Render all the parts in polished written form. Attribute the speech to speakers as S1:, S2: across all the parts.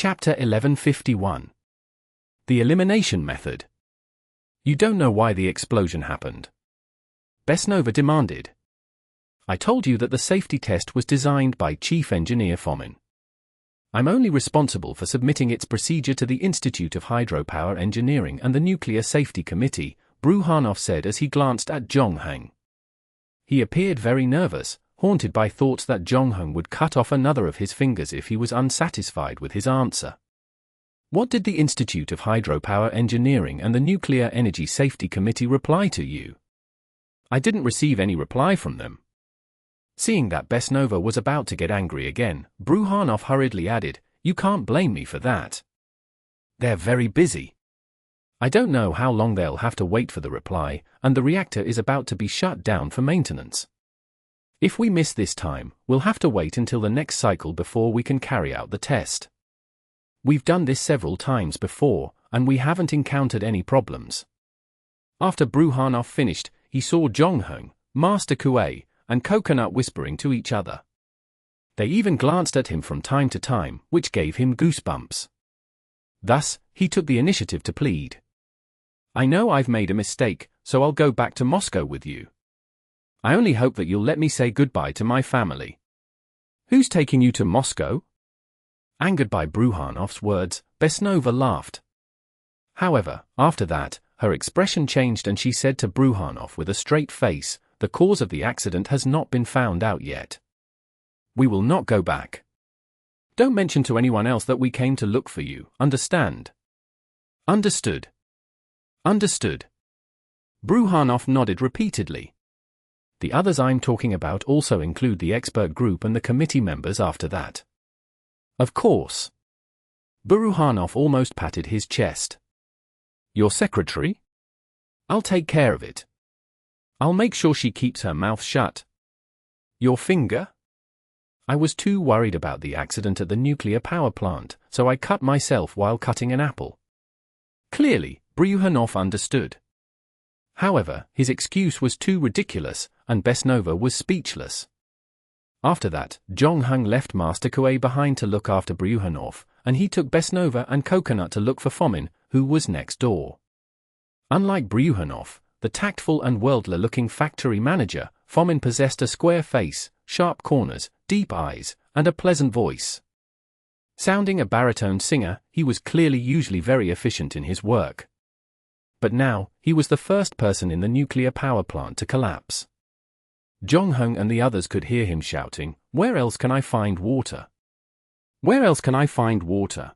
S1: Chapter 1151. The Elimination Method. You don't know why the explosion happened. Besnova demanded. I told you that the safety test was designed by Chief Engineer Fomin. I'm only responsible for submitting its procedure to the Institute of Hydropower Engineering and the Nuclear Safety Committee, Bruhanov said as he glanced at Zhongheng. He appeared very nervous, haunted by thoughts that Zhongheng would cut off another of his fingers if he was unsatisfied with his answer. What did the Institute of Hydropower Engineering and the Nuclear Energy Safety Committee reply to you? I didn't receive any reply from them. Seeing that Besnova was about to get angry again, Bruhanov hurriedly added, You can't blame me for that. They're very busy. I don't know how long they'll have to wait for the reply, and the reactor is about to be shut down for maintenance. If we miss this time, we'll have to wait until the next cycle before we can carry out the test. We've done this several times before, and we haven't encountered any problems. After Bruhanov finished, he saw Zhongheng, Master Kuei, and Coconut whispering to each other. They even glanced at him from time to time, which gave him goosebumps. Thus, he took the initiative to plead. I know I've made a mistake, so I'll go back to Moscow with you. I only hope that you'll let me say goodbye to my family. Who's taking you to Moscow? Angered by Bruhanov's words, Besnova laughed. However, after that, her expression changed and she said to Bruhanov with a straight face, The cause of the accident has not been found out yet. We will not go back. Don't mention to anyone else that we came to look for you, understand? Understood. Understood. Bruhanov nodded repeatedly. The others I'm talking about also include the expert group and the committee members after that. Of course. Bruhanov almost patted his chest. Your secretary? I'll take care of it. I'll make sure she keeps her mouth shut. Your finger? I was too worried about the accident at the nuclear power plant, so I cut myself while cutting an apple. Clearly, Bruhanov understood. However, his excuse was too ridiculous, and Besnova was speechless. After that, Zhongheng left Master Kuei behind to look after Bruhanov, and he took Besnova and Coconut to look for Fomin, who was next door. Unlike Bruhanov, the tactful and worldly-looking factory manager, Fomin possessed a square face, sharp corners, deep eyes, and a pleasant voice. Sounding a baritone singer, he was clearly usually very efficient in his work. But now, he was the first person in the nuclear power plant to collapse. Zhongheng and the others could hear him shouting, Where else can I find water? Where else can I find water?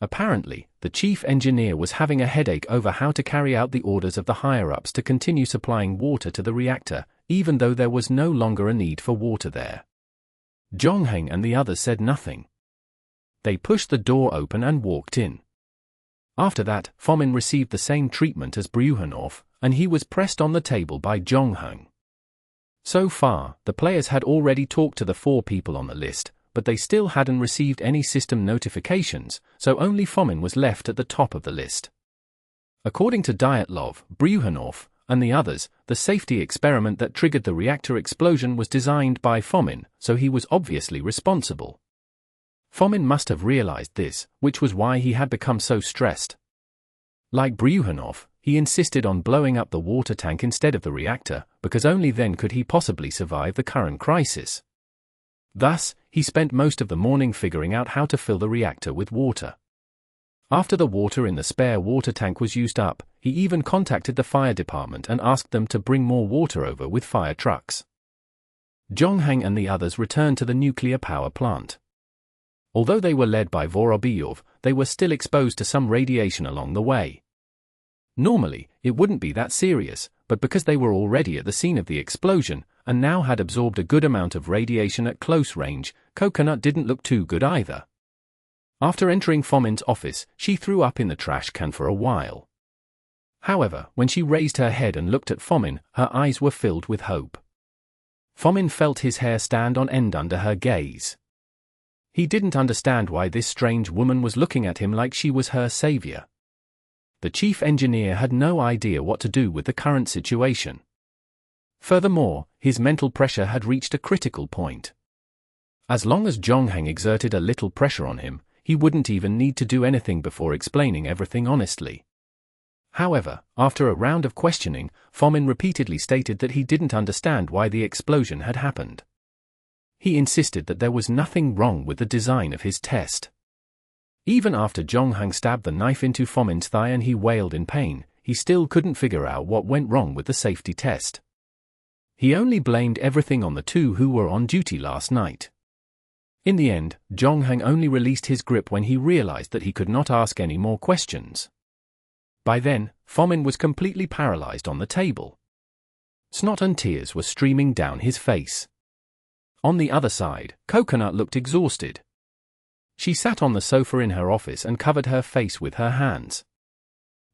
S1: Apparently, the chief engineer was having a headache over how to carry out the orders of the higher-ups to continue supplying water to the reactor, even though there was no longer a need for water there. Zhongheng and the others said nothing. They pushed the door open and walked in. After that, Fomin received the same treatment as Bruhanov, and he was pressed on the table by Zhongheng. So far, the players had already talked to the 4 people on the list, but they still hadn't received any system notifications, so only Fomin was left at the top of the list. According to Dyatlov, Bruhanov, and the others, the safety experiment that triggered the reactor explosion was designed by Fomin, so he was obviously responsible. Fomin must have realized this, which was why he had become so stressed. Like Bruhanov, he insisted on blowing up the water tank instead of the reactor, because only then could he possibly survive the current crisis. Thus, he spent most of the morning figuring out how to fill the reactor with water. After the water in the spare water tank was used up, he even contacted the fire department and asked them to bring more water over with fire trucks. Zhongheng and the others returned to the nuclear power plant. Although they were led by Vorobyov, they were still exposed to some radiation along the way. Normally, it wouldn't be that serious, but because they were already at the scene of the explosion, and now had absorbed a good amount of radiation at close range, Coconut didn't look too good either. After entering Fomin's office, she threw up in the trash can for a while. However, when she raised her head and looked at Fomin, her eyes were filled with hope. Fomin felt his hair stand on end under her gaze. He didn't understand why this strange woman was looking at him like she was her savior. The chief engineer had no idea what to do with the current situation. Furthermore, his mental pressure had reached a critical point. As long as Zhongheng exerted a little pressure on him, he wouldn't even need to do anything before explaining everything honestly. However, after a round of questioning, Fomin repeatedly stated that he didn't understand why the explosion had happened. He insisted that there was nothing wrong with the design of his test. Even after Zhongheng stabbed the knife into Fomin's thigh and he wailed in pain, he still couldn't figure out what went wrong with the safety test. He only blamed everything on the two who were on duty last night. In the end, Zhongheng only released his grip when he realized that he could not ask any more questions. By then, Fomin was completely paralyzed on the table. Snot and tears were streaming down his face. On the other side, Coconut looked exhausted. She sat on the sofa in her office and covered her face with her hands.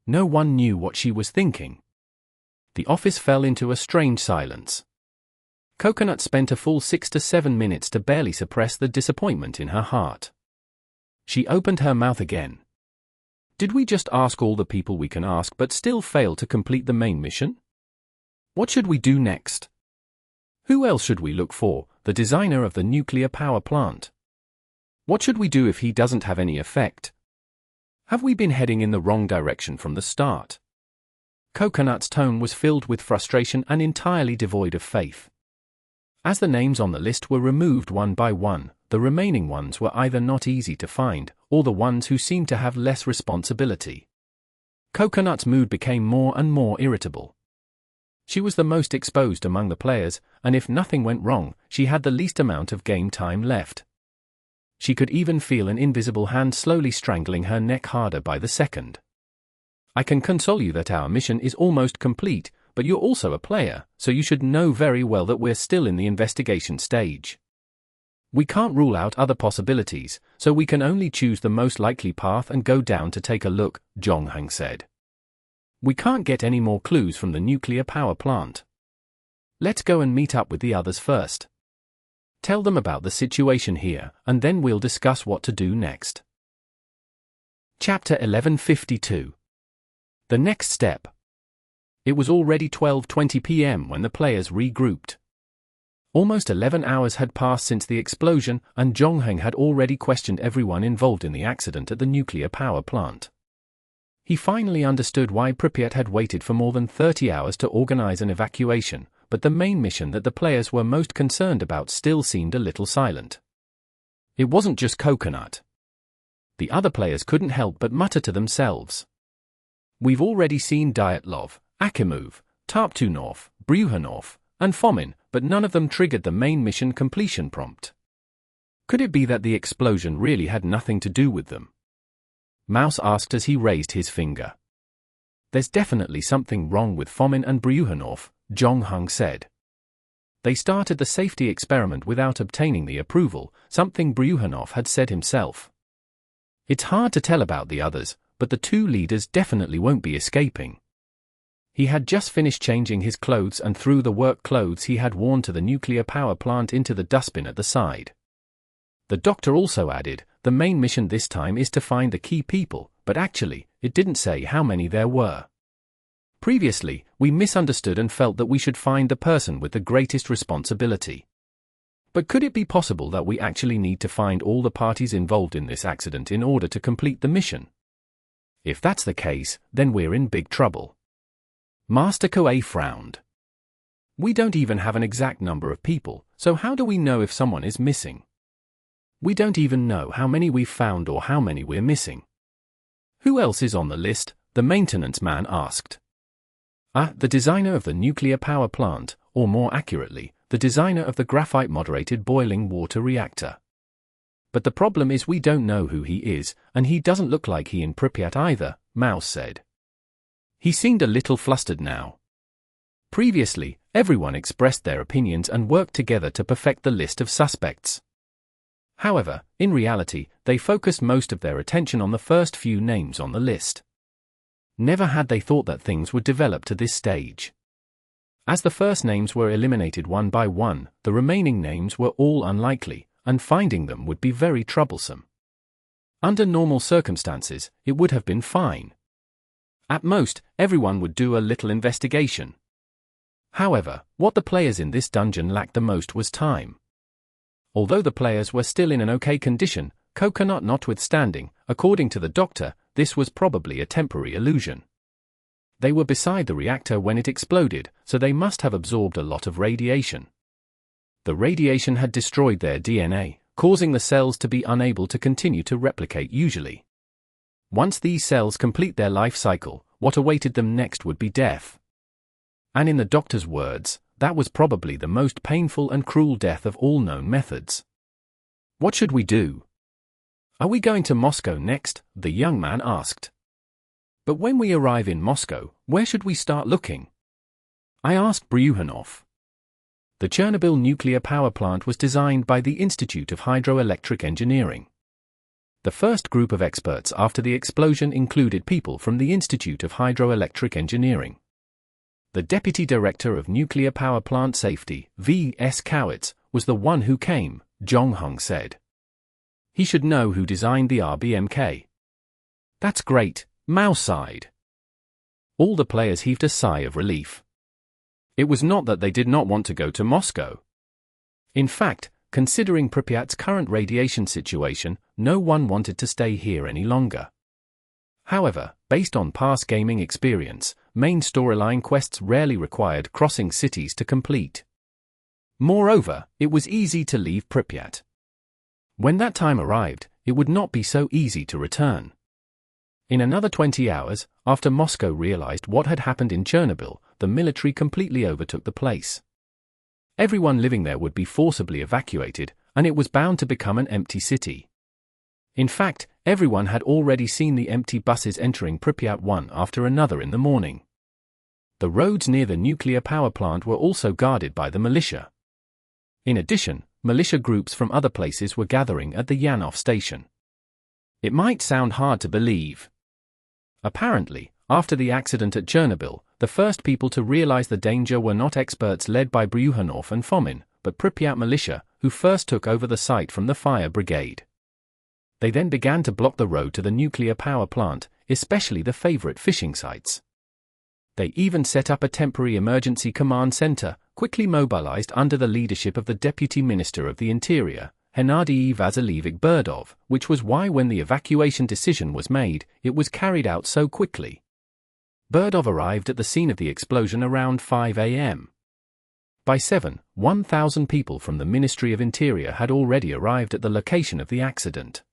S1: No one knew what she was thinking. The office fell into a strange silence. Coconut spent a full 6 to 7 minutes to barely suppress the disappointment in her heart. She opened her mouth again. Did we just ask all the people we can ask but still fail to complete the main mission? What should we do next? Who else should we look for, the designer of the nuclear power plant? What should we do if he doesn't have any effect? Have we been heading in the wrong direction from the start? Coconut's tone was filled with frustration and entirely devoid of faith. As the names on the list were removed one by one, the remaining ones were either not easy to find, or the ones who seemed to have less responsibility. Coconut's mood became more and more irritable. She was the most exposed among the players, and if nothing went wrong, she had the least amount of game time left. She could even feel an invisible hand slowly strangling her neck harder by the second. I can console you that our mission is almost complete, but you're also a player, so you should know very well that we're still in the investigation stage. We can't rule out other possibilities, so we can only choose the most likely path and go down to take a look, Zhongheng said. We can't get any more clues from the nuclear power plant. Let's go and meet up with the others first. Tell them about the situation here, and then we'll discuss what to do next. Chapter 1152. The next step. It was already 12:20 p.m. when the players regrouped. Almost 11 hours had passed since the explosion, and Zhongheng had already questioned everyone involved in the accident at the nuclear power plant. He finally understood why Pripyat had waited for more than 30 hours to organize an evacuation, but the main mission that the players were most concerned about still seemed a little silent. It wasn't just Coconut. The other players couldn't help but mutter to themselves. We've already seen Dyatlov, Akimov, Tarptunov, Bruhanov, and Fomin, but none of them triggered the main mission completion prompt. Could it be that the explosion really had nothing to do with them? Mouse asked as he raised his finger. There's definitely something wrong with Fomin and Bruhanov, Zhongheng said. They started the safety experiment without obtaining the approval, something Bruhanov had said himself. It's hard to tell about the others, but the two leaders definitely won't be escaping. He had just finished changing his clothes and threw the work clothes he had worn to the nuclear power plant into the dustbin at the side. The doctor also added, the main mission this time is to find the key people, but actually, it didn't say how many there were. Previously, we misunderstood and felt that we should find the person with the greatest responsibility. But could it be possible that we actually need to find all the parties involved in this accident in order to complete the mission? If that's the case, then we're in big trouble. Master Koei frowned. We don't even have an exact number of people, so how do we know if someone is missing? We don't even know how many we've found or how many we're missing. Who else is on the list? The maintenance man asked. The designer of the nuclear power plant, or more accurately, the designer of the graphite-moderated boiling water reactor. But the problem is we don't know who he is, and he doesn't look like he in Pripyat either, Mouse said. He seemed a little flustered now. Previously, everyone expressed their opinions and worked together to perfect the list of suspects. However, in reality, they focused most of their attention on the first few names on the list. Never had they thought that things would develop to this stage. As the first names were eliminated one by one, the remaining names were all unlikely, and finding them would be very troublesome. Under normal circumstances, it would have been fine. At most, everyone would do a little investigation. However, what the players in this dungeon lacked the most was time. Although the players were still in an okay condition, Coconut notwithstanding, according to the doctor, this was probably a temporary illusion. They were beside the reactor when it exploded, so they must have absorbed a lot of radiation. The radiation had destroyed their DNA, causing the cells to be unable to continue to replicate usually. Once these cells complete their life cycle, what awaited them next would be death. And in the doctor's words, that was probably the most painful and cruel death of all known methods. What should we do? Are we going to Moscow next? The young man asked. But when we arrive in Moscow, where should we start looking? I asked Bryukhanov. The Chernobyl nuclear power plant was designed by the Institute of Hydroelectric Engineering. The first group of experts after the explosion included people from the Institute of Hydroelectric Engineering. The Deputy Director of Nuclear Power Plant Safety, V.S. Kowitz, was the one who came, Zhongheng said. He should know who designed the RBMK. That's great, Mao sighed. All the players heaved a sigh of relief. It was not that they did not want to go to Moscow. In fact, considering Pripyat's current radiation situation, no one wanted to stay here any longer. However, based on past gaming experience, main storyline quests rarely required crossing cities to complete. Moreover, it was easy to leave Pripyat. When that time arrived, it would not be so easy to return. In another 20 hours, after Moscow realized what had happened in Chernobyl, the military completely overtook the place. Everyone living there would be forcibly evacuated, and it was bound to become an empty city. In fact, everyone had already seen the empty buses entering Pripyat one after another in the morning. The roads near the nuclear power plant were also guarded by the militia. In addition, militia groups from other places were gathering at the Yanov station. It might sound hard to believe. Apparently, after the accident at Chernobyl, the first people to realize the danger were not experts led by Bryukhanov and Fomin, but Pripyat militia, who first took over the site from the fire brigade. They then began to block the road to the nuclear power plant, especially the favorite fishing sites. They even set up a temporary emergency command center, quickly mobilized under the leadership of the Deputy Minister of the Interior, Hennady Vasilievich Burdov, which was why when the evacuation decision was made, it was carried out so quickly. Burdov arrived at the scene of the explosion around 5 a.m. By 7, 1,000 people from the Ministry of Interior had already arrived at the location of the accident.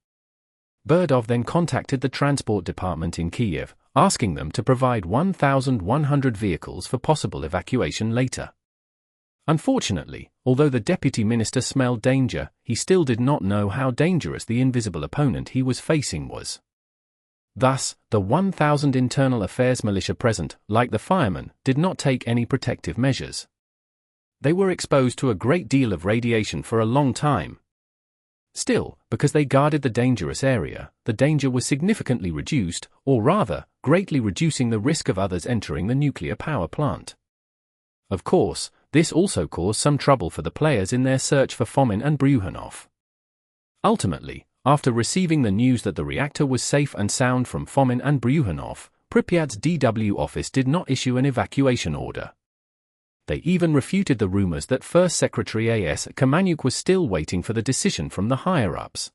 S1: Burdov then contacted the transport department in Kiev, asking them to provide 1,100 vehicles for possible evacuation later. Unfortunately, although the deputy minister smelled danger, he still did not know how dangerous the invisible opponent he was facing was. Thus, the 1,000 internal affairs militia present, like the firemen, did not take any protective measures. They were exposed to a great deal of radiation for a long time. Still, because they guarded the dangerous area, the danger was significantly reduced, or rather, greatly reducing the risk of others entering the nuclear power plant. Of course, this also caused some trouble for the players in their search for Fomin and Bryukhanov. Ultimately, after receiving the news that the reactor was safe and sound from Fomin and Bryukhanov, Pripyat's DW office did not issue an evacuation order. They even refuted the rumors that First Secretary A.S. Kamanyuk was still waiting for the decision from the higher-ups.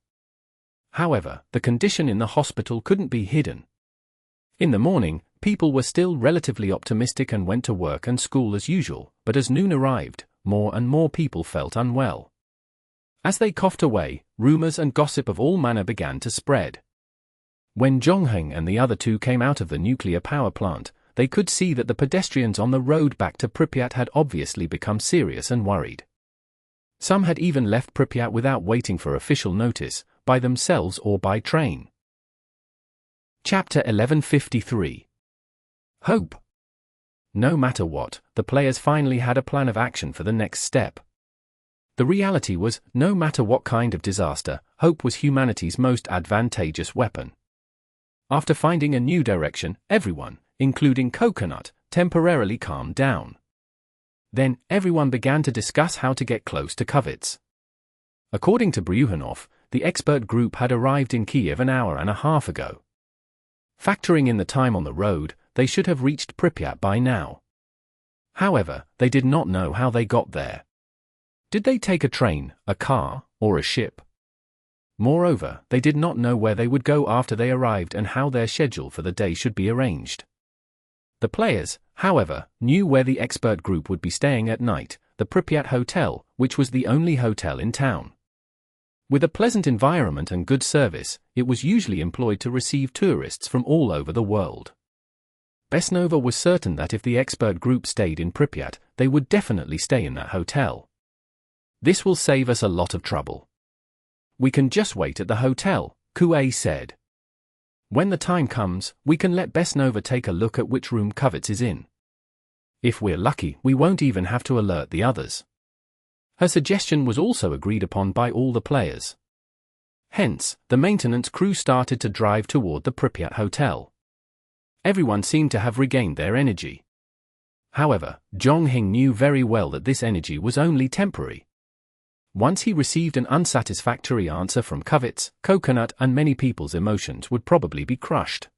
S1: However, the condition in the hospital couldn't be hidden. In the morning, people were still relatively optimistic and went to work and school as usual, but as noon arrived, more and more people felt unwell. As they coughed away, rumors and gossip of all manner began to spread. When Zhongheng and the other two came out of the nuclear power plant, they could see that the pedestrians on the road back to Pripyat had obviously become serious and worried. Some had even left Pripyat without waiting for official notice, by themselves or by train. Chapter 1153. Hope. No matter what, the players finally had a plan of action for the next step. The reality was, no matter what kind of disaster, hope was humanity's most advantageous weapon. After finding a new direction, everyone, including Coconut, temporarily calmed down. Then, everyone began to discuss how to get close to Kowitz. According to Bryukhanov, the expert group had arrived in Kiev an hour and a half ago. Factoring in the time on the road, they should have reached Pripyat by now. However, they did not know how they got there. Did they take a train, a car, or a ship? Moreover, they did not know where they would go after they arrived and how their schedule for the day should be arranged. The players, however, knew where the expert group would be staying at night, the Pripyat Hotel, which was the only hotel in town. With a pleasant environment and good service, it was usually employed to receive tourists from all over the world. Besnova was certain that if the expert group stayed in Pripyat, they would definitely stay in that hotel. This will save us a lot of trouble. We can just wait at the hotel, Kuei said. When the time comes, we can let Besnova take a look at which room Kovitz is in. If we're lucky, we won't even have to alert the others. Her suggestion was also agreed upon by all the players. Hence, the maintenance crew started to drive toward the Pripyat Hotel. Everyone seemed to have regained their energy. However, Zhonghing knew very well that this energy was only temporary. Once he received an unsatisfactory answer from Kovitz, Coconut and many people's emotions would probably be crushed.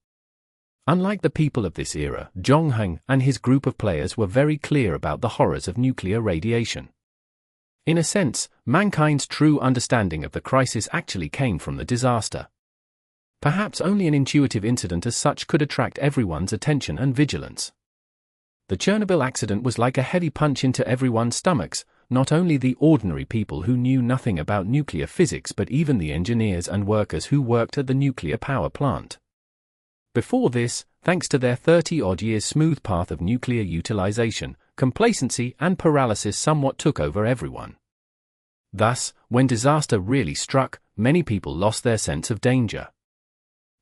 S1: Unlike the people of this era, Zhongheng and his group of players were very clear about the horrors of nuclear radiation. In a sense, mankind's true understanding of the crisis actually came from the disaster. Perhaps only an intuitive incident as such could attract everyone's attention and vigilance. The Chernobyl accident was like a heavy punch into everyone's stomachs, not only the ordinary people who knew nothing about nuclear physics but even the engineers and workers who worked at the nuclear power plant. Before this, thanks to their 30-odd years smooth path of nuclear utilization, complacency and paralysis somewhat took over everyone. Thus, when disaster really struck, many people lost their sense of danger.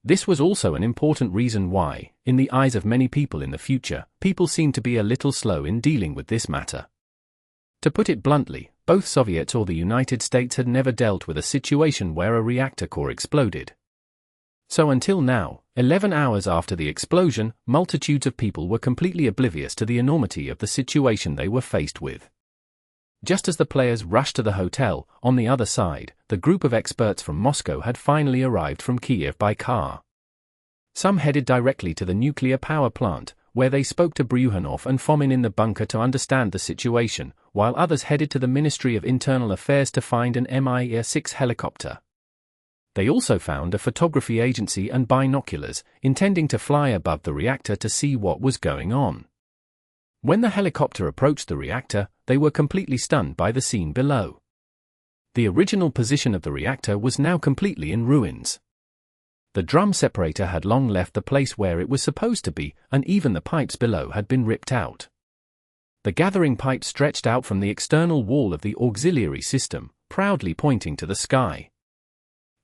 S1: This was also an important reason why, in the eyes of many people in the future, people seemed to be a little slow in dealing with this matter. To put it bluntly, both Soviets or the United States had never dealt with a situation where a reactor core exploded. So until now, 11 hours after the explosion, multitudes of people were completely oblivious to the enormity of the situation they were faced with. Just as the players rushed to the hotel, on the other side, the group of experts from Moscow had finally arrived from Kiev by car. Some headed directly to the nuclear power plant, where they spoke to Bryukhanov and Fomin in the bunker to understand the situation, while others headed to the Ministry of Internal Affairs to find an Mi-6 helicopter. They also found a photography agency and binoculars, intending to fly above the reactor to see what was going on. When the helicopter approached the reactor, they were completely stunned by the scene below. The original position of the reactor was now completely in ruins. The drum separator had long left the place where it was supposed to be, and even the pipes below had been ripped out. The gathering pipe stretched out from the external wall of the auxiliary system, proudly pointing to the sky.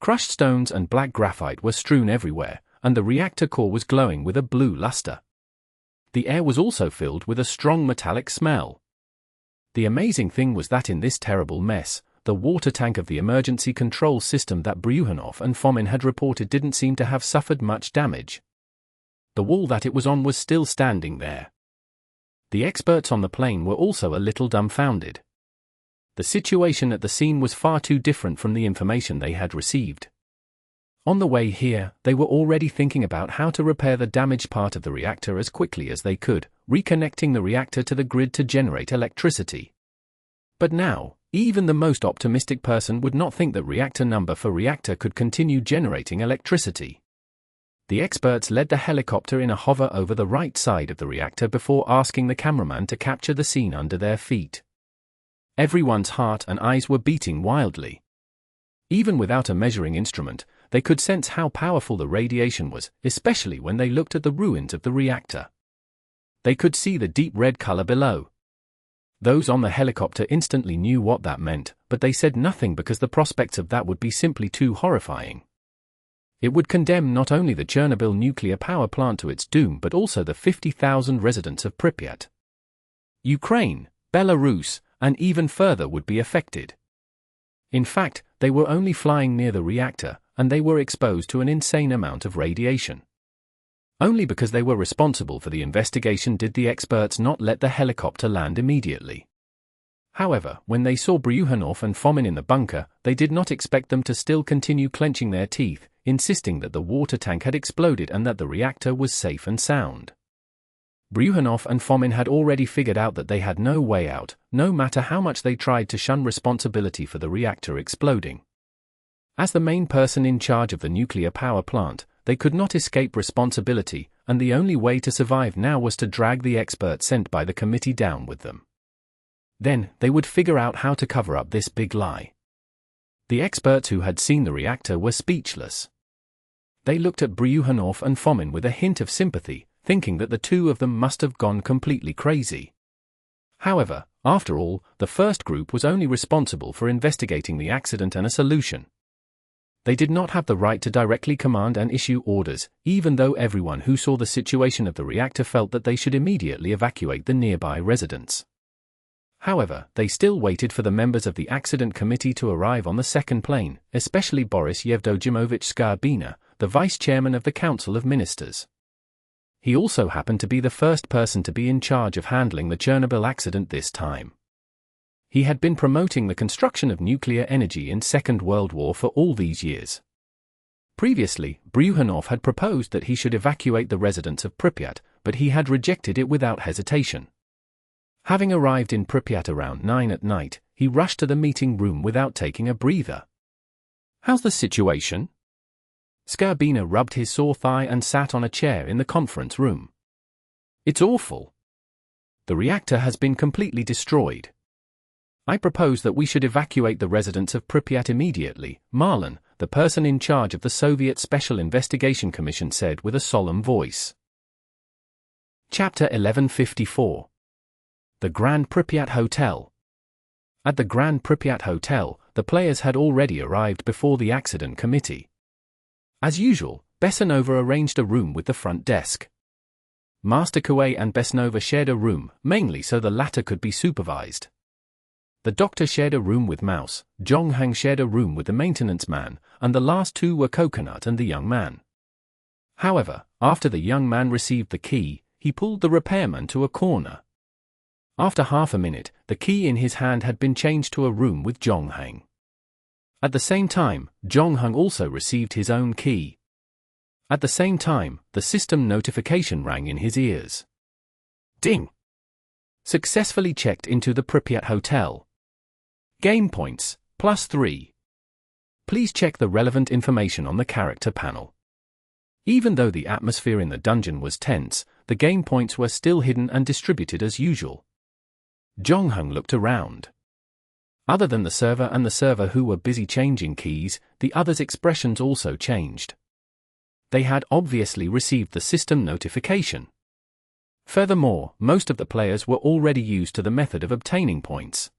S1: Crushed stones and black graphite were strewn everywhere, and the reactor core was glowing with a blue luster. The air was also filled with a strong metallic smell. The amazing thing was that in this terrible mess, the water tank of the emergency control system that Bryukhanov and Fomin had reported didn't seem to have suffered much damage. The wall that it was on was still standing there. The experts on the plane were also a little dumbfounded. The situation at the scene was far too different from the information they had received. On the way here, they were already thinking about how to repair the damaged part of the reactor as quickly as they could, reconnecting the reactor to the grid to generate electricity. But now, even the most optimistic person would not think that reactor number for reactor could continue generating electricity. The experts led the helicopter in a hover over the right side of the reactor before asking the cameraman to capture the scene under their feet. Everyone's heart and eyes were beating wildly. Even without a measuring instrument, they could sense how powerful the radiation was, especially when they looked at the ruins of the reactor. They could see the deep red color below. Those on the helicopter instantly knew what that meant, but they said nothing because the prospects of that would be simply too horrifying. It would condemn not only the Chernobyl nuclear power plant to its doom but also the 50,000 residents of Pripyat. Ukraine, Belarus, and even further would be affected. In fact, they were only flying near the reactor, and they were exposed to an insane amount of radiation. Only because they were responsible for the investigation did the experts not let the helicopter land immediately. However, when they saw Bryukhanov and Fomin in the bunker, they did not expect them to still continue clenching their teeth, insisting that the water tank had exploded and that the reactor was safe and sound. Bryukhanov and Fomin had already figured out that they had no way out, no matter how much they tried to shun responsibility for the reactor exploding. As the main person in charge of the nuclear power plant, they could not escape responsibility, and the only way to survive now was to drag the expert sent by the committee down with them. Then, they would figure out how to cover up this big lie. The experts who had seen the reactor were speechless. They looked at Bryuhanov and Fomin with a hint of sympathy, thinking that the two of them must have gone completely crazy. However, after all, the first group was only responsible for investigating the accident and a solution. They did not have the right to directly command and issue orders, even though everyone who saw the situation of the reactor felt that they should immediately evacuate the nearby residents. However, they still waited for the members of the accident committee to arrive on the second plane, especially Boris Yevdojimovich Skarbina, the vice-chairman of the Council of Ministers. He also happened to be the first person to be in charge of handling the Chernobyl accident this time. He had been promoting the construction of nuclear energy in Second World War for all these years. Previously, Bryuhanov had proposed that he should evacuate the residents of Pripyat, but he had rejected it without hesitation. Having arrived in Pripyat around 9 at night, he rushed to the meeting room without taking a breather. "How's the situation?" Skarbina rubbed his sore thigh and sat on a chair in the conference room. "It's awful. The reactor has been completely destroyed. I propose that we should evacuate the residents of Pripyat immediately," Marlin, the person in charge of the Soviet Special Investigation Commission, said with a solemn voice. Chapter 1154. The Grand Pripyat Hotel. At the Grand Pripyat Hotel, the players had already arrived before the accident committee. As usual, Bessanova arranged a room with the front desk. Master Kuei and Besnova shared a room, mainly so the latter could be supervised. The doctor shared a room with Mouse, Zhonghang shared a room with the maintenance man, and the last two were Coconut and the young man. However, after the young man received the key, he pulled the repairman to a corner. After half a minute, the key in his hand had been changed to a room with Zhonghang. At the same time, Zhonghang also received his own key. At the same time, the system notification rang in his ears. Ding! Successfully checked into the Pripyat Hotel. Game points, +3. Please check the relevant information on the character panel. Even though the atmosphere in the dungeon was tense, the game points were still hidden and distributed as usual. Zhonghang looked around. Other than the server who were busy changing keys, the others' expressions also changed. They had obviously received the system notification. Furthermore, most of the players were already used to the method of obtaining points.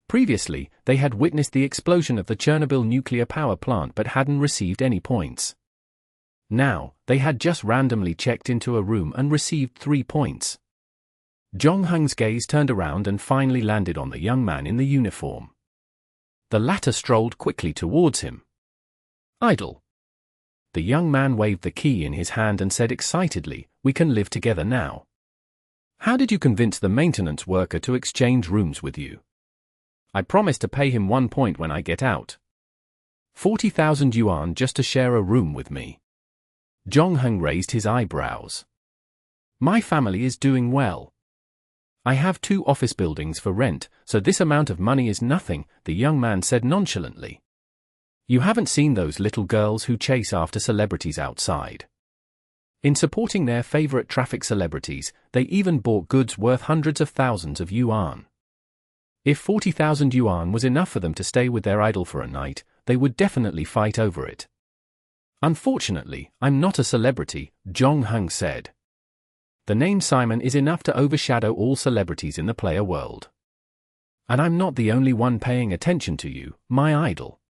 S1: Previously, they had witnessed the explosion of the Chernobyl nuclear power plant but hadn't received any points. Now, they had just randomly checked into a room and received 3 points. Zhonghang's gaze turned around and finally landed on the young man in the uniform. The latter strolled quickly towards him. "Idle." The young man waved the key in his hand and said excitedly, "We can live together now. How did you convince the maintenance worker to exchange rooms with you?" "I promised to pay him 1 point when I get out. 40,000 yuan just to share a room with me." Zhonghang raised his eyebrows. "My family is doing well. I have 2 office buildings for rent, so this amount of money is nothing," the young man said nonchalantly. "You haven't seen those little girls who chase after celebrities outside. In supporting their favorite traffic celebrities, they even bought goods worth hundreds of thousands of yuan. If 40,000 yuan was enough for them to stay with their idol for a night, they would definitely fight over it. Unfortunately, I'm not a celebrity," Zhonghang said. "The name Simon is enough to overshadow all celebrities in the player world. And I'm not the only one paying attention to you, my idol."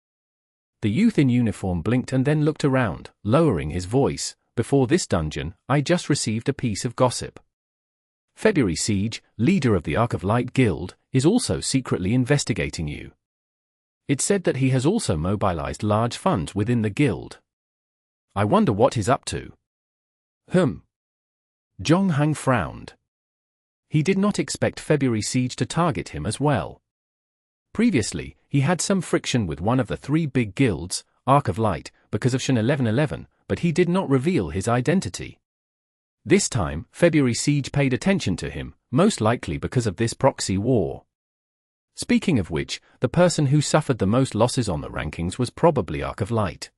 S1: The youth in uniform blinked and then looked around, lowering his voice. "Before this dungeon, I just received a piece of gossip. February Siege, leader of the Arc of Light Guild, is also secretly investigating you. It said that he has also mobilized large funds within the guild. I wonder what he's up to." Zhonghang frowned. He did not expect February Siege to target him as well. Previously, he had some friction with one of the 3 big guilds, Arc of Light, because of Shan 1111, but he did not reveal his identity. This time, February Siege paid attention to him, most likely because of this proxy war. Speaking of which, the person who suffered the most losses on the rankings was probably Arc of Light.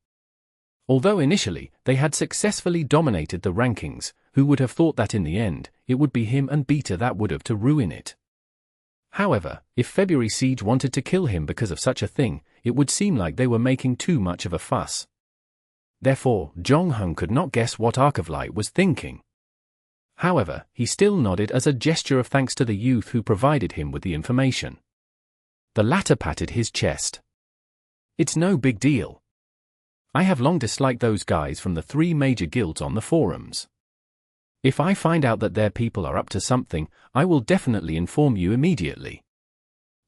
S1: Although initially, they had successfully dominated the rankings, who would have thought that in the end, it would be him and Beta that would have to ruin it. However, if February Siege wanted to kill him because of such a thing, it would seem like they were making too much of a fuss. Therefore, Jong-hung could not guess what Arc of Light was thinking. However, he still nodded as a gesture of thanks to the youth who provided him with the information. The latter patted his chest. "It's no big deal. I have long disliked those guys from the 3 major guilds on the forums. If I find out that their people are up to something, I will definitely inform you immediately.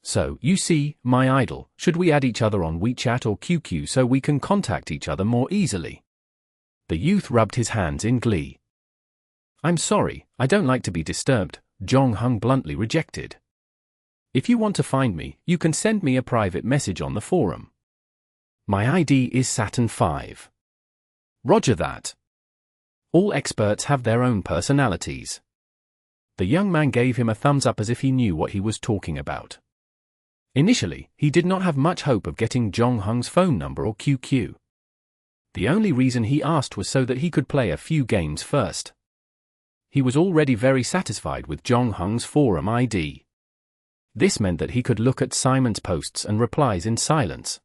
S1: So, you see, my idol, should we add each other on WeChat or QQ so we can contact each other more easily?" The youth rubbed his hands in glee. "I'm sorry, I don't like to be disturbed," Jong-hung bluntly rejected. "If you want to find me, you can send me a private message on the forum. My ID is Saturn 5. Roger that. All experts have their own personalities." The young man gave him a thumbs up as if he knew what he was talking about. Initially, he did not have much hope of getting Jong-hung's phone number or QQ. The only reason he asked was so that he could play a few games first. He was already very satisfied with Jong-hung's forum ID. This meant that he could look at Simon's posts and replies in silence.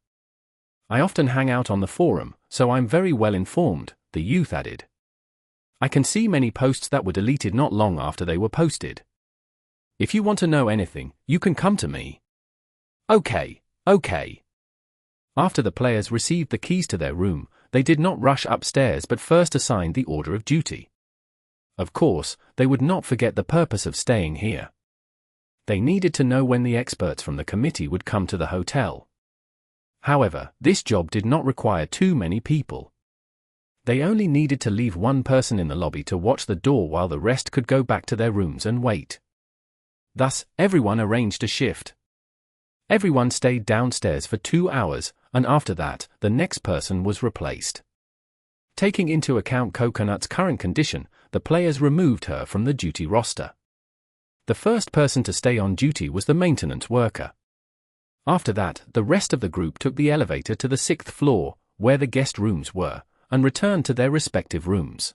S1: "I often hang out on the forum, so I'm very well informed," the youth added. "I can see many posts that were deleted not long after they were posted. If you want to know anything, you can come to me." Okay. After the players received the keys to their room, they did not rush upstairs but first assigned the order of duty. Of course, they would not forget the purpose of staying here. They needed to know when the experts from the committee would come to the hotel. However, this job did not require too many people. They only needed to leave one person in the lobby to watch the door while the rest could go back to their rooms and wait. Thus, everyone arranged a shift. Everyone stayed downstairs for 2 hours, and after that, the next person was replaced. Taking into account Coconut's current condition, the players removed her from the duty roster. The first person to stay on duty was the maintenance worker. After that, the rest of the group took the elevator to the 6th floor, where the guest rooms were, and returned to their respective rooms.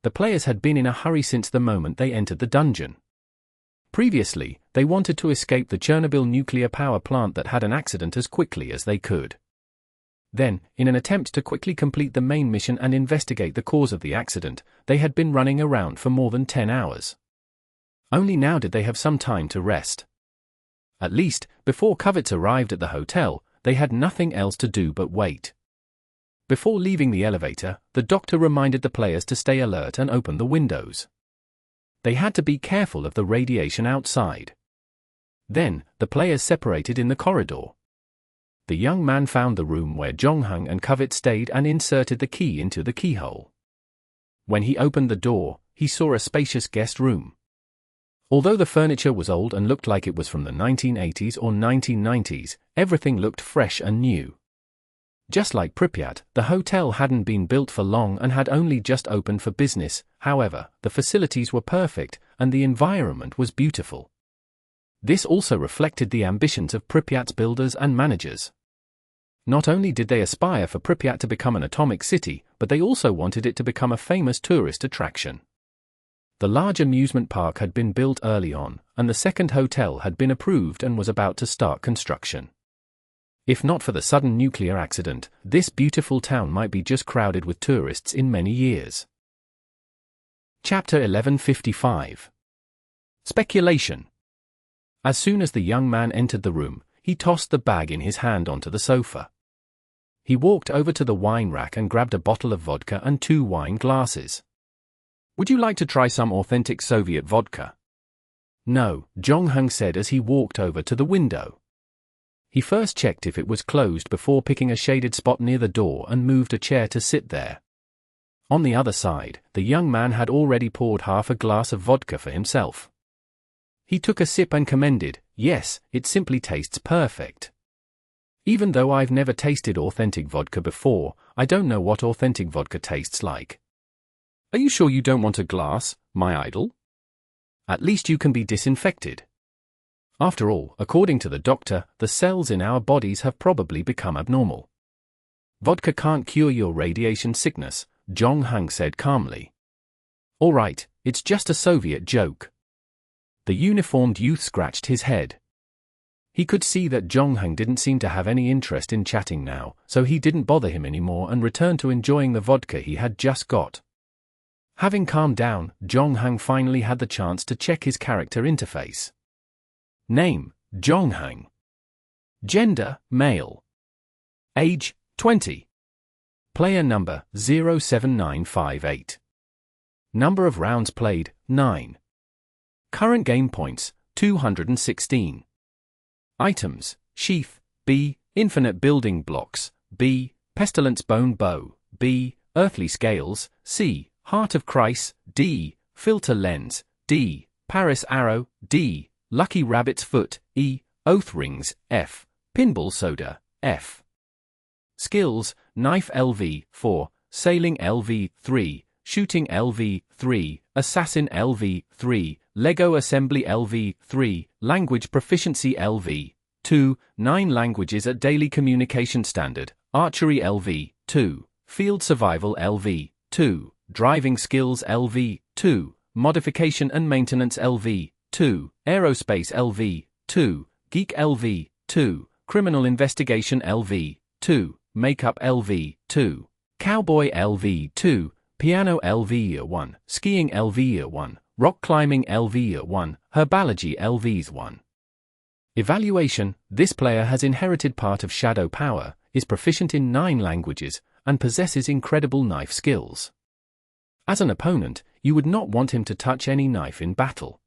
S1: The players had been in a hurry since the moment they entered the dungeon. Previously, they wanted to escape the Chernobyl nuclear power plant that had an accident as quickly as they could. Then, in an attempt to quickly complete the main mission and investigate the cause of the accident, they had been running around for more than 10 hours. Only now did they have some time to rest. At least, before Kovitz arrived at the hotel, they had nothing else to do but wait. Before leaving the elevator, the doctor reminded the players to stay alert and open the windows. They had to be careful of the radiation outside. Then, the players separated in the corridor. The young man found the room where Jong-hung and Kovitz stayed and inserted the key into the keyhole. When he opened the door, he saw a spacious guest room. Although the furniture was old and looked like it was from the 1980s or 1990s, everything looked fresh and new. Just like Pripyat, the hotel hadn't been built for long and had only just opened for business. However, the facilities were perfect, and the environment was beautiful. This also reflected the ambitions of Pripyat's builders and managers. Not only did they aspire for Pripyat to become an atomic city, but they also wanted it to become a famous tourist attraction. The large amusement park had been built early on, and the second hotel had been approved and was about to start construction. If not for the sudden nuclear accident, this beautiful town might be just crowded with tourists in many years. Chapter 1155. Speculation. As soon as the young man entered the room, he tossed the bag in his hand onto the sofa. He walked over to the wine rack and grabbed a bottle of vodka and 2 wine glasses. "Would you like to try some authentic Soviet vodka?" "No," Jong-hung said as he walked over to the window. He first checked if it was closed before picking a shaded spot near the door and moved a chair to sit there. On the other side, the young man had already poured half a glass of vodka for himself. He took a sip and commended, "Yes, it simply tastes perfect. Even though I've never tasted authentic vodka before, I don't know what authentic vodka tastes like." "Are you sure you don't want a glass, my idol? At least you can be disinfected." After all, according to the doctor, the cells in our bodies have probably become abnormal. Vodka can't cure your radiation sickness, Jong Hang said calmly. All right, it's just a Soviet joke. The uniformed youth scratched his head. He could see that Jong Hang didn't seem to have any interest in chatting now, so he didn't bother him anymore and returned to enjoying the vodka he had just got. Having calmed down, Jong Hang finally had the chance to check his character interface. Name, Jong Hang. Gender, male. Age, 20. Player number, 07958. Number of rounds played, 9. Current game points, 216. Items, Sheath, B, Infinite Building Blocks, B, Pestilence Bone Bow, B, Earthly Scales, C, Heart of Christ, D, Filter Lens, D, Paris Arrow, D, Lucky Rabbit's Foot, E, Oath Rings, F, Pinball Soda, F. Skills, Knife LV, 4, Sailing LV, 3, Shooting LV, 3, Assassin LV, 3, Lego Assembly LV, 3, Language Proficiency LV, 2, 9 languages at Daily Communication Standard, Archery LV, 2, Field Survival LV, 2, Driving Skills LV, 2, Modification and Maintenance LV, 2, Aerospace LV, 2, Geek LV, 2, Criminal Investigation LV, 2, Makeup LV, 2, Cowboy LV, 2, Piano LV 1, Skiing LV 1, Rock Climbing LV 1, Herbology LVs 1. Evaluation: this player has inherited part of shadow power, is proficient in 9 languages, and possesses incredible knife skills. As an opponent, you would not want him to touch any knife in battle.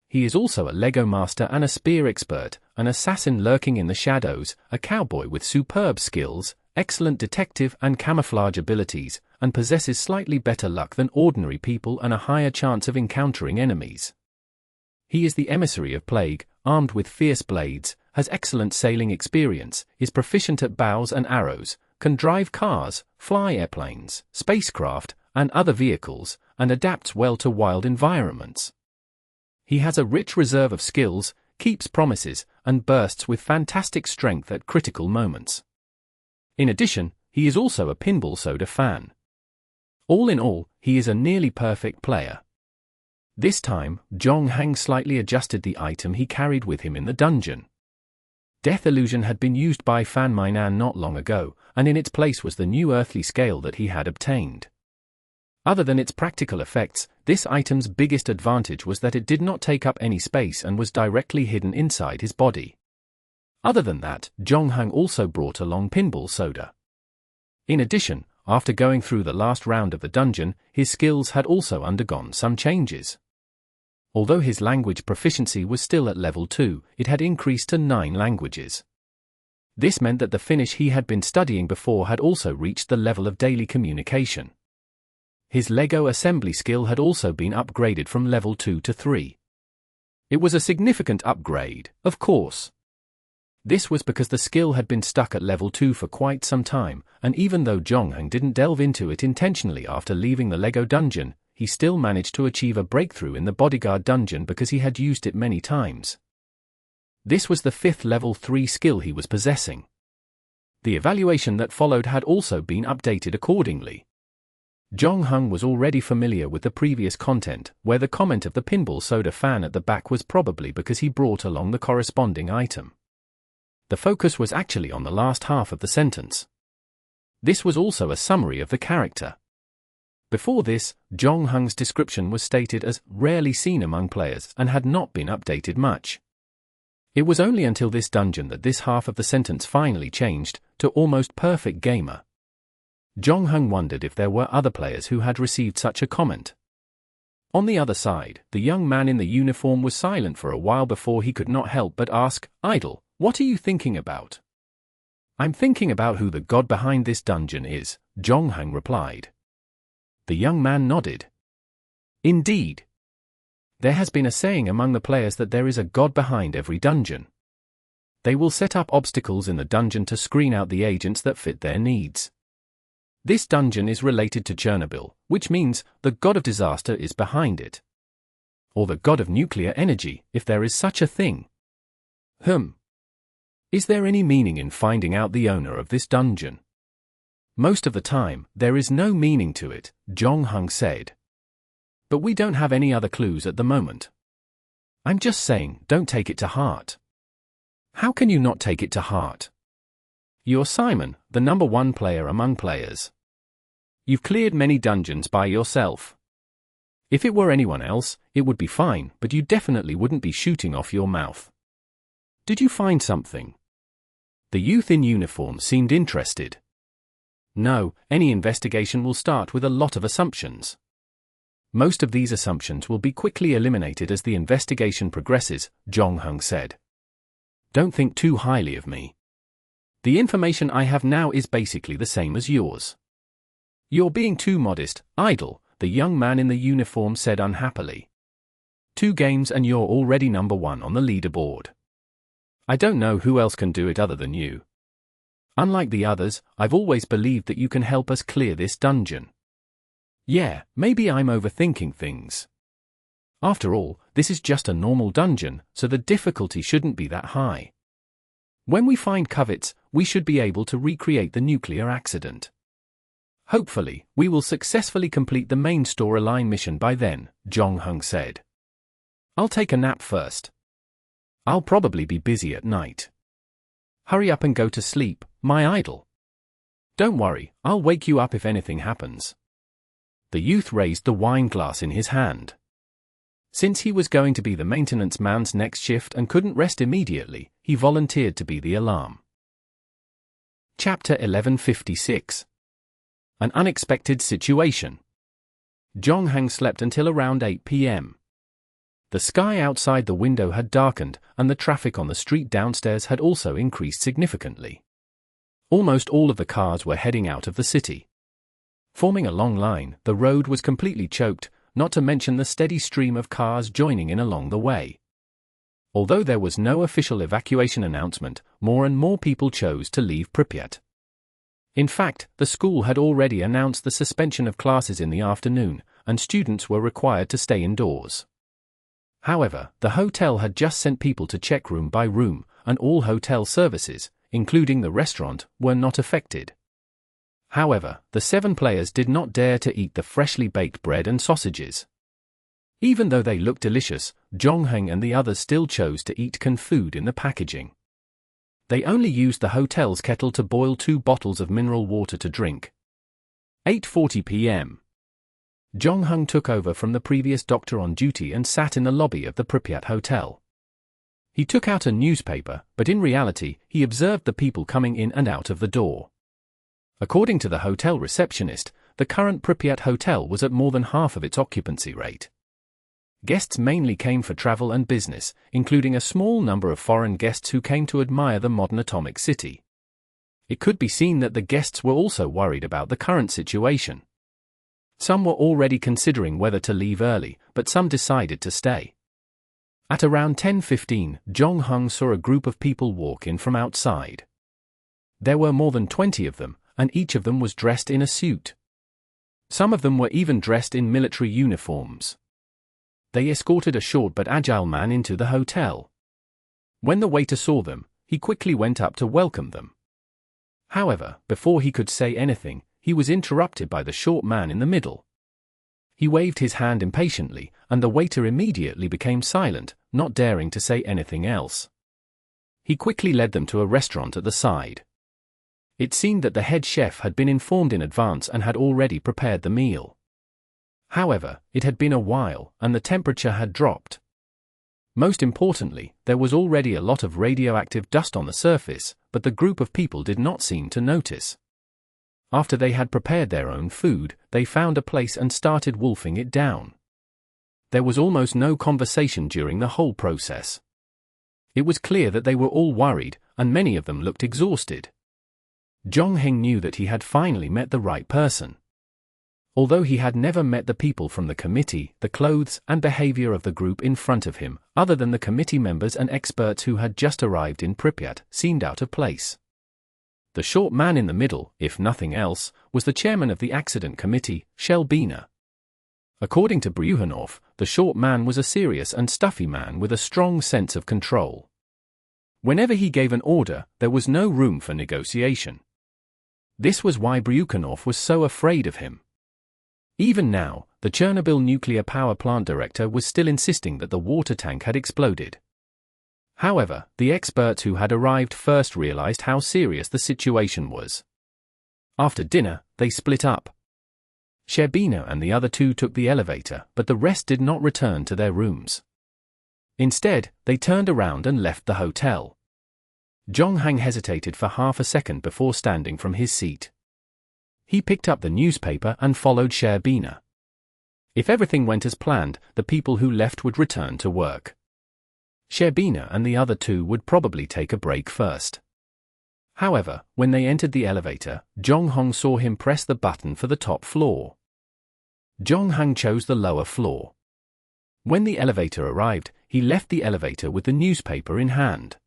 S1: He is also a Lego master and a spear expert, an assassin lurking in the shadows, a cowboy with superb skills, excellent detective and camouflage abilities, and possesses slightly better luck than ordinary people and a higher chance of encountering enemies. He is the emissary of plague, armed with fierce blades, has excellent sailing experience, is proficient at bows and arrows, can drive cars, fly airplanes, spacecraft, and other vehicles, and adapts well to wild environments. He has a rich reserve of skills, keeps promises, and bursts with fantastic strength at critical moments. In addition, he is also a pinball soda fan. All in all, he is a nearly perfect player. This time, Jong Hang slightly adjusted the item he carried with him in the dungeon. Death Illusion had been used by Fan Mainan not long ago, and in its place was the new earthly scale that he had obtained. Other than its practical effects, this item's biggest advantage was that it did not take up any space and was directly hidden inside his body. Other than that, Jong Hang also brought along pinball soda. In addition, after going through the last round of the dungeon, his skills had also undergone some changes. Although his language proficiency was still at level 2, it had increased to 9 languages. This meant that the Finnish he had been studying before had also reached the level of daily communication. His Lego assembly skill had also been upgraded from level 2 to 3. It was a significant upgrade, of course. This was because the skill had been stuck at level 2 for quite some time, and even though Jong Hang didn't delve into it intentionally after leaving the Lego dungeon, he still managed to achieve a breakthrough in the bodyguard dungeon because he had used it many times. This was the 5th level 3 skill he was possessing. The evaluation that followed had also been updated accordingly. Jong Hang was already familiar with the previous content, where the comment of the pinball soda fan at the back was probably because he brought along the corresponding item. The focus was actually on the last half of the sentence. This was also a summary of the character. Before this, Jong Hang's description was stated as rarely seen among players and had not been updated much. It was only until this dungeon that this half of the sentence finally changed to almost perfect gamer. Jong Hang wondered if there were other players who had received such a comment. On the other side, the young man in the uniform was silent for a while before he could not help but ask, "Idol, what are you thinking about?" "I'm thinking about who the god behind this dungeon is," Jong Hang replied. The young man nodded. "Indeed. There has been a saying among the players that there is a god behind every dungeon. They will set up obstacles in the dungeon to screen out the agents that fit their needs. This dungeon is related to Chernobyl, which means the god of disaster is behind it. Or the god of nuclear energy, if there is such a thing. Is there any meaning in finding out the owner of this dungeon? Most of the time, there is no meaning to it, Jong-hung said. But we don't have any other clues at the moment. I'm just saying, don't take it to heart. How can you not take it to heart? You're Simon, the number one player among players. You've cleared many dungeons by yourself. If it were anyone else, it would be fine, but you definitely wouldn't be shooting off your mouth. Did you find something? The youth in uniform seemed interested. No, any investigation will start with a lot of assumptions. Most of these assumptions will be quickly eliminated as the investigation progresses, Jong-hung said. Don't think too highly of me. The information I have now is basically the same as yours. You're being too modest, idle, the young man in the uniform said unhappily. 2 games and you're already number 1 on the leaderboard. I don't know who else can do it other than you. Unlike the others, I've always believed that you can help us clear this dungeon. Yeah, maybe I'm overthinking things. After all, this is just a normal dungeon, so the difficulty shouldn't be that high. When we find covets, we should be able to recreate the nuclear accident. Hopefully, we will successfully complete the main storyline mission by then, Jong-hung said. I'll take a nap first. I'll probably be busy at night. Hurry up and go to sleep, my idol. Don't worry, I'll wake you up if anything happens. The youth raised the wine glass in his hand. Since he was going to be the maintenance man's next shift and couldn't rest immediately, he volunteered to be the alarm. Chapter 1156. An unexpected situation. Jong-hung slept until around 8 p.m. The sky outside the window had darkened, and the traffic on the street downstairs had also increased significantly. Almost all of the cars were heading out of the city. Forming a long line, the road was completely choked, not to mention the steady stream of cars joining in along the way. Although there was no official evacuation announcement, more and more people chose to leave Pripyat. In fact, the school had already announced the suspension of classes in the afternoon, and students were required to stay indoors. However, the hotel had just sent people to check room by room, and all hotel services, including the restaurant, were not affected. However, the 7 players did not dare to eat the freshly baked bread and sausages. Even though they looked delicious, Jong-hung and the others still chose to eat canned food in the packaging. They only used the hotel's kettle to boil 2 bottles of mineral water to drink. 8:40 p.m. Jong-hung took over from the previous doctor on duty and sat in the lobby of the Pripyat hotel. He took out a newspaper, but in reality, he observed the people coming in and out of the door. According to the hotel receptionist, the current Pripyat hotel was at more than half of its occupancy rate. Guests mainly came for travel and business, including a small number of foreign guests who came to admire the modern atomic city. It could be seen that the guests were also worried about the current situation. Some were already considering whether to leave early, but some decided to stay. At around 10:15, Jong-hung saw a group of people walk in from outside. There were more than 20 of them, and each of them was dressed in a suit. Some of them were even dressed in military uniforms. They escorted a short but agile man into the hotel. When the waiter saw them, he quickly went up to welcome them. However, before he could say anything, he was interrupted by the short man in the middle. He waved his hand impatiently, and the waiter immediately became silent, not daring to say anything else. He quickly led them to a restaurant at the side. It seemed that the head chef had been informed in advance and had already prepared the meal. However, it had been a while, and the temperature had dropped. Most importantly, there was already a lot of radioactive dust on the surface, but the group of people did not seem to notice. After they had prepared their own food, they found a place and started wolfing it down. There was almost no conversation during the whole process. It was clear that they were all worried, and many of them looked exhausted. Jong-hung knew that he had finally met the right person. Although he had never met the people from the committee, the clothes and behavior of the group in front of him, other than the committee members and experts who had just arrived in Pripyat, seemed out of place. The short man in the middle, if nothing else, was the chairman of the accident committee, Sheathing. According to Bruhanov, the short man was a serious and stuffy man with a strong sense of control. Whenever he gave an order, there was no room for negotiation. This was why Bryukhanov was so afraid of him. Even now, the Chernobyl nuclear power plant director was still insisting that the water tank had exploded. However, the experts who had arrived first realized how serious the situation was. After dinner, they split up. Sherbina and the other two took the elevator, but the rest did not return to their rooms. Instead, they turned around and left the hotel. Zhonghang hesitated for half a second before standing from his seat. He picked up the newspaper and followed Sherbina. If everything went as planned, the people who left would return to work. Sherbina and the other two would probably take a break first. However, when they entered the elevator, Zhonghang saw him press the button for the top floor. Zhonghang chose the lower floor. When the elevator arrived, he left the elevator with the newspaper in hand.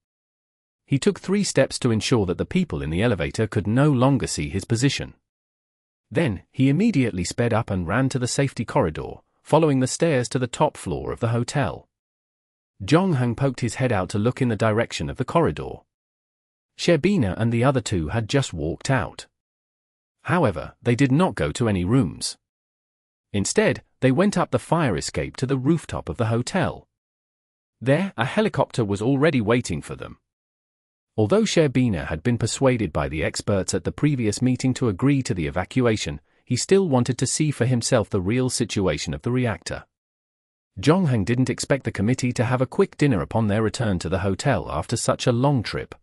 S1: He took 3 steps to ensure that the people in the elevator could no longer see his position. Then, he immediately sped up and ran to the safety corridor, following the stairs to the top floor of the hotel. Zhonghang poked his head out to look in the direction of the corridor. Sherbina and the other two had just walked out. However, they did not go to any rooms. Instead, they went up the fire escape to the rooftop of the hotel. There, a helicopter was already waiting for them. Although Sherbina had been persuaded by the experts at the previous meeting to agree to the evacuation, he still wanted to see for himself the real situation of the reactor. Zhonghang didn't expect the committee to have a quick dinner upon their return to the hotel after such a long trip.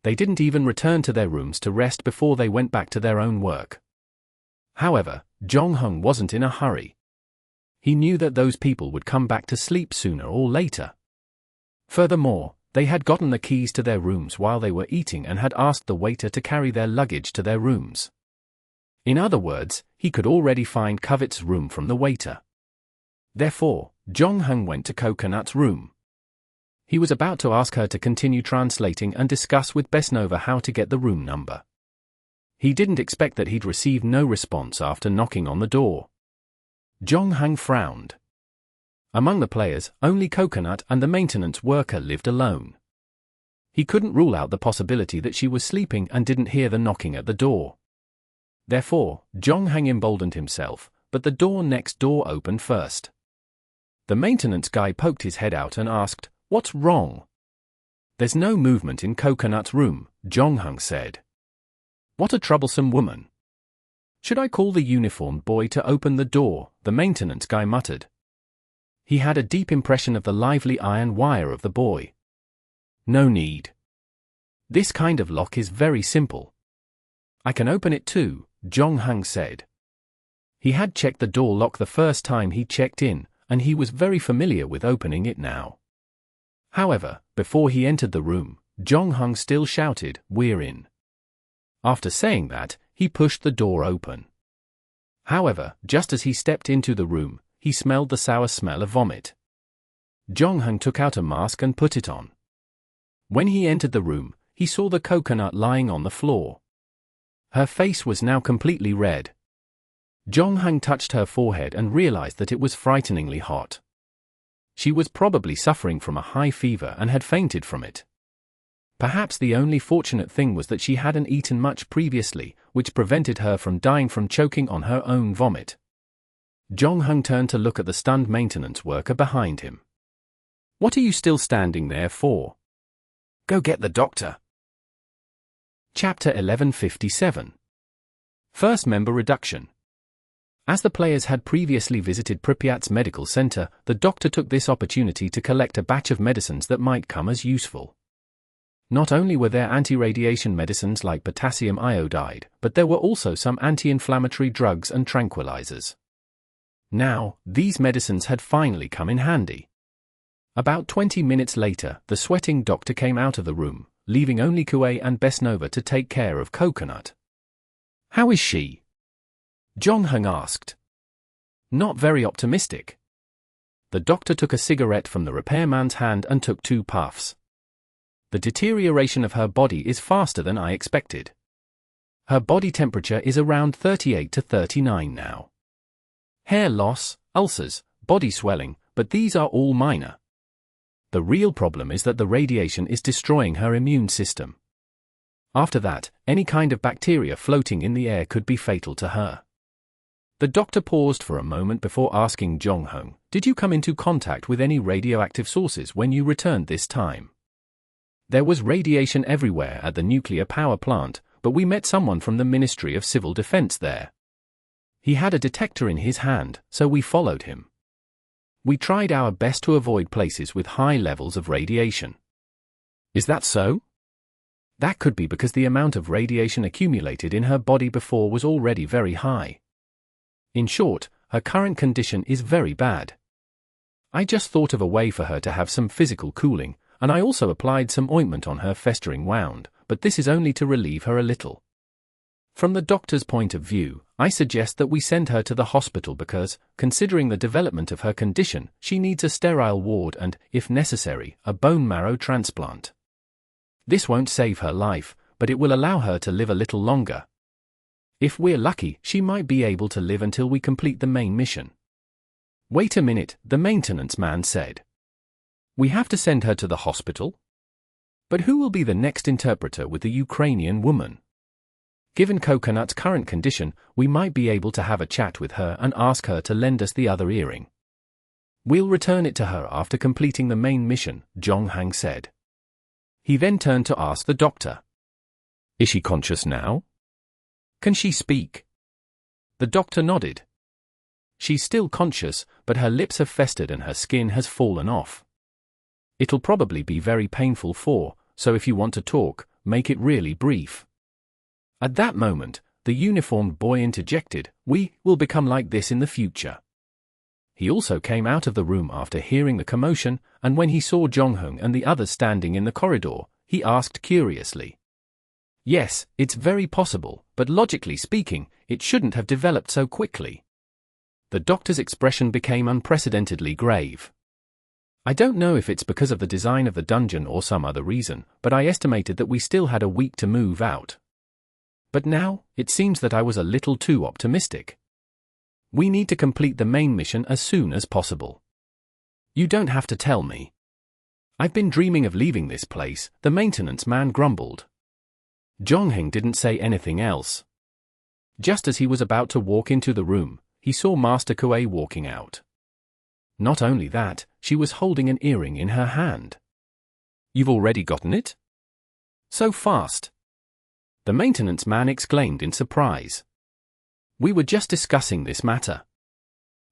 S1: They didn't even return to their rooms to rest before they went back to their own work. However, Zhonghang wasn't in a hurry. He knew that those people would come back to sleep sooner or later. Furthermore, they had gotten the keys to their rooms while they were eating and had asked the waiter to carry their luggage to their rooms. In other words, he could already find Kovet's room from the waiter. Therefore, Zhonghang went to Coconut's room. He was about to ask her to continue translating and discuss with Besnova how to get the room number. He didn't expect that he'd receive no response after knocking on the door. Zhonghang frowned. Among the players, only Coconut and the maintenance worker lived alone. He couldn't rule out the possibility that she was sleeping and didn't hear the knocking at the door. Therefore, Zhonghang emboldened himself, but the door next door opened first. The maintenance guy poked his head out and asked, "What's wrong?" "There's no movement in Coconut's room," Zhonghang said. "What a troublesome woman." "Should I call the uniformed boy to open the door?" the maintenance guy muttered. He had a deep impression of the lively iron wire of the boy. "No need. This kind of lock is very simple." "I can open it too," Zhonghang said. He had checked the door lock the first time he checked in, and he was very familiar with opening it now. However, before he entered the room, Zhonghang still shouted, "We're in." After saying that, he pushed the door open. However, just as he stepped into the room, he smelled the sour smell of vomit. Zhonghang took out a mask and put it on. When he entered the room, he saw the Coconut lying on the floor. Her face was now completely red. Zhonghang touched her forehead and realized that it was frighteningly hot. She was probably suffering from a high fever and had fainted from it. Perhaps the only fortunate thing was that she hadn't eaten much previously, which prevented her from dying from choking on her own vomit. Zhonghang turned to look at the stunned maintenance worker behind him. "What are you still standing there for? Go get the doctor." Chapter 1157. First member reduction. As the players had previously visited Pripyat's medical center, the doctor took this opportunity to collect a batch of medicines that might come as useful. Not only were there anti-radiation medicines like potassium iodide, but there were also some anti-inflammatory drugs and tranquilizers. Now, these medicines had finally come in handy. About 20 minutes later, the sweating doctor came out of the room, leaving only Kue and Besnova to take care of Coconut. "How is she?" Zhonghang asked. "Not very optimistic." The doctor took a cigarette from the repairman's hand and took 2 puffs. "The deterioration of her body is faster than I expected. Her body temperature is around 38 to 39 now. Hair loss, ulcers, body swelling, but these are all minor. The real problem is that the radiation is destroying her immune system. After that, any kind of bacteria floating in the air could be fatal to her. The doctor paused for a moment before asking Jong-hong, "Did you come into contact with any radioactive sources when you returned this time?" "There was radiation everywhere at the nuclear power plant, but we met someone from the Ministry of Civil Defense there. He had a detector in his hand, so we followed him. We tried our best to avoid places with high levels of radiation." "Is that so?" "That could be because the amount of radiation accumulated in her body before was already very high. In short, her current condition is very bad. I just thought of a way for her to have some physical cooling, and I also applied some ointment on her festering wound, but this is only to relieve her a little. From the doctor's point of view, I suggest that we send her to the hospital because, considering the development of her condition, she needs a sterile ward and, if necessary, a bone marrow transplant. This won't save her life, but it will allow her to live a little longer. If we're lucky, she might be able to live until we complete the main mission." "Wait a minute," the maintenance man said. "We have to send her to the hospital? But who will be the next interpreter with the Ukrainian woman? Given Coconut's current condition, we might be able to have a chat with her and ask her to lend us the other earring. We'll return it to her after completing the main mission," Jong-hang said. He then turned to ask the doctor, "Is she conscious now? Can she speak?" The doctor nodded. "She's still conscious, but her lips have festered and her skin has fallen off. It'll probably be very painful so if you want to talk, make it really brief." At that moment, the uniformed boy interjected, "We will become like this in the future." He also came out of the room after hearing the commotion, and when he saw Jong-hong and the others standing in the corridor, he asked curiously, "Yes, it's very possible, but logically speaking, it shouldn't have developed so quickly." The doctor's expression became unprecedentedly grave. "I don't know if it's because of the design of the dungeon or some other reason, but I estimated that we still had a week to move out. But now, it seems that I was a little too optimistic. We need to complete the main mission as soon as possible." "You don't have to tell me. I've been dreaming of leaving this place," the maintenance man grumbled. Jong-hong didn't say anything else. Just as he was about to walk into the room, he saw Master Kuei walking out. Not only that, she was holding an earring in her hand. "You've already gotten it? So fast?" the maintenance man exclaimed in surprise. "We were just discussing this matter.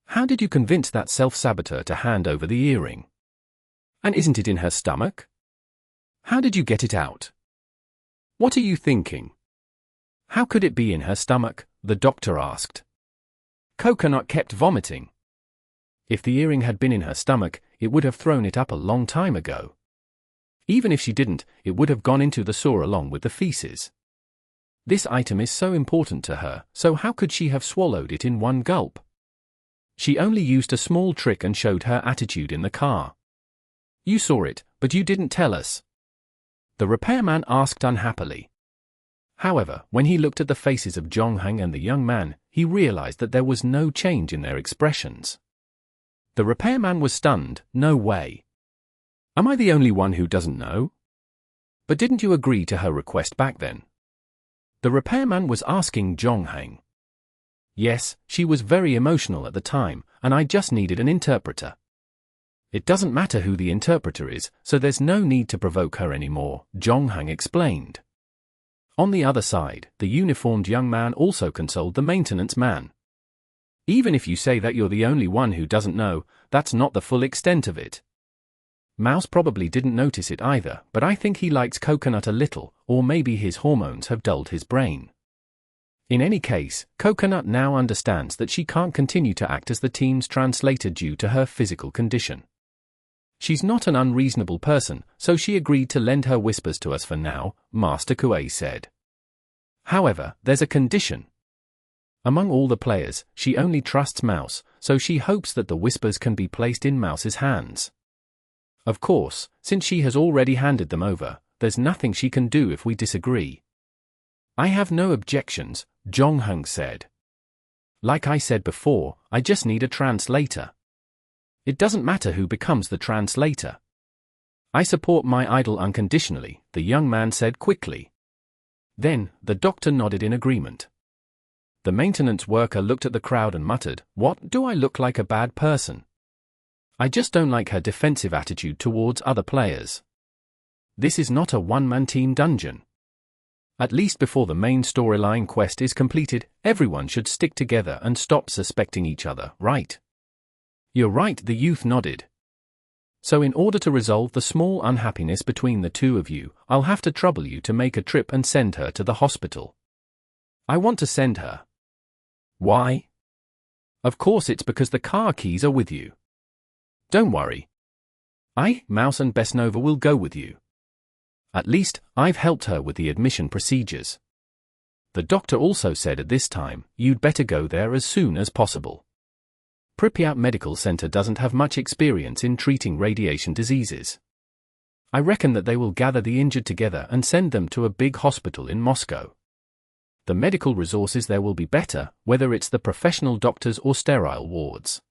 S1: How did you convince that self-saboteur to hand over the earring? And isn't it in her stomach? How did you get it out? What are you thinking?" "How could it be in her stomach?" the doctor asked. "Coconut kept vomiting. If the earring had been in her stomach, it would have thrown it up a long time ago. Even if she didn't, it would have gone into the sewer along with the feces. This item is so important to her, so how could she have swallowed it in one gulp? She only used a small trick and showed her attitude in the car. You saw it, but you didn't tell us," the repairman asked unhappily. However, when he looked at the faces of Jong-hang and the young man, he realized that there was no change in their expressions. The repairman was stunned. "No way. Am I the only one who doesn't know? But didn't you agree to her request back then?" the repairman was asking Jong-hang. "Yes, she was very emotional at the time, and I just needed an interpreter. It doesn't matter who the interpreter is, so there's no need to provoke her anymore," Jong-hang explained. On the other side, the uniformed young man also consoled the maintenance man. "Even if you say that you're the only one who doesn't know, that's not the full extent of it. Mouse probably didn't notice it either, but I think he likes Coconut a little, or maybe his hormones have dulled his brain. In any case, Coconut now understands that she can't continue to act as the team's translator due to her physical condition. She's not an unreasonable person, so she agreed to lend her whispers to us for now," Master Kuei said. "However, there's a condition. Among all the players, she only trusts Mouse, so she hopes that the whispers can be placed in Mouse's hands. Of course, since she has already handed them over, there's nothing she can do if we disagree." "I have no objections," Jong-hang said. "Like I said before, I just need a translator. It doesn't matter who becomes the translator. I support my idol unconditionally, the young man said quickly. Then, the doctor nodded in agreement. The maintenance worker looked at the crowd and muttered, "What, do I look like a bad person? I just don't like her defensive attitude towards other players. This is not a one-man team dungeon. At least before the main storyline quest is completed, everyone should stick together and stop suspecting each other, right?" "You're right," the youth nodded. "So in order to resolve the small unhappiness between the two of you, I'll have to trouble you to make a trip and send her to the hospital." "I want to send her." "Why?" "Of course it's because the car keys are with you." "Don't worry. I, Mouse and Besnova will go with you. At least, I've helped her with the admission procedures." The doctor also said at this time, "You'd better go there as soon as possible. Pripyat Medical Center doesn't have much experience in treating radiation diseases. I reckon that they will gather the injured together and send them to a big hospital in Moscow. The medical resources there will be better, whether it's the professional doctors or sterile wards.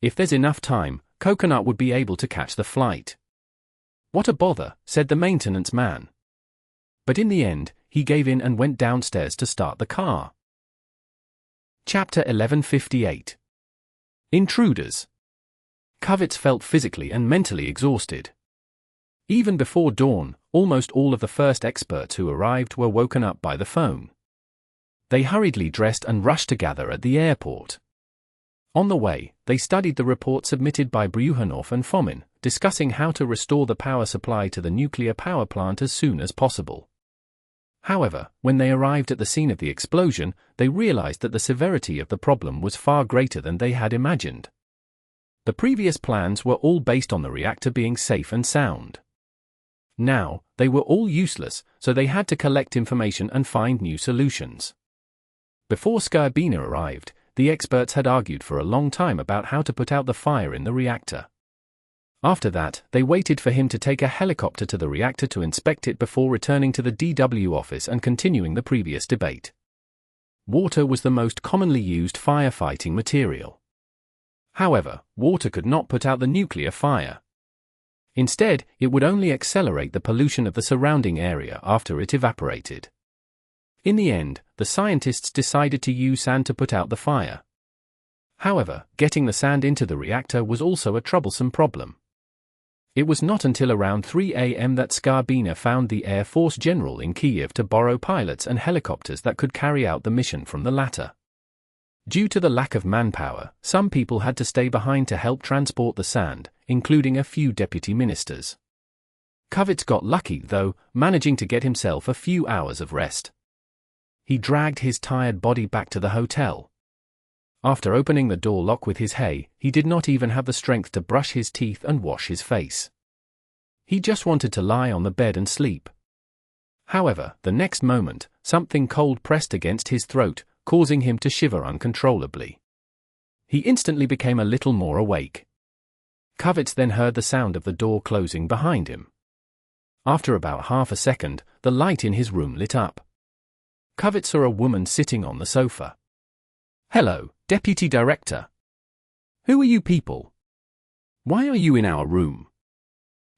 S1: If there's enough time, Coconut would be able to catch the flight." "What a bother," said the maintenance man. But in the end, he gave in and went downstairs to start the car. Chapter 1158. Intruders. Kavitz felt physically and mentally exhausted. Even before dawn, almost all of the first experts who arrived were woken up by the phone. They hurriedly dressed and rushed to gather at the airport. On the way, they studied the report submitted by Bryukhanov and Fomin, discussing how to restore the power supply to the nuclear power plant as soon as possible. However, when they arrived at the scene of the explosion, they realized that the severity of the problem was far greater than they had imagined. The previous plans were all based on the reactor being safe and sound. Now, they were all useless, so they had to collect information and find new solutions. Before Skarbina arrived, the experts had argued for a long time about how to put out the fire in the reactor. After that, they waited for him to take a helicopter to the reactor to inspect it before returning to the DW office and continuing the previous debate. Water was the most commonly used firefighting material. However, water could not put out the nuclear fire. Instead, it would only accelerate the pollution of the surrounding area after it evaporated. In the end, the scientists decided to use sand to put out the fire. However, getting the sand into the reactor was also a troublesome problem. It was not until around 3 a.m. that Skarbina found the Air Force General in Kiev to borrow pilots and helicopters that could carry out the mission from the latter. Due to the lack of manpower, some people had to stay behind to help transport the sand, including a few deputy ministers. Kavitz got lucky, though, managing to get himself a few hours of rest. He dragged his tired body back to the hotel. After opening the door lock with his hay, he did not even have the strength to brush his teeth and wash his face. He just wanted to lie on the bed and sleep. However, the next moment, something cold pressed against his throat, causing him to shiver uncontrollably. He instantly became a little more awake. Kavitz then heard the sound of the door closing behind him. After about half a second, the light in his room lit up. Kavitz saw a woman sitting on the sofa. "Hello, Deputy Director. Who are you people? Why are you in our room?"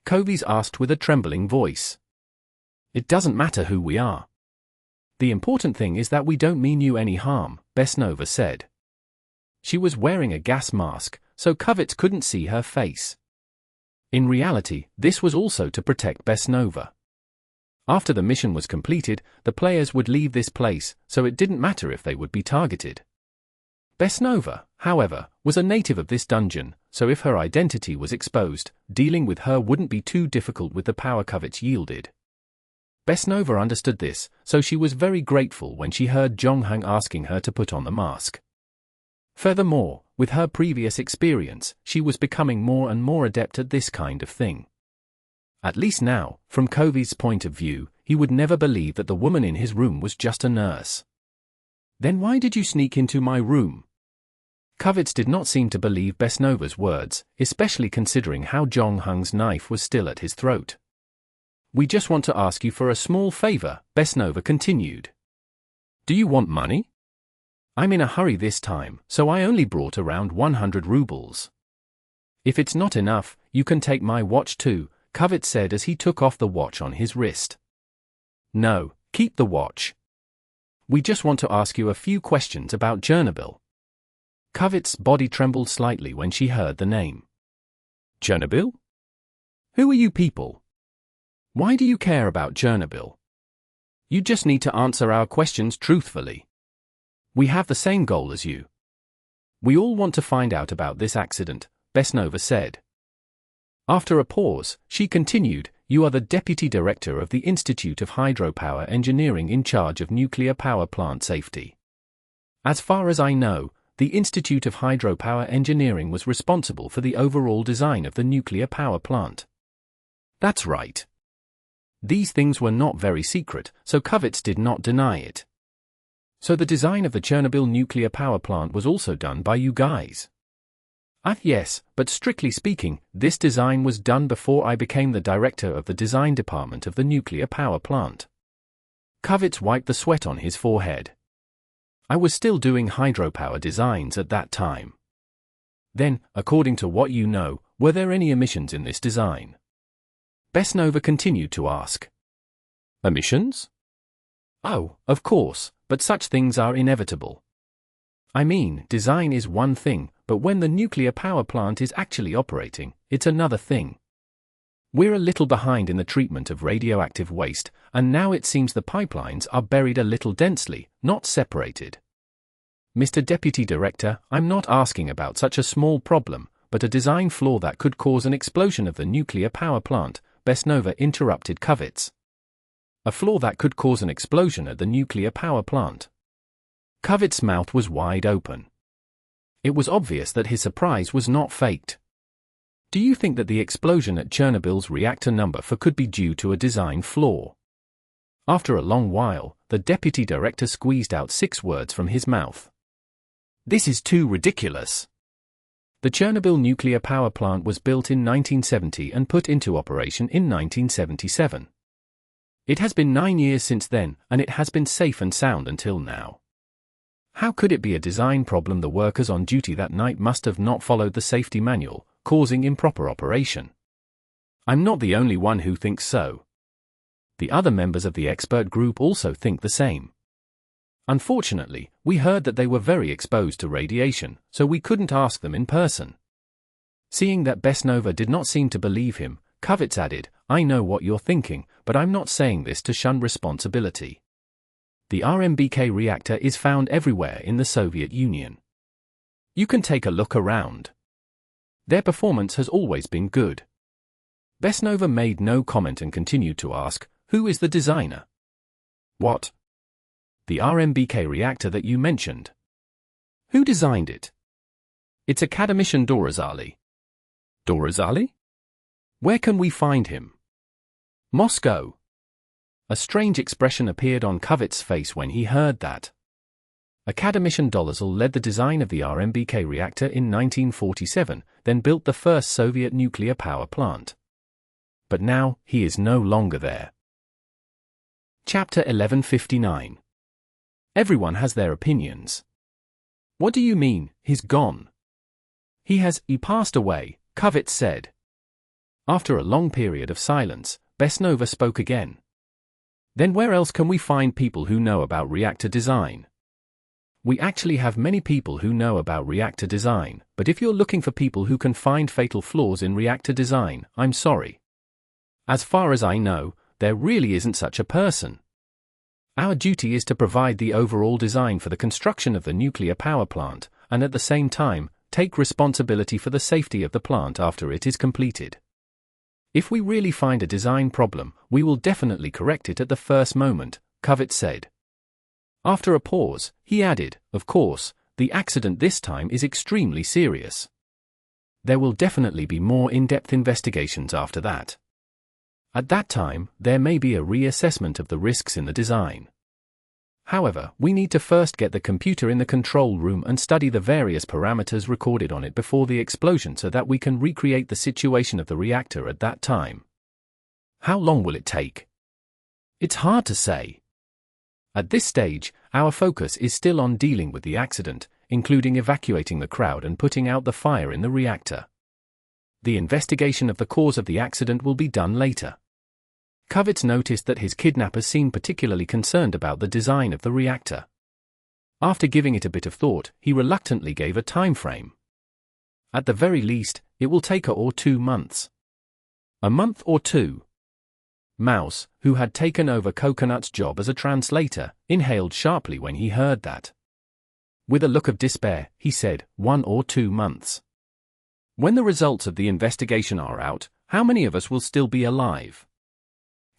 S1: Koviz asked with a trembling voice. "It doesn't matter who we are. The important thing is that we don't mean you any harm," Besnova said. She was wearing a gas mask, so Kavitz couldn't see her face. In reality, this was also to protect Besnova. After the mission was completed, the players would leave this place, so it didn't matter if they would be targeted. Besnova, however, was a native of this dungeon, so if her identity was exposed, dealing with her wouldn't be too difficult with the power Kavitz yielded. Besnova understood this, so she was very grateful when she heard Jonghang asking her to put on the mask. Furthermore, with her previous experience, she was becoming more and more adept at this kind of thing. At least now, from Koviz's point of view, he would never believe that the woman in his room was just a nurse. "Then why did you sneak into my room?" Kavitz did not seem to believe Besnova's words, especially considering how Jonghang's knife was still at his throat. "We just want to ask you for a small favor," Besnova continued. "Do you want money?" "I'm in a hurry this time, so I only brought around 100 rubles. If it's not enough, you can take my watch too," Kavitz said as he took off the watch on his wrist. No, keep the watch. We just want to ask you a few questions about Chernobyl. Kavitz's body trembled slightly when she heard the name. Chernobyl? Who are you people? Why do you care about Chernobyl? You just need to answer our questions truthfully. We have the same goal as you. We all want to find out about this accident, Besnova said. After a pause, she continued, you are the Deputy Director of the Institute of Hydropower Engineering in charge of nuclear power plant safety. As far as I know, the Institute of Hydropower Engineering was responsible for the overall design of the nuclear power plant. That's right. These things were not very secret, so Kavitz did not deny it. So the design of the Chernobyl nuclear power plant was also done by you guys? Yes, but strictly speaking, this design was done before I became the director of the design department of the nuclear power plant. Kavitz wiped the sweat on his forehead. I was still doing hydropower designs at that time. Then, according to what you know, were there any emissions in this design? Besnova continued to ask. Emissions? Oh, of course, but such things are inevitable. I mean, design is one thing, but when the nuclear power plant is actually operating, it's another thing. We're a little behind in the treatment of radioactive waste, and now it seems the pipelines are buried a little densely, not separated. Mr. Deputy Director, I'm not asking about such a small problem, but a design flaw that could cause an explosion of the nuclear power plant, Besnova interrupted Kavitz. A flaw that could cause an explosion at the nuclear power plant. Kavitz's mouth was wide open. It was obvious that his surprise was not faked. Do you think that the explosion at Chernobyl's reactor number 4 could be due to a design flaw? After a long while, the deputy director squeezed out 6 words from his mouth. This is too ridiculous. The Chernobyl nuclear power plant was built in 1970 and put into operation in 1977. It has been 9 years since then, and it has been safe and sound until now. How could it be a design problem? The workers on duty that night must have not followed the safety manual, causing improper operation. I'm not the only one who thinks so. The other members of the expert group also think the same. Unfortunately, we heard that they were very exposed to radiation, so we couldn't ask them in person. Seeing that Besnova did not seem to believe him, Kavitz added, I know what you're thinking, but I'm not saying this to shun responsibility. The RMBK reactor is found everywhere in the Soviet Union. You can take a look around. Their performance has always been good. Besnova made no comment and continued to ask, who is the designer? What? The RMBK reactor that you mentioned. Who designed it? It's academician Dorazali. Dorazali? Where can we find him? Moscow. A strange expression appeared on Kavitz's face when he heard that. Academician Dolazal led the design of the RMBK reactor in 1947, then built the first Soviet nuclear power plant. But now, he is no longer there. Chapter 1159. Everyone has their opinions. What do you mean, he's gone? He passed away, Kavitz said. After a long period of silence, Besnova spoke again. Then where else can we find people who know about reactor design? We actually have many people who know about reactor design, but if you're looking for people who can find fatal flaws in reactor design, I'm sorry. As far as I know, there really isn't such a person. Our duty is to provide the overall design for the construction of the nuclear power plant, and at the same time, take responsibility for the safety of the plant after it is completed. If we really find a design problem, we will definitely correct it at the first moment, Kavitz said. After a pause, he added, of course, the accident this time is extremely serious. There will definitely be more in-depth investigations after that. At that time, there may be a reassessment of the risks in the design. However, we need to first get the computer in the control room and study the various parameters recorded on it before the explosion so that we can recreate the situation of the reactor at that time. How long will it take? It's hard to say. At this stage, our focus is still on dealing with the accident, including evacuating the crowd and putting out the fire in the reactor. The investigation of the cause of the accident will be done later. Kravitz noticed that his kidnappers seemed particularly concerned about the design of the reactor. After giving it a bit of thought, he reluctantly gave a time frame. At the very least, it will take 1 or 2 months. A month or 2. Mouse, who had taken over Coconut's job as a translator, inhaled sharply when he heard that. With a look of despair, he said, 1 or 2 months. When the results of the investigation are out, how many of us will still be alive?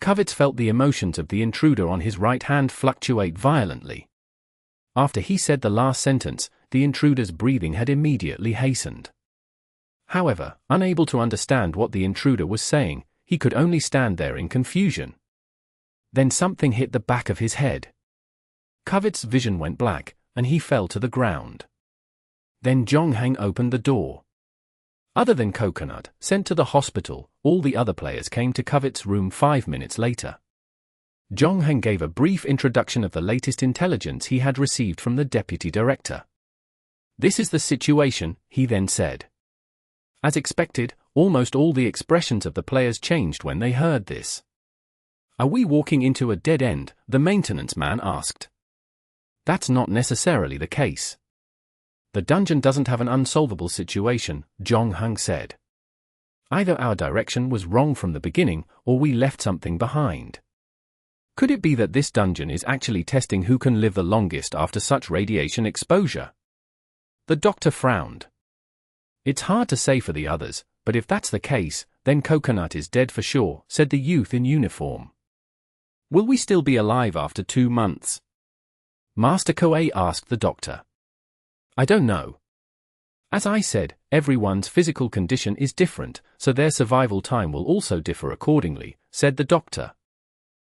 S1: Kravitz felt the emotions of the intruder on his right hand fluctuate violently. After he said the last sentence, the intruder's breathing had immediately hastened. However, unable to understand what the intruder was saying, he could only stand there in confusion. Then something hit the back of his head. Kravitz's vision went black, and he fell to the ground. Then Zhongheng opened the door. Other than Coconut, sent to the hospital, all the other players came to Kravitz's room 5 minutes later. Zhongheng gave a brief introduction of the latest intelligence he had received from the deputy director. "This is the situation," he then said. As expected, almost all the expressions of the players changed when they heard this. "Are we walking into a dead end?" the maintenance man asked. "That's not necessarily the case. The dungeon doesn't have an unsolvable situation," Zhongheng said. "Either our direction was wrong from the beginning, or we left something behind. Could it be that this dungeon is actually testing who can live the longest after such radiation exposure?" The doctor frowned. "It's hard to say for the others, but if that's the case, then Coconut is dead for sure," said the youth in uniform. "Will we still be alive after 2 months?" Master Koei asked the doctor. "I don't know. As I said, everyone's physical condition is different, so their survival time will also differ accordingly," said the doctor.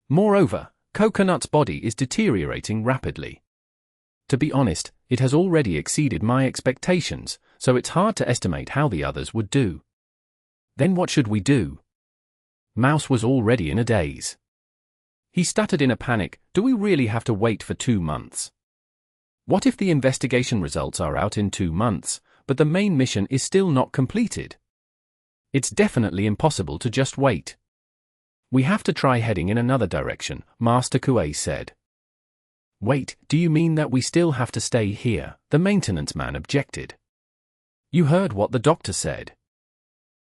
S1: "Moreover, Coconut's body is deteriorating rapidly. To be honest, it has already exceeded my expectations, so it's hard to estimate how the others would do." "Then what should we do?" Mouse was already in a daze. He stuttered in a panic, "Do we really have to wait for 2 months? What if the investigation results are out in 2 months, but the main mission is still not completed? It's definitely impossible to just wait. We have to try heading in another direction," Master Koei said. "Wait, do you mean that we still have to stay here?" the maintenance man objected. "You heard what the doctor said.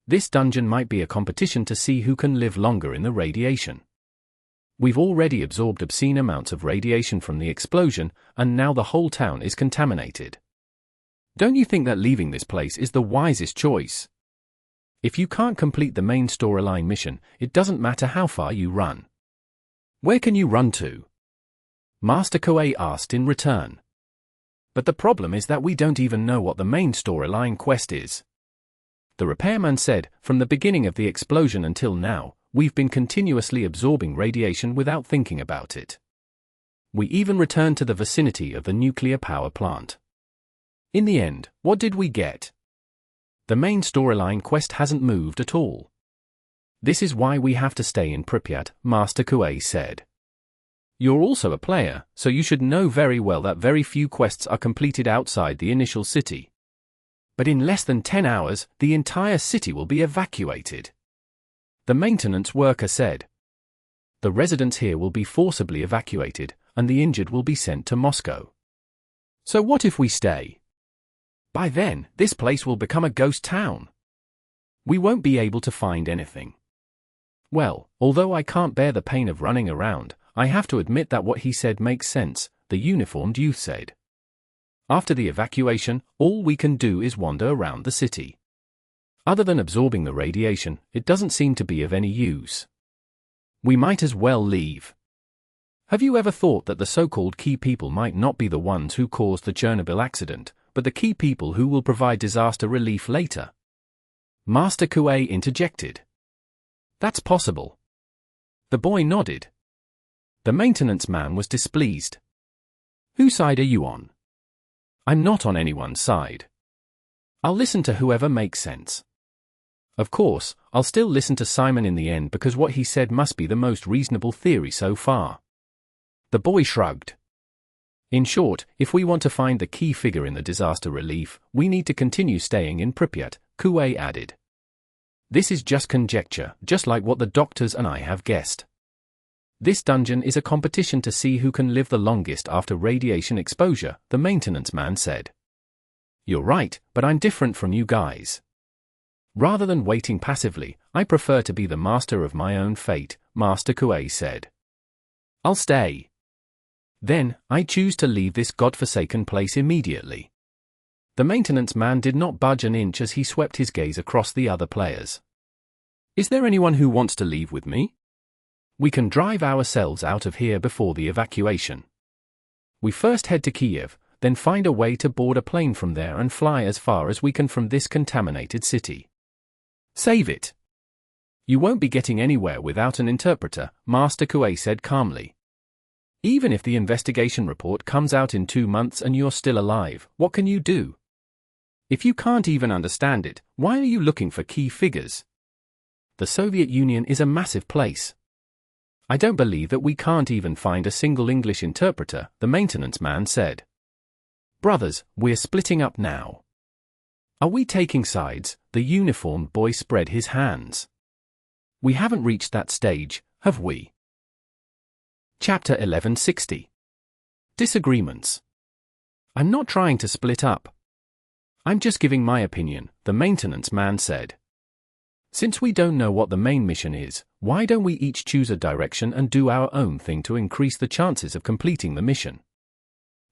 S1: This dungeon might be a competition to see who can live longer in the radiation. We've already absorbed obscene amounts of radiation from the explosion, and now the whole town is contaminated. Don't you think that leaving this place is the wisest choice? If you can't complete the main storyline mission, it doesn't matter how far you run. Where can you run to?" Master Koei asked in return. "But the problem is that we don't even know what the main storyline quest is." The repairman said, "From the beginning of the explosion until now, we've been continuously absorbing radiation without thinking about it. We even returned to the vicinity of the nuclear power plant. In the end, what did we get? The main storyline quest hasn't moved at all. This is why we have to stay in Pripyat," Master Koei said. "You're also a player, so you should know very well that very few quests are completed outside the initial city. But in less than 10 hours, the entire city will be evacuated," the maintenance worker said. "The residents here will be forcibly evacuated, and the injured will be sent to Moscow. So what if we stay? By then, this place will become a ghost town. We won't be able to find anything." "Well, although I can't bear the pain of running around, I have to admit that what he said makes sense," the uniformed youth said. "After the evacuation, all we can do is wander around the city. Other than absorbing the radiation, it doesn't seem to be of any use. We might as well leave. Have you ever thought that the so-called key people might not be the ones who caused the Chernobyl accident, but the key people who will provide disaster relief later?" Master Koei interjected. "That's possible." The boy nodded. The maintenance man was displeased. "Whose side are you on?" "I'm not on anyone's side. I'll listen to whoever makes sense. Of course, I'll still listen to Simon in the end because what he said must be the most reasonable theory so far." The boy shrugged. "In short, if we want to find the key figure in the disaster relief, we need to continue staying in Pripyat," Koei added. This is just conjecture, just like what the doctors and I have guessed. This dungeon is a competition to see who can live the longest after radiation exposure, the maintenance man said. You're right, but I'm different from you guys. Rather than waiting passively, I prefer to be the master of my own fate, Master Kuei said. I'll stay. Then, I choose to leave this godforsaken place immediately. The maintenance man did not budge an inch as he swept his gaze across the other players. Is there anyone who wants to leave with me? We can drive ourselves out of here before the evacuation. We first head to Kiev, then find a way to board a plane from there and fly as far as we can from this contaminated city. Save it. You won't be getting anywhere without an interpreter, Master Kuei said calmly. Even if the investigation report comes out in 2 months and you're still alive, what can you do? If you can't even understand it, why are you looking for key figures? The Soviet Union is a massive place. I don't believe that we can't even find a single English interpreter, the maintenance man said. Brothers, we're splitting up now. Are we taking sides? The uniformed boy spread his hands. We haven't reached that stage, have we? Chapter 1160. Disagreements. I'm not trying to split up. I'm just giving my opinion, the maintenance man said. Since we don't know what the main mission is, why don't we each choose a direction and do our own thing to increase the chances of completing the mission?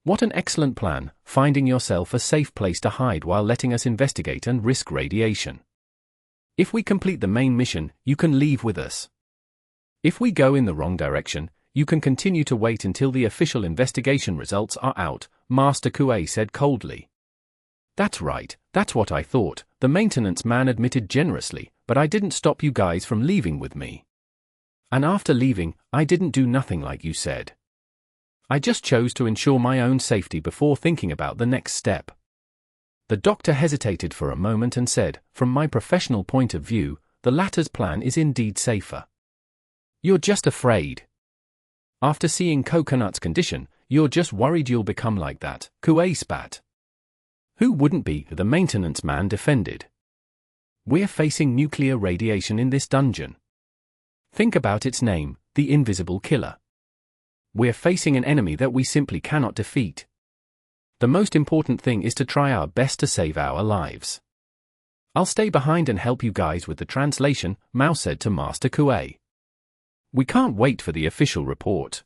S1: What an excellent plan, finding yourself a safe place to hide while letting us investigate and risk radiation. If we complete the main mission, you can leave with us. If we go in the wrong direction, you can continue to wait until the official investigation results are out, Master Kuei said coldly. That's right, that's what I thought, the maintenance man admitted generously, but I didn't stop you guys from leaving with me. And after leaving, I didn't do nothing like you said. I just chose to ensure my own safety before thinking about the next step. The doctor hesitated for a moment and said, from my professional point of view, the latter's plan is indeed safer. You're just afraid. After seeing Coconut's condition, you're just worried you'll become like that, Kuei spat. Who wouldn't be? The maintenance man defended. We're facing nuclear radiation in this dungeon. Think about its name, the Invisible Killer. We're facing an enemy that we simply cannot defeat. The most important thing is to try our best to save our lives. I'll stay behind and help you guys with the translation, Mao said to Master Kuei. We can't wait for the official report.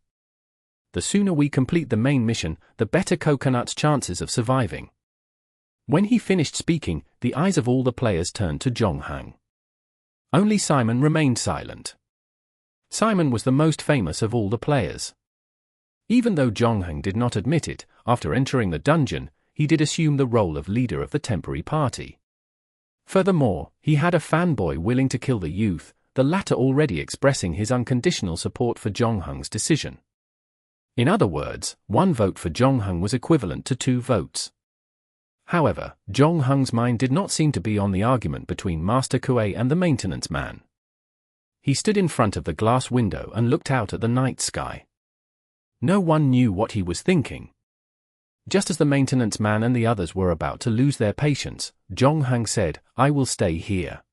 S1: The sooner we complete the main mission, the better Coconut's chances of surviving. When he finished speaking, the eyes of all the players turned to Zhonghang. Only Simon remained silent. Simon was the most famous of all the players. Even though Zhonghang did not admit it, after entering the dungeon, he did assume the role of leader of the temporary party. Furthermore, he had a fanboy willing to kill the youth, the latter already expressing his unconditional support for Zhonghang's decision. In other words, 1 vote for Zhonghang was equivalent to 2 votes. However, Zhonghang's mind did not seem to be on the argument between Master Kuei and the maintenance man. He stood in front of the glass window and looked out at the night sky. No one knew what he was thinking. Just as the maintenance man and the others were about to lose their patience, Zhonghang said, I will stay here.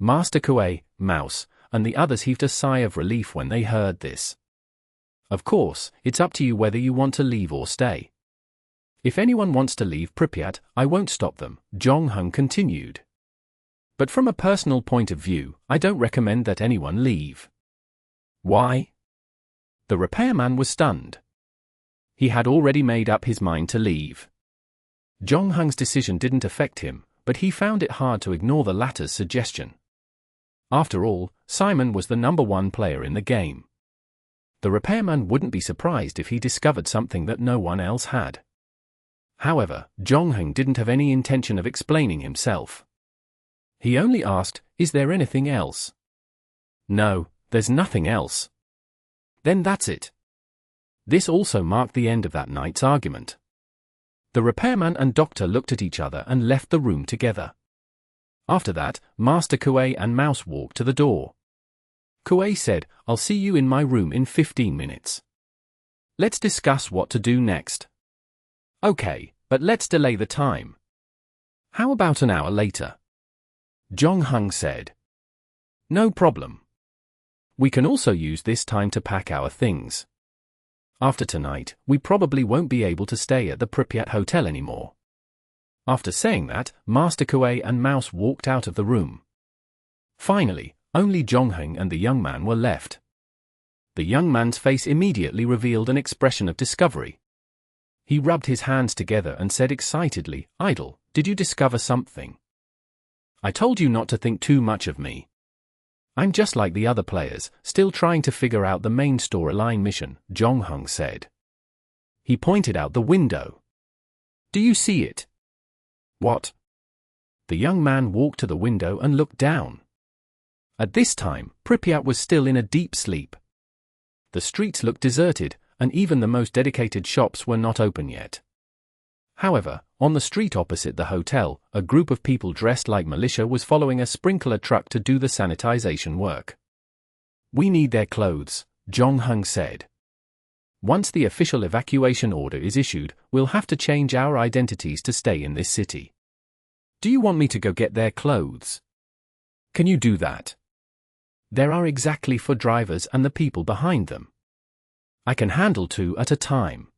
S1: Master Kuei, Mouse, and the others heaved a sigh of relief when they heard this. Of course, it's up to you whether you want to leave or stay. If anyone wants to leave Pripyat, I won't stop them, Zhonghang continued. But from a personal point of view, I don't recommend that anyone leave. Why? The repairman was stunned. He had already made up his mind to leave. Zhonghang's decision didn't affect him, but he found it hard to ignore the latter's suggestion. After all, Simon was the #1 player in the game. The repairman wouldn't be surprised if he discovered something that no one else had. However, Zhonghang didn't have any intention of explaining himself. He only asked, is there anything else? No, there's nothing else. Then that's it. This also marked the end of that night's argument. The repairman and doctor looked at each other and left the room together. After that, Master Kuei and Mouse walked to the door. Kuei said, I'll see you in my room in 15 minutes. Let's discuss what to do next. Okay, but let's delay the time. How about an hour later? Jong-hung said. No problem. We can also use this time to pack our things. After tonight, we probably won't be able to stay at the Pripyat hotel anymore. After saying that, Master Kuei and Mouse walked out of the room. Finally, only Jong-hung and the young man were left. The young man's face immediately revealed an expression of discovery. He rubbed his hands together and said excitedly, "Idol, did you discover something? I told you not to think too much of me. I'm just like the other players, still trying to figure out the main storyline mission," Jong-hung said. He pointed out the window. "Do you see it?" "What?" The young man walked to the window and looked down. At this time, Pripyat was still in a deep sleep. The streets looked deserted, and even the most dedicated shops were not open yet. However, on the street opposite the hotel, a group of people dressed like militia was following a sprinkler truck to do the sanitization work. "We need their clothes," Jong-hung said. "Once the official evacuation order is issued, we'll have to change our identities to stay in this city. Do you want me to go get their clothes? Can you do that? There are exactly for drivers and the people behind them. I can handle 2 at a time."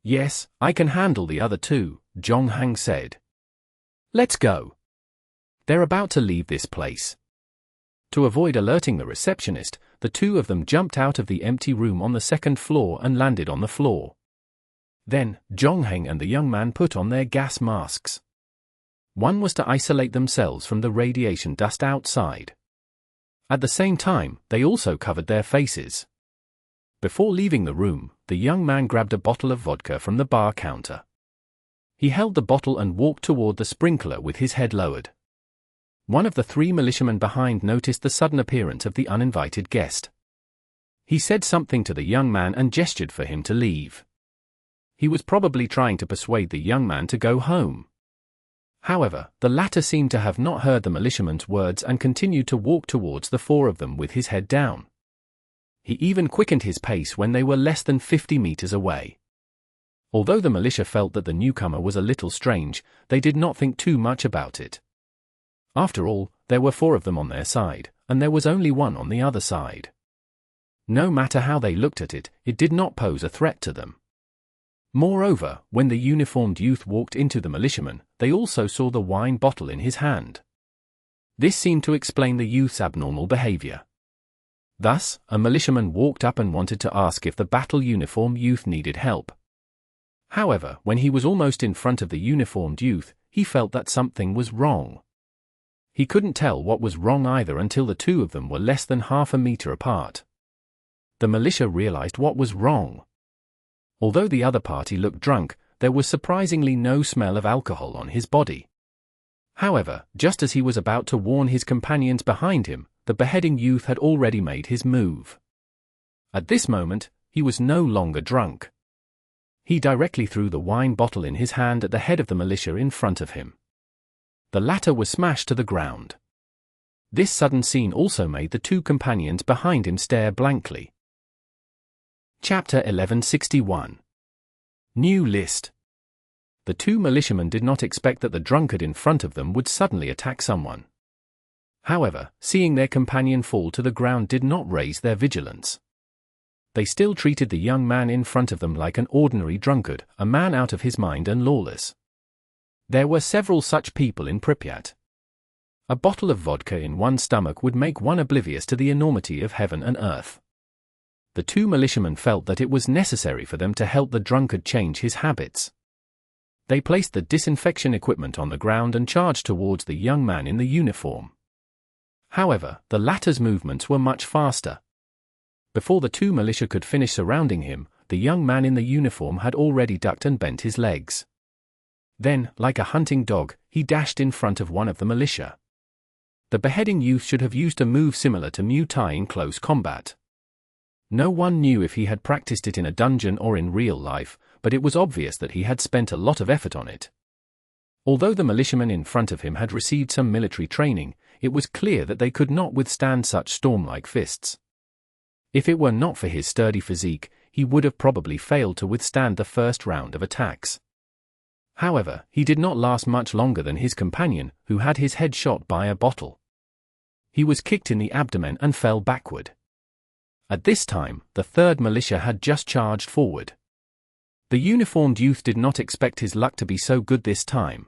S1: "Yes, I can handle the other 2, Jong-hung said. "Let's go." They're about to leave this place. To avoid alerting the receptionist, the 2 of them jumped out of the empty room on the 2nd floor and landed on the floor. Then, Jong-hung and the young man put on their gas masks. One was to isolate themselves from the radiation dust outside. At the same time, they also covered their faces. Before leaving the room, the young man grabbed a bottle of vodka from the bar counter. He held the bottle and walked toward the sprinkler with his head lowered. One of the 3 militiamen behind noticed the sudden appearance of the uninvited guest. He said something to the young man and gestured for him to leave. He was probably trying to persuade the young man to go home. However, the latter seemed to have not heard the militiaman's words and continued to walk towards the 4 of them with his head down. He even quickened his pace when they were less than 50 meters away. Although the militia felt that the newcomer was a little strange, they did not think too much about it. After all, there were 4 of them on their side, and there was only one on the other side. No matter how they looked at it, it did not pose a threat to them. Moreover, when the uniformed youth walked into the militiaman, they also saw the wine bottle in his hand. This seemed to explain the youth's abnormal behavior. Thus, a militiaman walked up and wanted to ask if the battle uniform youth needed help. However, when he was almost in front of the uniformed youth, he felt that something was wrong. He couldn't tell what was wrong either until the 2 of them were less than half a meter apart. The militia realized what was wrong. Although the other party looked drunk, there was surprisingly no smell of alcohol on his body. However, just as he was about to warn his companions behind him, the beheading youth had already made his move. At this moment, he was no longer drunk. He directly threw the wine bottle in his hand at the head of the militia in front of him. The latter was smashed to the ground. This sudden scene also made the 2 companions behind him stare blankly. Chapter 1161. New List. The 2 militiamen did not expect that the drunkard in front of them would suddenly attack someone. However, seeing their companion fall to the ground did not raise their vigilance. They still treated the young man in front of them like an ordinary drunkard, a man out of his mind and lawless. There were several such people in Pripyat. A bottle of vodka in one's stomach would make one oblivious to the enormity of heaven and earth. The 2 militiamen felt that it was necessary for them to help the drunkard change his habits. They placed the disinfection equipment on the ground and charged towards the young man in the uniform. However, the latter's movements were much faster. Before the 2 militia could finish surrounding him, the young man in the uniform had already ducked and bent his legs. Then, like a hunting dog, he dashed in front of one of the militia. The beheading youth should have used a move similar to Muay Thai in close combat. No one knew if he had practiced it in a dungeon or in real life, but it was obvious that he had spent a lot of effort on it. Although the militiamen in front of him had received some military training, it was clear that they could not withstand such storm-like fists. If it were not for his sturdy physique, he would have probably failed to withstand the first round of attacks. However, he did not last much longer than his companion, who had his head shot by a bottle. He was kicked in the abdomen and fell backward. At this time, the third militia had just charged forward. The uniformed youth did not expect his luck to be so good this time.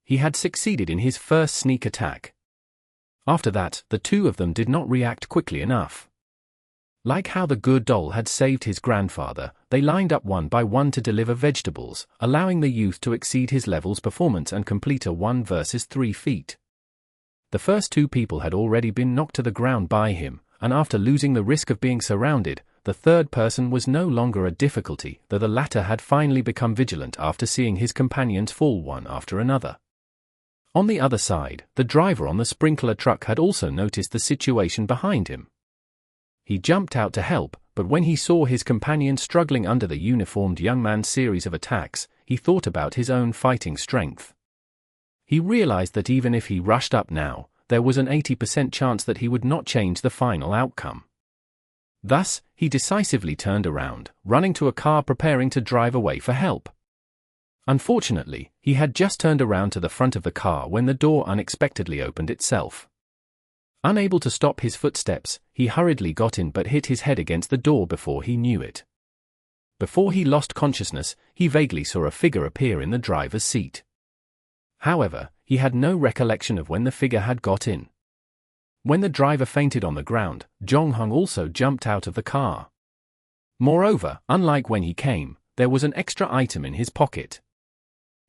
S1: He had succeeded in his first sneak attack. After that, the two of them did not react quickly enough. Like how the good doll had saved his grandfather, they lined up one by one to deliver vegetables, allowing the youth to exceed his level's performance and complete a 1 versus 3 feat. The first two people had already been knocked to the ground by him, and after losing the risk of being surrounded, the third person was no longer a difficulty, though the latter had finally become vigilant after seeing his companions fall one after another. On the other side, the driver on the sprinkler truck had also noticed the situation behind him. He jumped out to help, but when he saw his companion struggling under the uniformed young man's series of attacks, he thought about his own fighting strength. He realized that even if he rushed up now, there was an 80% chance that he would not change the final outcome. Thus, he decisively turned around, running to a car preparing to drive away for help. Unfortunately, he had just turned around to the front of the car when the door unexpectedly opened itself. Unable to stop his footsteps, he hurriedly got in but hit his head against the door before he knew it. Before he lost consciousness, he vaguely saw a figure appear in the driver's seat. However, he had no recollection of when the figure had got in. When the driver fainted on the ground, Jong-hung also jumped out of the car. Moreover, unlike when he came, there was an extra item in his pocket.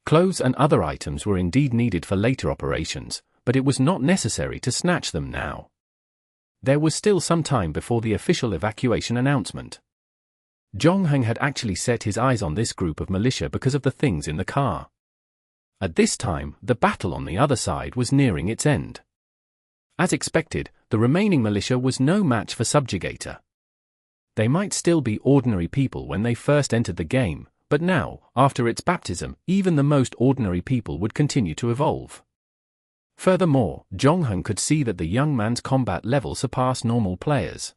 S1: Clothes and other items were indeed needed for later operations, but it was not necessary to snatch them now. There was still some time before the official evacuation announcement. Jong-hung had actually set his eyes on this group of militia because of the things in the car. At this time, the battle on the other side was nearing its end. As expected, the remaining militia was no match for Subjugator. They might still be ordinary people when they first entered the game, but now, after its baptism, even the most ordinary people would continue to evolve. Furthermore, Jong-hung could see that the young man's combat level surpassed normal players.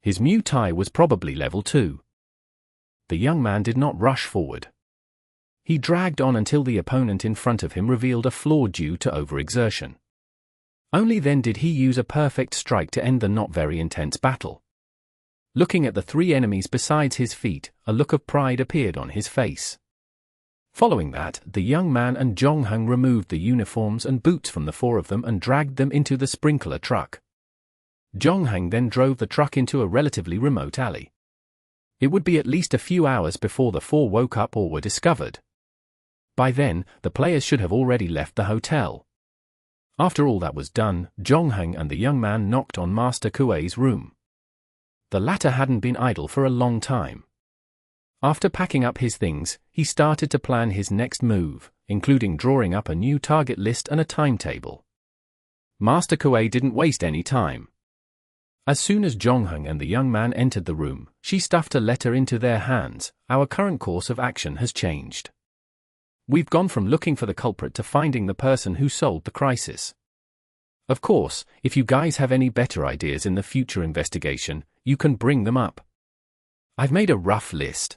S1: His Muay Thai was probably level 2. The young man did not rush forward. He dragged on until the opponent in front of him revealed a flaw due to overexertion. Only then did he use a perfect strike to end the not very intense battle. Looking at the three enemies besides his feet, a look of pride appeared on his face. Following that, the young man and Jong-hung removed the uniforms and boots from the four of them and dragged them into the sprinkler truck. Jong-hung then drove the truck into a relatively remote alley. It would be at least a few hours before the four woke up or were discovered. By then, the players should have already left the hotel. After all that was done, Jong-hung and the young man knocked on Master Kuei's room. The latter hadn't been idle for a long time. After packing up his things, he started to plan his next move, including drawing up a new target list and a timetable. Master Kuei didn't waste any time. As soon as Jong-hung and the young man entered the room, she stuffed a letter into their hands. Our current course of action has changed. We've gone from looking for the culprit to finding the person who solved the crisis. Of course, if you guys have any better ideas in the future investigation, you can bring them up. I've made a rough list.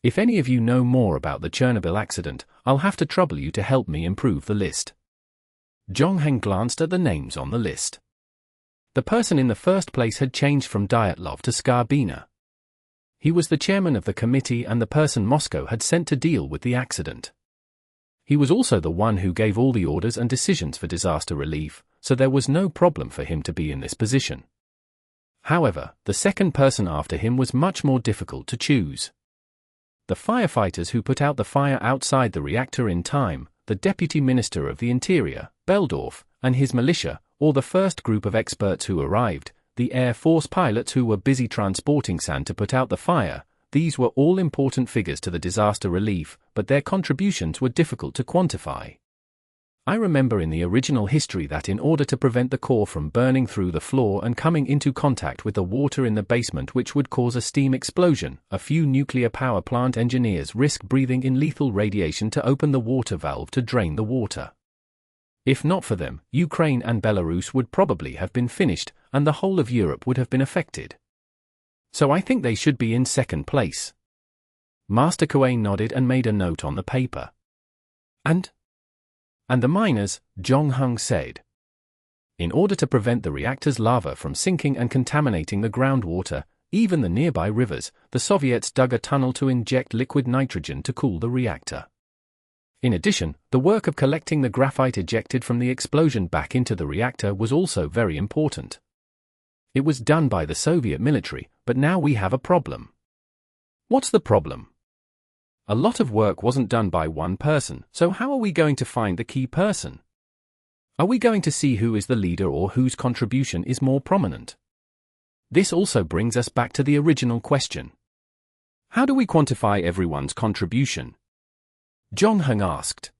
S1: If any of you know more about the Chernobyl accident, I'll have to trouble you to help me improve the list. Jong-hung glanced at the names on the list. The person in the first place had changed from Dyatlov to Skarbina. He was the chairman of the committee and the person Moscow had sent to deal with the accident. He was also the one who gave all the orders and decisions for disaster relief, so there was no problem for him to be in this position. However, the second person after him was much more difficult to choose. The firefighters who put out the fire outside the reactor in time, the Deputy Minister of the Interior, Beldorf, and his militia, or the first group of experts who arrived, the Air Force pilots who were busy transporting sand to put out the fire, these were all important figures to the disaster relief, but their contributions were difficult to quantify. I remember in the original history that in order to prevent the core from burning through the floor and coming into contact with the water in the basement which would cause a steam explosion, a few nuclear power plant engineers risked breathing in lethal radiation to open the water valve to drain the water. If not for them, Ukraine and Belarus would probably have been finished, and the whole of Europe would have been affected. So I think they should be in second place. Master Kuei nodded and made a note on the paper. And the miners, Zhong Heng said. In order to prevent the reactor's lava from sinking and contaminating the groundwater, even the nearby rivers, the Soviets dug a tunnel to inject liquid nitrogen to cool the reactor. In addition, the work of collecting the graphite ejected from the explosion back into the reactor was also very important. It was done by the Soviet military, but now we have a problem. What's the problem? A lot of work wasn't done by one person, so how are we going to find the key person? Are we going to see who is the leader or whose contribution is more prominent? This also brings us back to the original question. How do we quantify everyone's contribution? Zhong Heng asked.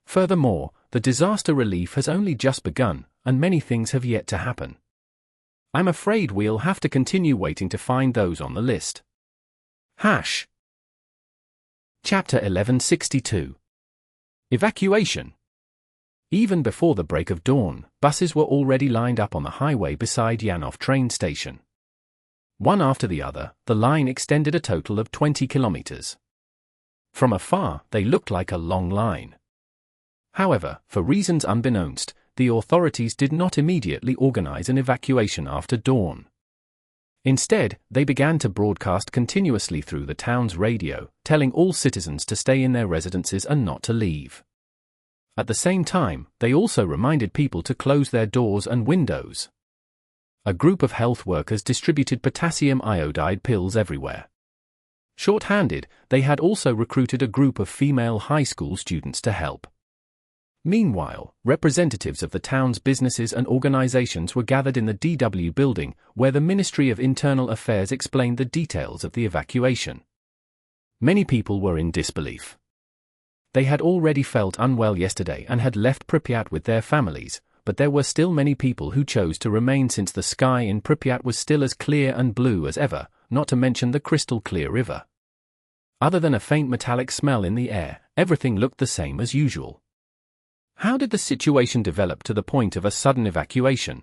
S1: Furthermore, the disaster relief has only just begun, and many things have yet to happen. I'm afraid we'll have to continue waiting to find those on the list. Chapter 1162. Evacuation. Even before the break of dawn, buses were already lined up on the highway beside Yanov train station. One after the other, the line extended a total of 20 kilometers. From afar, they looked like a long line. However, for reasons unbeknownst, the authorities did not immediately organize an evacuation after dawn. Instead, they began to broadcast continuously through the town's radio, telling all citizens to stay in their residences and not to leave. At the same time, they also reminded people to close their doors and windows. A group of health workers distributed potassium iodide pills everywhere. Short-handed, they had also recruited a group of female high school students to help. Meanwhile, representatives of the town's businesses and organizations were gathered in the DW building, where the Ministry of Internal Affairs explained the details of the evacuation. Many people were in disbelief. They had already felt unwell yesterday and had left Pripyat with their families, but there were still many people who chose to remain since the sky in Pripyat was still as clear and blue as ever, not to mention the crystal-clear river. Other than a faint metallic smell in the air, everything looked the same as usual. How did the situation develop to the point of a sudden evacuation?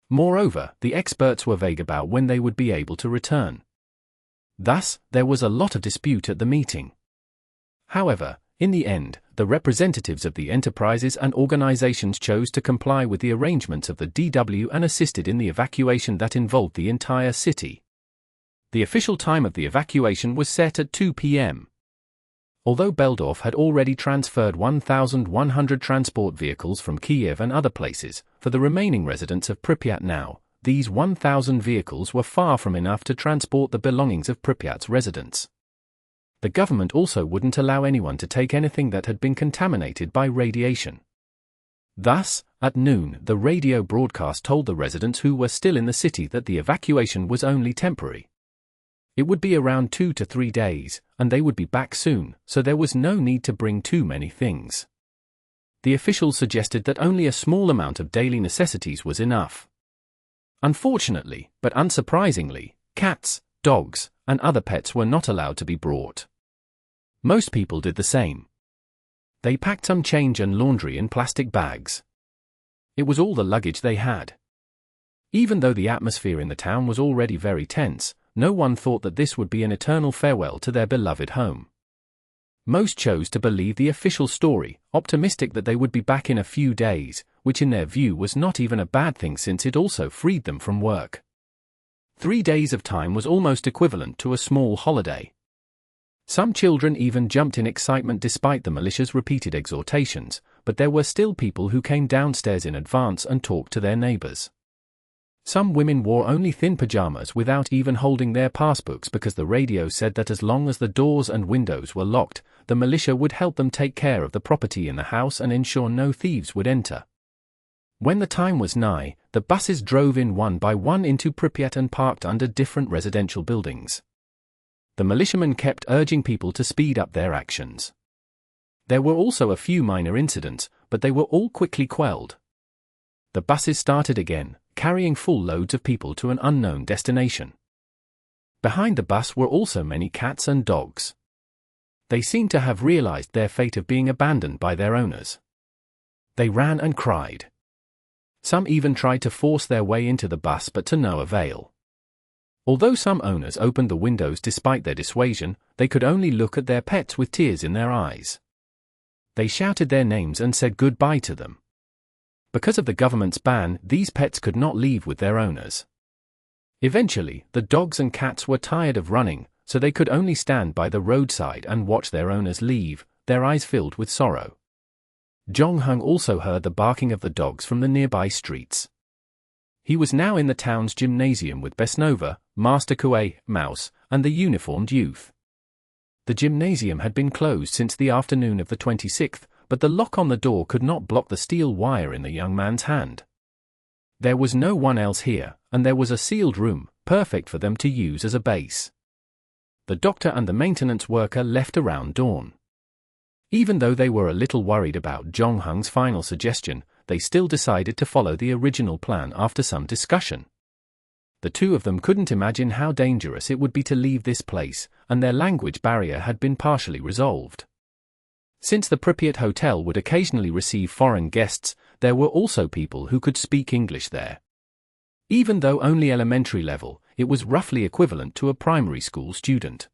S1: Moreover, the experts were vague about when they would be able to return. Thus, there was a lot of dispute at the meeting. However, in the end, the representatives of the enterprises and organizations chose to comply with the arrangements of the DW and assisted in the evacuation that involved the entire city. The official time of the evacuation was set at 2 p.m. Although Beldorf had already transferred 1,100 transport vehicles from Kiev and other places, for the remaining residents of Pripyat now, these 1,000 vehicles were far from enough to transport the belongings of Pripyat's residents. The government also wouldn't allow anyone to take anything that had been contaminated by radiation. Thus, at noon, the radio broadcast told the residents who were still in the city that the evacuation was only temporary. It would be around 2 to 3 days, and they would be back soon, so there was no need to bring too many things. The officials suggested that only a small amount of daily necessities was enough. Unfortunately, but unsurprisingly, cats, dogs, and other pets were not allowed to be brought. Most people did the same. They packed some change and laundry in plastic bags. It was all the luggage they had. Even though the atmosphere in the town was already very tense, no one thought that this would be an eternal farewell to their beloved home. Most chose to believe the official story, optimistic that they would be back in a few days, which in their view was not even a bad thing since it also freed them from work. 3 days of time was almost equivalent to a small holiday. Some children even jumped in excitement despite the militia's repeated exhortations, but there were still people who came downstairs in advance and talked to their neighbors. Some women wore only thin pajamas without even holding their passbooks because the radio said that as long as the doors and windows were locked, the militia would help them take care of the property in the house and ensure no thieves would enter. When the time was nigh, the buses drove in one by one into Pripyat and parked under different residential buildings. The militiamen kept urging people to speed up their actions. There were also a few minor incidents, but they were all quickly quelled. The buses started again, carrying full loads of people to an unknown destination. Behind the bus were also many cats and dogs. They seemed to have realized their fate of being abandoned by their owners. They ran and cried. Some even tried to force their way into the bus but to no avail. Although some owners opened the windows despite their dissuasion, they could only look at their pets with tears in their eyes. They shouted their names and said goodbye to them. Because of the government's ban, these pets could not leave with their owners. Eventually, the dogs and cats were tired of running, so they could only stand by the roadside and watch their owners leave, their eyes filled with sorrow. Jong-hung also heard the barking of the dogs from the nearby streets. He was now in the town's gymnasium with Besnova, Master Kuei, Mouse, and the uniformed youth. The gymnasium had been closed since the afternoon of the 26th, but the lock on the door could not block the steel wire in the young man's hand. There was no one else here, and there was a sealed room, perfect for them to use as a base. The doctor and the maintenance worker left around dawn. Even though they were a little worried about Jong-hung's final suggestion, they still decided to follow the original plan after some discussion. The two of them couldn't imagine how dangerous it would be to leave this place, and their language barrier had been partially resolved. Since the Pripyat hotel would occasionally receive foreign guests, there were also people who could speak English there. Even though only elementary level, it was roughly equivalent to a primary school student.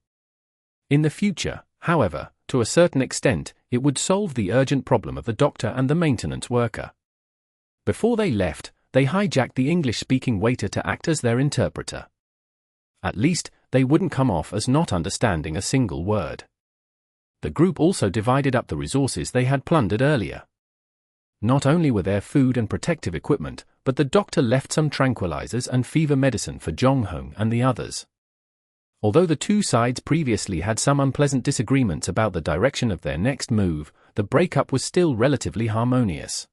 S1: In the future, however, to a certain extent, it would solve the urgent problem of the doctor and the maintenance worker. Before they left, they hijacked the English-speaking waiter to act as their interpreter. At least, they wouldn't come off as not understanding a single word. The group also divided up the resources they had plundered earlier. Not only were there food and protective equipment, but the doctor left some tranquilizers and fever medicine for Jong-hung and the others. Although the two sides previously had some unpleasant disagreements about the direction of their next move, the breakup was still relatively harmonious.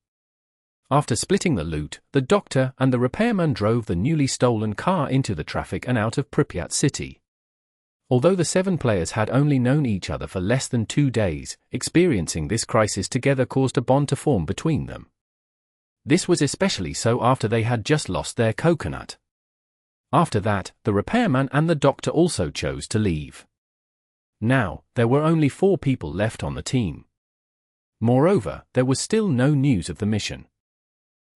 S1: After splitting the loot, the doctor and the repairman drove the newly stolen car into the traffic and out of Pripyat city. Although the 7 players had only known each other for less than 2 days, experiencing this crisis together caused a bond to form between them. This was especially so after they had just lost their coconut. After that, the repairman and the doctor also chose to leave. Now, there were only 4 people left on the team. Moreover, there was still no news of the mission.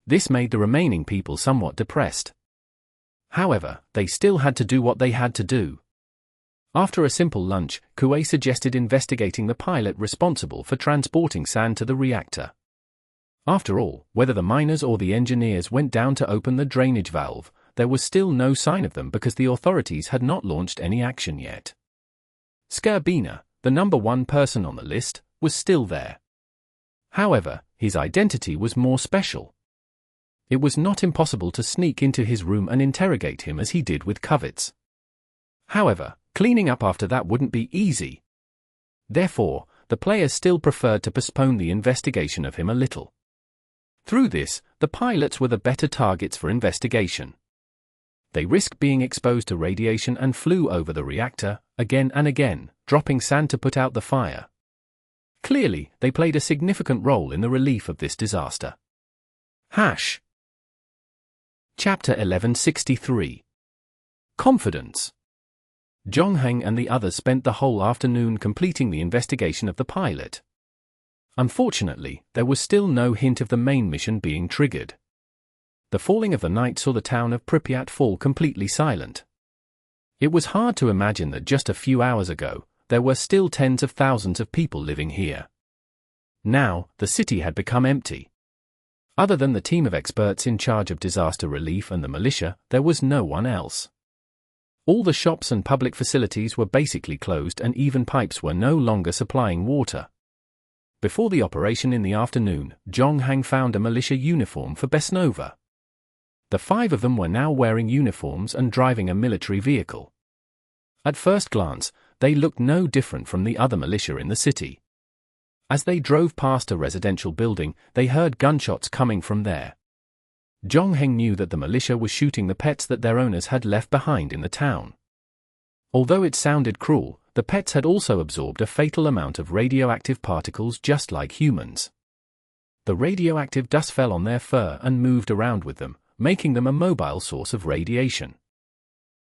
S1: This made the remaining people somewhat depressed. However, they still had to do what they had to do. After a simple lunch, Kuei suggested investigating the pilot responsible for transporting sand to the reactor. After all, whether the miners or the engineers went down to open the drainage valve, there was still no sign of them because the authorities had not launched any action yet. Skurbina, the number 1 person on the list, was still there. However, his identity was more special. It was not impossible to sneak into his room and interrogate him as he did with Kovitz. However, cleaning up after that wouldn't be easy. Therefore, the players still preferred to postpone the investigation of him a little. Through this, the pilots were the better targets for investigation. They risked being exposed to radiation and flew over the reactor, again and again, dropping sand to put out the fire. Clearly, they played a significant role in the relief of this disaster. Chapter 1163. Confidence. Jong-hung and the others spent the whole afternoon completing the investigation of the pilot. Unfortunately, there was still no hint of the main mission being triggered. The falling of the night saw the town of Pripyat fall completely silent. It was hard to imagine that just a few hours ago, there were still tens of thousands of people living here. Now, the city had become empty. Other than the team of experts in charge of disaster relief and the militia, there was no one else. All the shops and public facilities were basically closed and even pipes were no longer supplying water. Before the operation in the afternoon, Jong-hung found a militia uniform for Besnova. The 5 of them were now wearing uniforms and driving a military vehicle. At first glance, they looked no different from the other militia in the city. As they drove past a residential building, they heard gunshots coming from there. Jong-hung knew that the militia was shooting the pets that their owners had left behind in the town. Although it sounded cruel, the pets had also absorbed a fatal amount of radioactive particles just like humans. The radioactive dust fell on their fur and moved around with them, making them a mobile source of radiation.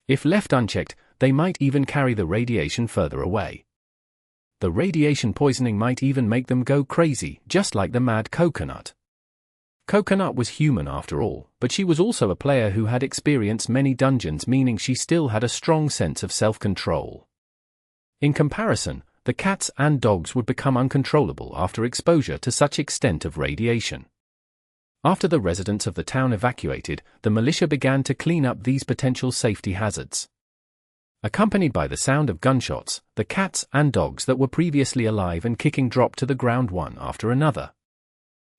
S1: If left unchecked, they might even carry the radiation further away. The radiation poisoning might even make them go crazy, just like the mad coconut. Coconut was human after all, but she was also a player who had experienced many dungeons, meaning she still had a strong sense of self-control. In comparison, the cats and dogs would become uncontrollable after exposure to such extent of radiation. After the residents of the town evacuated, the militia began to clean up these potential safety hazards. Accompanied by the sound of gunshots, the cats and dogs that were previously alive and kicking dropped to the ground one after another.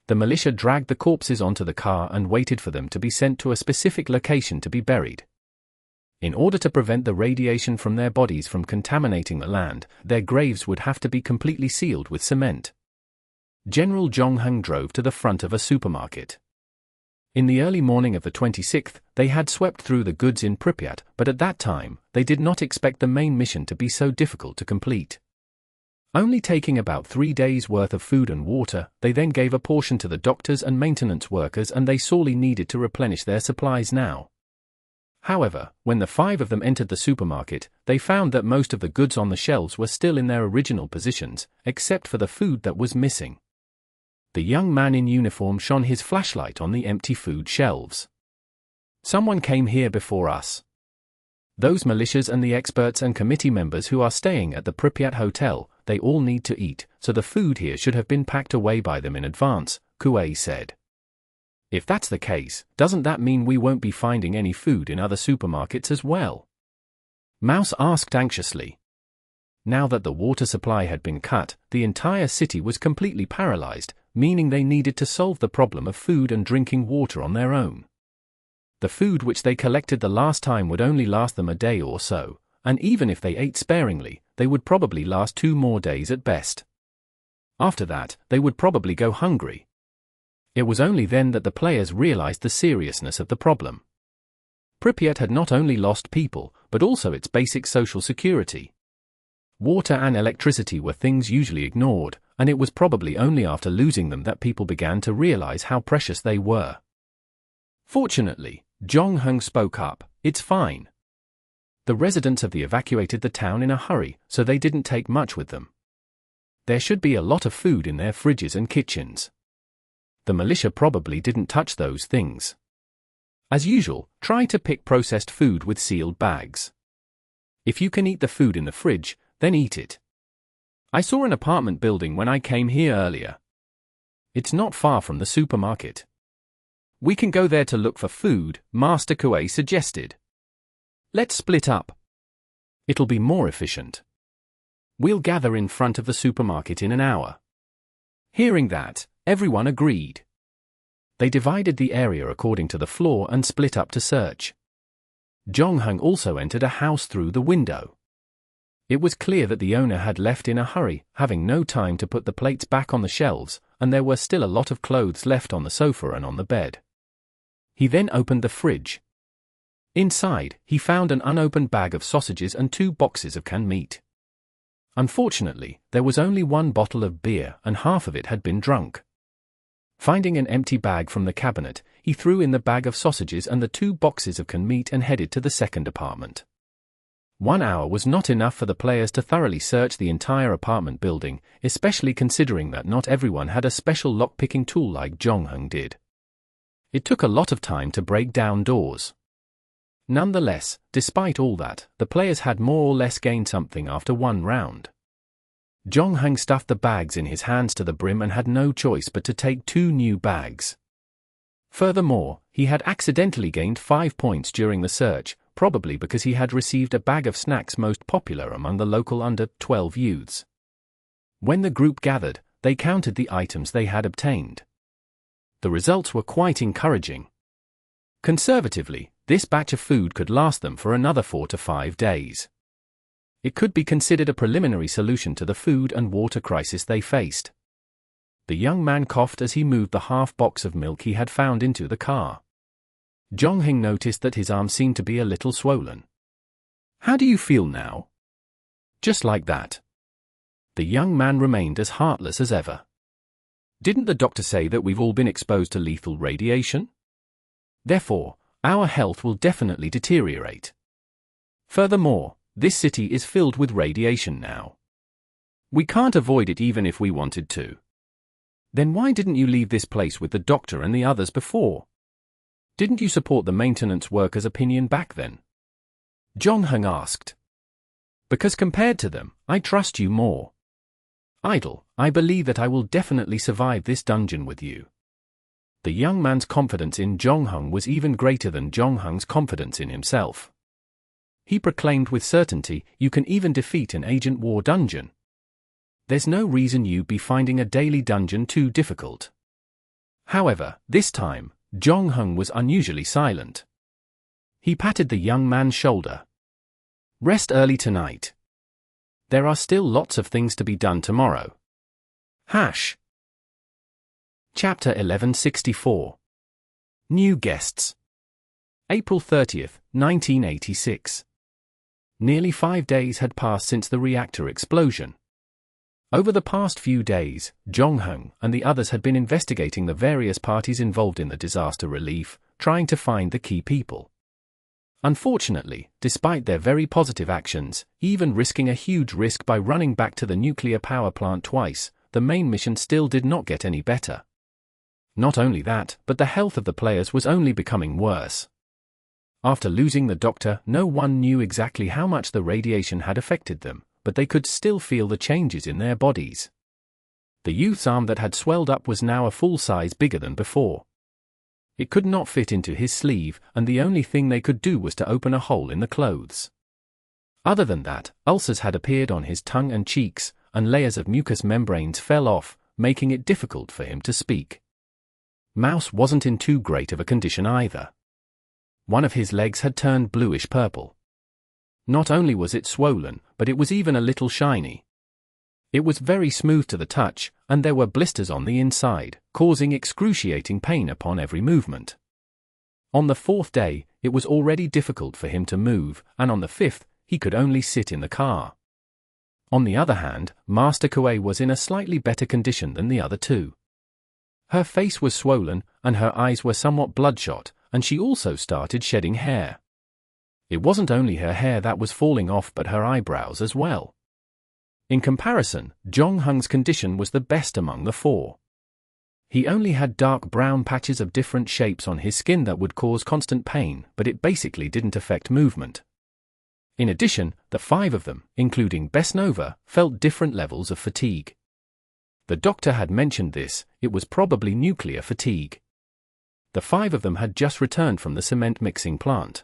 S1: The militia dragged the corpses onto the car and waited for them to be sent to a specific location to be buried. In order to prevent the radiation from their bodies from contaminating the land, their graves would have to be completely sealed with cement. General Jong-hung drove to the front of a supermarket. In the early morning of the 26th, they had swept through the goods in Pripyat, but at that time, they did not expect the main mission to be so difficult to complete. Only taking about 3 days' worth of food and water, they then gave a portion to the doctors and maintenance workers, and they sorely needed to replenish their supplies now. However, when the 5 of them entered the supermarket, they found that most of the goods on the shelves were still in their original positions, except for the food that was missing. The young man in uniform shone his flashlight on the empty food shelves. Someone came here before us. Those militias and the experts and committee members who are staying at the Pripyat hotel, they all need to eat, so the food here should have been packed away by them in advance, Kuei said. If that's the case, doesn't that mean we won't be finding any food in other supermarkets as well? Mouse asked anxiously. Now that the water supply had been cut, the entire city was completely paralyzed, meaning they needed to solve the problem of food and drinking water on their own. The food which they collected the last time would only last them a day or so, and even if they ate sparingly, they would probably last 2 more days at best. After that, they would probably go hungry. It was only then that the players realized the seriousness of the problem. Pripyat had not only lost people, but also its basic social security. Water and electricity were things usually ignored, and it was probably only after losing them that people began to realize how precious they were. Fortunately, Jong-hung spoke up, "It's fine." The residents of the evacuated the town in a hurry, so they didn't take much with them. There should be a lot of food in their fridges and kitchens. The militia probably didn't touch those things. As usual, try to pick processed food with sealed bags. If you can eat the food in the fridge, then eat it. I saw an apartment building when I came here earlier. It's not far from the supermarket. We can go there to look for food, Master Kuei suggested. Let's split up. It'll be more efficient. We'll gather in front of the supermarket in an hour. Hearing that, everyone agreed. They divided the area according to the floor and split up to search. Jong-hung also entered a house through the window. It was clear that the owner had left in a hurry, having no time to put the plates back on the shelves, and there were still a lot of clothes left on the sofa and on the bed. He then opened the fridge. Inside, he found an unopened bag of sausages and 2 boxes of canned meat. Unfortunately, there was only 1 bottle of beer and half of it had been drunk. Finding an empty bag from the cabinet, he threw in the bag of sausages and the 2 boxes of canned meat and headed to the second apartment. 1 hour was not enough for the players to thoroughly search the entire apartment building, especially considering that not everyone had a special lock-picking tool like Jong-hung did. It took a lot of time to break down doors. Nonetheless, despite all that, the players had more or less gained something after 1 round. Jong-hung stuffed the bags in his hands to the brim and had no choice but to take 2 new bags. Furthermore, he had accidentally gained 5 points during the search, probably because he had received a bag of snacks most popular among the local under-12 youths. When the group gathered, they counted the items they had obtained. The results were quite encouraging. Conservatively, this batch of food could last them for another 4 to 5 days. It could be considered a preliminary solution to the food and water crisis they faced. The young man coughed as he moved the half box of milk he had found into the car. Jong-hung noticed that his arm seemed to be a little swollen. "How do you feel now?" "Just like that." The young man remained as heartless as ever. "Didn't the doctor say that we've all been exposed to lethal radiation? Therefore, our health will definitely deteriorate. Furthermore, this city is filled with radiation now. We can't avoid it even if we wanted to. Then why didn't you leave this place with the doctor and the others before? Didn't you support the maintenance workers' opinion back then? Jongheng asked. Because compared to them, I trust you more. Idle, I believe that I will definitely survive this dungeon with you. The young man's confidence in Jongheng was even greater than Jongheng's confidence in himself. He proclaimed with certainty, you can even defeat an Agent War dungeon. There's no reason you'd be finding a daily dungeon too difficult. However, this time, Jongheng was unusually silent. He patted the young man's shoulder. Rest early tonight. There are still lots of things to be done tomorrow. Hash. Chapter 1164. New guests. April 30th, 1986. Nearly 5 days had passed since the reactor explosion. Over the past few days, Jongheng and the others had been investigating the various parties involved in the disaster relief, trying to find the key people. Unfortunately, despite their very positive actions, even risking a huge risk by running back to the nuclear power plant twice, the main mission still did not get any better. Not only that, but the health of the players was only becoming worse. After losing the doctor, no one knew exactly how much the radiation had affected them, but they could still feel the changes in their bodies. The youth's arm that had swelled up was now a full size bigger than before. It could not fit into his sleeve, and the only thing they could do was to open a hole in the clothes. Other than that, ulcers had appeared on his tongue and cheeks, and layers of mucous membranes fell off, making it difficult for him to speak. Mouse wasn't in too great of a condition either. One of his legs had turned bluish-purple. Not only was it swollen, but it was even a little shiny. It was very smooth to the touch, and there were blisters on the inside, causing excruciating pain upon every movement. On the 4th day, it was already difficult for him to move, and on the 5th, he could only sit in the car. On the other hand, Master Kuei was in a slightly better condition than the other two. Her face was swollen, and her eyes were somewhat bloodshot, and she also started shedding hair. It wasn't only her hair that was falling off but her eyebrows as well. In comparison, Jongheng's condition was the best among the four. He only had dark brown patches of different shapes on his skin that would cause constant pain, but it basically didn't affect movement. In addition, the 5 of them, including Besnova, felt different levels of fatigue. The doctor had mentioned this, it was probably nuclear fatigue. The 5 of them had just returned from the cement mixing plant.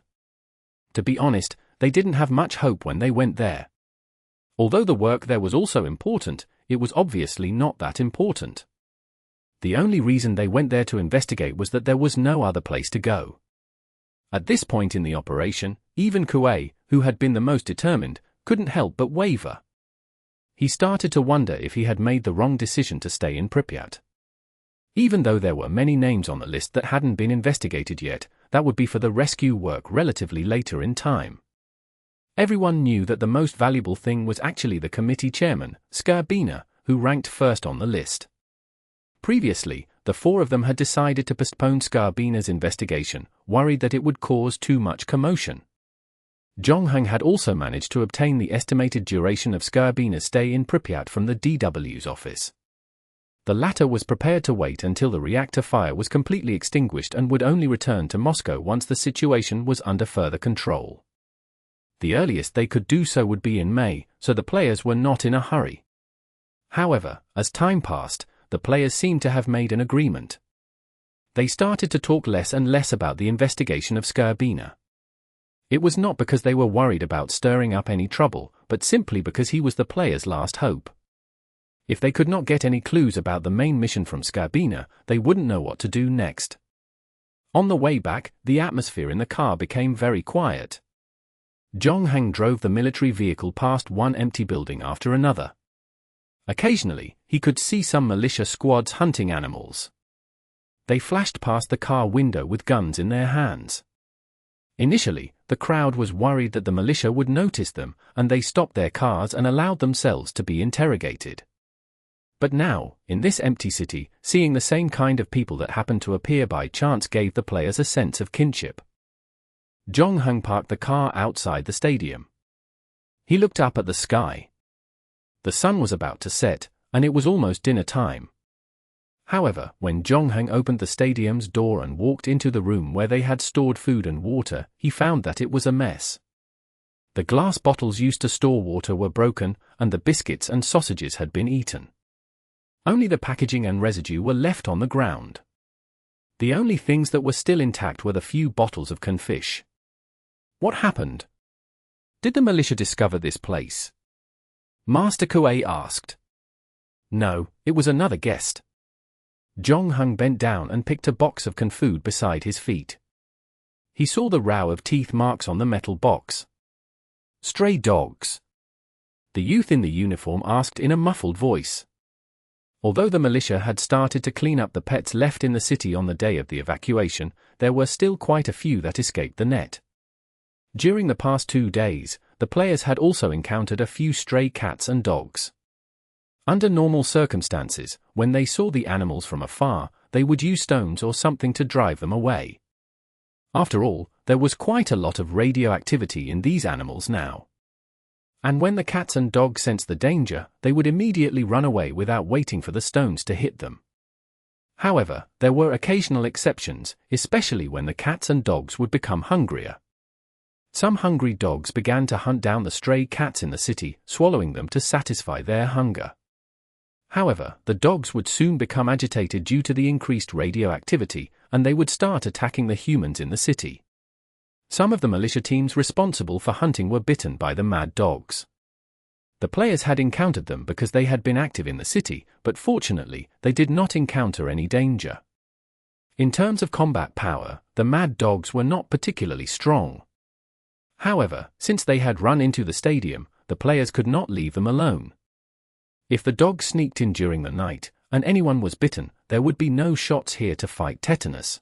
S1: To be honest, they didn't have much hope when they went there. Although the work there was also important, it was obviously not that important. The only reason they went there to investigate was that there was no other place to go. At this point in the operation, even Kuei, who had been the most determined, couldn't help but waver. He started to wonder if he had made the wrong decision to stay in Pripyat. Even though there were many names on the list that hadn't been investigated yet, that would be for the rescue work relatively later in time. Everyone knew that the most valuable thing was actually the committee chairman, Skarbina, who ranked first on the list. Previously, the 4 of them had decided to postpone Skarbina's investigation, worried that it would cause too much commotion. Jongheng had also managed to obtain the estimated duration of Skarbina's stay in Pripyat from the DW's office. The latter was prepared to wait until the reactor fire was completely extinguished and would only return to Moscow once the situation was under further control. The earliest they could do so would be in May, so the players were not in a hurry. However, as time passed, the players seemed to have made an agreement. They started to talk less and less about the investigation of Skarbina. It was not because they were worried about stirring up any trouble, but simply because he was the players' last hope. If they could not get any clues about the main mission from Skarbina, they wouldn't know what to do next. On the way back, the atmosphere in the car became very quiet. Jongheng drove the military vehicle past one empty building after another. Occasionally, he could see some militia squads hunting animals. They flashed past the car window with guns in their hands. Initially, the crowd was worried that the militia would notice them, and they stopped their cars and allowed themselves to be interrogated. But now, in this empty city, seeing the same kind of people that happened to appear by chance gave the players a sense of kinship. Jongheng parked the car outside the stadium. He looked up at the sky. The sun was about to set, and it was almost dinner time. However, when Zhongheng opened the stadium's door and walked into the room where they had stored food and water, he found that it was a mess. The glass bottles used to store water were broken, and the biscuits and sausages had been eaten. Only the packaging and residue were left on the ground. The only things that were still intact were the few bottles of canned fish. What happened? Did the militia discover this place? Master Kuei asked. No, it was another guest. Zhongheng bent down and picked a box of canned food beside his feet. He saw the row of teeth marks on the metal box. Stray dogs. The youth in the uniform asked in a muffled voice. Although the militia had started to clean up the pets left in the city on the day of the evacuation, there were still quite a few that escaped the net. During the past 2 days, the players had also encountered a few stray cats and dogs. Under normal circumstances, when they saw the animals from afar, they would use stones or something to drive them away. After all, there was quite a lot of radioactivity in these animals now. And when the cats and dogs sensed the danger, they would immediately run away without waiting for the stones to hit them. However, there were occasional exceptions, especially when the cats and dogs would become hungrier. Some hungry dogs began to hunt down the stray cats in the city, swallowing them to satisfy their hunger. However, the dogs would soon become agitated due to the increased radioactivity, and they would start attacking the humans in the city. Some of the militia teams responsible for hunting were bitten by the mad dogs. The players had encountered them because they had been active in the city, but fortunately, they did not encounter any danger. In terms of combat power, the mad dogs were not particularly strong. However, since they had run into the stadium, the players could not leave them alone. If the dogs sneaked in during the night, and anyone was bitten, there would be no shots here to fight tetanus.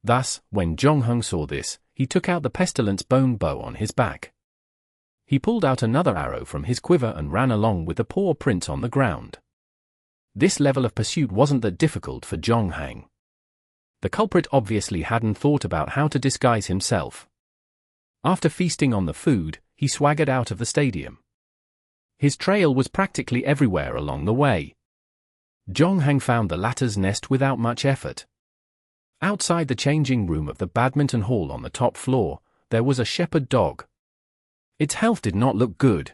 S1: Thus, when Zhongheng saw this, he took out the pestilence bone bow on his back. He pulled out another arrow from his quiver and ran along with the paw prints on the ground. This level of pursuit wasn't that difficult for Zhongheng. The culprit obviously hadn't thought about how to disguise himself. After feasting on the food, he swaggered out of the stadium. His trail was practically everywhere along the way. Zhongheng found the latter's nest without much effort. Outside the changing room of the badminton hall on the top floor, there was a shepherd dog. Its health did not look good.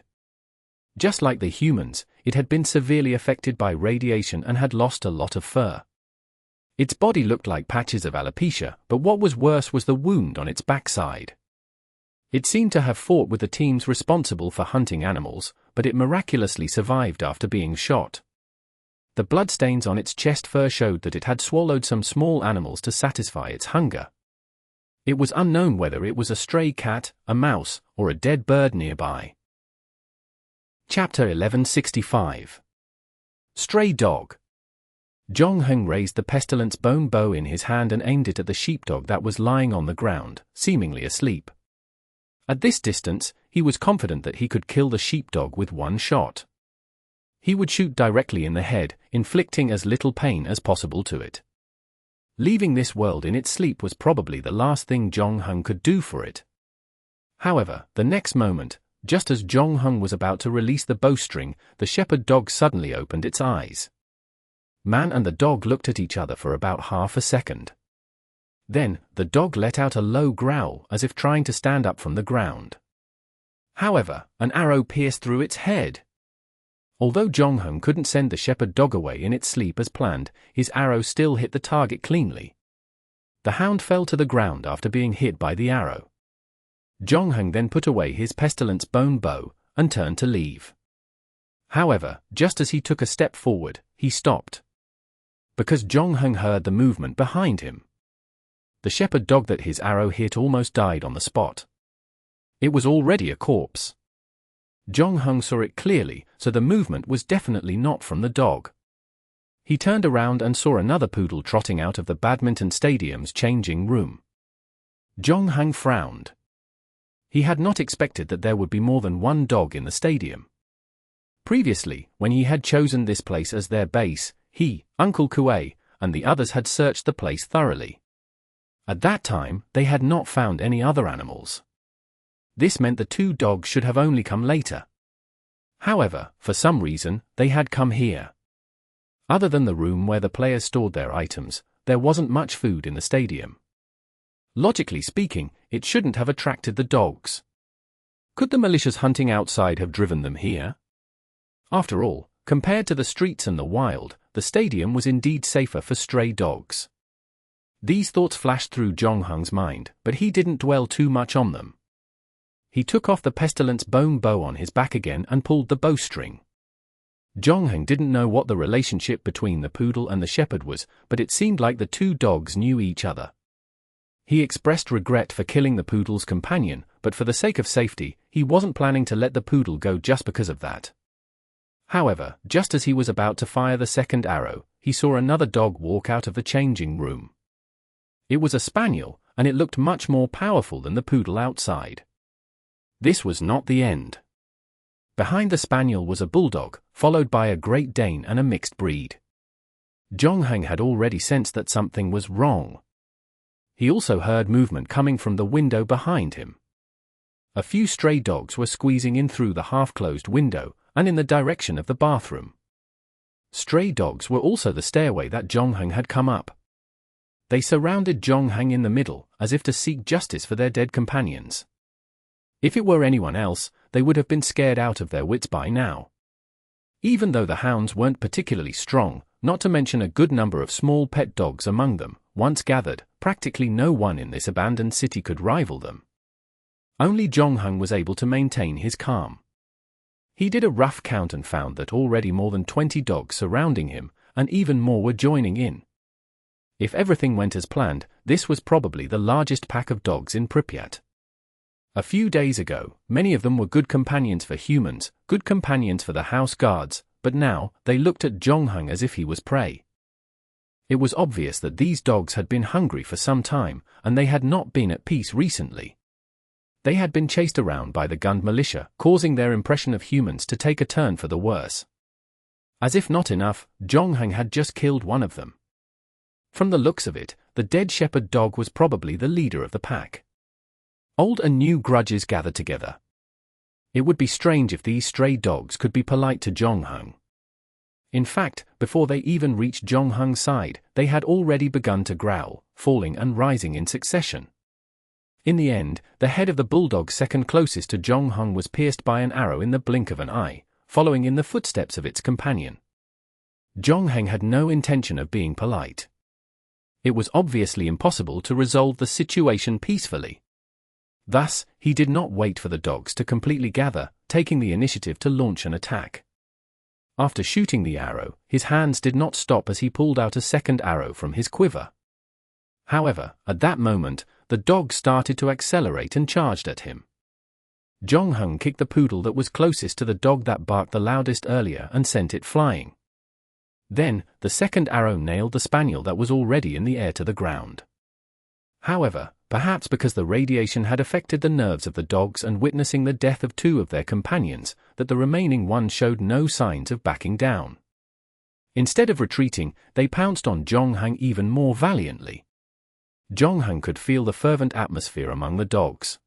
S1: Just like the humans, it had been severely affected by radiation and had lost a lot of fur. Its body looked like patches of alopecia, but what was worse was the wound on its backside. It seemed to have fought with the teams responsible for hunting animals, but it miraculously survived after being shot. The bloodstains on its chest fur showed that it had swallowed some small animals to satisfy its hunger. It was unknown whether it was a stray cat, a mouse, or a dead bird nearby. Chapter 1165. Stray Dog. Zhongheng raised the pestilence bone bow in his hand and aimed it at the sheepdog that was lying on the ground, seemingly asleep. At this distance, he was confident that he could kill the sheepdog with one shot. He would shoot directly in the head, inflicting as little pain as possible to it. Leaving this world in its sleep was probably the last thing Zhongheng could do for it. However, the next moment, just as Zhongheng was about to release the bowstring, the shepherd dog suddenly opened its eyes. Man and the dog looked at each other for about half a second. Then, the dog let out a low growl as if trying to stand up from the ground. However, an arrow pierced through its head. Although Zhongheng couldn't send the shepherd dog away in its sleep as planned, his arrow still hit the target cleanly. The hound fell to the ground after being hit by the arrow. Zhongheng then put away his pestilence bone bow and turned to leave. However, just as he took a step forward, he stopped. Because Zhongheng heard the movement behind him. The shepherd dog that his arrow hit almost died on the spot. It was already a corpse. Zhongheng saw it clearly, so the movement was definitely not from the dog. He turned around and saw another poodle trotting out of the badminton stadium's changing room. Zhongheng frowned. He had not expected that there would be more than one dog in the stadium. Previously, when he had chosen this place as their base, he, Uncle Kuei, and the others had searched the place thoroughly. At that time, they had not found any other animals. This meant the two dogs should have only come later. However, for some reason, they had come here. Other than the room where the players stored their items, there wasn't much food in the stadium. Logically speaking, it shouldn't have attracted the dogs. Could the malicious hunting outside have driven them here? After all, compared to the streets and the wild, the stadium was indeed safer for stray dogs. These thoughts flashed through Zhongheng's mind, but he didn't dwell too much on them. He took off the pestilence bone bow on his back again and pulled the bowstring. Zhongheng didn't know what the relationship between the poodle and the shepherd was, but it seemed like the two dogs knew each other. He expressed regret for killing the poodle's companion, but for the sake of safety, he wasn't planning to let the poodle go just because of that. However, just as he was about to fire the second arrow, he saw another dog walk out of the changing room. It was a spaniel, and it looked much more powerful than the poodle outside. This was not the end. Behind the spaniel was a bulldog, followed by a Great Dane and a mixed breed. Zhongheng had already sensed that something was wrong. He also heard movement coming from the window behind him. A few stray dogs were squeezing in through the half-closed window and in the direction of the bathroom. Stray dogs were also the stairway that Zhongheng had come up. They surrounded Zhongheng in the middle, as if to seek justice for their dead companions. If it were anyone else, they would have been scared out of their wits by now. Even though the hounds weren't particularly strong, not to mention a good number of small pet dogs among them, once gathered, practically no one in this abandoned city could rival them. Only Zhongheng was able to maintain his calm. He did a rough count and found that already more than 20 dogs surrounding him, and even more were joining in. If everything went as planned, this was probably the largest pack of dogs in Pripyat. A few days ago, many of them were good companions for humans, good companions for the house guards, but now, they looked at Zhongheng as if he was prey. It was obvious that these dogs had been hungry for some time, and they had not been at peace recently. They had been chased around by the gunned militia, causing their impression of humans to take a turn for the worse. As if not enough, Zhongheng had just killed one of them. From the looks of it, the dead shepherd dog was probably the leader of the pack. Old and new grudges gathered together. It would be strange if these stray dogs could be polite to Zhongheng. In fact, before they even reached Zhongheng's side, they had already begun to growl, falling and rising in succession. In the end, the head of the bulldog second closest to Zhongheng was pierced by an arrow in the blink of an eye, following in the footsteps of its companion. Zhongheng had no intention of being polite. It was obviously impossible to resolve the situation peacefully. Thus, he did not wait for the dogs to completely gather, taking the initiative to launch an attack. After shooting the arrow, his hands did not stop as he pulled out a second arrow from his quiver. However, at that moment, the dog started to accelerate and charged at him. Zhongheng kicked the poodle that was closest to the dog that barked the loudest earlier and sent it flying. Then, the second arrow nailed the spaniel that was already in the air to the ground. However, perhaps because the radiation had affected the nerves of the dogs and witnessing the death of two of their companions, that the remaining one showed no signs of backing down. Instead of retreating, they pounced on Zhongheng even more valiantly. Zhongheng could feel the fervent atmosphere among the dogs.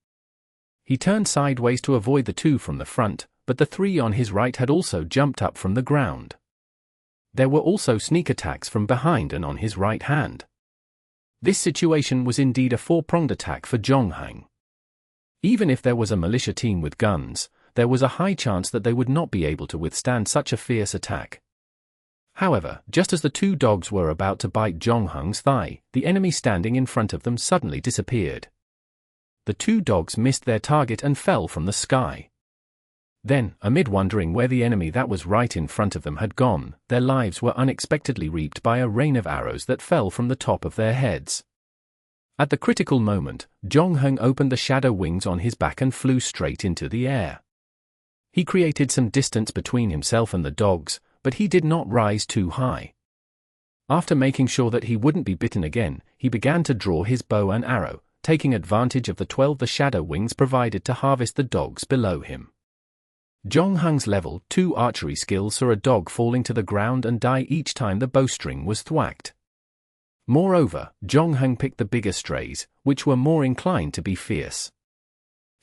S1: He turned sideways to avoid the two from the front, but the three on his right had also jumped up from the ground. There were also sneak attacks from behind and on his right hand. This situation was indeed a four-pronged attack for Zhongheng. Even if there was a militia team with guns, there was a high chance that they would not be able to withstand such a fierce attack. However, just as the two dogs were about to bite Zhongheng's thigh, the enemy standing in front of them suddenly disappeared. The two dogs missed their target and fell from the sky. Then, amid wondering where the enemy that was right in front of them had gone, their lives were unexpectedly reaped by a rain of arrows that fell from the top of their heads. At the critical moment, Zhongheng opened the shadow wings on his back and flew straight into the air. He created some distance between himself and the dogs, but he did not rise too high. After making sure that he wouldn't be bitten again, he began to draw his bow and arrow, taking advantage of the 12 the shadow wings provided to harvest the dogs below him. Zhongheng's level 2 archery skills saw a dog falling to the ground and die each time the bowstring was thwacked. Moreover, Zhongheng picked the bigger strays, which were more inclined to be fierce.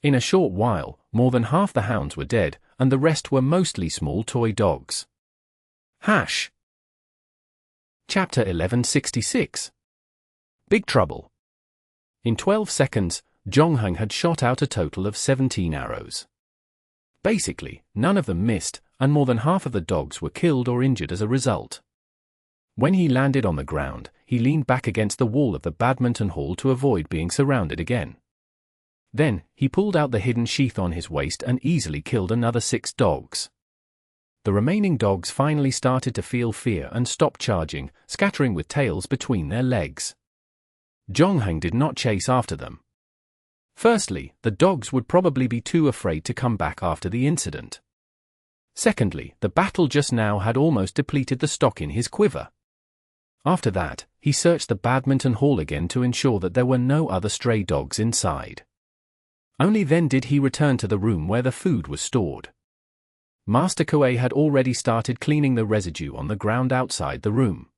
S1: In a short while, more than half the hounds were dead, and the rest were mostly small toy dogs. Hash! Chapter 1166. Big Trouble. In 12 seconds, Zhongheng had shot out a total of 17 arrows. Basically, none of them missed, and more than half of the dogs were killed or injured as a result. When he landed on the ground, he leaned back against the wall of the badminton hall to avoid being surrounded again. Then, he pulled out the hidden sheath on his waist and easily killed another 6 dogs. The remaining dogs finally started to feel fear and stopped charging, scattering with tails between their legs. Zhongheng did not chase after them. Firstly, the dogs would probably be too afraid to come back after the incident. Secondly, the battle just now had almost depleted the stock in his quiver. After that, he searched the badminton hall again to ensure that there were no other stray dogs inside. Only then did he return to the room where the food was stored. Master Kuei had already started cleaning the residue on the ground outside the room.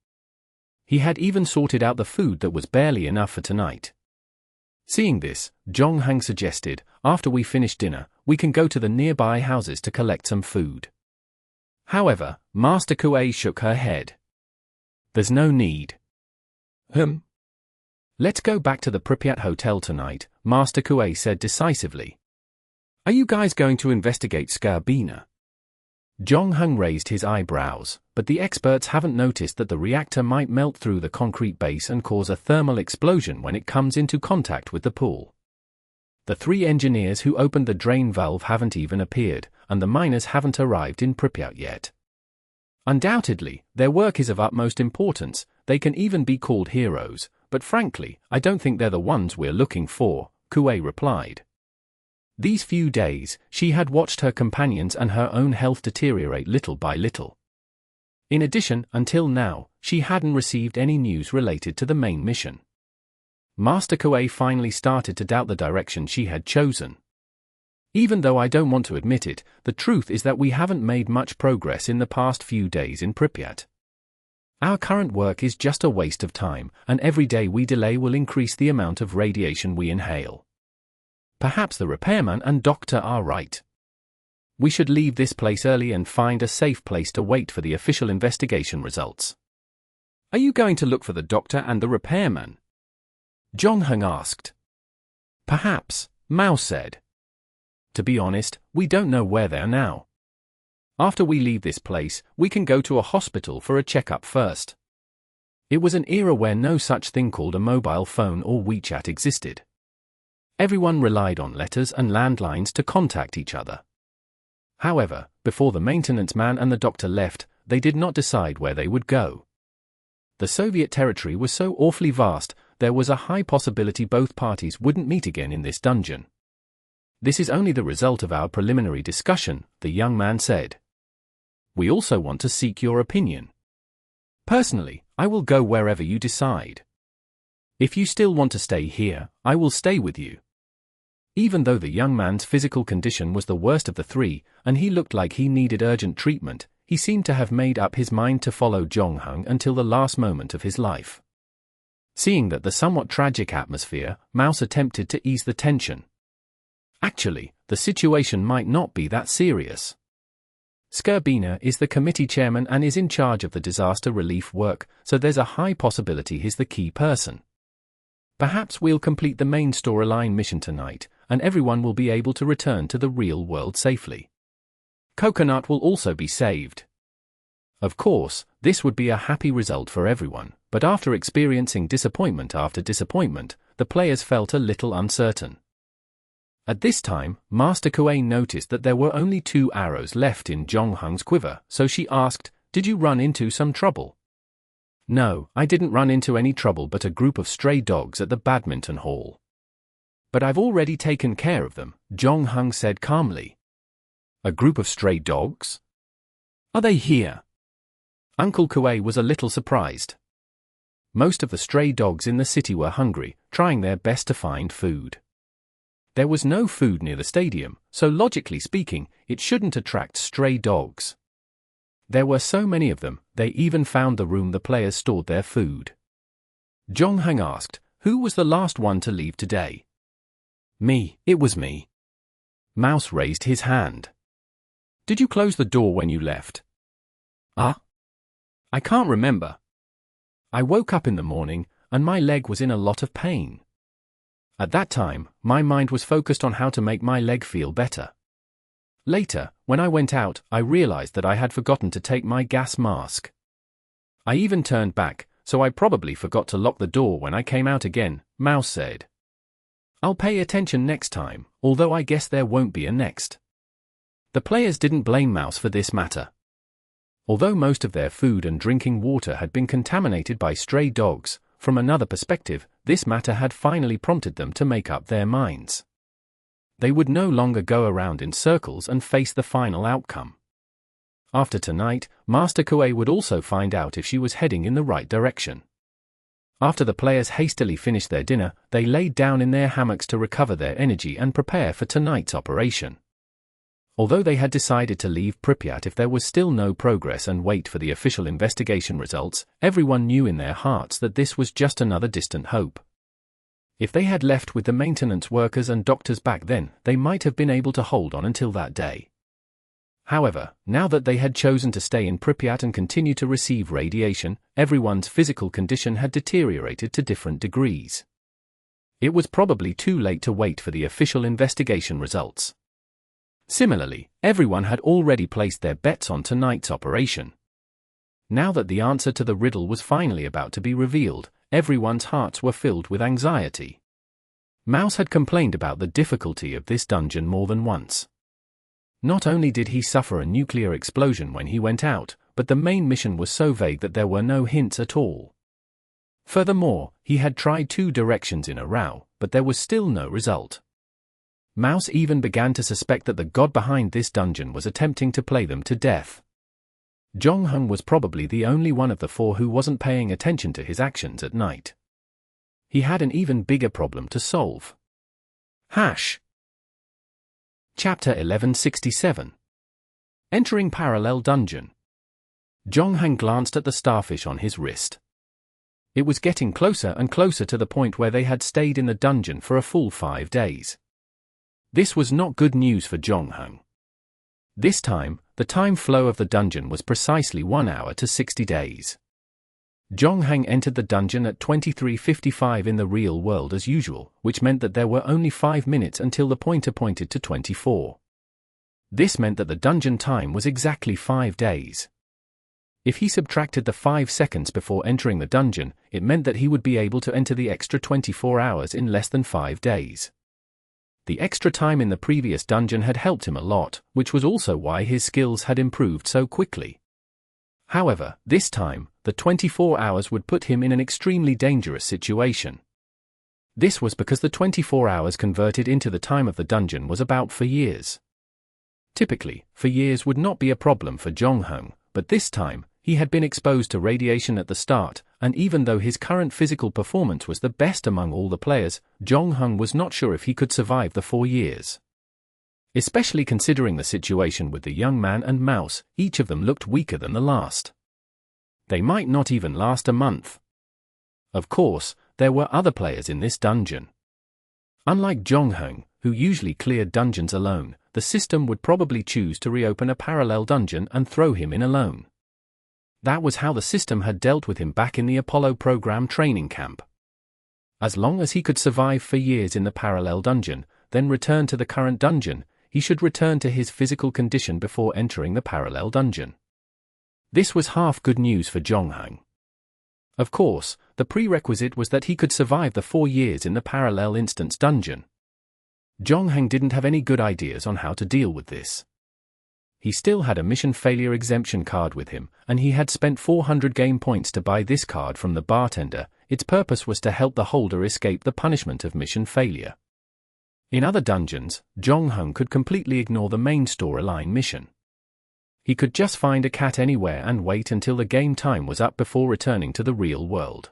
S1: He had even sorted out the food that was barely enough for tonight. Seeing this, Zhongheng suggested, after we finish dinner, we can go to the nearby houses to collect some food. However, Master Kuei shook her head. There's no need. Let's go back to the Pripyat hotel tonight, Master Kuei said decisively. Are you guys going to investigate Skarbina? Zhongheng raised his eyebrows, but the experts haven't noticed that the reactor might melt through the concrete base and cause a thermal explosion when it comes into contact with the pool. The 3 engineers who opened the drain valve haven't even appeared, and the miners haven't arrived in Pripyat yet. Undoubtedly, their work is of utmost importance, they can even be called heroes, but frankly, I don't think they're the ones we're looking for, Kuei replied. These few days, she had watched her companions and her own health deteriorate little by little. In addition, until now, she hadn't received any news related to the main mission. Master Kuei finally started to doubt the direction she had chosen. Even though I don't want to admit it, the truth is that we haven't made much progress in the past few days in Pripyat. Our current work is just a waste of time, and every day we delay will increase the amount of radiation we inhale. Perhaps the repairman and doctor are right. We should leave this place early and find a safe place to wait for the official investigation results. Are you going to look for the doctor and the repairman? Zhongheng asked. Perhaps, Mao said. To be honest, we don't know where they are now. After we leave this place, we can go to a hospital for a checkup first. It was an era where no such thing called a mobile phone or WeChat existed. Everyone relied on letters and landlines to contact each other. However, before the maintenance man and the doctor left, they did not decide where they would go. The Soviet territory was so awfully vast, there was a high possibility both parties wouldn't meet again in this dungeon. This is only the result of our preliminary discussion, the young man said. We also want to seek your opinion. Personally, I will go wherever you decide. If you still want to stay here, I will stay with you. Even though the young man's physical condition was the worst of the 3, and he looked like he needed urgent treatment, he seemed to have made up his mind to follow Zhongheng until the last moment of his life. Seeing that the somewhat tragic atmosphere, Mouse attempted to ease the tension. Actually, the situation might not be that serious. Skarbina is the committee chairman and is in charge of the disaster relief work, so there's a high possibility he's the key person. Perhaps we'll complete the main storyline mission tonight, and everyone will be able to return to the real world safely. Coconut will also be saved. Of course, this would be a happy result for everyone, but after experiencing disappointment after disappointment, the players felt a little uncertain. At this time, Master Kuei noticed that there were only 2 arrows left in Zhongheng's quiver, so she asked, "Did you run into some trouble?" "No, I didn't run into any trouble but a group of stray dogs at the badminton hall. But I've already taken care of them," Zhongheng said calmly. "A group of stray dogs? Are they here?" Uncle Kuei was a little surprised. Most of the stray dogs in the city were hungry, trying their best to find food. There was no food near the stadium, so logically speaking, it shouldn't attract stray dogs. There were so many of them, they even found the room the players stored their food. Zhongheng asked, "Who was the last one to leave today?" "Me, it was me." Mouse raised his hand. "Did you close the door when you left?" "I can't remember." I woke up in the morning, and my leg was in a lot of pain. At that time, my mind was focused on how to make my leg feel better. Later, when I went out, I realized that I had forgotten to take my gas mask. I even turned back, so I probably forgot to lock the door when I came out again, Mouse said. I'll pay attention next time, although I guess there won't be a next. The players didn't blame Mouse for this matter. Although most of their food and drinking water had been contaminated by stray dogs, from another perspective, this matter had finally prompted them to make up their minds. They would no longer go around in circles and face the final outcome. After tonight, Master Kue would also find out if she was heading in the right direction. After the players hastily finished their dinner, they laid down in their hammocks to recover their energy and prepare for tonight's operation. Although they had decided to leave Pripyat if there was still no progress and wait for the official investigation results, everyone knew in their hearts that this was just another distant hope. If they had left with the maintenance workers and doctors back then, they might have been able to hold on until that day. However, now that they had chosen to stay in Pripyat and continue to receive radiation, everyone's physical condition had deteriorated to different degrees. It was probably too late to wait for the official investigation results. Similarly, everyone had already placed their bets on tonight's operation. Now that the answer to the riddle was finally about to be revealed, everyone's hearts were filled with anxiety. Mouse had complained about the difficulty of this dungeon more than once. Not only did he suffer a nuclear explosion when he went out, but the main mission was so vague that there were no hints at all. Furthermore, he had tried 2 directions in a row, but there was still no result. Mouse even began to suspect that the god behind this dungeon was attempting to play them to death. Zhongheng was probably the only one of the 4 who wasn't paying attention to his actions at night. He had an even bigger problem to solve. Chapter 1167. Entering Parallel Dungeon. Zhongheng glanced at the starfish on his wrist. It was getting closer and closer to the point where they had stayed in the dungeon for a full 5 days. This was not good news for Zhongheng. This time, the time flow of the dungeon was precisely 1 hour to 60 days. Zhongheng entered the dungeon at 23:55 in the real world as usual, which meant that there were only 5 minutes until the pointer pointed to 24. This meant that the dungeon time was exactly 5 days. If he subtracted the 5 seconds before entering the dungeon, it meant that he would be able to enter the extra 24 hours in less than 5 days. The extra time in the previous dungeon had helped him a lot, which was also why his skills had improved so quickly. However, this time, the 24 hours would put him in an extremely dangerous situation. This was because the 24 hours converted into the time of the dungeon was about 4 years. Typically, 4 years would not be a problem for Zhongheng, but this time, he had been exposed to radiation at the start, and even though his current physical performance was the best among all the players, Zhongheng was not sure if he could survive the 4 years. Especially considering the situation with the young man and Mouse, each of them looked weaker than the last. They might not even last a month. Of course, there were other players in this dungeon. Unlike Zhongheng, who usually cleared dungeons alone, the system would probably choose to reopen a parallel dungeon and throw him in alone. That was how the system had dealt with him back in the Apollo program training camp. As long as he could survive for years in the parallel dungeon, then return to the current dungeon, he should return to his physical condition before entering the parallel dungeon. This was half good news for Zhongheng. Of course, the prerequisite was that he could survive the 4 years in the parallel instance dungeon. Zhongheng didn't have any good ideas on how to deal with this. He still had a mission failure exemption card with him, and he had spent 400 game points to buy this card from the bartender. Its purpose was to help the holder escape the punishment of mission failure. In other dungeons, Zhongheng could completely ignore the main storyline mission. He could just find a cat anywhere and wait until the game time was up before returning to the real world.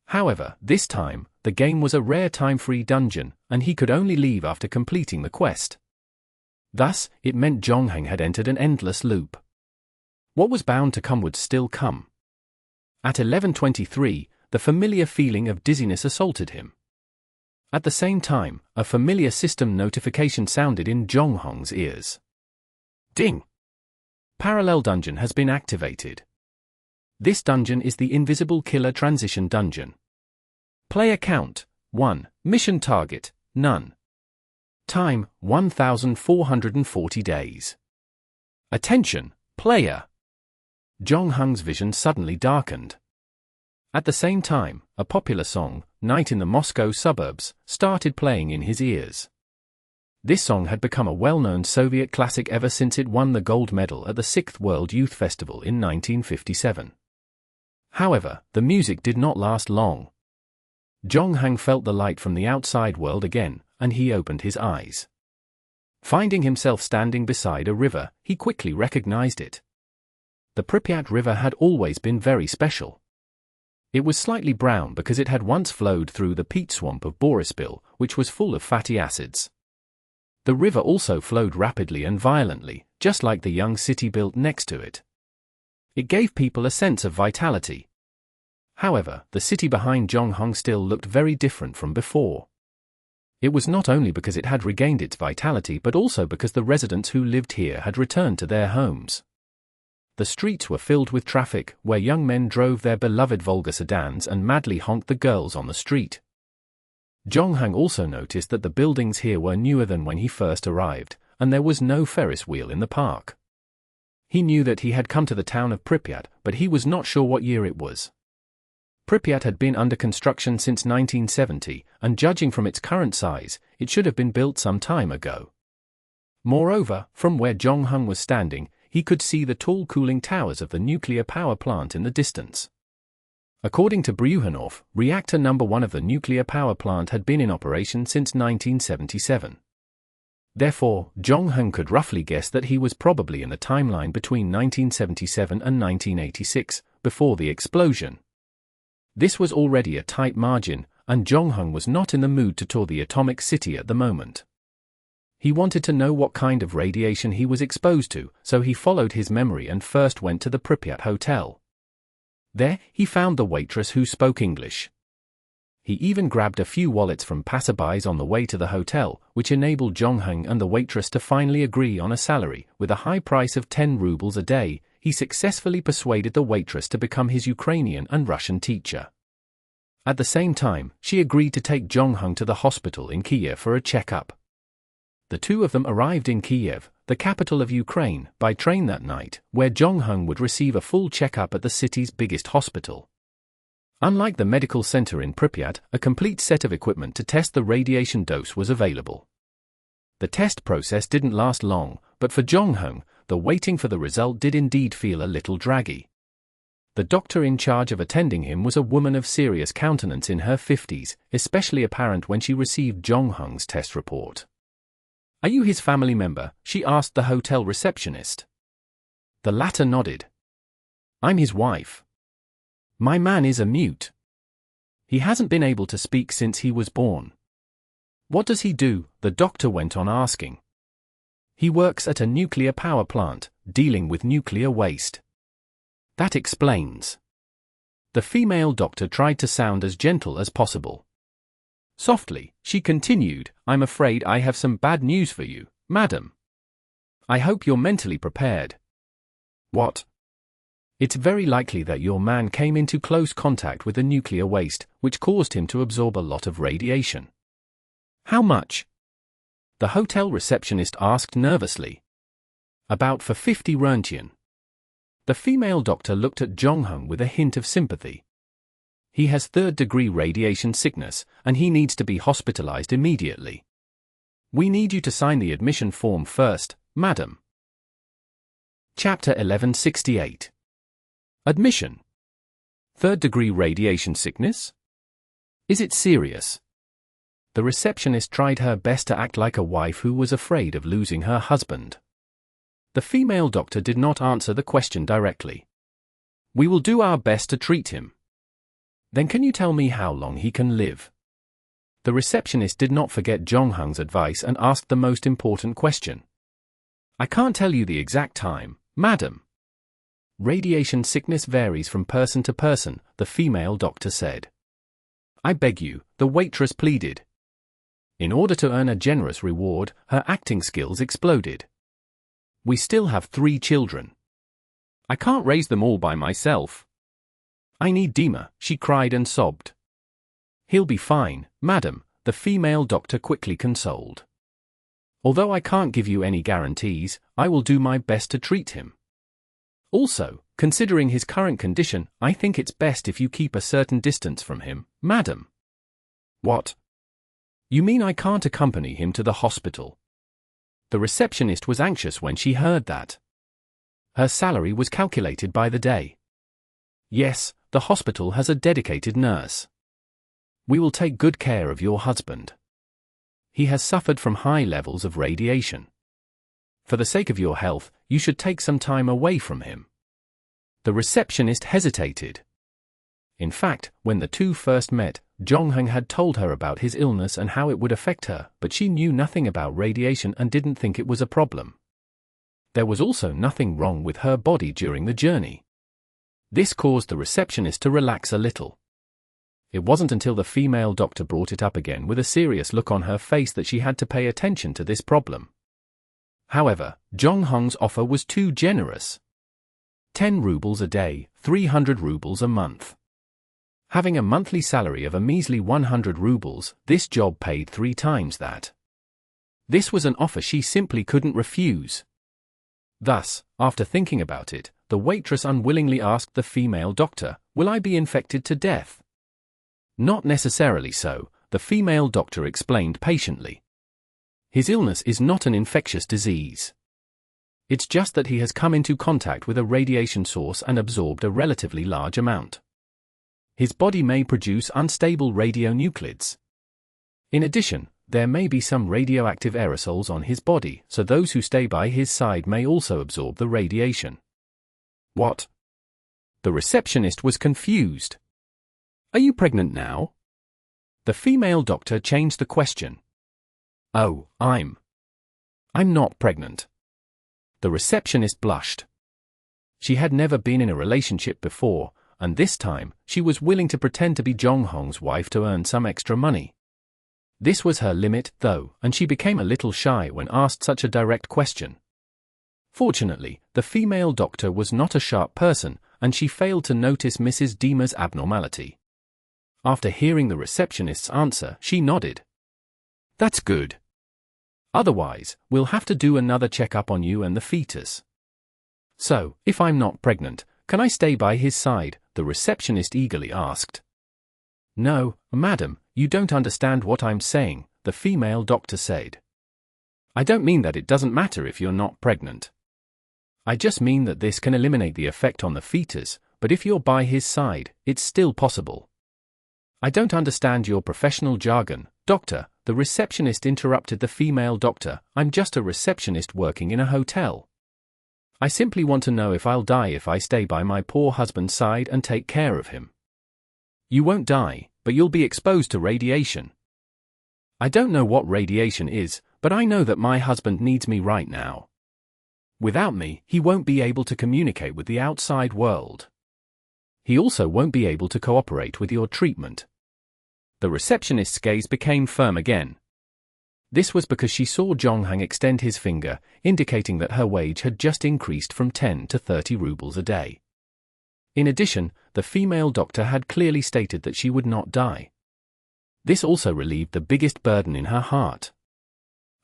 S1: However, this time, the game was a rare time-free dungeon, and he could only leave after completing the quest. Thus, it meant Zhongheng had entered an endless loop. What was bound to come would still come. At 11:23, the familiar feeling of dizziness assaulted him. At the same time, a familiar system notification sounded in Zhongheng's ears. Ding! Parallel dungeon has been activated. This dungeon is the Invisible Killer Transition Dungeon. Player count, 1. Mission target, none. Time, 1,440 days. Attention, player! Jong Hung's vision suddenly darkened. At the same time, a popular song, Night in the Moscow Suburbs, started playing in his ears. This song had become a well-known Soviet classic ever since it won the gold medal at the 6th World Youth Festival in 1957. However, the music did not last long. Jong Hung felt the light from the outside world again, and he opened his eyes. Finding himself standing beside a river, he quickly recognized it. The Pripyat River had always been very special. It was slightly brown because it had once flowed through the peat swamp of Borispil, which was full of fatty acids. The river also flowed rapidly and violently, just like the young city built next to it. It gave people a sense of vitality. However, the city behind Jong Hung still looked very different from before. It was not only because it had regained its vitality but also because the residents who lived here had returned to their homes. The streets were filled with traffic, where young men drove their beloved Volga sedans and madly honked the girls on the street. Jong Hung also noticed that the buildings here were newer than when he first arrived, and there was no Ferris wheel in the park. He knew that he had come to the town of Pripyat, but he was not sure what year it was. Pripyat had been under construction since 1970, and judging from its current size, it should have been built some time ago. Moreover, from where Jong Hung was standing, he could see the tall cooling towers of the nuclear power plant in the distance. According to Bryukhanov, reactor number 1 of the nuclear power plant had been in operation since 1977. Therefore, Jong Hung could roughly guess that he was probably in the timeline between 1977 and 1986, before the explosion. This was already a tight margin, and Jong Hung was not in the mood to tour the atomic city at the moment. He wanted to know what kind of radiation he was exposed to, so he followed his memory and first went to the Pripyat Hotel. There, he found the waitress who spoke English. He even grabbed a few wallets from passerbys on the way to the hotel, which enabled Jong Hung and the waitress to finally agree on a salary. With a high price of 10 rubles a day, he successfully persuaded the waitress to become his Ukrainian and Russian teacher. At the same time, she agreed to take Jong Hung to the hospital in Kiev for a checkup. The two of them arrived in Kiev, the capital of Ukraine, by train that night, where Jong Hung would receive a full checkup at the city's biggest hospital. Unlike the medical center in Pripyat, a complete set of equipment to test the radiation dose was available. The test process didn't last long, but for Jong Hung, the waiting for the result did indeed feel a little draggy. The doctor in charge of attending him was a woman of serious countenance in her 50s, especially apparent when she received Jong Hung's test report. "Are you his family member?" she asked the hotel receptionist. The latter nodded. "I'm his wife. My man is a mute. He hasn't been able to speak since he was born." "What does he do?" the doctor went on asking. "He works at a nuclear power plant, dealing with nuclear waste." "That explains." The female doctor tried to sound as gentle as possible. Softly, she continued, "I'm afraid I have some bad news for you, madam. I hope you're mentally prepared." "What?" "It's very likely that your man came into close contact with the nuclear waste, which caused him to absorb a lot of radiation." "How much?" the hotel receptionist asked nervously. "About for 50 röntgen." The female doctor looked at Jong Hung with a hint of sympathy. "He has 3rd-degree radiation sickness, and he needs to be hospitalized immediately. We need you to sign the admission form first, madam." Chapter 1168. Admission. 3rd-degree radiation sickness? Is it serious? The receptionist tried her best to act like a wife who was afraid of losing her husband. The female doctor did not answer the question directly. "We will do our best to treat him." "Then can you tell me how long he can live?" The receptionist did not forget Jong Hung's advice and asked the most important question. "I can't tell you the exact time, madam. Radiation sickness varies from person to person," the female doctor said. "I beg you," the waitress pleaded. In order to earn a generous reward, her acting skills exploded. "We still have 3 children. I can't raise them all by myself." I need Dima, she cried and sobbed. He'll be fine, madam, the female doctor quickly consoled. Although I can't give you any guarantees, I will do my best to treat him. Also, considering his current condition, I think it's best if you keep a certain distance from him, madam. What? You mean I can't accompany him to the hospital? The receptionist was anxious when she heard that. Her salary was calculated by the day. Yes, the hospital has a dedicated nurse. We will take good care of your husband. He has suffered from high levels of radiation. For the sake of your health, you should take some time away from him. The receptionist hesitated. In fact, when the two first met, Jongheng had told her about his illness and how it would affect her, but she knew nothing about radiation and didn't think it was a problem. There was also nothing wrong with her body during the journey. This caused the receptionist to relax a little. It wasn't until the female doctor brought it up again with a serious look on her face that she had to pay attention to this problem. However, Jongheng's offer was too generous. 10 rubles a day, 300 rubles a month. Having a monthly salary of a measly 100 rubles, this job paid 3 times that. This was an offer she simply couldn't refuse. Thus, after thinking about it, the waitress unwillingly asked the female doctor, "Will I be infected to death?" Not necessarily so, the female doctor explained patiently. His illness is not an infectious disease. It's just that he has come into contact with a radiation source and absorbed a relatively large amount. His body may produce unstable radionuclides. In addition, there may be some radioactive aerosols on his body, so those who stay by his side may also absorb the radiation. What? The receptionist was confused. Are you pregnant now? The female doctor changed the question. Oh, I'm not pregnant. The receptionist blushed. She had never been in a relationship before, and this time, she was willing to pretend to be Jongheng's wife to earn some extra money. This was her limit, though, and she became a little shy when asked such a direct question. Fortunately, the female doctor was not a sharp person, and she failed to notice Mrs. Dima's abnormality. After hearing the receptionist's answer, she nodded. That's good. Otherwise, we'll have to do another checkup on you and the fetus. So, if I'm not pregnant, can I stay by his side? The receptionist eagerly asked. No, madam, you don't understand what I'm saying, the female doctor said. I don't mean that it doesn't matter if you're not pregnant. I just mean that this can eliminate the effect on the fetus, but if you're by his side, it's still possible. I don't understand your professional jargon, doctor, the receptionist interrupted the female doctor. I'm just a receptionist working in a hotel. I simply want to know if I'll die if I stay by my poor husband's side and take care of him. You won't die, but you'll be exposed to radiation. I don't know what radiation is, but I know that my husband needs me right now. Without me, he won't be able to communicate with the outside world. He also won't be able to cooperate with your treatment. The receptionist's gaze became firm again. This was because she saw Jongheng extend his finger, indicating that her wage had just increased from 10 to 30 rubles a day. In addition, the female doctor had clearly stated that she would not die. This also relieved the biggest burden in her heart.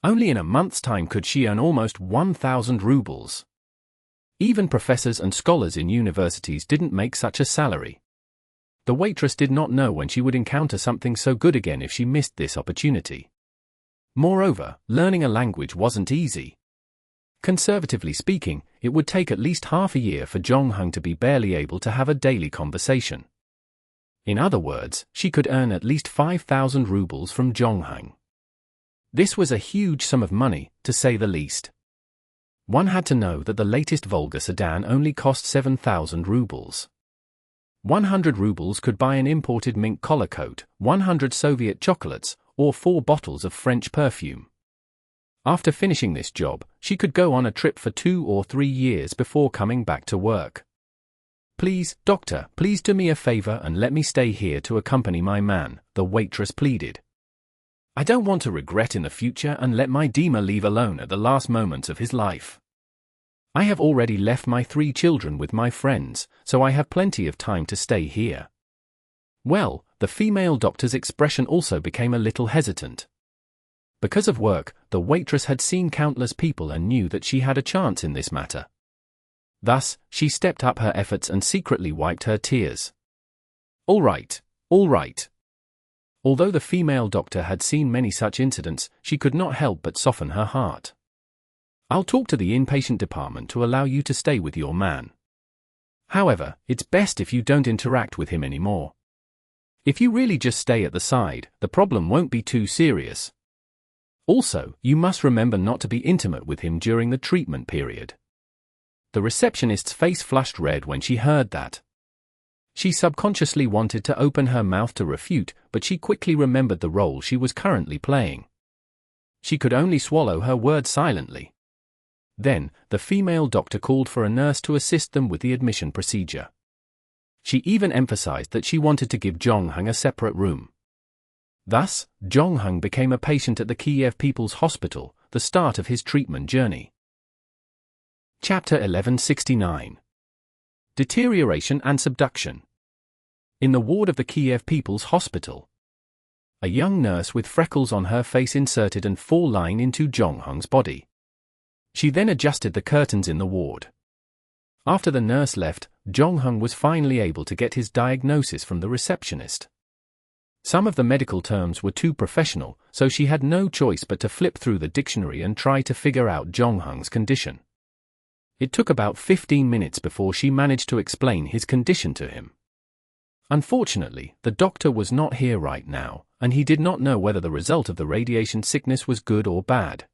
S1: Only in a month's time could she earn almost 1,000 rubles. Even professors and scholars in universities didn't make such a salary. The waitress did not know when she would encounter something so good again if she missed this opportunity. Moreover, learning a language wasn't easy. Conservatively speaking, it would take at least half a year for Jongheng to be barely able to have a daily conversation. In other words, she could earn at least 5,000 rubles from Jongheng. This was a huge sum of money, to say the least. One had to know that the latest Volga sedan only cost 7,000 rubles. 100 rubles could buy an imported mink collar coat, 100 Soviet chocolates, or 4 bottles of French perfume. After finishing this job, she could go on a trip for 2 or 3 years before coming back to work. Please, doctor, please do me a favor and let me stay here to accompany my man, the waitress pleaded. I don't want to regret in the future and let my Dima leave alone at the last moments of his life. I have already left my 3 children with my friends, so I have plenty of time to stay here. Well, the female doctor's expression also became a little hesitant. Because of work, the waitress had seen countless people and knew that she had a chance in this matter. Thus, she stepped up her efforts and secretly wiped her tears. All right, all right. Although the female doctor had seen many such incidents, she could not help but soften her heart. I'll talk to the inpatient department to allow you to stay with your man. However, it's best if you don't interact with him anymore. If you really just stay at the side, the problem won't be too serious. Also, you must remember not to be intimate with him during the treatment period. The receptionist's face flushed red when she heard that. She subconsciously wanted to open her mouth to refute, but she quickly remembered the role she was currently playing. She could only swallow her words silently. Then, the female doctor called for a nurse to assist them with the admission procedure. She even emphasized that she wanted to give Jong-hung a separate room. Thus, Jong-hung became a patient at the Kiev People's Hospital, the start of his treatment journey. Chapter 1169. Deterioration and Subduction. In the ward of the Kiev People's Hospital, a young nurse with freckles on her face inserted an 4-line into Jong-hung's body. She then adjusted the curtains in the ward. After the nurse left, Jong-hung was finally able to get his diagnosis from the receptionist. Some of the medical terms were too professional, so she had no choice but to flip through the dictionary and try to figure out Jong-hung's condition. It took about 15 minutes before she managed to explain his condition to him. Unfortunately, the doctor was not here right now, and he did not know whether the result of the radiation sickness was good or bad.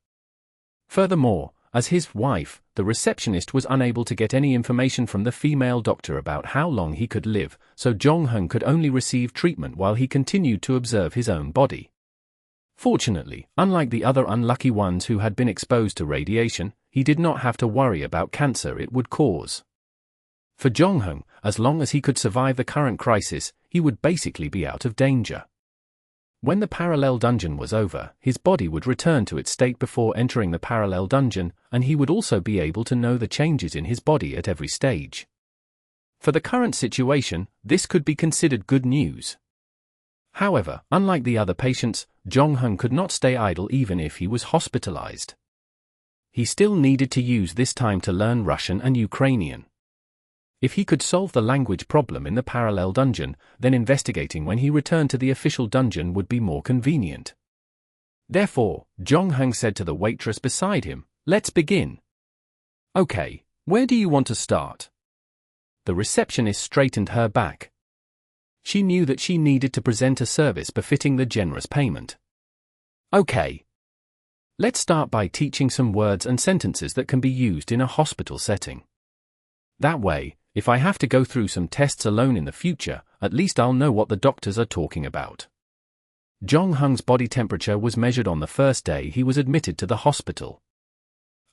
S1: Furthermore, as his wife, the receptionist was unable to get any information from the female doctor about how long he could live, so Jong-hung could only receive treatment while he continued to observe his own body. Fortunately, unlike the other unlucky ones who had been exposed to radiation, he did not have to worry about cancer it would cause. For Jong-hung, as long as he could survive the current crisis, he would basically be out of danger. When the parallel dungeon was over, his body would return to its state before entering the parallel dungeon, and he would also be able to know the changes in his body at every stage. For the current situation, this could be considered good news. However, unlike the other patients, Jong-hung could not stay idle even if he was hospitalized. He still needed to use this time to learn Russian and Ukrainian. If he could solve the language problem in the parallel dungeon, then investigating when he returned to the official dungeon would be more convenient. Therefore, Jong-hung said to the waitress beside him, "Let's begin." "Okay, where do you want to start?" The receptionist straightened her back. She knew that she needed to present a service befitting the generous payment. "Okay. Let's start by teaching some words and sentences that can be used in a hospital setting. That way, if I have to go through some tests alone in the future, at least I'll know what the doctors are talking about." Jong-hung's body temperature was measured on the first day he was admitted to the hospital.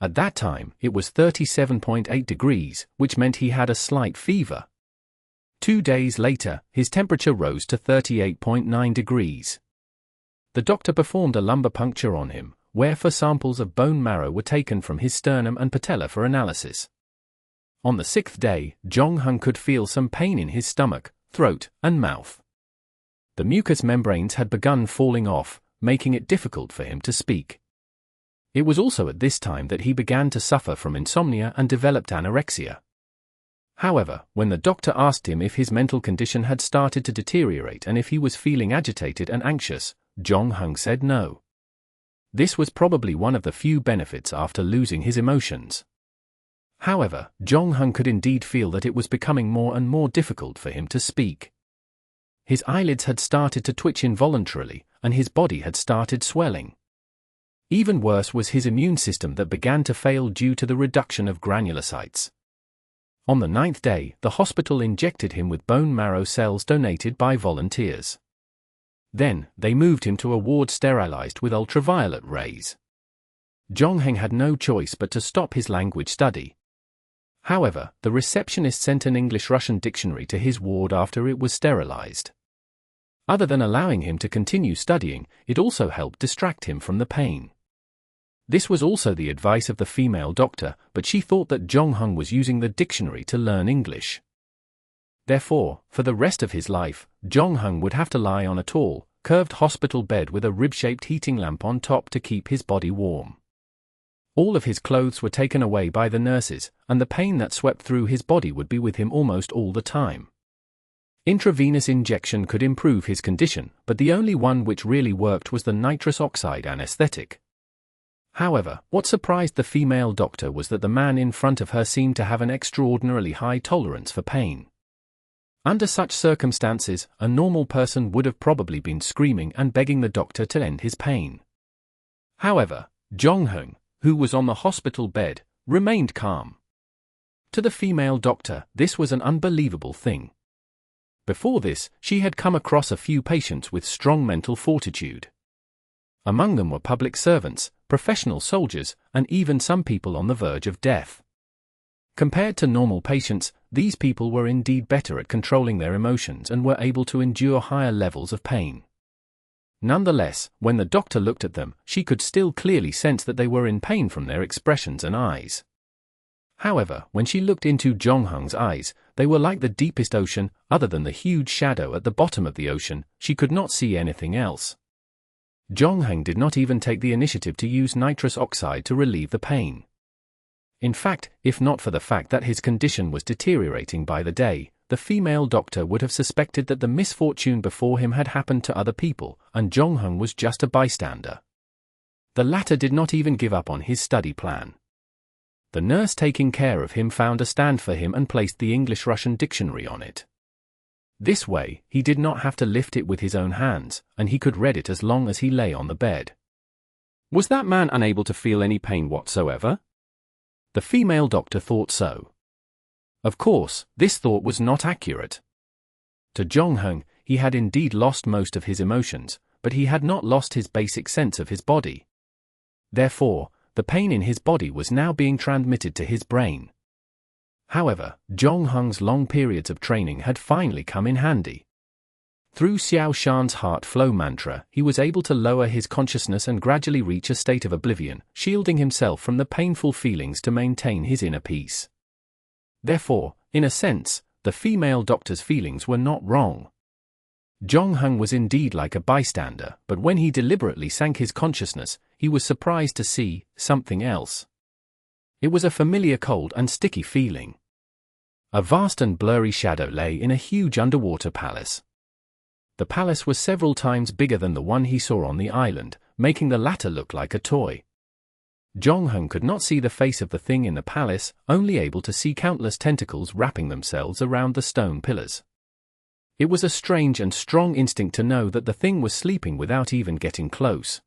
S1: At that time, it was 37.8 degrees, which meant he had a slight fever. 2 days later, his temperature rose to 38.9 degrees. The doctor performed a lumbar puncture on him, where samples of bone marrow were taken from his sternum and patella for analysis. On the 6th day, Jong-hung could feel some pain in his stomach, throat, and mouth. The mucous membranes had begun falling off, making it difficult for him to speak. It was also at this time that he began to suffer from insomnia and developed anorexia. However, when the doctor asked him if his mental condition had started to deteriorate and if he was feeling agitated and anxious, Jong-hung said no. This was probably one of the few benefits after losing his emotions. However, Jong-hung could indeed feel that it was becoming more and more difficult for him to speak. His eyelids had started to twitch involuntarily, and his body had started swelling. Even worse was his immune system that began to fail due to the reduction of granulocytes. On the 9th day, the hospital injected him with bone marrow cells donated by volunteers. Then, they moved him to a ward sterilized with ultraviolet rays. Jong-hung had no choice but to stop his language study. However, the receptionist sent an English-Russian dictionary to his ward after it was sterilized. Other than allowing him to continue studying, it also helped distract him from the pain. This was also the advice of the female doctor, but she thought that Jong-hung was using the dictionary to learn English. Therefore, for the rest of his life, Jong-hung would have to lie on a tall, curved hospital bed with a rib-shaped heating lamp on top to keep his body warm. All of his clothes were taken away by the nurses, and the pain that swept through his body would be with him almost all the time. Intravenous injection could improve his condition, but the only one which really worked was the nitrous oxide anesthetic. However, what surprised the female doctor was that the man in front of her seemed to have an extraordinarily high tolerance for pain. Under such circumstances, a normal person would have probably been screaming and begging the doctor to end his pain. However, Jong-hung, who was on the hospital bed, remained calm. To the female doctor, this was an unbelievable thing. Before this, she had come across a few patients with strong mental fortitude. Among them were public servants, professional soldiers, and even some people on the verge of death. Compared to normal patients, these people were indeed better at controlling their emotions and were able to endure higher levels of pain. Nonetheless, when the doctor looked at them, she could still clearly sense that they were in pain from their expressions and eyes. However, when she looked into Jong-hung's eyes, they were like the deepest ocean. Other than the huge shadow at the bottom of the ocean, she could not see anything else. Jong-hung did not even take the initiative to use nitrous oxide to relieve the pain. In fact, if not for the fact that his condition was deteriorating by the day, the female doctor would have suspected that the misfortune before him had happened to other people, and Jong-hung was just a bystander. The latter did not even give up on his study plan. The nurse taking care of him found a stand for him and placed the English-Russian dictionary on it. This way, he did not have to lift it with his own hands, and he could read it as long as he lay on the bed. Was that man unable to feel any pain whatsoever? The female doctor thought so. Of course, this thought was not accurate. To Jong-hung, he had indeed lost most of his emotions, but he had not lost his basic sense of his body. Therefore, the pain in his body was now being transmitted to his brain. However, Jong-hung's long periods of training had finally come in handy. Through Xiao Shan's heart flow mantra, he was able to lower his consciousness and gradually reach a state of oblivion, shielding himself from the painful feelings to maintain his inner peace. Therefore, in a sense, the female doctor's feelings were not wrong. Jong-hung was indeed like a bystander, but when he deliberately sank his consciousness, he was surprised to see something else. It was a familiar cold and sticky feeling. A vast and blurry shadow lay in a huge underwater palace. The palace was several times bigger than the one he saw on the island, making the latter look like a toy. Jong-hung could not see the face of the thing in the palace, only able to see countless tentacles wrapping themselves around the stone pillars. It was a strange and strong instinct to know that the thing was sleeping without even getting close.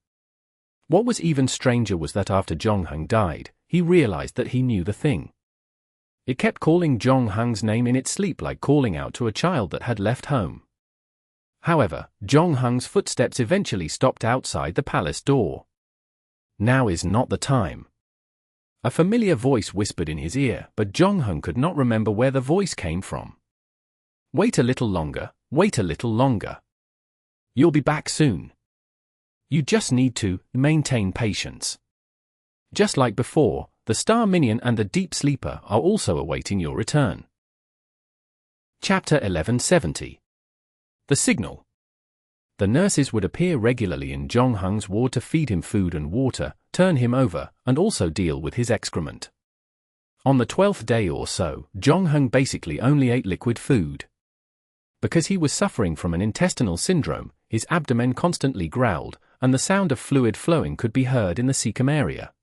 S1: What was even stranger was that after Jong-hung died, he realized that he knew the thing. It kept calling Jong-hung's name in its sleep like calling out to a child that had left home. However, Jong-hung's footsteps eventually stopped outside the palace door. Now is not the time. A familiar voice whispered in his ear, but Jong-hung could not remember where the voice came from. Wait a little longer, wait a little longer. You'll be back soon. You just need to maintain patience. Just like before, the Star Minion and the Deep Sleeper are also awaiting your return. Chapter 1170. The Signal. The nurses would appear regularly in Jong-hung's ward to feed him food and water, turn him over, and also deal with his excrement. On the 12th day or so, Jong-hung basically only ate liquid food. Because he was suffering from an intestinal syndrome, his abdomen constantly growled, and the sound of fluid flowing could be heard in the cecum area.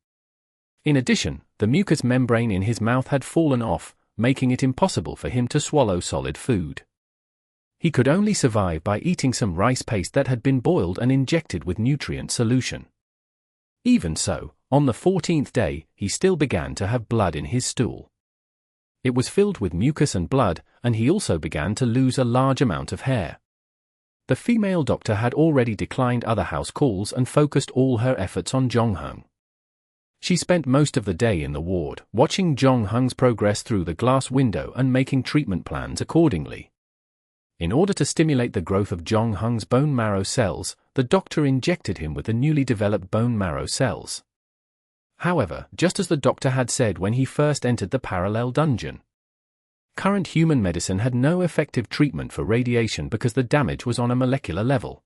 S1: In addition, the mucous membrane in his mouth had fallen off, making it impossible for him to swallow solid food. He could only survive by eating some rice paste that had been boiled and injected with nutrient solution. Even so, on the 14th day, he still began to have blood in his stool. It was filled with mucus and blood, and he also began to lose a large amount of hair. The female doctor had already declined other house calls and focused all her efforts on Jong-hung. She spent most of the day in the ward, watching Jong-hung's progress through the glass window and making treatment plans accordingly. In order to stimulate the growth of Jong-hung's bone marrow cells, the doctor injected him with the newly developed bone marrow cells. However, just as the doctor had said when he first entered the parallel dungeon, current human medicine had no effective treatment for radiation because the damage was on a molecular level.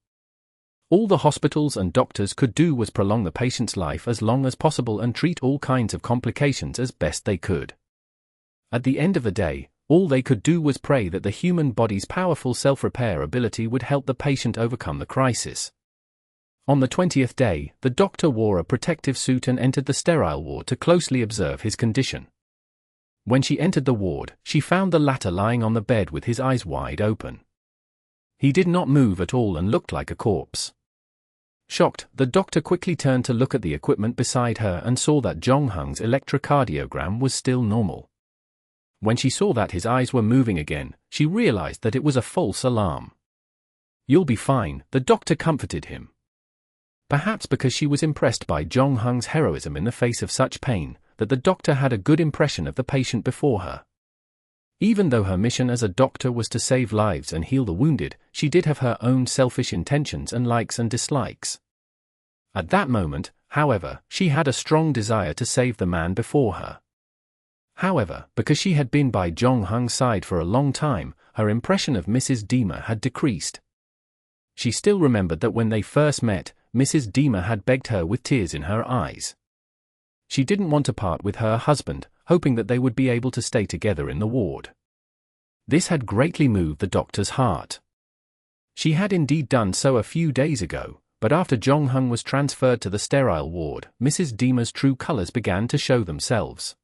S1: All the hospitals and doctors could do was prolong the patient's life as long as possible and treat all kinds of complications as best they could. At the end of the day, all they could do was pray that the human body's powerful self-repair ability would help the patient overcome the crisis. On the 20th day, the doctor wore a protective suit and entered the sterile ward to closely observe his condition. When she entered the ward, she found the latter lying on the bed with his eyes wide open. He did not move at all and looked like a corpse. Shocked, the doctor quickly turned to look at the equipment beside her and saw that Jong-Hung's electrocardiogram was still normal. When she saw that his eyes were moving again, she realized that it was a false alarm. "You'll be fine," the doctor comforted him. Perhaps because she was impressed by Jong-Hung's heroism in the face of such pain, that the doctor had a good impression of the patient before her. Even though her mission as a doctor was to save lives and heal the wounded, she did have her own selfish intentions and likes and dislikes. At that moment, however, she had a strong desire to save the man before her. However, because she had been by Jong-Hung's side for a long time, her impression of Mrs. Dima had decreased. She still remembered that when they first met, Mrs. Dima had begged her with tears in her eyes. She didn't want to part with her husband, hoping that they would be able to stay together in the ward. This had greatly moved the doctor's heart. She had indeed done so a few days ago, but after Jong-Hung was transferred to the sterile ward, Mrs. Dima's true colors began to show themselves.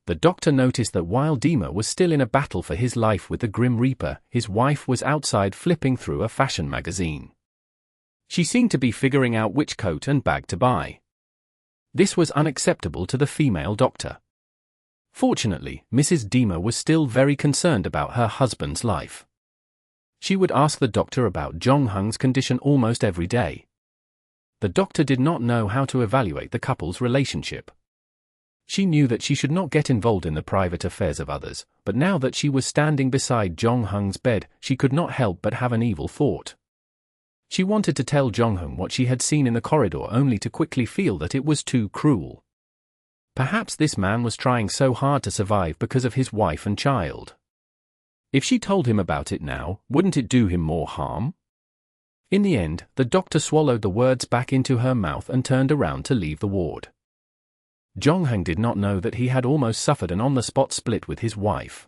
S1: The doctor noticed that while Dima was still in a battle for his life with the Grim Reaper, his wife was outside flipping through a fashion magazine. She seemed to be figuring out which coat and bag to buy. This was unacceptable to the female doctor. Fortunately, Mrs. Dima was still very concerned about her husband's life. She would ask the doctor about Jong-Hung's condition almost every day. The doctor did not know how to evaluate the couple's relationship. She knew that she should not get involved in the private affairs of others, but now that she was standing beside Jong-Hung's bed, she could not help but have an evil thought. She wanted to tell Jong-Hung what she had seen in the corridor only to quickly feel that it was too cruel. Perhaps this man was trying so hard to survive because of his wife and child. If she told him about it now, wouldn't it do him more harm? In the end, the doctor swallowed the words back into her mouth and turned around to leave the ward. Jong-Hung did not know that he had almost suffered an on-the-spot split with his wife.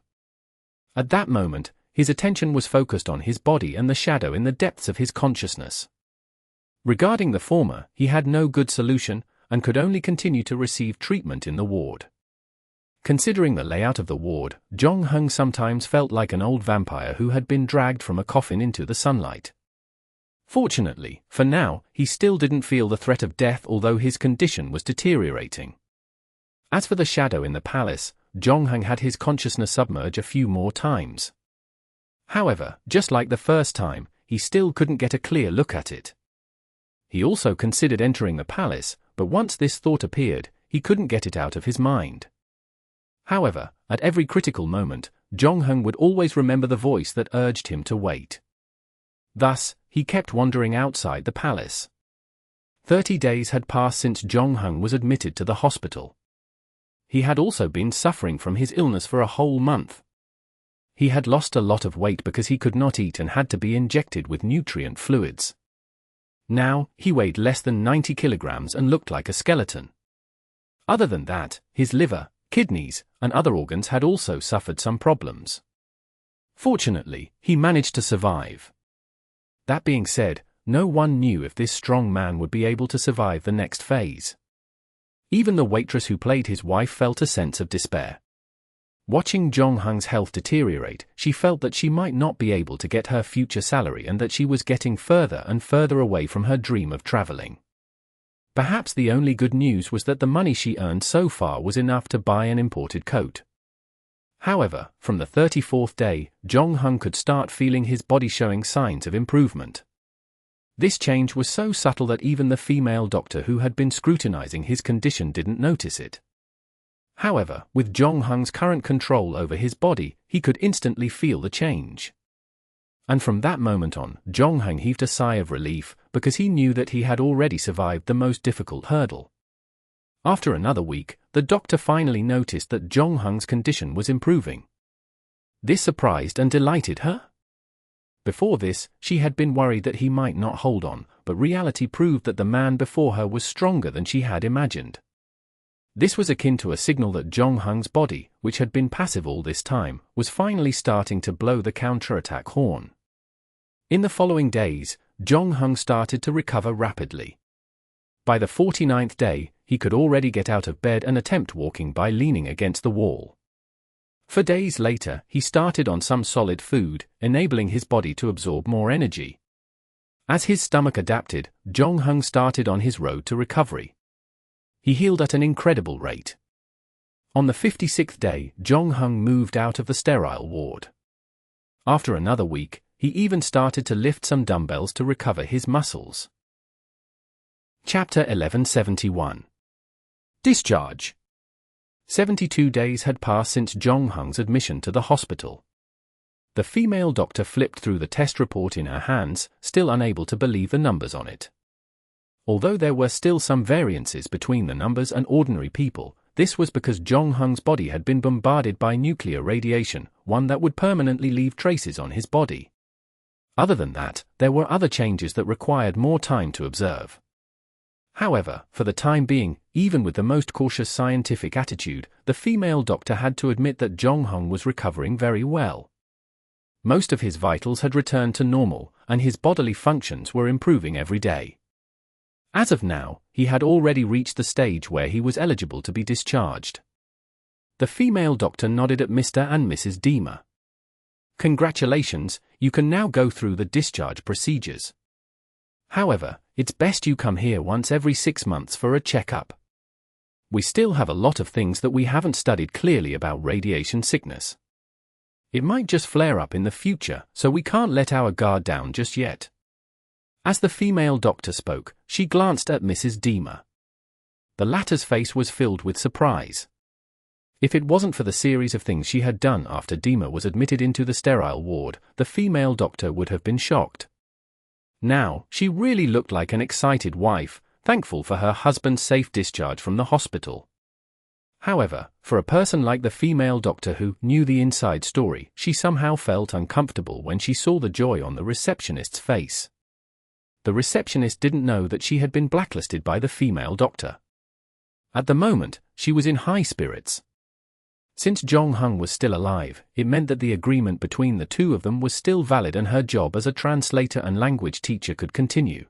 S1: At that moment, his attention was focused on his body and the shadow in the depths of his consciousness. Regarding the former, he had no good solution, and could only continue to receive treatment in the ward. Considering the layout of the ward, Jong-Hung sometimes felt like an old vampire who had been dragged from a coffin into the sunlight. Fortunately, for now, he still didn't feel the threat of death, although his condition was deteriorating. As for the shadow in the palace, Jong-Hung had his consciousness submerge a few more times. However, just like the first time, he still couldn't get a clear look at it. He also considered entering the palace, but once this thought appeared, he couldn't get it out of his mind. However, at every critical moment, Jong-Hung would always remember the voice that urged him to wait. Thus, he kept wandering outside the palace. 30 days had passed since Jong-Hung was admitted to the hospital. He had also been suffering from his illness for a whole month. He had lost a lot of weight because he could not eat and had to be injected with nutrient fluids. Now, he weighed less than 90 kilograms and looked like a skeleton. Other than that, his liver, kidneys, and other organs had also suffered some problems. Fortunately, he managed to survive. That being said, no one knew if this strong man would be able to survive the next phase. Even the waitress who played his wife felt a sense of despair. Watching Jong-Hung's health deteriorate, she felt that she might not be able to get her future salary and that she was getting further and further away from her dream of traveling. Perhaps the only good news was that the money she earned so far was enough to buy an imported coat. However, from the 34th day, Jong-Hung could start feeling his body showing signs of improvement. This change was so subtle that even the female doctor who had been scrutinizing his condition didn't notice it. However, with Jong-Hung's current control over his body, he could instantly feel the change. And from that moment on, Jong-Hung heaved a sigh of relief, because he knew that he had already survived the most difficult hurdle. After another week, the doctor finally noticed that Jong-hung's condition was improving. This surprised and delighted her. Before this, she had been worried that he might not hold on, but reality proved that the man before her was stronger than she had imagined. This was akin to a signal that Jong-hung's body, which had been passive all this time, was finally starting to blow the counterattack horn. In the following days, Jong-hung started to recover rapidly. By the 49th day, he could already get out of bed and attempt walking by leaning against the wall. For days later, he started on some solid food, enabling his body to absorb more energy. As his stomach adapted, Jong-hung started on his road to recovery. He healed at an incredible rate. On the 56th day, Jong-hung moved out of the sterile ward. After another week, he even started to lift some dumbbells to recover his muscles. Chapter 1171. Discharge. 72 days had passed since Jong-hung's admission to the hospital. The female doctor flipped through the test report in her hands, still unable to believe the numbers on it. Although there were still some variances between the numbers and ordinary people, this was because Jong-hung's body had been bombarded by nuclear radiation, one that would permanently leave traces on his body. Other than that, there were other changes that required more time to observe. However, for the time being, even with the most cautious scientific attitude, the female doctor had to admit that Jong-hung was recovering very well. Most of his vitals had returned to normal, and his bodily functions were improving every day. As of now, he had already reached the stage where he was eligible to be discharged. The female doctor nodded at Mr. and Mrs. Dima. Congratulations, you can now go through the discharge procedures. However, it's best you come here once every 6 months for a checkup. We still have a lot of things that we haven't studied clearly about radiation sickness. It might just flare up in the future, so we can't let our guard down just yet. As the female doctor spoke, she glanced at Mrs. Dima. The latter's face was filled with surprise. If it wasn't for the series of things she had done after Dima was admitted into the sterile ward, the female doctor would have been shocked. Now, she really looked like an excited wife, thankful for her husband's safe discharge from the hospital. However, for a person like the female doctor who knew the inside story, she somehow felt uncomfortable when she saw the joy on the receptionist's face. The receptionist didn't know that she had been blacklisted by the female doctor. At the moment, she was in high spirits. Since Jong-hung was still alive, it meant that the agreement between the two of them was still valid and her job as a translator and language teacher could continue.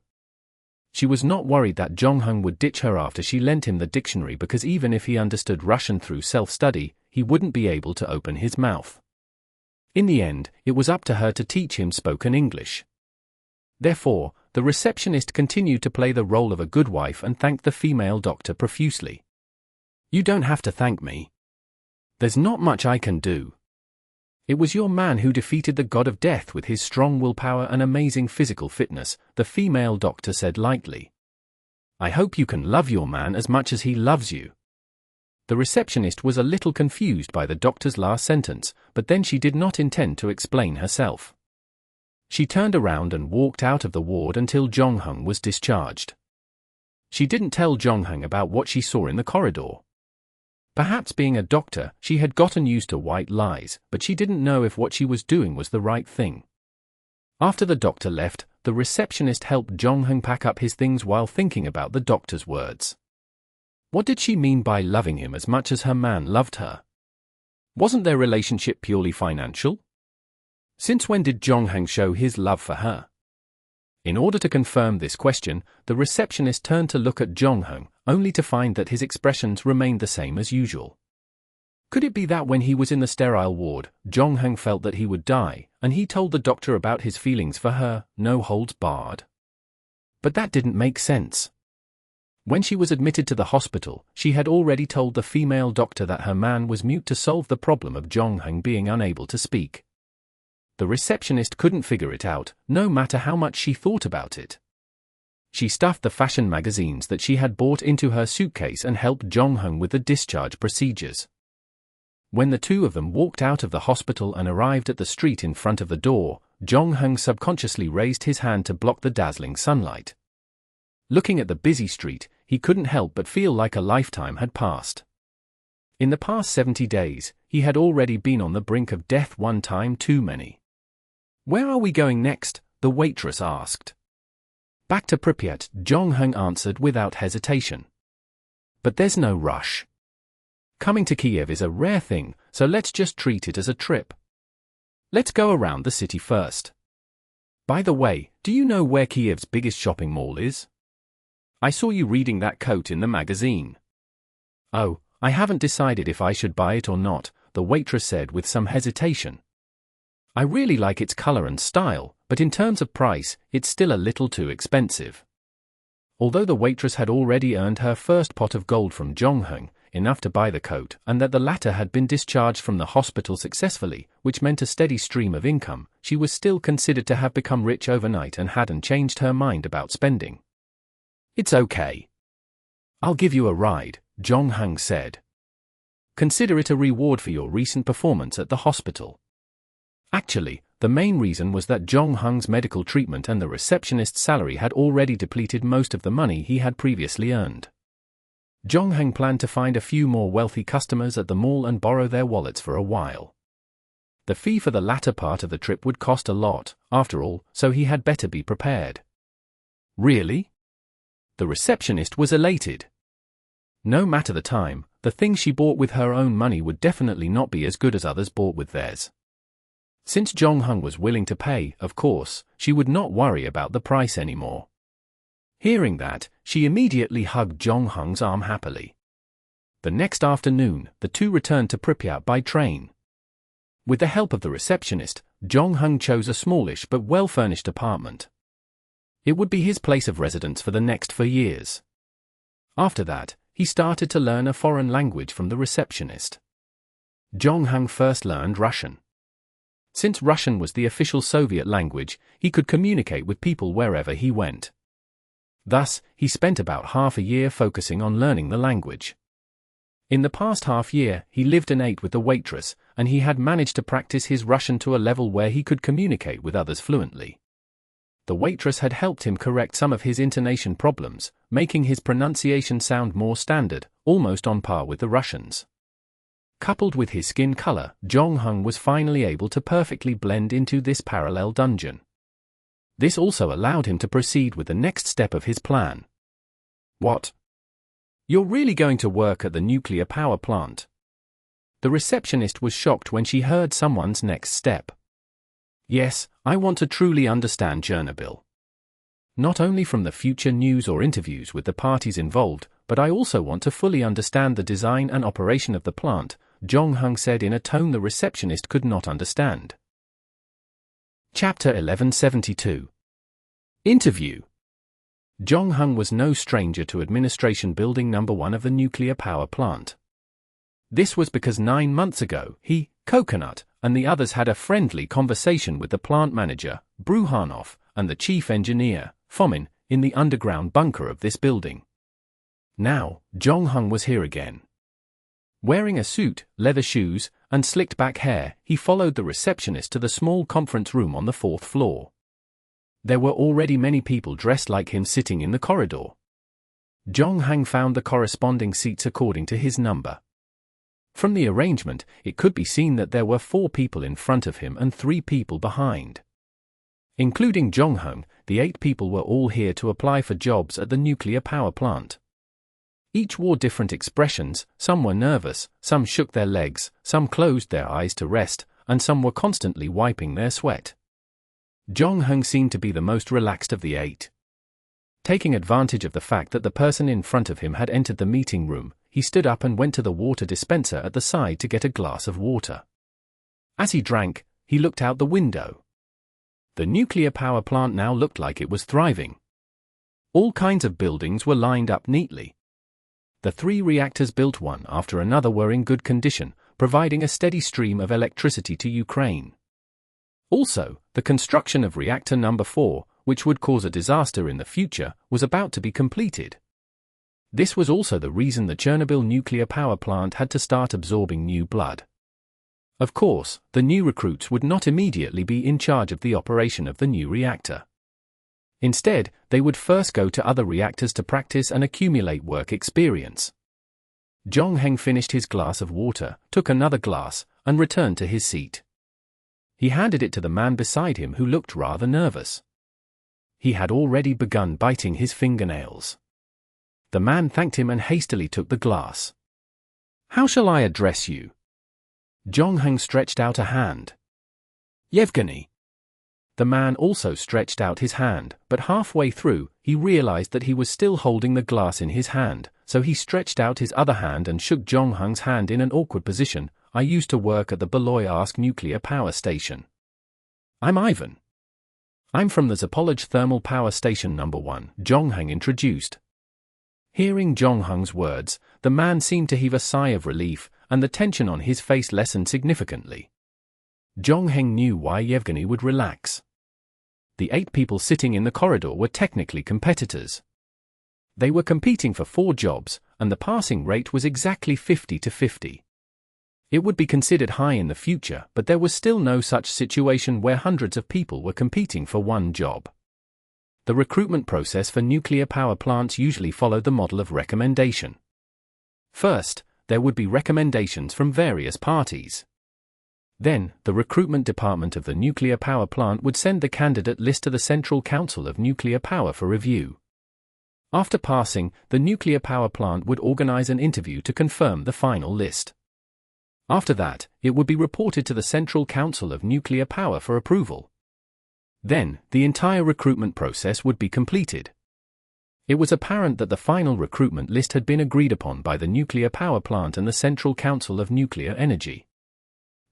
S1: She was not worried that Jong-hung would ditch her after she lent him the dictionary, because even if he understood Russian through self-study, he wouldn't be able to open his mouth. In the end, it was up to her to teach him spoken English. Therefore, the receptionist continued to play the role of a good wife and thanked the female doctor profusely. "You don't have to thank me. There's not much I can do. It was your man who defeated the god of death with his strong willpower and amazing physical fitness," the female doctor said lightly. "I hope you can love your man as much as he loves you." The receptionist was a little confused by the doctor's last sentence, but then she did not intend to explain herself. She turned around and walked out of the ward until Jong-hung was discharged. She didn't tell Jong-hung about what she saw in the corridor. Perhaps being a doctor, she had gotten used to white lies, but she didn't know if what she was doing was the right thing. After the doctor left, the receptionist helped Jong-hung pack up his things while thinking about the doctor's words. What did she mean by loving him as much as her man loved her? Wasn't their relationship purely financial? Since when did Jong-hung show his love for her? In order to confirm this question, the receptionist turned to look at Jong-hung, only to find that his expressions remained the same as usual. Could it be that when he was in the sterile ward, Jong-hung felt that he would die, and he told the doctor about his feelings for her, no holds barred? But that didn't make sense. When she was admitted to the hospital, she had already told the female doctor that her man was mute to solve the problem of Jong-hung being unable to speak. The receptionist couldn't figure it out, no matter how much she thought about it. She stuffed the fashion magazines that she had bought into her suitcase and helped Jong-hung with the discharge procedures. When the two of them walked out of the hospital and arrived at the street in front of the door, Jong-hung subconsciously raised his hand to block the dazzling sunlight. Looking at the busy street, he couldn't help but feel like a lifetime had passed. In the past 70 days, he had already been on the brink of death one time too many. "Where are we going next?" the waitress asked. "Back to Pripyat," Jong-hung answered without hesitation. "But there's no rush. Coming to Kiev is a rare thing, so let's just treat it as a trip. Let's go around the city first. By the way, do you know where Kiev's biggest shopping mall is? I saw you reading that coat in the magazine." "Oh, I haven't decided if I should buy it or not," the waitress said with some hesitation. "I really like its color and style, but in terms of price, it's still a little too expensive." Although the waitress had already earned her first pot of gold from Jong-hung, enough to buy the coat, and that the latter had been discharged from the hospital successfully, which meant a steady stream of income, she was still considered to have become rich overnight and hadn't changed her mind about spending. "It's okay. I'll give you a ride," Jong-hung said. "Consider it a reward for your recent performance at the hospital." Actually, the main reason was that Jong-hung's medical treatment and the receptionist's salary had already depleted most of the money he had previously earned. Jong-hung planned to find a few more wealthy customers at the mall and borrow their wallets for a while. The fee for the latter part of the trip would cost a lot, after all, so he had better be prepared. "Really?" The receptionist was elated. No matter the time, the things she bought with her own money would definitely not be as good as others bought with theirs. Since Jong-hung was willing to pay, of course, she would not worry about the price anymore. Hearing that, she immediately hugged Jong-hung's arm happily. The next afternoon, the two returned to Pripyat by train. With the help of the receptionist, Jong-hung chose a smallish but well-furnished apartment. It would be his place of residence for the next 4 years. After that, he started to learn a foreign language from the receptionist. Jong-hung first learned Russian. Since Russian was the official Soviet language, he could communicate with people wherever he went. Thus, he spent about half a year focusing on learning the language. In the past half year, he lived and ate with the waitress, and he had managed to practice his Russian to a level where he could communicate with others fluently. The waitress had helped him correct some of his intonation problems, making his pronunciation sound more standard, almost on par with the Russians. Coupled with his skin color, Jong-hung was finally able to perfectly blend into this parallel dungeon. This also allowed him to proceed with the next step of his plan. "What? You're really going to work at the nuclear power plant?" The receptionist was shocked when she heard someone's next step. "Yes, I want to truly understand Chernobyl. Not only from the future news or interviews with the parties involved, but I also want to fully understand the design and operation of the plant," Jong-hung said in a tone the receptionist could not understand. Chapter 1172. Interview. Jong-hung was no stranger to Administration Building No. 1 of the nuclear power plant. This was because 9 months ago, he, Coconut, and the others had a friendly conversation with the plant manager, Bruhanov, and the chief engineer, Fomin, in the underground bunker of this building. Now, Jong-hung was here again. Wearing a suit, leather shoes, and slicked back hair, he followed the receptionist to the small conference room on the 4th floor. There were already many people dressed like him sitting in the corridor. Jong-hung found the corresponding seats according to his number. From the arrangement, it could be seen that there were 4 people in front of him and 3 people behind. Including Jong-hung, the 8 people were all here to apply for jobs at the nuclear power plant. Each wore different expressions, some were nervous, some shook their legs, some closed their eyes to rest, and some were constantly wiping their sweat. Jong-hung seemed to be the most relaxed of the 8. Taking advantage of the fact that the person in front of him had entered the meeting room, he stood up and went to the water dispenser at the side to get a glass of water. As he drank, he looked out the window. The nuclear power plant now looked like it was thriving. All kinds of buildings were lined up neatly. The 3 reactors built one after another were in good condition, providing a steady stream of electricity to Ukraine. Also, the construction of reactor number 4, which would cause a disaster in the future, was about to be completed. This was also the reason the Chernobyl nuclear power plant had to start absorbing new blood. Of course, the new recruits would not immediately be in charge of the operation of the new reactor. Instead, they would first go to other reactors to practice and accumulate work experience. Zhongheng finished his glass of water, took another glass, and returned to his seat. He handed it to the man beside him, who looked rather nervous. He had already begun biting his fingernails. The man thanked him and hastily took the glass. "How shall I address you?" Zhongheng stretched out a hand. "Yevgeny." The man also stretched out his hand, but halfway through, he realized that he was still holding the glass in his hand, so he stretched out his other hand and shook Zhongheng's hand in an awkward position. "I used to work at the Beloyarsk nuclear power station. I'm Ivan. I'm from the Zaporizhzhia Thermal Power Station No. 1, Zhongheng introduced. Hearing Zhongheng's words, the man seemed to heave a sigh of relief, and the tension on his face lessened significantly. Zhongheng knew why Yevgeny would relax. The 8 people sitting in the corridor were technically competitors. They were competing for 4 jobs, and the passing rate was exactly 50-50. It would be considered high in the future, but there was still no such situation where hundreds of people were competing for one job. The recruitment process for nuclear power plants usually followed the model of recommendation. First, there would be recommendations from various parties. Then, the recruitment department of the nuclear power plant would send the candidate list to the Central Council of Nuclear Power for review. After passing, the nuclear power plant would organize an interview to confirm the final list. After that, it would be reported to the Central Council of Nuclear Power for approval. Then, the entire recruitment process would be completed. It was apparent that the final recruitment list had been agreed upon by the nuclear power plant and the Central Council of Nuclear Energy.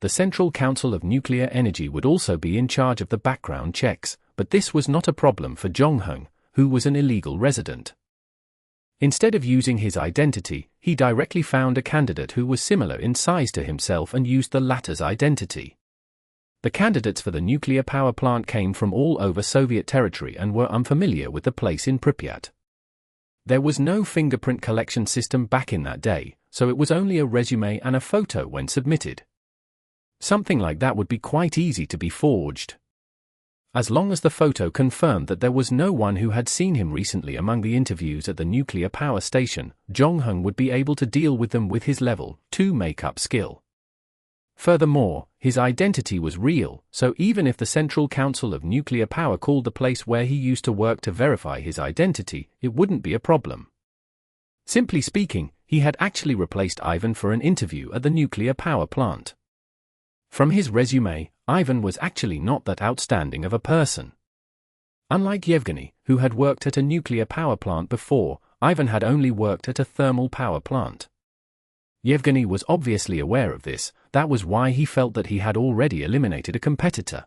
S1: The Central Council of Nuclear Energy would also be in charge of the background checks, but this was not a problem for Zhongheng, who was an illegal resident. Instead of using his identity, he directly found a candidate who was similar in size to himself and used the latter's identity. The candidates for the nuclear power plant came from all over Soviet territory and were unfamiliar with the place in Pripyat. There was no fingerprint collection system back in that day, so it was only a resume and a photo when submitted. Something like that would be quite easy to be forged. As long as the photo confirmed that there was no one who had seen him recently among the interviews at the nuclear power station, Zhongheng would be able to deal with them with his level 2 makeup skill. Furthermore, his identity was real, so even if the Central Council of Nuclear Power called the place where he used to work to verify his identity, it wouldn't be a problem. Simply speaking, he had actually replaced Ivan for an interview at the nuclear power plant. From his resume, Ivan was actually not that outstanding of a person. Unlike Yevgeny, who had worked at a nuclear power plant before, Ivan had only worked at a thermal power plant. Yevgeny was obviously aware of this, that was why he felt that he had already eliminated a competitor.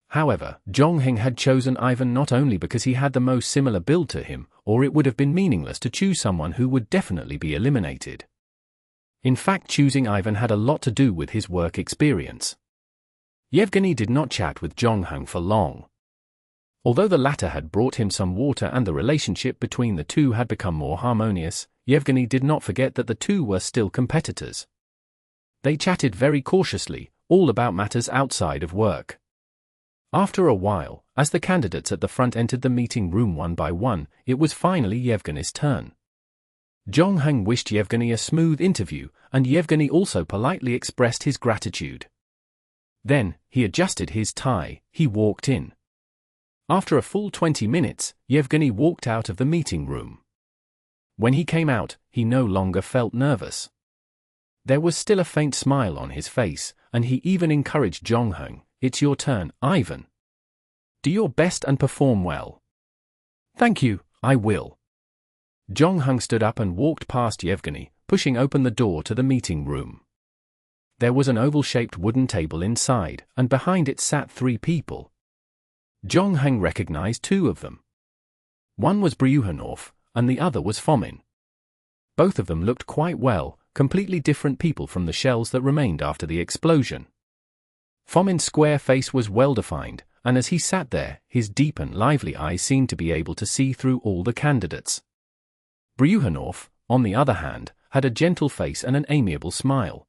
S1: However, Zhongheng had chosen Ivan not only because he had the most similar build to him, or it would have been meaningless to choose someone who would definitely be eliminated. In fact, choosing Ivan had a lot to do with his work experience. Yevgeny did not chat with Zhongheng for long. Although the latter had brought him some water and the relationship between the two had become more harmonious, Yevgeny did not forget that the two were still competitors. They chatted very cautiously, all about matters outside of work. After a while, as the candidates at the front entered the meeting room one by one, it was finally Yevgeny's turn. Zhongheng wished Yevgeny a smooth interview, and Yevgeny also politely expressed his gratitude. Then, he adjusted his tie, he walked in. After a full 20 minutes, Yevgeny walked out of the meeting room. When he came out, he no longer felt nervous. There was still a faint smile on his face, and he even encouraged Zhongheng, "It's your turn, Ivan. Do your best and perform well." "Thank you, I will." Zhongheng stood up and walked past Yevgeny, pushing open the door to the meeting room. There was an oval-shaped wooden table inside, and behind it sat 3 people. Zhongheng recognized 2 of them. One was Bryukhanov, and the other was Fomin. Both of them looked quite well, completely different people from the shells that remained after the explosion. Fomin's square face was well-defined, and as he sat there, his deep and lively eyes seemed to be able to see through all the candidates. Bryukhanov, on the other hand, had a gentle face and an amiable smile.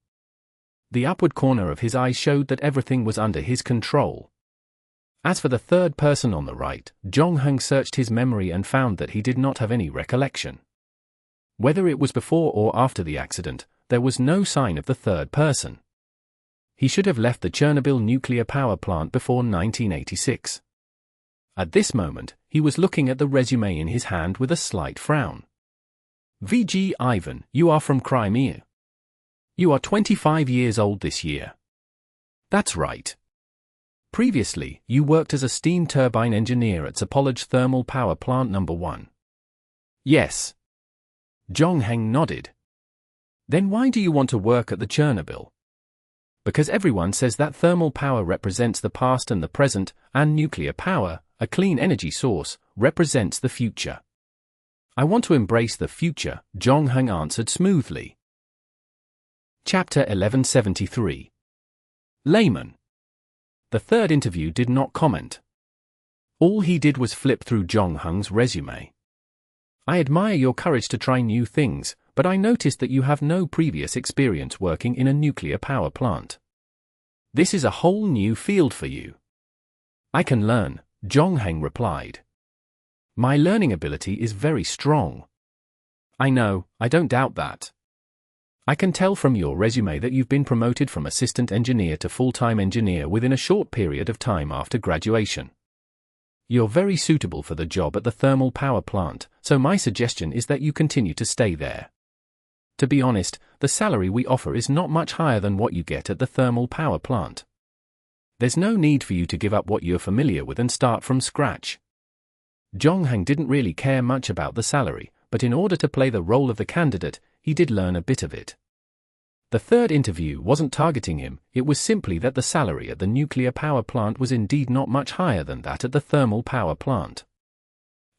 S1: The upward corner of his eyes showed that everything was under his control. As for the third person on the right, Jong-hung searched his memory and found that he did not have any recollection. Whether it was before or after the accident, there was no sign of the third person. He should have left the Chernobyl nuclear power plant before 1986. At this moment, he was looking at the resume in his hand with a slight frown. VG Ivan, you are from Crimea. You are 25 years old this year. That's right. Previously, you worked as a steam turbine engineer at Zaporizhzhia Thermal Power Plant No. 1. Yes. Jong-heng nodded. Then why do you want to work at the Chernobyl? Because everyone says that thermal power represents the past and the present, and nuclear power, a clean energy source, represents the future. I want to embrace the future, Jong-heng answered smoothly. Chapter 1173. Layman. The third interview did not comment. All he did was flip through Jong-heng's resume. I admire your courage to try new things, but I noticed that you have no previous experience working in a nuclear power plant. This is a whole new field for you. I can learn, Jong-heng replied. My learning ability is very strong. I know, I don't doubt that. I can tell from your resume that you've been promoted from assistant engineer to full-time engineer within a short period of time after graduation. You're very suitable for the job at the thermal power plant, so my suggestion is that you continue to stay there. To be honest, the salary we offer is not much higher than what you get at the thermal power plant. There's no need for you to give up what you're familiar with and start from scratch. Jong-heng didn't really care much about the salary, but in order to play the role of the candidate, he did learn a bit of it. The third interview wasn't targeting him, it was simply that the salary at the nuclear power plant was indeed not much higher than that at the thermal power plant.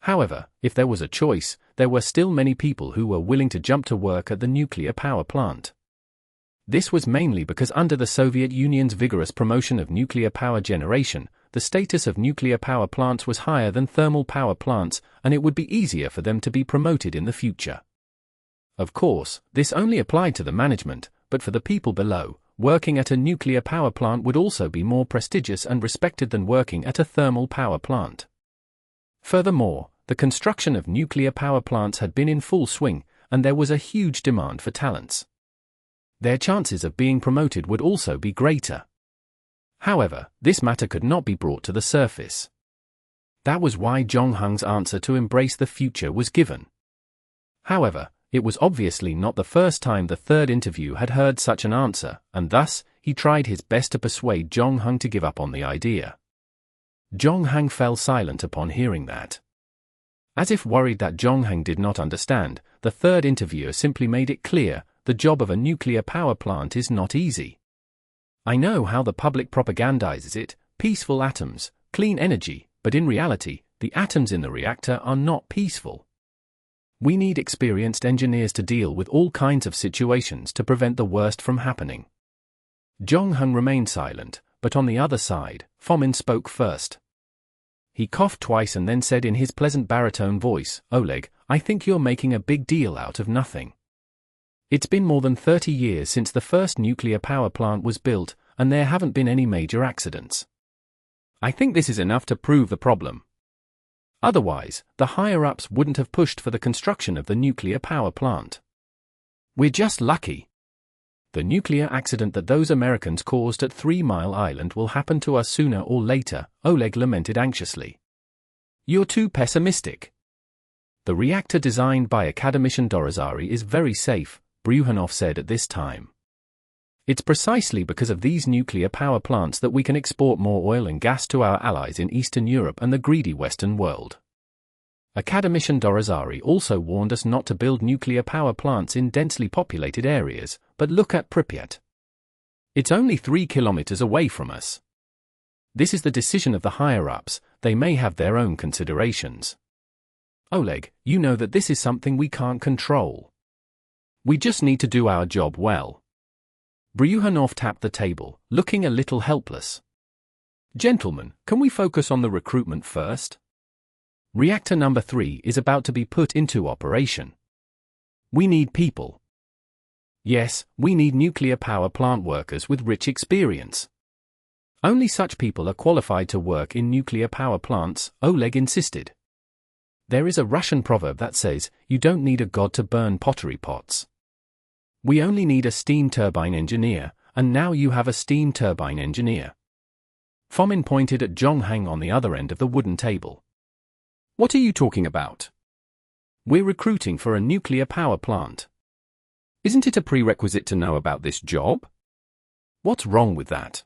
S1: However, if there was a choice, there were still many people who were willing to jump to work at the nuclear power plant. This was mainly because under the Soviet Union's vigorous promotion of nuclear power generation, the status of nuclear power plants was higher than thermal power plants, and it would be easier for them to be promoted in the future. Of course, this only applied to the management, but for the people below, working at a nuclear power plant would also be more prestigious and respected than working at a thermal power plant. Furthermore, the construction of nuclear power plants had been in full swing, and there was a huge demand for talents. Their chances of being promoted would also be greater. However, this matter could not be brought to the surface. That was why Jong-heng's answer to embrace the future was given. However, it was obviously not the first time the third interview had heard such an answer, and thus, he tried his best to persuade Jong-heng to give up on the idea. Jong-heng fell silent upon hearing that. As if worried that Jong-heng did not understand, the third interviewer simply made it clear, the job of a nuclear power plant is not easy. I know how the public propagandizes it, peaceful atoms, clean energy, but in reality, the atoms in the reactor are not peaceful. We need experienced engineers to deal with all kinds of situations to prevent the worst from happening. Jong-heng remained silent, but on the other side, Fomin spoke first. He coughed twice and then said in his pleasant baritone voice, Oleg, I think you're making a big deal out of nothing. It's been more than 30 years since the first nuclear power plant was built, and there haven't been any major accidents. I think this is enough to prove the problem. Otherwise, the higher-ups wouldn't have pushed for the construction of the nuclear power plant. We're just lucky. The nuclear accident that those Americans caused at 3 Mile Island will happen to us sooner or later, Oleg lamented anxiously. You're too pessimistic. The reactor designed by Academician Dorazari is very safe, Bryukhanov said at this time. It's precisely because of these nuclear power plants that we can export more oil and gas to our allies in Eastern Europe and the greedy Western world. Academician Dorazari also warned us not to build nuclear power plants in densely populated areas, but look at Pripyat. It's only 3 kilometers away from us. This is the decision of the higher-ups, they may have their own considerations. Oleg, you know that this is something we can't control. We just need to do our job well. Bryukhanov tapped the table, looking a little helpless. Gentlemen, can we focus on the recruitment first? Reactor number 3 is about to be put into operation. We need people. Yes, we need nuclear power plant workers with rich experience. Only such people are qualified to work in nuclear power plants, Oleg insisted. There is a Russian proverb that says, you don't need a god to burn pottery pots. We only need a steam turbine engineer, and now you have a steam turbine engineer. Fomin pointed at Zhongheng on the other end of the wooden table. What are you talking about? We're recruiting for a nuclear power plant. Isn't it a prerequisite to know about this job? What's wrong with that?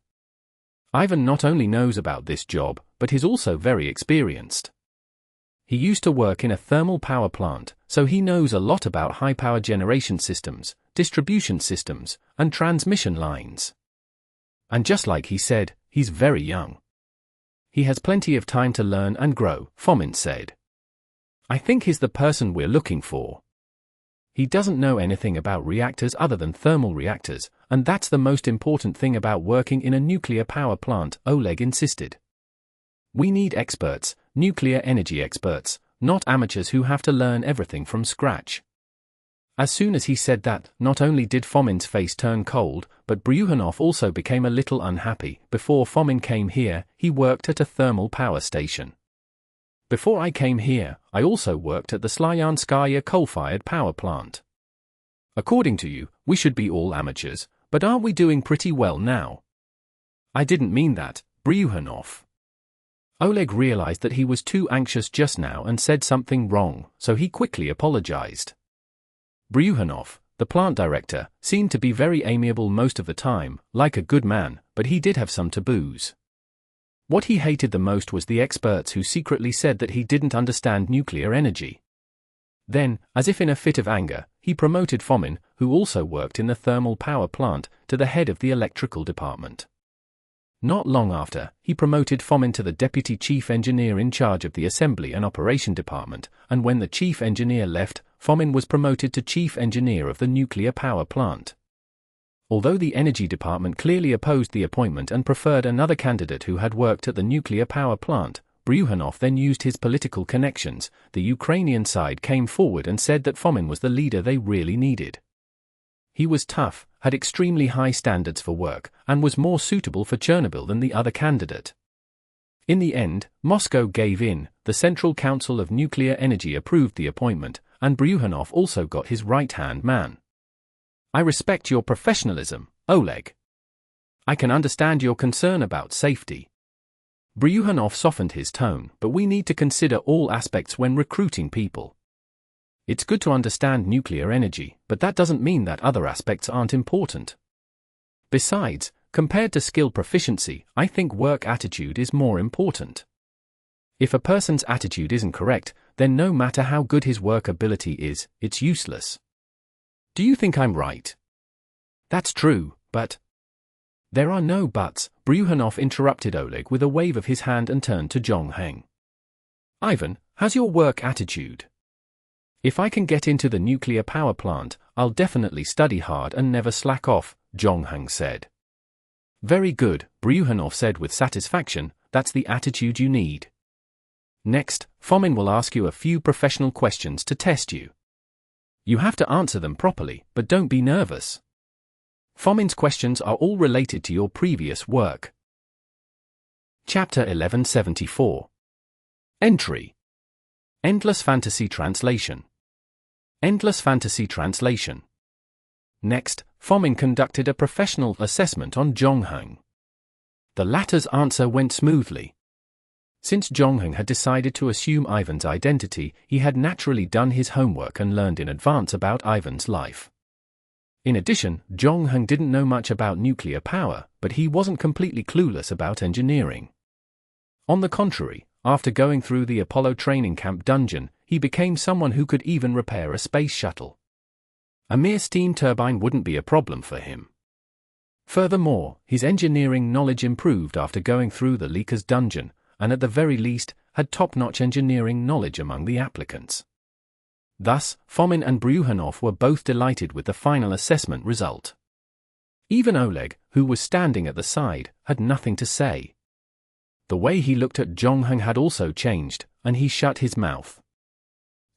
S1: Ivan not only knows about this job, but he's also very experienced. He used to work in a thermal power plant, so he knows a lot about high-power generation systems, distribution systems, and transmission lines. And just like he said, he's very young. He has plenty of time to learn and grow, Fomin said. I think he's the person we're looking for. He doesn't know anything about reactors other than thermal reactors, and that's the most important thing about working in a nuclear power plant, Oleg insisted. We need experts, nuclear energy experts, not amateurs who have to learn everything from scratch. As soon as he said that, not only did Fomin's face turn cold, but Bryukhanov also became a little unhappy. Before Fomin came here, he worked at a thermal power station. Before I came here, I also worked at the Slyanskaya coal-fired power plant. According to you, we should be all amateurs, but aren't we doing pretty well now? I didn't mean that, Bryukhanov. Oleg realized that he was too anxious just now and said something wrong, so he quickly apologized. Bryukhanov, the plant director, seemed to be very amiable most of the time, like a good man, but he did have some taboos. What he hated the most was the experts who secretly said that he didn't understand nuclear energy. Then, as if in a fit of anger, he promoted Fomin, who also worked in the thermal power plant, to the head of the electrical department. Not long after, he promoted Fomin to the deputy chief engineer in charge of the assembly and operation department, and when the chief engineer left, Fomin was promoted to chief engineer of the nuclear power plant. Although the energy department clearly opposed the appointment and preferred another candidate who had worked at the nuclear power plant, Bryukhanov then used his political connections. The Ukrainian side came forward and said that Fomin was the leader they really needed. He was tough, had extremely high standards for work, and was more suitable for Chernobyl than the other candidate. In the end, Moscow gave in, the Central Council of Nuclear Energy approved the appointment, and Bryukhanov also got his right-hand man. I respect your professionalism, Oleg. I can understand your concern about safety. Bryukhanov softened his tone, but we need to consider all aspects when recruiting people. It's good to understand nuclear energy, but that doesn't mean that other aspects aren't important. Besides, compared to skill proficiency, I think work attitude is more important. If a person's attitude isn't correct, then no matter how good his work ability is, it's useless. Do you think I'm right? That's true, but... There are no buts, Bryukhanov interrupted Oleg with a wave of his hand and turned to Zhongheng. Ivan, how's your work attitude? If I can get into the nuclear power plant, I'll definitely study hard and never slack off, Zhongheng said. Very good, Bryukhanov said with satisfaction, that's the attitude you need. Next, Fomin will ask you a few professional questions to test you. You have to answer them properly, but don't be nervous. Fomin's questions are all related to your previous work. Chapter 1174. Entry. Endless Fantasy Translation. Endless Fantasy Translation. Next, Fomin conducted a professional assessment on Zhongheng. The latter's answer went smoothly. Since Zhongheng had decided to assume Ivan's identity, he had naturally done his homework and learned in advance about Ivan's life. In addition, Zhongheng didn't know much about nuclear power, but he wasn't completely clueless about engineering. On the contrary, after going through the Apollo training camp dungeon, he became someone who could even repair a space shuttle. A mere steam turbine wouldn't be a problem for him. Furthermore, his engineering knowledge improved after going through the Leaker's dungeon, and at the very least, had top-notch engineering knowledge among the applicants. Thus, Fomin and Bryukhanov were both delighted with the final assessment result. Even Oleg, who was standing at the side, had nothing to say. The way he looked at Zhongheng had also changed, and he shut his mouth.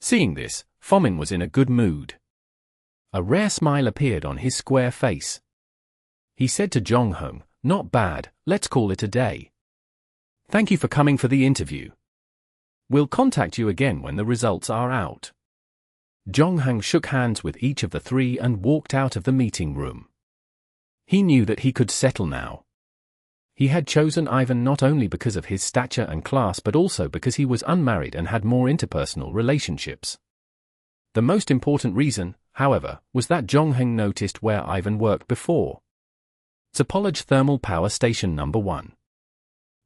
S1: Seeing this, Fomin was in a good mood. A rare smile appeared on his square face. He said to Zhongheng, not bad, let's call it a day. Thank you for coming for the interview. We'll contact you again when the results are out. Jonghang shook hands with each of the three and walked out of the meeting room. He knew that he could settle now. He had chosen Ivan not only because of his stature and class but also because he was unmarried and had more interpersonal relationships. The most important reason, however, was that Jonghang noticed where Ivan worked before. Zapolige Thermal Power Station No. 1.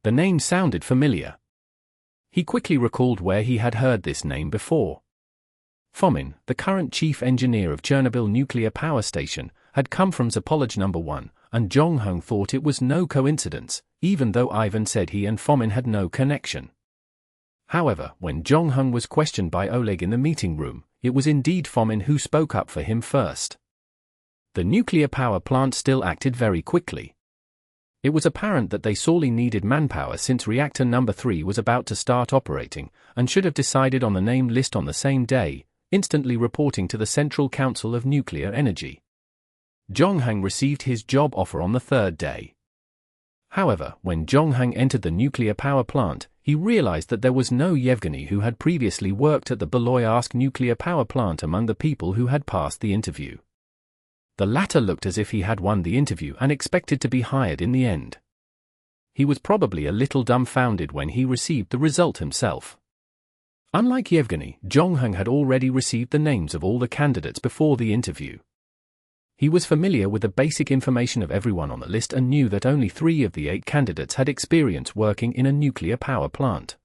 S1: The name sounded familiar. He quickly recalled where he had heard this name before. Fomin, the current chief engineer of Chernobyl nuclear power station, had come from Zapolige No. 1, and Jonghang thought it was no coincidence, even though Ivan said he and Fomin had no connection. However, when Jonghang was questioned by Oleg in the meeting room, it was indeed Fomin who spoke up for him first. The nuclear power plant still acted very quickly. It was apparent that they sorely needed manpower since reactor number 3 was about to start operating, and should have decided on the name list on the same day, instantly reporting to the Central Council of Nuclear Energy. Jonghang received his job offer on the third day. However, when Jonghang entered the nuclear power plant, he realized that there was no Yevgeny who had previously worked at the Beloyarsk nuclear power plant among the people who had passed the interview. The latter looked as if he had won the interview and expected to be hired in the end. He was probably a little dumbfounded when he received the result himself. Unlike Yevgeny, Jonghang had already received the names of all the candidates before the interview. He was familiar with the basic information of everyone on the list and knew that only 3 of the 8 candidates had experience working in a nuclear power plant.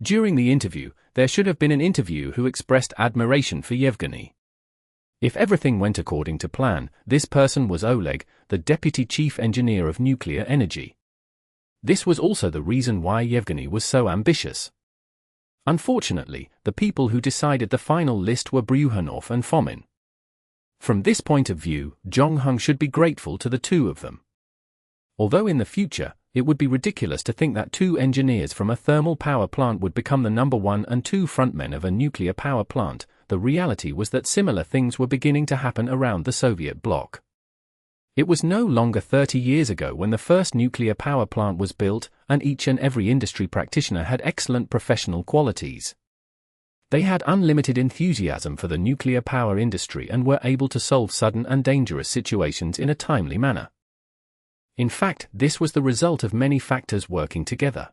S1: During the interview, there should have been an interviewer who expressed admiration for Yevgeny. If everything went according to plan, this person was Oleg, the deputy chief engineer of nuclear energy. This was also the reason why Yevgeny was so ambitious. Unfortunately, the people who decided the final list were Bryukhanov and Fomin. From this point of view, Jonghang should be grateful to the 2 of them. Although in the future, it would be ridiculous to think that 2 engineers from a thermal power plant would become the number 1 and 2 frontmen of a nuclear power plant, the reality was that similar things were beginning to happen around the Soviet bloc. It was no longer 30 years ago when the first nuclear power plant was built, and each and every industry practitioner had excellent professional qualities. They had unlimited enthusiasm for the nuclear power industry and were able to solve sudden and dangerous situations in a timely manner. In fact, this was the result of many factors working together.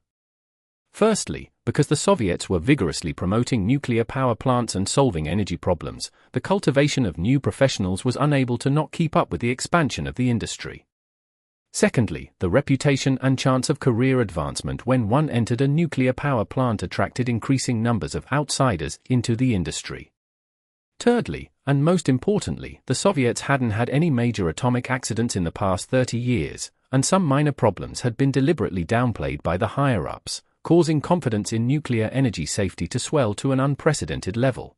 S1: Firstly, because the Soviets were vigorously promoting nuclear power plants and solving energy problems, the cultivation of new professionals was unable to not keep up with the expansion of the industry. Secondly, the reputation and chance of career advancement when one entered a nuclear power plant attracted increasing numbers of outsiders into the industry. Thirdly, and most importantly, the Soviets hadn't had any major atomic accidents in the past 30 years, and some minor problems had been deliberately downplayed by the higher-ups, causing confidence in nuclear energy safety to swell to an unprecedented level.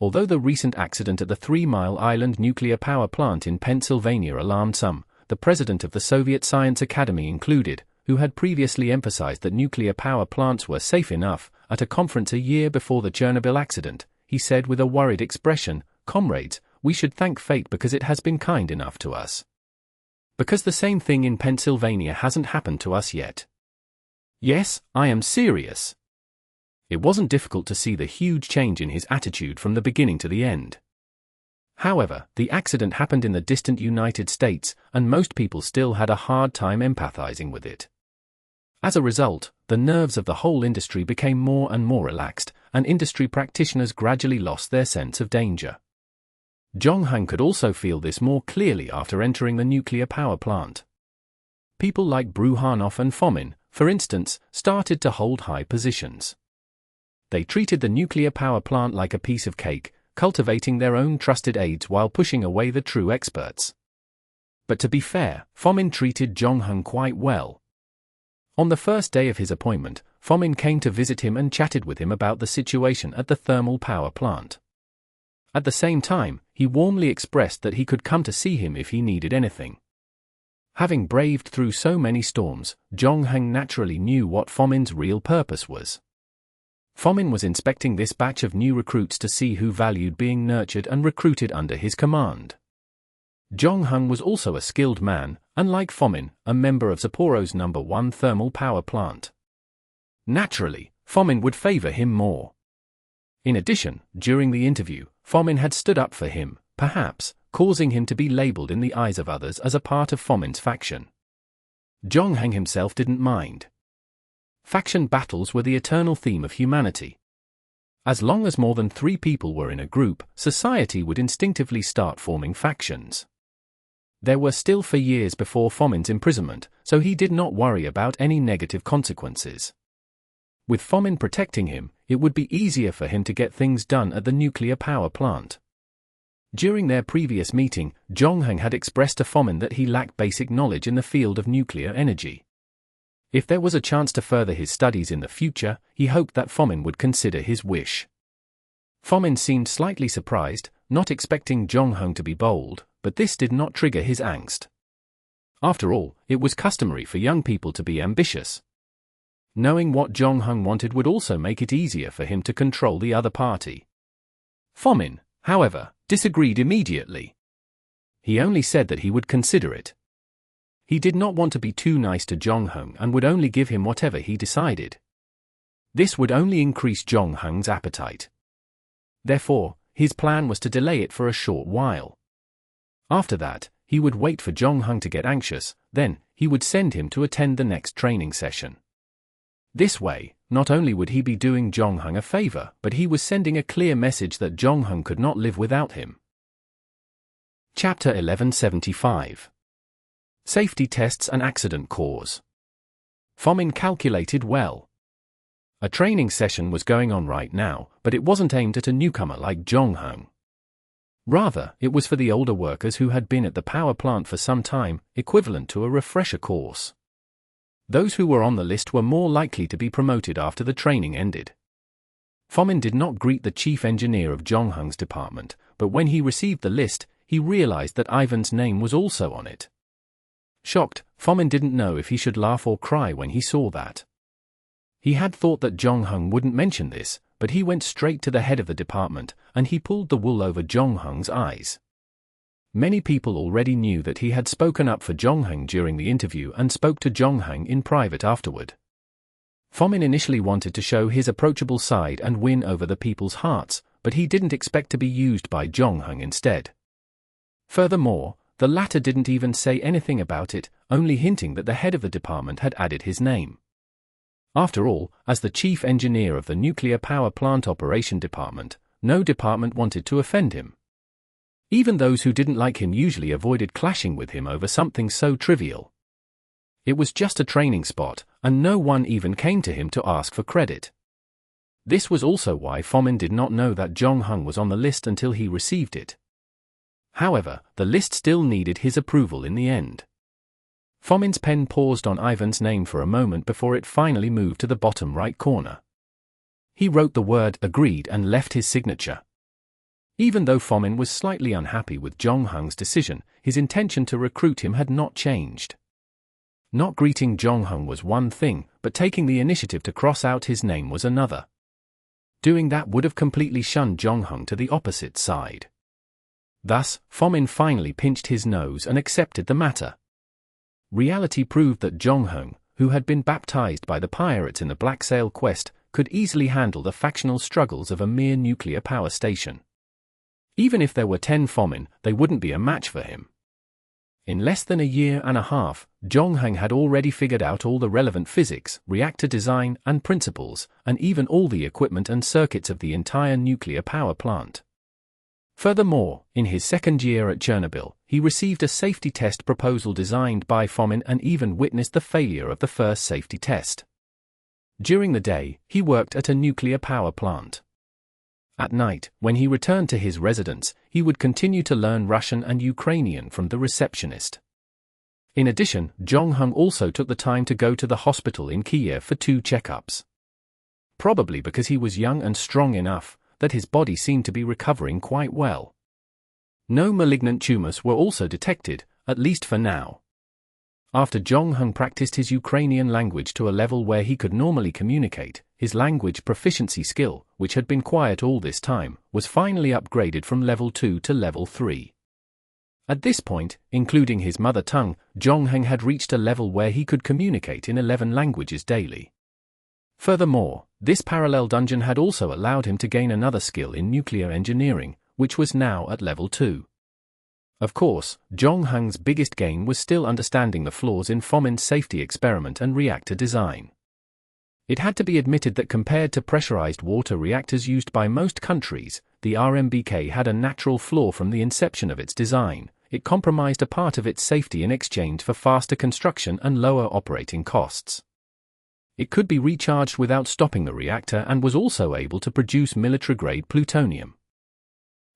S1: Although the recent accident at the 3 Mile Island nuclear power plant in Pennsylvania alarmed some, the president of the Soviet Science Academy included, who had previously emphasized that nuclear power plants were safe enough, at a conference a year before the Chernobyl accident, he said with a worried expression, "Comrades, we should thank fate because it has been kind enough to us. Because the same thing in Pennsylvania hasn't happened to us yet." Yes, I am serious. It wasn't difficult to see the huge change in his attitude from the beginning to the end. However, the accident happened in the distant United States, and most people still had a hard time empathizing with it. As a result, the nerves of the whole industry became more and more relaxed, and industry practitioners gradually lost their sense of danger. Jonghang could also feel this more clearly after entering the nuclear power plant. People like Bryukhanov and Fomin, for instance, started to hold high positions. They treated the nuclear power plant like a piece of cake, cultivating their own trusted aides while pushing away the true experts. But to be fair, Fomin treated Jonghang quite well. On the first day of his appointment, Fomin came to visit him and chatted with him about the situation at the thermal power plant. At the same time, he warmly expressed that he could come to see him if he needed anything. Having braved through so many storms, Jonghang naturally knew what Fomin's real purpose was. Fomin was inspecting this batch of new recruits to see who valued being nurtured and recruited under his command. Jong-hung was also a skilled man, unlike Fomin, a member of Sapporo's No. 1 thermal power plant. Naturally, Fomin would favor him more. In addition, during the interview, Fomin had stood up for him, perhaps causing him to be labeled in the eyes of others as a part of Fomin's faction. Jong-hung himself didn't mind. Faction battles were the eternal theme of humanity. As long as more than 3 people were in a group, society would instinctively start forming factions. There were still for years before Fomin's imprisonment, so he did not worry about any negative consequences. With Fomin protecting him, it would be easier for him to get things done at the nuclear power plant. During their previous meeting, Jong-hung had expressed to Fomin that he lacked basic knowledge in the field of nuclear energy. If there was a chance to further his studies in the future, he hoped that Fomin would consider his wish. Fomin seemed slightly surprised, not expecting Jong-hung to be bold, but this did not trigger his angst. After all, it was customary for young people to be ambitious. Knowing what Jong-hung wanted would also make it easier for him to control the other party. Fomin, however, disagreed immediately. He only said that he would consider it. He did not want to be too nice to Jong-hung and would only give him whatever he decided. This would only increase Jong-hung's appetite. Therefore, his plan was to delay it for a short while. After that, he would wait for Jong-hung to get anxious, then he would send him to attend the next training session. This way, not only would he be doing Jong-hung a favor, but he was sending a clear message that Jong-hung could not live without him. Chapter 1175. Safety Tests and Accident Cause. Fomin calculated well. A training session was going on right now, but it wasn't aimed at a newcomer like Jong-hung. Rather, it was for the older workers who had been at the power plant for some time, equivalent to a refresher course. Those who were on the list were more likely to be promoted after the training ended. Fomin did not greet the chief engineer of Jong-hung's department, but when he received the list, he realized that Ivan's name was also on it. Shocked, Fomin didn't know if he should laugh or cry when he saw that. He had thought that Jong-hung wouldn't mention this, but he went straight to the head of the department, and he pulled the wool over Jong-hung's eyes. Many people already knew that he had spoken up for Jong-hung during the interview and spoke to Jong-hung in private afterward. Fomin initially wanted to show his approachable side and win over the people's hearts, but he didn't expect to be used by Jong-hung instead. Furthermore, the latter didn't even say anything about it, only hinting that the head of the department had added his name. After all, as the chief engineer of the nuclear power plant operation department, no department wanted to offend him. Even those who didn't like him usually avoided clashing with him over something so trivial. It was just a training spot, and no one even came to him to ask for credit. This was also why Fomin did not know that Jong-hung was on the list until he received it. However, the list still needed his approval in the end. Fomin's pen paused on Ivan's name for a moment before it finally moved to the bottom right corner. He wrote the word "agreed" and left his signature. Even though Fomin was slightly unhappy with Jong-hung's decision, his intention to recruit him had not changed. Not greeting Jong-hung was one thing, but taking the initiative to cross out his name was another. Doing that would have completely shunned Jong-hung to the opposite side. Thus, Fomin finally pinched his nose and accepted the matter. Reality proved that Jong-hung, who had been baptized by the pirates in the Black Sail quest, could easily handle the factional struggles of a mere nuclear power station. Even if there were 10 Fomin, they wouldn't be a match for him. In less than a year and a half, Jong-hung had already figured out all the relevant physics, reactor design, and principles, and even all the equipment and circuits of the entire nuclear power plant. Furthermore, in his second year at Chernobyl, he received a safety test proposal designed by Fomin and even witnessed the failure of the first safety test. During the day, he worked at a nuclear power plant. At night, when he returned to his residence, he would continue to learn Russian and Ukrainian from the receptionist. In addition, Jong-hung also took the time to go to the hospital in Kiev for 2 checkups. Probably because he was young and strong enough, that his body seemed to be recovering quite well. No malignant tumors were also detected, at least for now. After Jong-hung practiced his Ukrainian language to a level where he could normally communicate, his language proficiency skill, which had been quiet all this time, was finally upgraded from level 2 to level 3. At this point, including his mother tongue, Zhongheng had reached a level where he could communicate in 11 languages daily. Furthermore, this parallel dungeon had also allowed him to gain another skill in nuclear engineering, which was now at level 2. Of course, Zhongheng's biggest gain was still understanding the flaws in Fomin's safety experiment and reactor design. It had to be admitted that compared to pressurized water reactors used by most countries, the RMBK had a natural flaw from the inception of its design. It compromised a part of its safety in exchange for faster construction and lower operating costs. It could be recharged without stopping the reactor and was also able to produce military-grade plutonium.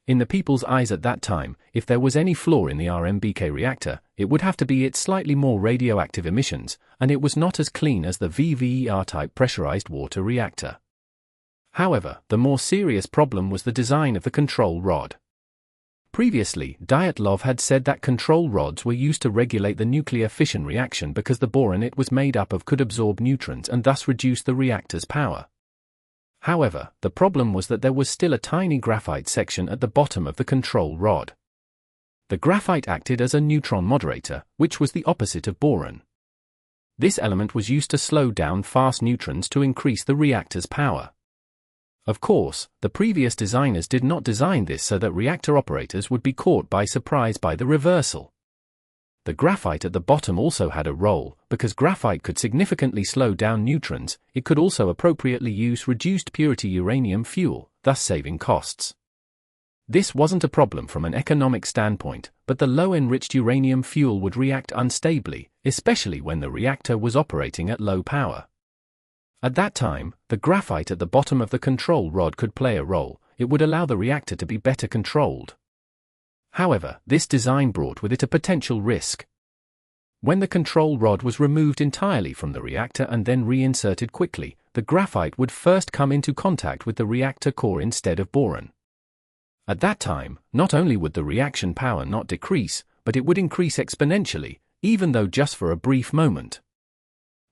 S1: In the people's eyes at that time, if there was any flaw in the RMBK reactor, it would have to be its slightly more radioactive emissions, and it was not as clean as the VVER-type pressurized water reactor. However, the more serious problem was the design of the control rod. Previously, Dyatlov had said that control rods were used to regulate the nuclear fission reaction because the boron it was made up of could absorb neutrons and thus reduce the reactor's power. However, the problem was that there was still a tiny graphite section at the bottom of the control rod. The graphite acted as a neutron moderator, which was the opposite of boron. This element was used to slow down fast neutrons to increase the reactor's power. Of course, the previous designers did not design this so that reactor operators would be caught by surprise by the reversal. The graphite at the bottom also had a role, because graphite could significantly slow down neutrons. It could also appropriately use reduced purity uranium fuel, thus saving costs. This wasn't a problem from an economic standpoint, but the low-enriched uranium fuel would react unstably, especially when the reactor was operating at low power. At that time, the graphite at the bottom of the control rod could play a role. It would allow the reactor to be better controlled. However, this design brought with it a potential risk. When the control rod was removed entirely from the reactor and then reinserted quickly, the graphite would first come into contact with the reactor core instead of boron. At that time, not only would the reaction power not decrease, but it would increase exponentially, even though just for a brief moment.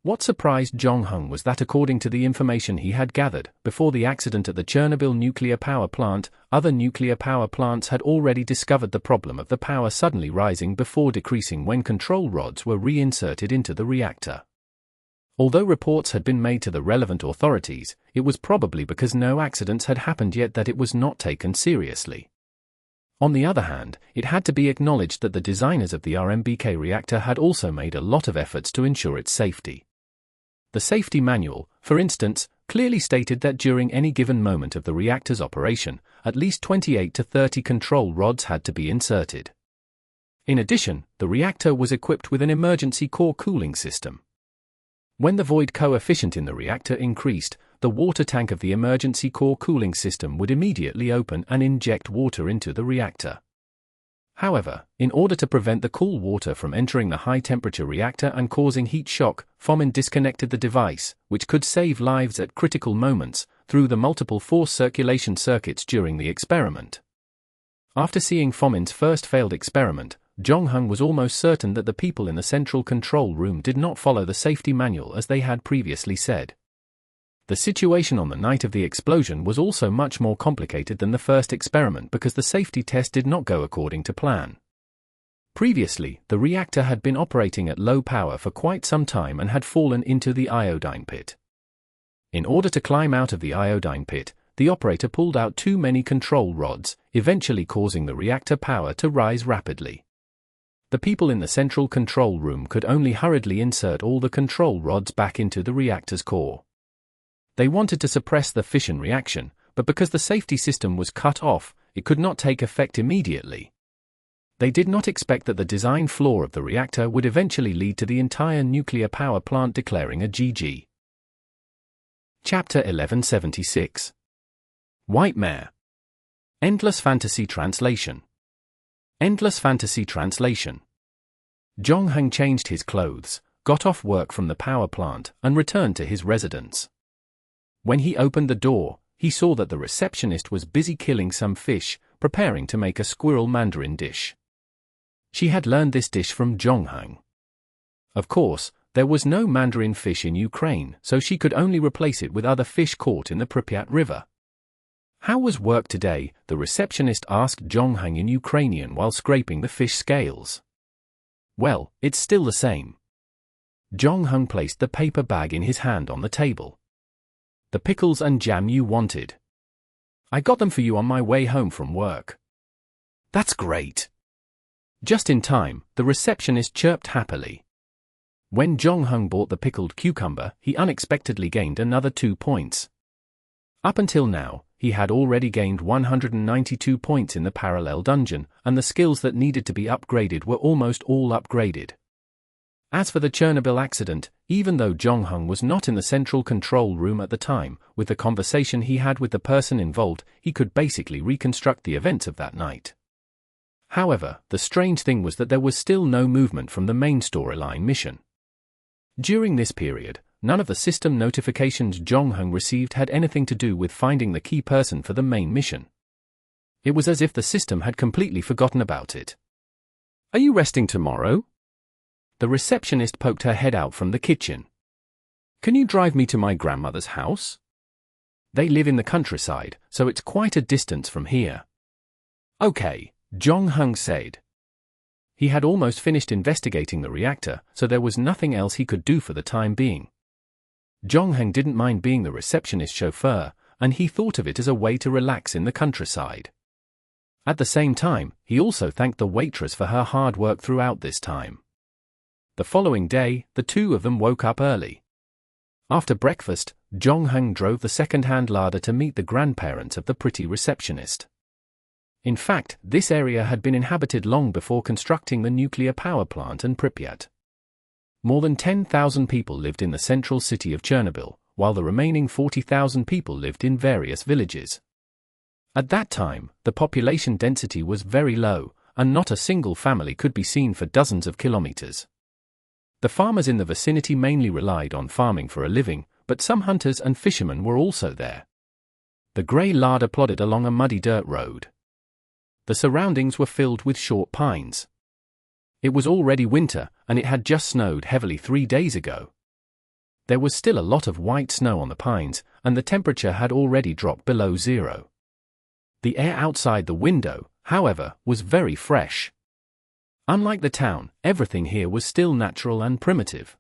S1: What surprised Zhongheng was that according to the information he had gathered, before the accident at the Chernobyl nuclear power plant, other nuclear power plants had already discovered the problem of the power suddenly rising before decreasing when control rods were reinserted into the reactor. Although reports had been made to the relevant authorities, it was probably because no accidents had happened yet that it was not taken seriously. On the other hand, it had to be acknowledged that the designers of the RMBK reactor had also made a lot of efforts to ensure its safety. The safety manual, for instance, clearly stated that during any given moment of the reactor's operation, at least 28 to 30 control rods had to be inserted. In addition, the reactor was equipped with an emergency core cooling system. When the void coefficient in the reactor increased, the water tank of the emergency core cooling system would immediately open and inject water into the reactor. However, in order to prevent the cool water from entering the high-temperature reactor and causing heat shock, Fomin disconnected the device, which could save lives at critical moments, through the multiple force circulation circuits during the experiment. After seeing Fomin's first failed experiment, Zhongheng was almost certain that the people in the central control room did not follow the safety manual as they had previously said. The situation on the night of the explosion was also much more complicated than the first experiment because the safety test did not go according to plan. Previously, the reactor had been operating at low power for quite some time and had fallen into the iodine pit. In order to climb out of the iodine pit, the operator pulled out too many control rods, eventually causing the reactor power to rise rapidly. The people in the central control room could only hurriedly insert all the control rods back into the reactor's core. They wanted to suppress the fission reaction, but because the safety system was cut off, it could not take effect immediately. They did not expect that the design flaw of the reactor would eventually lead to the entire nuclear power plant declaring a GG. Chapter 1176. White Mare. Endless Fantasy Translation. Endless Fantasy Translation. Zhongheng changed his clothes, got off work from the power plant, and returned to his residence. When he opened the door, he saw that the receptionist was busy killing some fish, preparing to make a squirrel mandarin dish. She had learned this dish from Zhongheng. Of course, there was no mandarin fish in Ukraine, so she could only replace it with other fish caught in the Pripyat River. "How was work today?" the receptionist asked Jonghang in Ukrainian while scraping the fish scales. "Well, it's still the same." Jonghang placed the paper bag in his hand on the table. "The pickles and jam you wanted. I got them for you on my way home from work." "That's great." Just in time, the receptionist chirped happily. When Jonghang bought the pickled cucumber, he unexpectedly gained another 2 points. Up until now, he had already gained 192 points in the parallel dungeon, and the skills that needed to be upgraded were almost all upgraded. As for the Chernobyl accident, even though Jonghang was not in the central control room at the time, with the conversation he had with the person involved, he could basically reconstruct the events of that night. However, the strange thing was that there was still no movement from the main storyline mission. During this period, none of the system notifications Jonghang received had anything to do with finding the key person for the main mission. It was as if the system had completely forgotten about it. "Are you resting tomorrow?" The receptionist poked her head out from the kitchen. "Can you drive me to my grandmother's house? They live in the countryside, so it's quite a distance from here." "Okay," Jonghang said. He had almost finished investigating the reactor, so there was nothing else he could do for the time being. Jonghang didn't mind being the receptionist chauffeur, and he thought of it as a way to relax in the countryside. At the same time, he also thanked the waitress for her hard work throughout this time. The following day, the two of them woke up early. After breakfast, Jonghang drove the second-hand Lada to meet the grandparents of the pretty receptionist. In fact, this area had been inhabited long before constructing the nuclear power plant in Pripyat. More than 10,000 people lived in the central city of Chernobyl, while the remaining 40,000 people lived in various villages. At that time, the population density was very low, and not a single family could be seen for dozens of kilometers. The farmers in the vicinity mainly relied on farming for a living, but some hunters and fishermen were also there. The grey Lada plodded along a muddy dirt road. The surroundings were filled with short pines. It was already winter, and it had just snowed heavily 3 days ago. There was still a lot of white snow on the pines, and the temperature had already dropped below zero. The air outside the window, however, was very fresh. Unlike the town, everything here was still natural and primitive.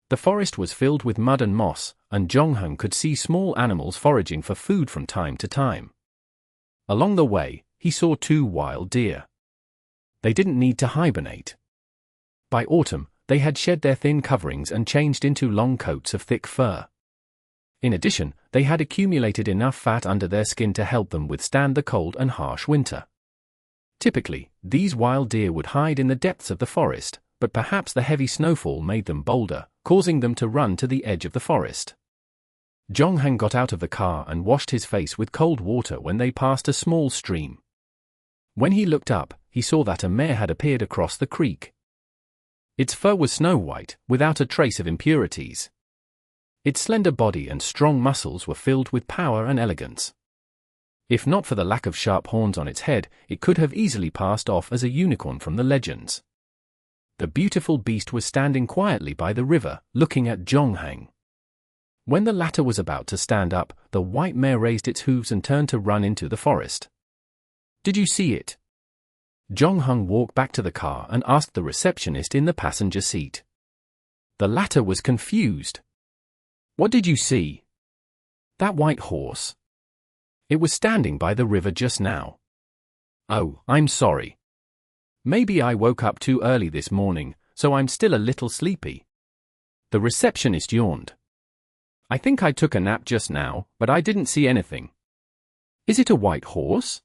S1: The forest was filled with mud and moss, and Jonghang could see small animals foraging for food from time to time. Along the way, he saw 2 wild deer. They didn't need to hibernate. By autumn, they had shed their thin coverings and changed into long coats of thick fur. In addition, they had accumulated enough fat under their skin to help them withstand the cold and harsh winter. Typically, these wild deer would hide in the depths of the forest, but perhaps the heavy snowfall made them bolder, causing them to run to the edge of the forest. Jonghang got out of the car and washed his face with cold water when they passed a small stream. When he looked up, he saw that a mare had appeared across the creek. Its fur was snow-white, without a trace of impurities. Its slender body and strong muscles were filled with power and elegance. If not for the lack of sharp horns on its head, it could have easily passed off as a unicorn from the legends. The beautiful beast was standing quietly by the river, looking at Jonghang. When the latter was about to stand up, the white mare raised its hooves and turned to run into the forest. "Did you see it?" Jonghang walked back to the car and asked the receptionist in the passenger seat. The latter was confused. "What did you see?" "That white horse. It was standing by the river just now." "Oh, I'm sorry. Maybe I woke up too early this morning, so I'm still a little sleepy." The receptionist yawned. "I think I took a nap just now, but I didn't see anything." "Is it a white horse?"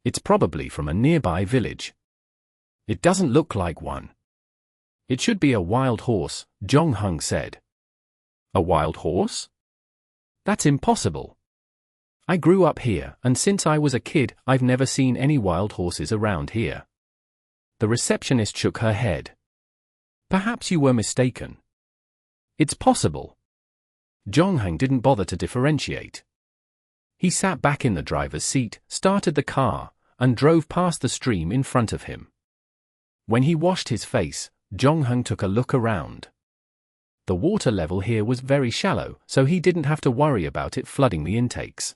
S1: "It's probably from a nearby village." "It doesn't look like one." "It should be a wild horse," Jonghang said. "A wild horse? That's impossible. I grew up here, and since I was a kid, I've never seen any wild horses around here." The receptionist shook her head. "Perhaps you were mistaken." "It's possible." Jonghang didn't bother to differentiate. He sat back in the driver's seat, started the car, and drove past the stream in front of him. When he washed his face, Jonghang took a look around. The water level here was very shallow, so he didn't have to worry about it flooding the intakes.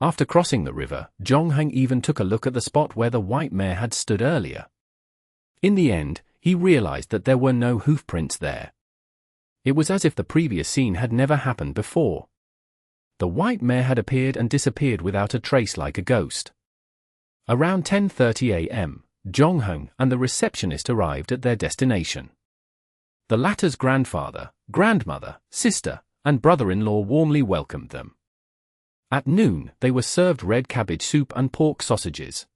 S1: After crossing the river, Zhongheng even took a look at the spot where the white mare had stood earlier. In the end, he realized that there were no hoofprints there. It was as if the previous scene had never happened before. The white mare had appeared and disappeared without a trace like a ghost. Around 10:30 a.m., Zhongheng and the receptionist arrived at their destination. The latter's grandfather, grandmother, sister, and brother-in-law warmly welcomed them. At noon, they were served red cabbage soup and pork sausages.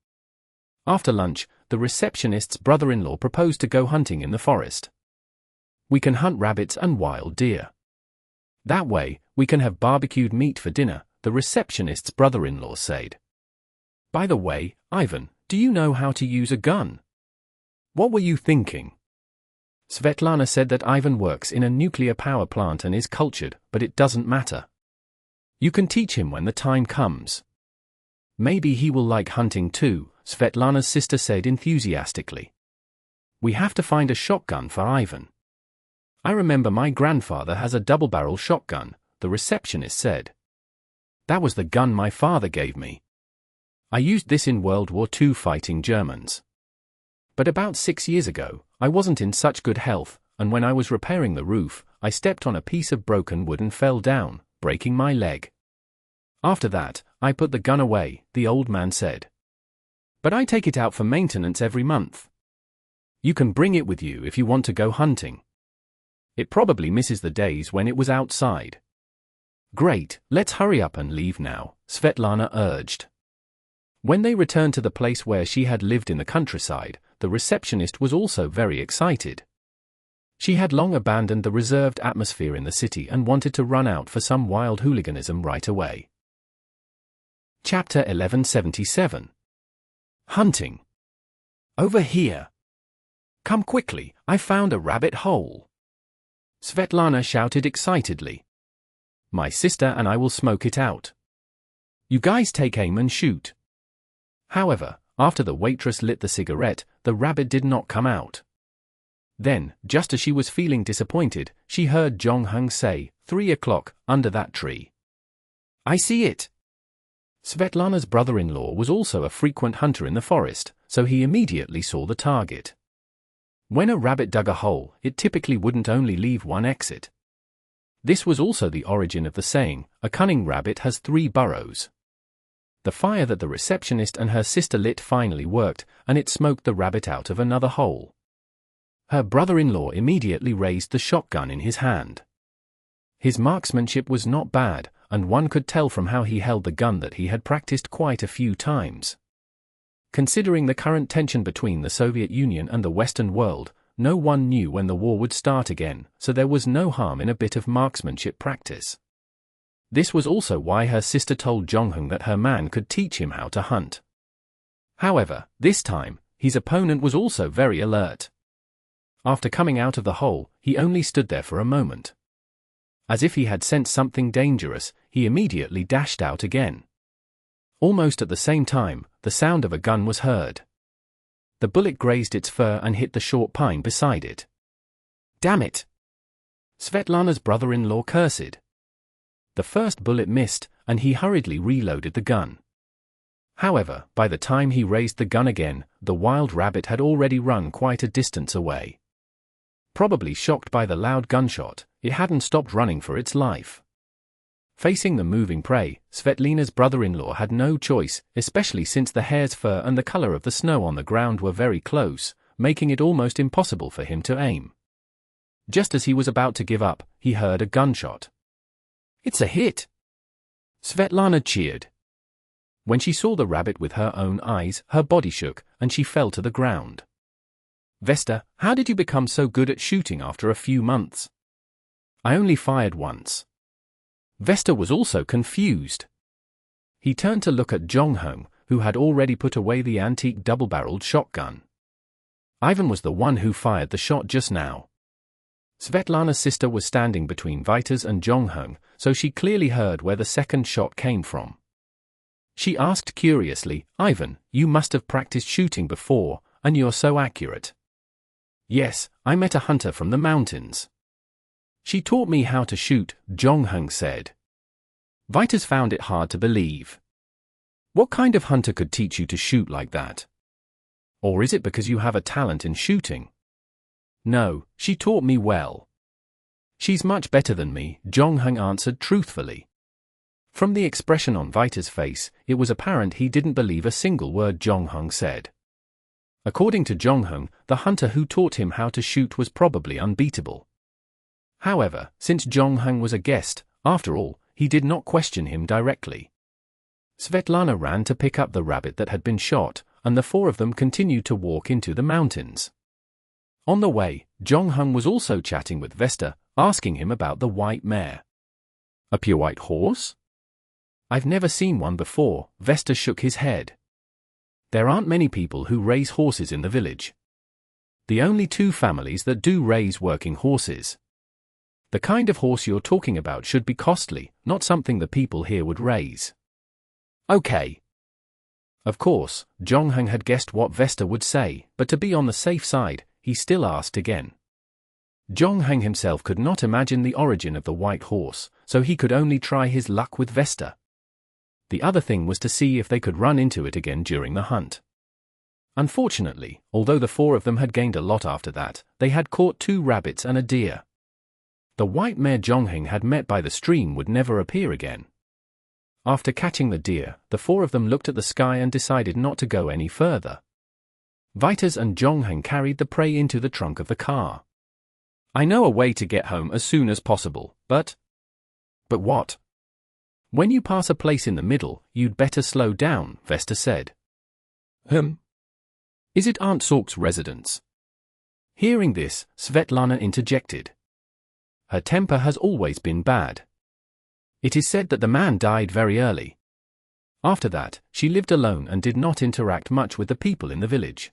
S1: After lunch, the receptionist's brother-in-law proposed to go hunting in the forest. "We can hunt rabbits and wild deer. That way, we can have barbecued meat for dinner," the receptionist's brother-in-law said. "By the way, Ivan, do you know how to use a gun?" "What were you thinking?" Svetlana said that Ivan works in a nuclear power plant and is cultured, but it doesn't matter. You can teach him when the time comes. Maybe he will like hunting too, Svetlana's sister said enthusiastically. "We have to find a shotgun for Ivan." "I remember my grandfather has a double-barrel shotgun," the receptionist said. "That was the gun my father gave me. I used this in World War II fighting Germans. But about 6 years ago, I wasn't in such good health, and when I was repairing the roof, I stepped on a piece of broken wood and fell down, breaking my leg. After that, I put the gun away," the old man said. "But I take it out for maintenance every month. You can bring it with you if you want to go hunting. It probably misses the days when it was outside." "Great, let's hurry up and leave now," Svetlana urged. When they returned to the place where she had lived in the countryside, the receptionist was also very excited. She had long abandoned the reserved atmosphere in the city and wanted to run out for some wild hooliganism right away. Chapter 1177. Hunting. "Over here. Come quickly, I found a rabbit hole," Svetlana shouted excitedly. "My sister and I will smoke it out. You guys take aim and shoot." However, after the waitress lit the cigarette, the rabbit did not come out. Then, just as she was feeling disappointed, she heard Zhongheng say, 3 o'clock, under that tree. "I see it." Svetlana's brother-in-law was also a frequent hunter in the forest, so he immediately saw the target. When a rabbit dug a hole, it typically wouldn't only leave one exit. This was also the origin of the saying, "A cunning rabbit has 3 burrows." The fire that the receptionist and her sister lit finally worked, and it smoked the rabbit out of another hole. Her brother-in-law immediately raised the shotgun in his hand. His marksmanship was not bad, and one could tell from how he held the gun that he had practiced quite a few times. Considering the current tension between the Soviet Union and the Western world, no one knew when the war would start again, so there was no harm in a bit of marksmanship practice. This was also why her sister told Zhongheng that her man could teach him how to hunt. However, this time, his opponent was also very alert. After coming out of the hole, he only stood there for a moment. As if he had sensed something dangerous, he immediately dashed out again. Almost at the same time, the sound of a gun was heard. The bullet grazed its fur and hit the short pine beside it. "Damn it!" Svetlana's brother-in-law cursed. The first bullet missed, and he hurriedly reloaded the gun. However, by the time he raised the gun again, the wild rabbit had already run quite a distance away. Probably shocked by the loud gunshot, it hadn't stopped running for its life. Facing the moving prey, Svetlana's brother-in-law had no choice, especially since the hare's fur and the color of the snow on the ground were very close, making it almost impossible for him to aim. Just as he was about to give up, he heard a gunshot. "It's a hit!" Svetlana cheered. When she saw the rabbit with her own eyes, her body shook, and she fell to the ground. "Vesta, how did you become so good at shooting after a few months?" "I only fired once." Vesta was also confused. He turned to look at Zhongheng, who had already put away the antique double-barreled shotgun. Ivan was the one who fired the shot just now. Svetlana's sister was standing between Vitas and Zhongheng, so she clearly heard where the second shot came from. She asked curiously, "Ivan, you must have practiced shooting before, and you're so accurate." "Yes, I met a hunter from the mountains. She taught me how to shoot," Zhongheng said. Vitas found it hard to believe. What kind of hunter could teach you to shoot like that? Or is it because you have a talent in shooting? No, she taught me well. She's much better than me, Jongheng answered truthfully. From the expression on Vita's face, it was apparent he didn't believe a single word Jongheng said. According to Jongheng, the hunter who taught him how to shoot was probably unbeatable. However, since Jongheng was a guest, after all, he did not question him directly. Svetlana ran to pick up the rabbit that had been shot, and the four of them continued to walk into the mountains. On the way, Jongheng was also chatting with Vesta, asking him about the white mare. A pure white horse? I've never seen one before, Vesta shook his head. There aren't many people who raise horses in the village. The only two families that do raise working horses. The kind of horse you're talking about should be costly, not something the people here would raise. Okay. Of course, Jongheng had guessed what Vesta would say, but to be on the safe side, he still asked again. Jongheng himself could not imagine the origin of the white horse, so he could only try his luck with Vesta. The other thing was to see if they could run into it again during the hunt. Unfortunately, although the four of them had gained a lot after that, they had caught 2 rabbits and a deer. The white mare Jongheng had met by the stream would never appear again. After catching the deer, the four of them looked at the sky and decided not to go any further. Vitas and Jongheng carried the prey into the trunk of the car. I know a way to get home as soon as possible, but... But what? When you pass a place in the middle, you'd better slow down, Vesta said. Is it Aunt Sork's residence? Hearing this, Svetlana interjected. Her temper has always been bad. It is said that the man died very early. After that, she lived alone and did not interact much with the people in the village.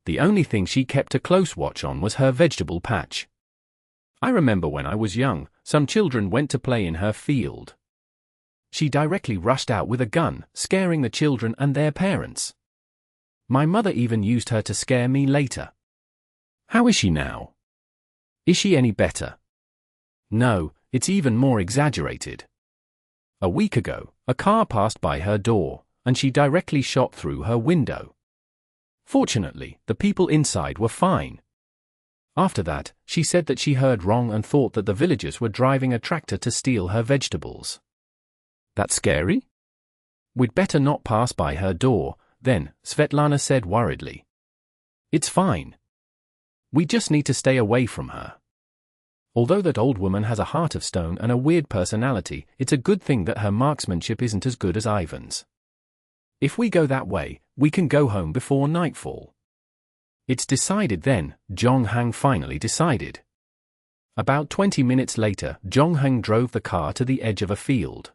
S1: The only thing she kept a close watch on was her vegetable patch. I remember when I was young, some children went to play in her field. She directly rushed out with a gun, scaring the children and their parents. My mother even used her to scare me later. How is she now? Is she any better? No, it's even more exaggerated. A week ago, a car passed by her door, and she directly shot through her window. Fortunately, the people inside were fine. After that, she said that she heard wrong and thought that the villagers were driving a tractor to steal her vegetables. That's scary? We'd better not pass by her door, then, Svetlana said worriedly. It's fine. We just need to stay away from her. Although that old woman has a heart of stone and a weird personality, it's a good thing that her marksmanship isn't as good as Ivan's. If we go that way, we can go home before nightfall. It's decided then, Jongheng finally decided. About 20 minutes later, Jongheng drove the car to the edge of a field.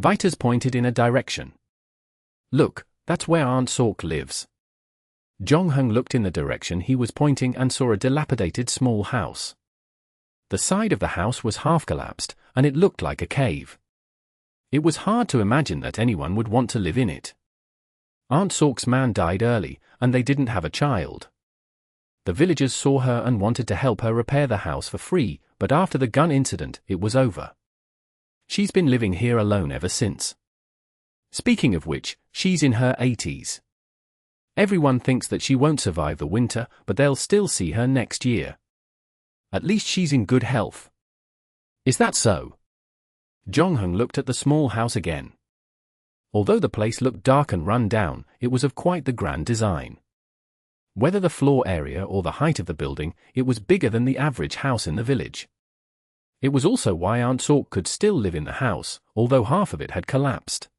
S1: Vitas pointed in a direction. Look, that's where Aunt Sork lives. Jongheng looked in the direction he was pointing and saw a dilapidated small house. The side of the house was half collapsed, and it looked like a cave. It was hard to imagine that anyone would want to live in it. Aunt Sork's man died early, and they didn't have a child. The villagers saw her and wanted to help her repair the house for free, but after the gun incident, it was over. She's been living here alone ever since. Speaking of which, she's in her 80s. Everyone thinks that she won't survive the winter, but they'll still see her next year. At least she's in good health. Is that so? Jongheng looked at the small house again. Although the place looked dark and run down, it was of quite the grand design. Whether the floor area or the height of the building, it was bigger than the average house in the village. It was also why Aunt Sork could still live in the house, although half of it had collapsed.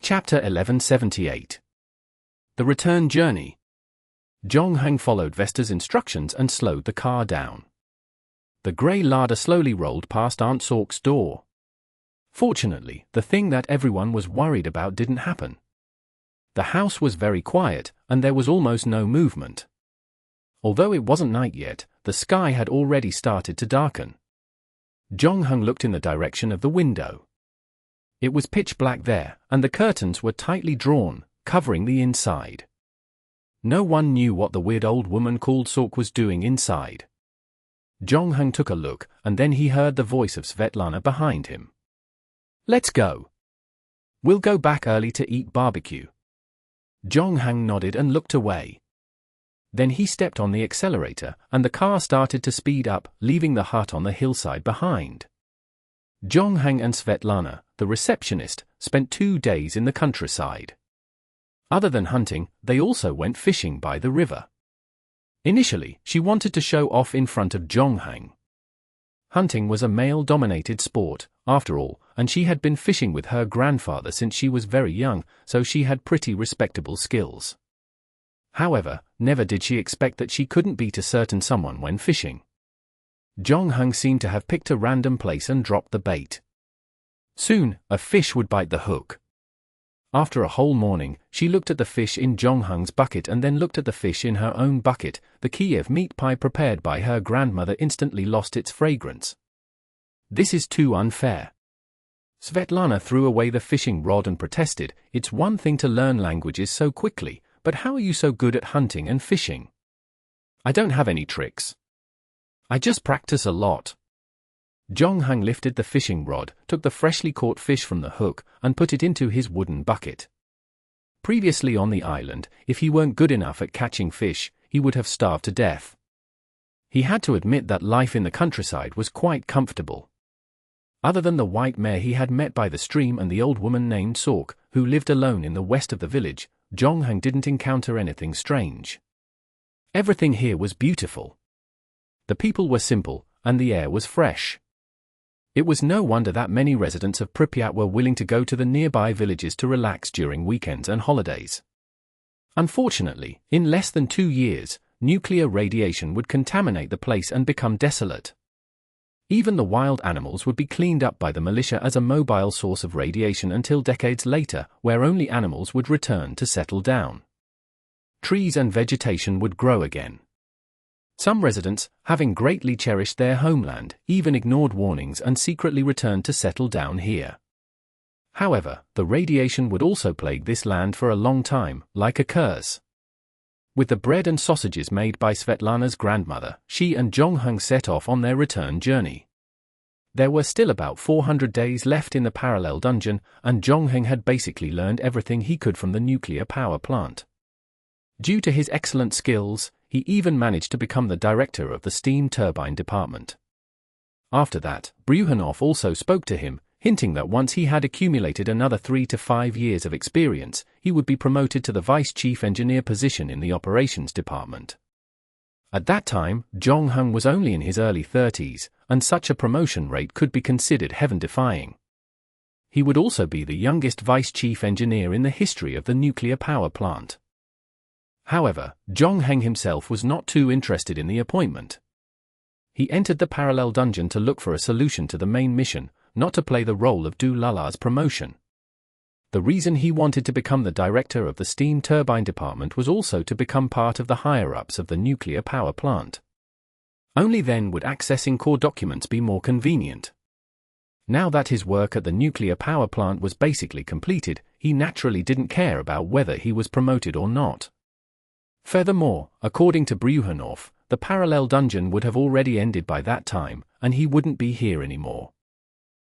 S1: Chapter 1178. The Return Journey. Jongheng followed Vesta's instructions and slowed the car down. The grey larder slowly rolled past Aunt Sork's door. Fortunately, the thing that everyone was worried about didn't happen. The house was very quiet, and there was almost no movement. Although it wasn't night yet, the sky had already started to darken. Jongheng looked in the direction of the window. It was pitch black there, and the curtains were tightly drawn, covering the inside. No one knew what the weird old woman called Sork was doing inside. Jongheng took a look, and then he heard the voice of Svetlana behind him. Let's go. We'll go back early to eat barbecue. Jonghang nodded and looked away. Then he stepped on the accelerator, and the car started to speed up, leaving the hut on the hillside behind. Jonghang and Svetlana, the receptionist, spent 2 days in the countryside. Other than hunting, they also went fishing by the river. Initially, she wanted to show off in front of Jonghang. Hunting was a male-dominated sport, after all, and she had been fishing with her grandfather since she was very young, so she had pretty respectable skills. However, never did she expect that she couldn't beat a certain someone when fishing. Jonghang seemed to have picked a random place and dropped the bait. Soon, a fish would bite the hook. After a whole morning, she looked at the fish in Jonghang's bucket and then looked at the fish in her own bucket. The Kiev meat pie prepared by her grandmother instantly lost its fragrance. This is too unfair. Svetlana threw away the fishing rod and protested, "It's one thing to learn languages so quickly, but how are you so good at hunting and fishing?" "I don't have any tricks. I just practice a lot." Jonghang lifted the fishing rod, took the freshly caught fish from the hook, and put it into his wooden bucket. Previously on the island, if he weren't good enough at catching fish, he would have starved to death. He had to admit that life in the countryside was quite comfortable. Other than the white mare he had met by the stream and the old woman named Sork, who lived alone in the west of the village, Jonghang didn't encounter anything strange. Everything here was beautiful. The people were simple, and the air was fresh. It was no wonder that many residents of Pripyat were willing to go to the nearby villages to relax during weekends and holidays. Unfortunately, in less than 2 years, nuclear radiation would contaminate the place and become desolate. Even the wild animals would be cleaned up by the militia as a mobile source of radiation until decades later, where only animals would return to settle down. Trees and vegetation would grow again. Some residents, having greatly cherished their homeland, even ignored warnings and secretly returned to settle down here. However, the radiation would also plague this land for a long time, like a curse. With the bread and sausages made by Svetlana's grandmother, she and Jonghang set off on their return journey. There were still about 400 days left in the parallel dungeon, and Jonghang had basically learned everything he could from the nuclear power plant. Due to his excellent skills, he even managed to become the director of the steam turbine department. After that, Bruhanov also spoke to him, hinting that once he had accumulated another 3 to 5 years of experience, he would be promoted to the vice chief engineer position in the operations department. At that time, Jonghang was only in his early 30s, and such a promotion rate could be considered heaven-defying. He would also be the youngest vice chief engineer in the history of the nuclear power plant. However, Jonghang himself was not too interested in the appointment. He entered the parallel dungeon to look for a solution to the main mission, not to play the role of Lala's promotion. The reason he wanted to become the director of the steam turbine department was also to become part of the higher-ups of the nuclear power plant. Only then would accessing core documents be more convenient. Now that his work at the nuclear power plant was basically completed, he naturally didn't care about whether he was promoted or not. Furthermore, according to Bruhanov, the parallel dungeon would have already ended by that time, and he wouldn't be here anymore.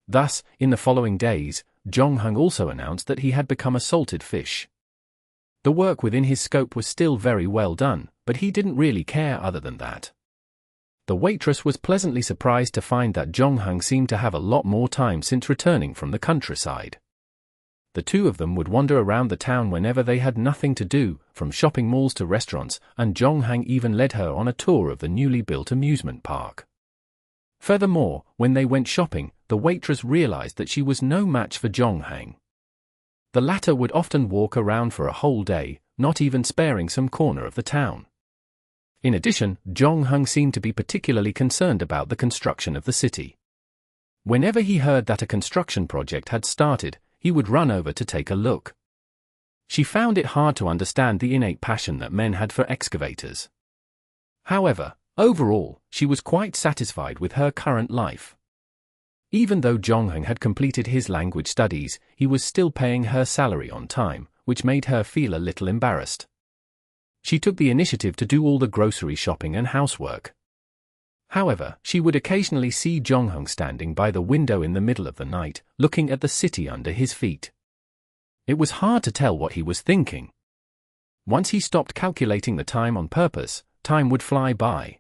S1: Thus, in the following days, Jonghang also announced that he had become a salted fish. The work within his scope was still very well done, but he didn't really care other than that. The waitress was pleasantly surprised to find that Jonghang seemed to have a lot more time since returning from the countryside. The two of them would wander around the town whenever they had nothing to do, from shopping malls to restaurants, and Jonghang even led her on a tour of the newly built amusement park. Furthermore, when they went shopping, the waitress realized that she was no match for Jonghang. The latter would often walk around for a whole day, not even sparing some corner of the town. In addition, Jonghang seemed to be particularly concerned about the construction of the city. Whenever he heard that a construction project had started, he would run over to take a look. She found it hard to understand the innate passion that men had for excavators. However, overall, she was quite satisfied with her current life. Even though Jonghang had completed his language studies, he was still paying her salary on time, which made her feel a little embarrassed. She took the initiative to do all the grocery shopping and housework. However, she would occasionally see Jonghang standing by the window in the middle of the night, looking at the city under his feet. It was hard to tell what he was thinking. Once he stopped calculating the time on purpose, time would fly by.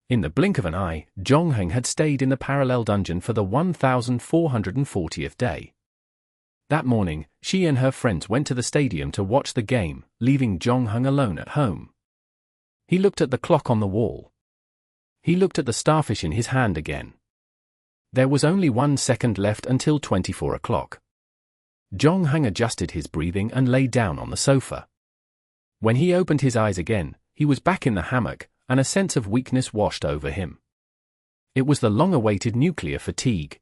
S1: In the blink of an eye, Jongheng had stayed in the parallel dungeon for the 1440th day. That morning, she and her friends went to the stadium to watch the game, leaving Jongheng alone at home. He looked at the clock on the wall. He looked at the starfish in his hand again. There was only 1 second left until 24 o'clock. Jongheng adjusted his breathing and lay down on the sofa. When he opened his eyes again, he was back in the hammock, and a sense of weakness washed over him. It was the long-awaited nuclear fatigue.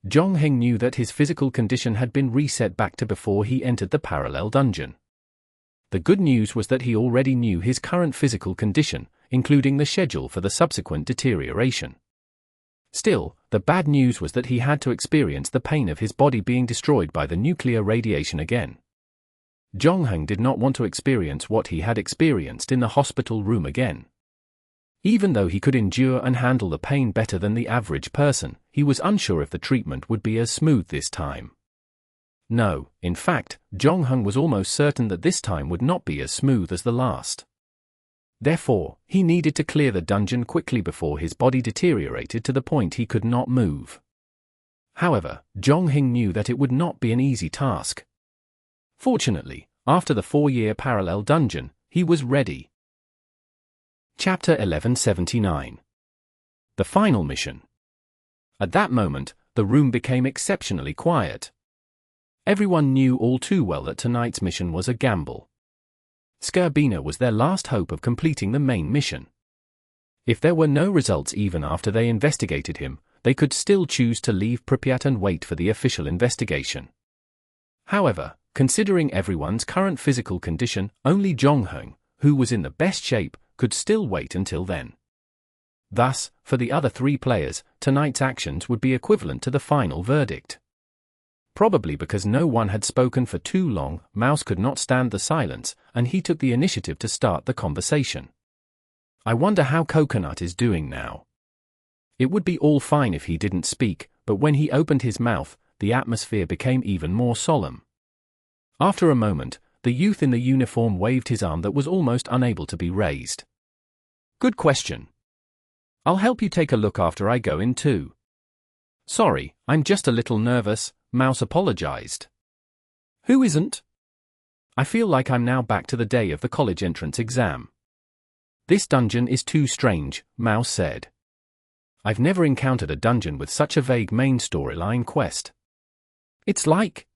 S1: Jongheng knew that his physical condition had been reset back to before he entered the parallel dungeon. The good news was that he already knew his current physical condition, including the schedule for the subsequent deterioration. Still, the bad news was that he had to experience the pain of his body being destroyed by the nuclear radiation again. Jongheng did not want to experience what he had experienced in the hospital room again. Even though he could endure and handle the pain better than the average person, he was unsure if the treatment would be as smooth this time. No, in fact, Jongheng was almost certain that this time would not be as smooth as the last. Therefore, he needed to clear the dungeon quickly before his body deteriorated to the point he could not move. However, Jongheng knew that it would not be an easy task. Fortunately, after the 4-year parallel dungeon, he was ready. Chapter 1179. The final mission. At that moment, the room became exceptionally quiet. Everyone knew all too well that tonight's mission was a gamble. Skrbina was their last hope of completing the main mission. If there were no results even after they investigated him, they could still choose to leave Pripyat and wait for the official investigation. However, considering everyone's current physical condition, only Jongheng, who was in the best shape, could still wait until then. Thus, for the other 3 players, tonight's actions would be equivalent to the final verdict. Probably because no one had spoken for too long, Mouse could not stand the silence, and he took the initiative to start the conversation. I wonder how Coconut is doing now. It would be all fine if he didn't speak, but when he opened his mouth, the atmosphere became even more solemn. After a moment, the youth in the uniform waved his arm that was almost unable to be raised. Good question. I'll help you take a look after I go in too. Sorry, I'm just a little nervous, Mouse apologized. Who isn't? I feel like I'm now back to the day of the college entrance exam. This dungeon is too strange, Mouse said. I've never encountered a dungeon with such a vague main storyline quest. It's like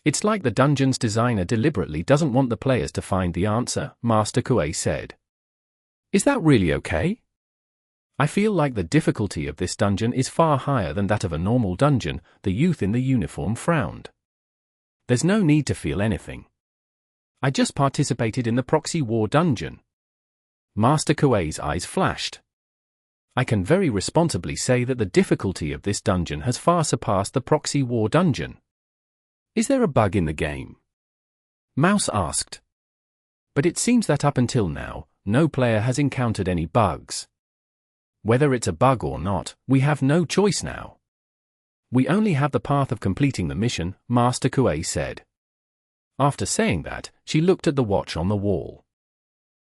S1: the dungeon's designer deliberately doesn't want the players to find the answer, Master Kuei said. Is that really okay? I feel like the difficulty of this dungeon is far higher than that of a normal dungeon, the youth in the uniform frowned. There's no need to feel anything. I just participated in the proxy war dungeon. Master Kuei's eyes flashed. I can very responsibly say that the difficulty of this dungeon has far surpassed the proxy war dungeon. Is there a bug in the game? Mouse asked. But it seems that up until now, no player has encountered any bugs. Whether it's a bug or not, we have no choice now. We only have the path of completing the mission, Master Kuei said. After saying that, she looked at the watch on the wall.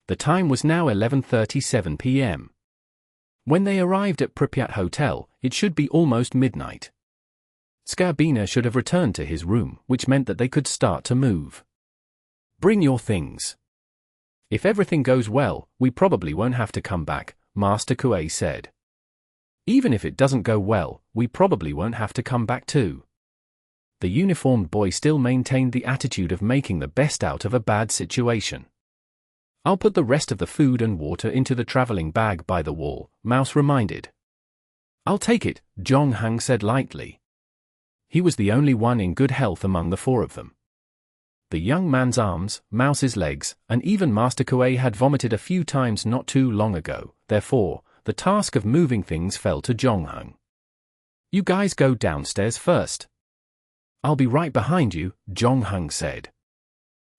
S1: The time was now 11:37 p.m. When they arrived at Pripyat Hotel, it should be almost midnight. Skrbina should have returned to his room, which meant that they could start to move. Bring your things. If everything goes well, we probably won't have to come back, Master Kuei said. Even if it doesn't go well, we probably won't have to come back too. The uniformed boy still maintained the attitude of making the best out of a bad situation. I'll put the rest of the food and water into the traveling bag by the wall, Mouse reminded. I'll take it, Jongheng said lightly. He was the only one in good health among the 4 of them. The young man's arms, Mouse's legs, and even Master Kuei had vomited a few times not too long ago, therefore, the task of moving things fell to Jongheng. You guys go downstairs first. I'll be right behind you, Jongheng said.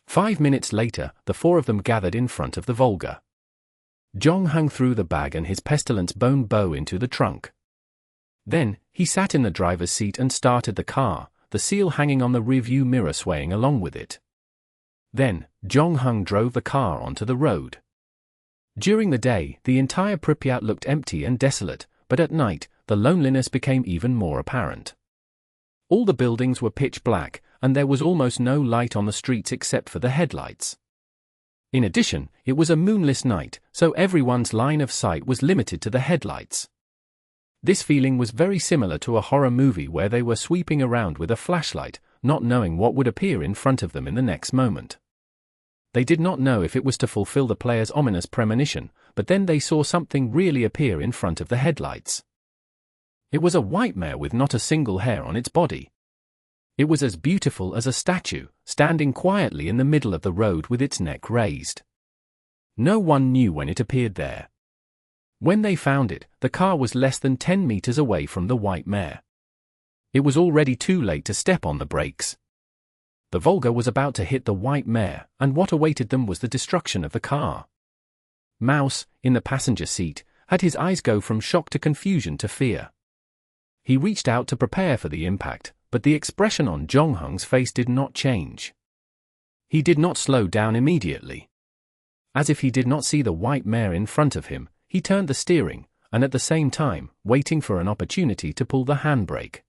S1: 5 minutes later, the 4 of them gathered in front of the Volga. Jongheng threw the bag and his pestilence bone bow into the trunk. Then, he sat in the driver's seat and started the car, the seal hanging on the rearview mirror swaying along with it. Then, Jong-hung drove the car onto the road. During the day, the entire Pripyat looked empty and desolate, but at night, the loneliness became even more apparent. All the buildings were pitch black, and there was almost no light on the streets except for the headlights. In addition, it was a moonless night, so everyone's line of sight was limited to the headlights. This feeling was very similar to a horror movie where they were sweeping around with a flashlight, not knowing what would appear in front of them in the next moment. They did not know if it was to fulfill the player's ominous premonition, but then they saw something really appear in front of the headlights. It was a white mare with not a single hair on its body. It was as beautiful as a statue, standing quietly in the middle of the road with its neck raised. No one knew when it appeared there. When they found it, the car was less than 10 meters away from the white mare. It was already too late to step on the brakes. The Volga was about to hit the white mare, and what awaited them was the destruction of the car. Mouse, in the passenger seat, had his eyes go from shock to confusion to fear. He reached out to prepare for the impact, but the expression on Jong-hung's face did not change. He did not slow down immediately. As if he did not see the white mare in front of him, he turned the steering, and at the same time, waiting for an opportunity to pull the handbrake.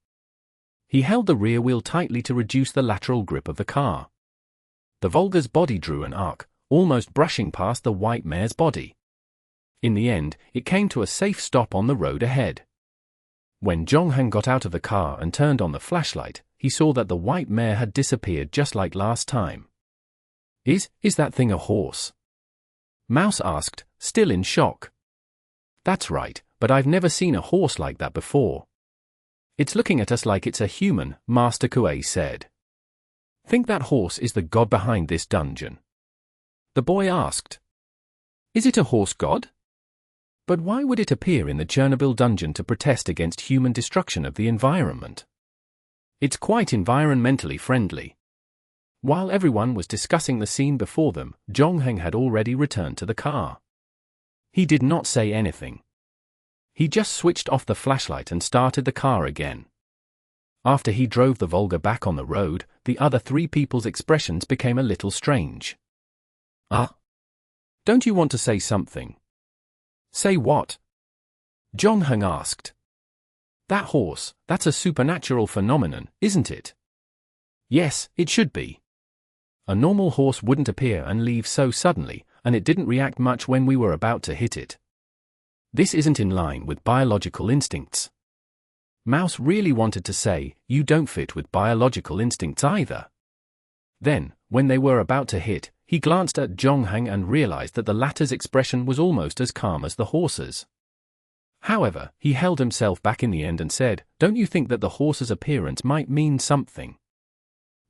S1: He held the rear wheel tightly to reduce the lateral grip of the car. The Volga's body drew an arc, almost brushing past the white mare's body. In the end, it came to a safe stop on the road ahead. When Jong-hung got out of the car and turned on the flashlight, he saw that the white mare had disappeared just like last time. Is that thing a horse?" Mouse asked, still in shock. "That's right, but I've never seen a horse like that before." "It's looking at us like it's a human," Master Kuei said. "Think that horse is the god behind this dungeon?" The boy asked. "Is it a horse god? But why would it appear in the Chernobyl dungeon to protest against human destruction of the environment? It's quite environmentally friendly." While everyone was discussing the scene before them, Jong-hung had already returned to the car. He did not say anything. He just switched off the flashlight and started the car again. After he drove the Volga back on the road, the other three people's expressions became a little strange. Don't you want to say something?" "Say what?" Jong-hung asked. "That horse, that's a supernatural phenomenon, isn't it?" "Yes, it should be. A normal horse wouldn't appear and leave so suddenly, and it didn't react much when we were about to hit it. This isn't in line with biological instincts." Mouse really wanted to say, "You don't fit with biological instincts either." Then, when they were about to hit, he glanced at Jong-hung and realized that the latter's expression was almost as calm as the horse's. However, he held himself back in the end and said, "Don't you think that the horse's appearance might mean something?"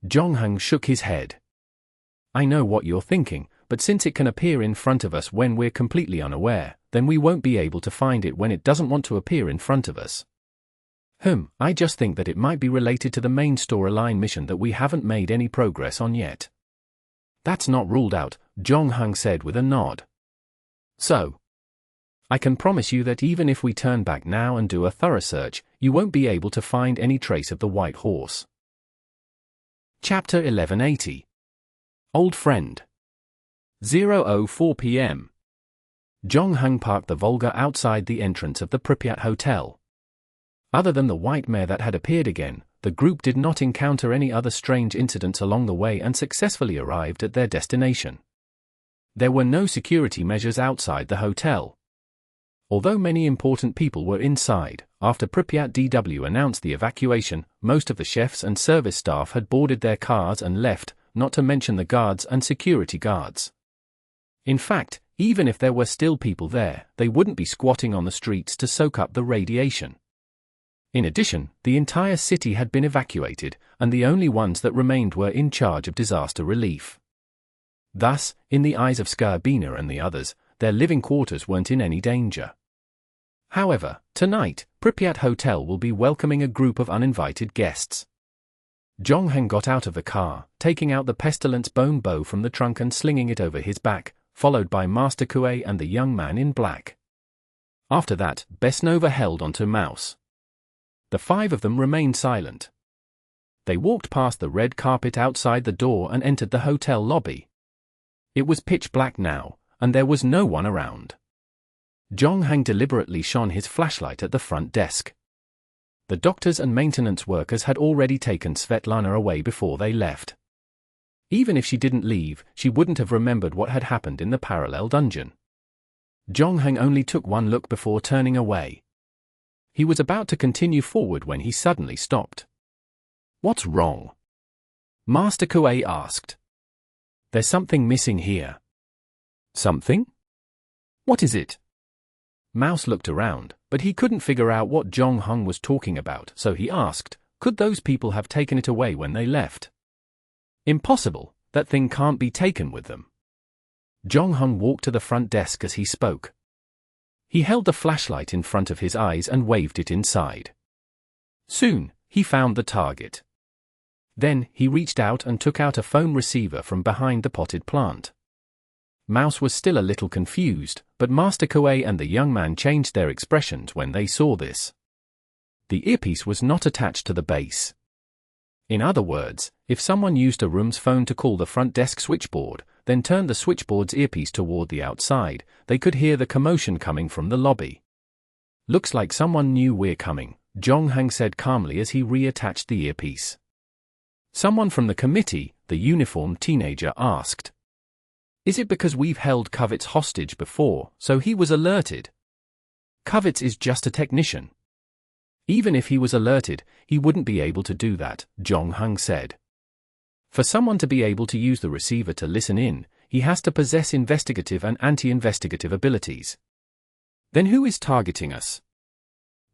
S1: Jong-hung shook his head. "I know what you're thinking, but since it can appear in front of us when we're completely unaware, then we won't be able to find it when it doesn't want to appear in front of us." I just think that it might be related to the main storyline mission that we haven't made any progress on yet." "That's not ruled out," Jong-hung said with a nod. "So, I can promise you that even if we turn back now and do a thorough search, you won't be able to find any trace of the white horse." Chapter 1180. Old Friend. 0:04 p.m. Jong-hung parked the Volga outside the entrance of the Pripyat Hotel. Other than the white mare that had appeared again, the group did not encounter any other strange incidents along the way and successfully arrived at their destination. There were no security measures outside the hotel. Although many important people were inside, after Pripyat DW announced the evacuation, most of the chefs and service staff had boarded their cars and left, not to mention the guards and security guards. In fact, even if there were still people there, they wouldn't be squatting on the streets to soak up the radiation. In addition, the entire city had been evacuated, and the only ones that remained were in charge of disaster relief. Thus, in the eyes of Skarbina and the others, their living quarters weren't in any danger. However, tonight, Pripyat Hotel will be welcoming a group of uninvited guests. Jong-hung got out of the car, taking out the pestilence bone bow from the trunk and slinging it over his back, followed by Master Kuei and the young man in black. After that, Besnova held onto Mouse. The five of them remained silent. They walked past the red carpet outside the door and entered the hotel lobby. It was pitch black now, and there was no one around. Zhonghang deliberately shone his flashlight at the front desk. The doctors and maintenance workers had already taken Svetlana away before they left. Even if she didn't leave, she wouldn't have remembered what had happened in the parallel dungeon. Zhonghang only took one look before turning away. He was about to continue forward when he suddenly stopped. "What's wrong?" Master Kuei asked. "There's something missing here." "Something? What is it?" Mouse looked around, but he couldn't figure out what Zhonghang was talking about, so he asked, "Could those people have taken it away when they left?" "Impossible, that thing can't be taken with them." Zhonghang walked to the front desk as he spoke. He held the flashlight in front of his eyes and waved it inside. Soon, he found the target. Then, he reached out and took out a phone receiver from behind the potted plant. Mouse was still a little confused, but Master Kuei and the young man changed their expressions when they saw this. The earpiece was not attached to the base. In other words, if someone used a room's phone to call the front desk switchboard, then turned the switchboard's earpiece toward the outside, they could hear the commotion coming from the lobby. "Looks like someone knew we're coming," Zhonghang said calmly as he reattached the earpiece. Someone from the committee, the uniformed teenager, asked. "Is it because we've held Kovitz hostage before, so he was alerted?" "Kovitz is just a technician. Even if he was alerted, he wouldn't be able to do that," Zhonghang said. "For someone to be able to use the receiver to listen in, he has to possess investigative and anti-investigative abilities." "Then who is targeting us?"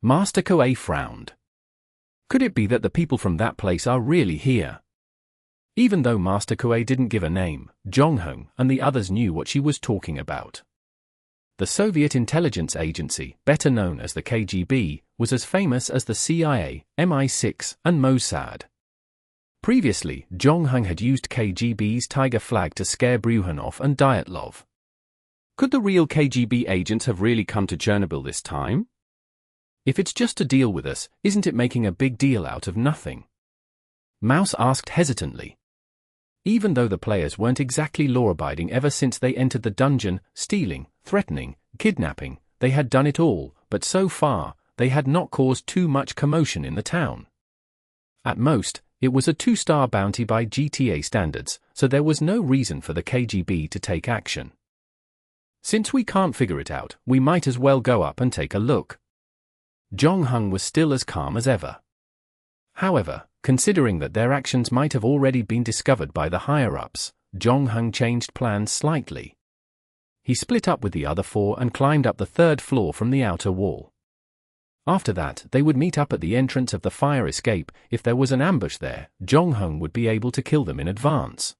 S1: Master Kuei frowned. "Could it be that the people from that place are really here?" Even though Master Kuei didn't give a name, Zhonghang and the others knew what she was talking about. The Soviet intelligence agency, better known as the KGB, was as famous as the CIA, MI6, and Mossad. Previously, Zhonghang had used KGB's Tiger flag to scare Bruhanov and Dyatlov. Could the real KGB agents have really come to Chernobyl this time? If it's just to deal with us, isn't it making a big deal out of nothing? Mouse asked hesitantly. Even though the players weren't exactly law-abiding ever since they entered the dungeon, stealing, threatening, kidnapping, they had done it all, but so far, they had not caused too much commotion in the town. At most, it was a 2-star bounty by GTA standards, so there was no reason for the KGB to take action. "Since we can't figure it out, we might as well go up and take a look." Zhonghang was still as calm as ever. However, considering that their actions might have already been discovered by the higher-ups, Zhonghang changed plans slightly. He split up with the other 4 and climbed up the 3rd floor from the outer wall. After that, they would meet up at the entrance of the fire escape. If there was an ambush there, Zhonghang would be able to kill them in advance.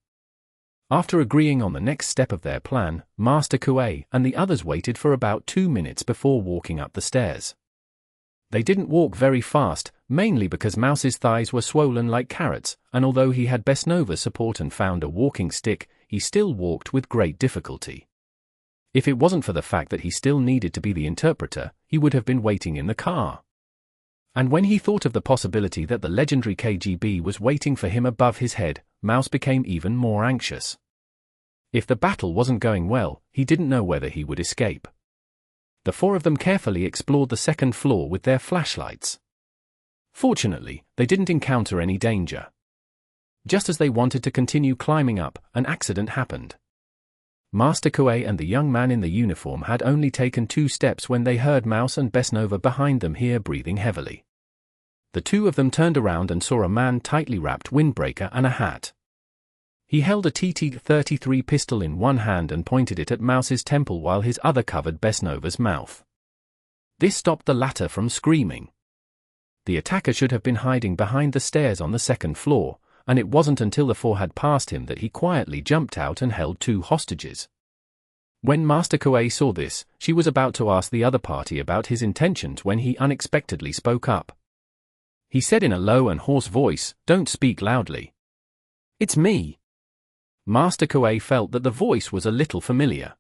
S1: After agreeing on the next step of their plan, Master Kuei and the others waited for about 2 minutes before walking up the stairs. They didn't walk very fast, mainly because Mouse's thighs were swollen like carrots, and although he had Besnova's support and found a walking stick, he still walked with great difficulty. If it wasn't for the fact that he still needed to be the interpreter, he would have been waiting in the car. And when he thought of the possibility that the legendary KGB was waiting for him above his head, Mouse became even more anxious. If the battle wasn't going well, he didn't know whether he would escape. The 4 of them carefully explored the 2nd floor with their flashlights. Fortunately, they didn't encounter any danger. Just as they wanted to continue climbing up, an accident happened. Master Kuei and the young man in the uniform had only taken 2 steps when they heard Mouse and Besnova behind them here breathing heavily. The 2 of them turned around and saw a man tightly wrapped windbreaker and a hat. He held a TT-33 pistol in one hand and pointed it at Mouse's temple while his other covered Besnova's mouth. This stopped the latter from screaming. The attacker should have been hiding behind the stairs on the 2nd floor, and it wasn't until the 4 had passed him that he quietly jumped out and held 2 hostages. When Master Kuei saw this, she was about to ask the other party about his intentions when he unexpectedly spoke up. He said in a low and hoarse voice, "Don't speak loudly." "It's me." Master Kuei felt that the voice was a little familiar.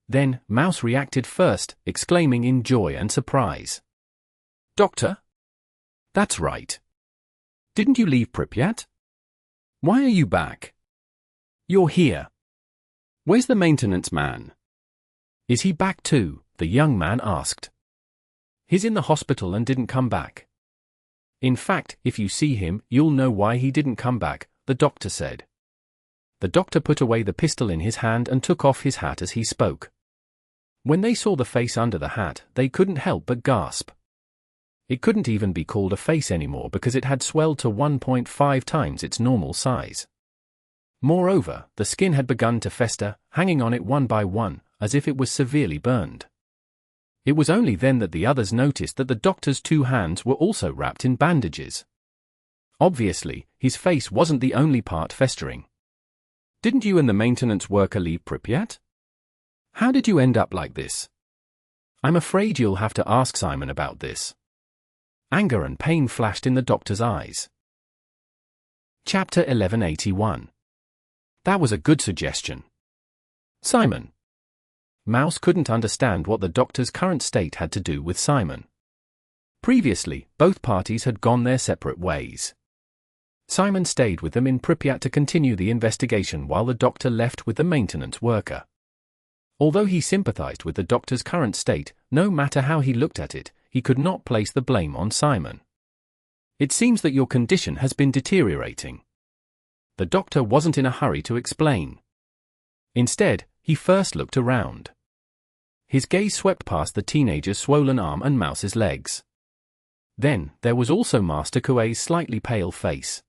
S1: Then, Mouse reacted first, exclaiming in joy and surprise. "Doctor?" "That's right. Didn't you leave Pripyat? Why are you back? You're here. Where's the maintenance man? Is he back too? The young man asked. He's in the hospital and didn't come back. In fact, if you see him, you'll know why he didn't come back, the doctor said. The doctor put away the pistol in his hand and took off his hat as he spoke. When they saw the face under the hat, they couldn't help but gasp. It couldn't even be called a face anymore because it had swelled to 1.5 times its normal size. Moreover, the skin had begun to fester, hanging on it one by one, as if it was severely burned. It was only then that the others noticed that the doctor's 2 hands were also wrapped in bandages. Obviously, his face wasn't the only part festering. Didn't you and the maintenance worker leave Pripyat? How did you end up like this? I'm afraid you'll have to ask Simon about this. Anger and pain flashed in the doctor's eyes. Chapter 1181. That was a good suggestion. Simon. Mouse couldn't understand what the doctor's current state had to do with Simon. Previously, both parties had gone their separate ways. Simon stayed with them in Pripyat to continue the investigation while the doctor left with the maintenance worker. Although he sympathized with the doctor's current state, no matter how he looked at it, he could not place the blame on Simon. It seems that your condition has been deteriorating. The doctor wasn't in a hurry to explain. Instead, he first looked around. His gaze swept past the teenager's swollen arm and Mouse's legs. Then, there was also Master Kuei's slightly pale face.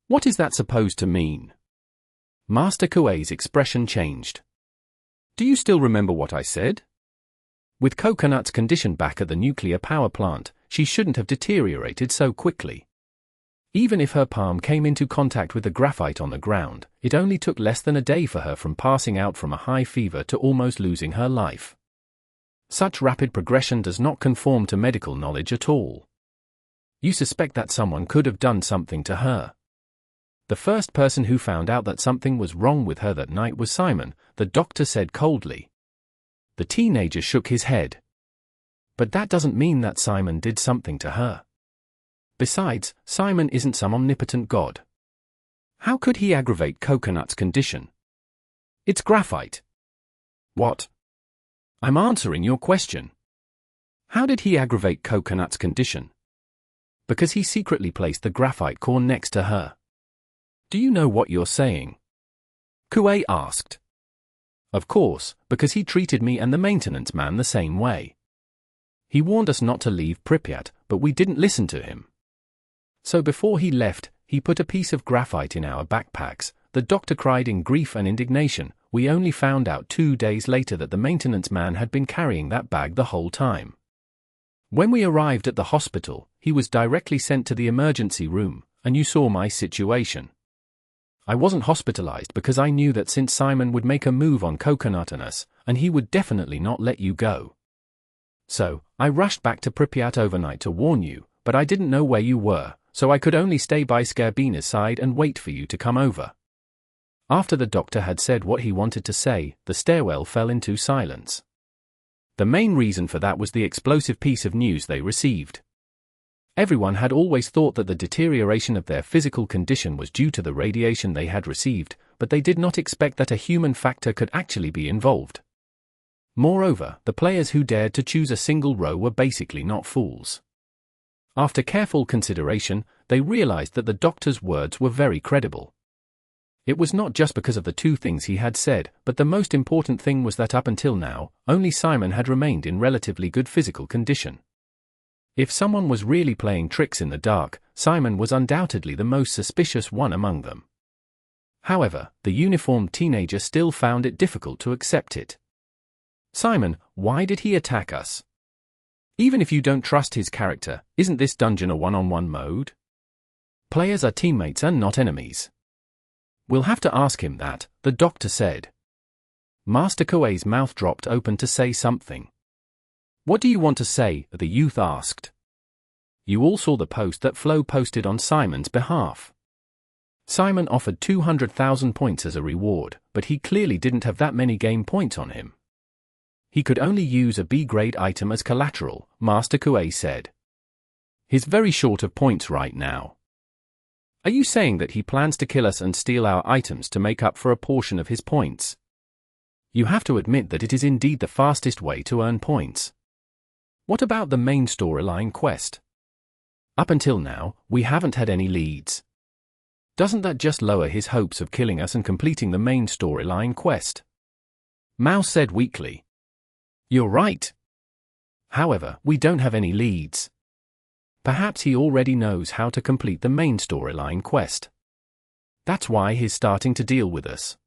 S1: What is that supposed to mean? Master Kuei's expression changed. Do you still remember what I said? With Coconut's condition back at the nuclear power plant, she shouldn't have deteriorated so quickly. Even if her palm came into contact with the graphite on the ground, it only took less than a day for her from passing out from a high fever to almost losing her life. Such rapid progression does not conform to medical knowledge at all. You suspect that someone could have done something to her. The first person who found out that something was wrong with her that night was Simon, the doctor said coldly. The teenager shook his head. But that doesn't mean that Simon did something to her. Besides, Simon isn't some omnipotent god. How could he aggravate Coconut's condition? It's graphite. What? I'm answering your question. How did he aggravate Coconut's condition? Because he secretly placed the graphite core next to her. Do you know what you're saying? Kuei asked. Of course, because he treated me and the maintenance man the same way. He warned us not to leave Pripyat, but we didn't listen to him. So before he left, he put a piece of graphite in our backpacks. The doctor cried in grief and indignation. We only found out 2 days later that the maintenance man had been carrying that bag the whole time. When we arrived at the hospital, he was directly sent to the emergency room, and you saw my situation. I wasn't hospitalized because I knew that since Simon would make a move on Coconut and us, and he would definitely not let you go. So, I rushed back to Pripyat overnight to warn you, but I didn't know where you were, so I could only stay by Skarbina's side and wait for you to come over. After the doctor had said what he wanted to say, the stairwell fell into silence. The main reason for that was the explosive piece of news they received. Everyone had always thought that the deterioration of their physical condition was due to the radiation they had received, but they did not expect that a human factor could actually be involved. Moreover, the players who dared to choose a single row were basically not fools. After careful consideration, they realized that the doctor's words were very credible. It was not just because of the 2 things he had said, but the most important thing was that up until now, only Simon had remained in relatively good physical condition. If someone was really playing tricks in the dark, Simon was undoubtedly the most suspicious one among them. However, the uniformed teenager still found it difficult to accept it. Simon, why did he attack us? Even if you don't trust his character, isn't this dungeon a one-on-one mode? Players are teammates and not enemies. We'll have to ask him that, the doctor said. Master Kuei's mouth dropped open to say something. What do you want to say? The youth asked. You all saw the post that Flo posted on Simon's behalf. Simon offered 200,000 points as a reward, but he clearly didn't have that many game points on him. He could only use a B-grade item as collateral, Master Kuei said. He's very short of points right now. Are you saying that he plans to kill us and steal our items to make up for a portion of his points? You have to admit that it is indeed the fastest way to earn points. What about the main storyline quest? Up until now, we haven't had any leads. Doesn't that just lower his hopes of killing us and completing the main storyline quest? Mouse said weakly. You're right. However, we don't have any leads. Perhaps he already knows how to complete the main storyline quest. That's why he's starting to deal with us.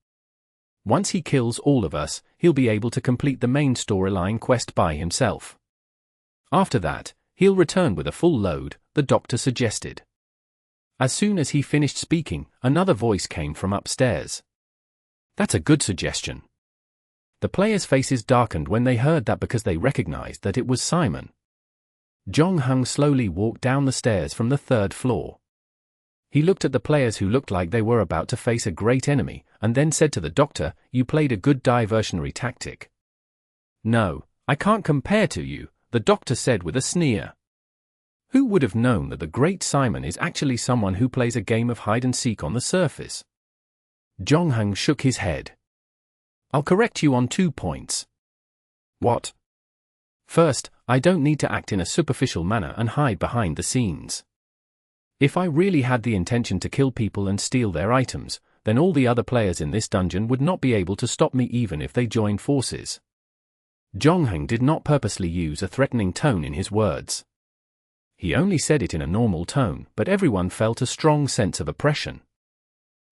S1: Once he kills all of us, he'll be able to complete the main storyline quest by himself. After that, he'll return with a full load, the doctor suggested. As soon as he finished speaking, another voice came from upstairs. That's a good suggestion. The players' faces darkened when they heard that because they recognized that it was Simon. Jong Hung slowly walked down the stairs from the 3rd floor. He looked at the players who looked like they were about to face a great enemy, and then said to the doctor, "You played a good diversionary tactic." "No, I can't compare to you," the doctor said with a sneer. Who would have known that the great Simon is actually someone who plays a game of hide-and-seek on the surface? Jong Hung shook his head. "I'll correct you on 2 points. What? First, I don't need to act in a superficial manner and hide behind the scenes. If I really had the intention to kill people and steal their items, then all the other players in this dungeon would not be able to stop me even if they joined forces." Jong Hung did not purposely use a threatening tone in his words. He only said it in a normal tone, but everyone felt a strong sense of oppression.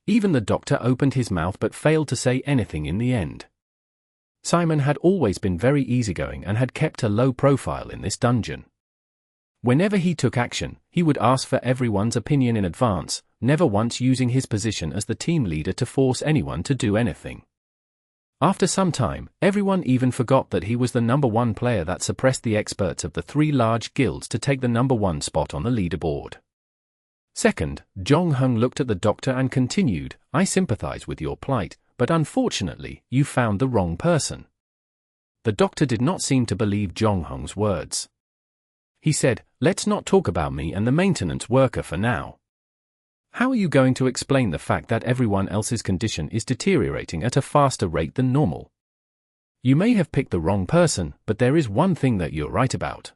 S1: Even the doctor opened his mouth but failed to say anything in the end. Simon had always been very easygoing and had kept a low profile in this dungeon. Whenever he took action, he would ask for everyone's opinion in advance, never once using his position as the team leader to force anyone to do anything. After some time, everyone even forgot that he was the #1 player that suppressed the experts of the 3 large guilds to take the #1 spot on the leaderboard. Second, Jong Hung looked at the doctor and continued, "I sympathize with your plight, but unfortunately, you found the wrong person." The doctor did not seem to believe Jong Hung's words. He said, "Let's not talk about me and the maintenance worker for now. How are you going to explain the fact that everyone else's condition is deteriorating at a faster rate than normal? You may have picked the wrong person, but there is one thing that you're right about.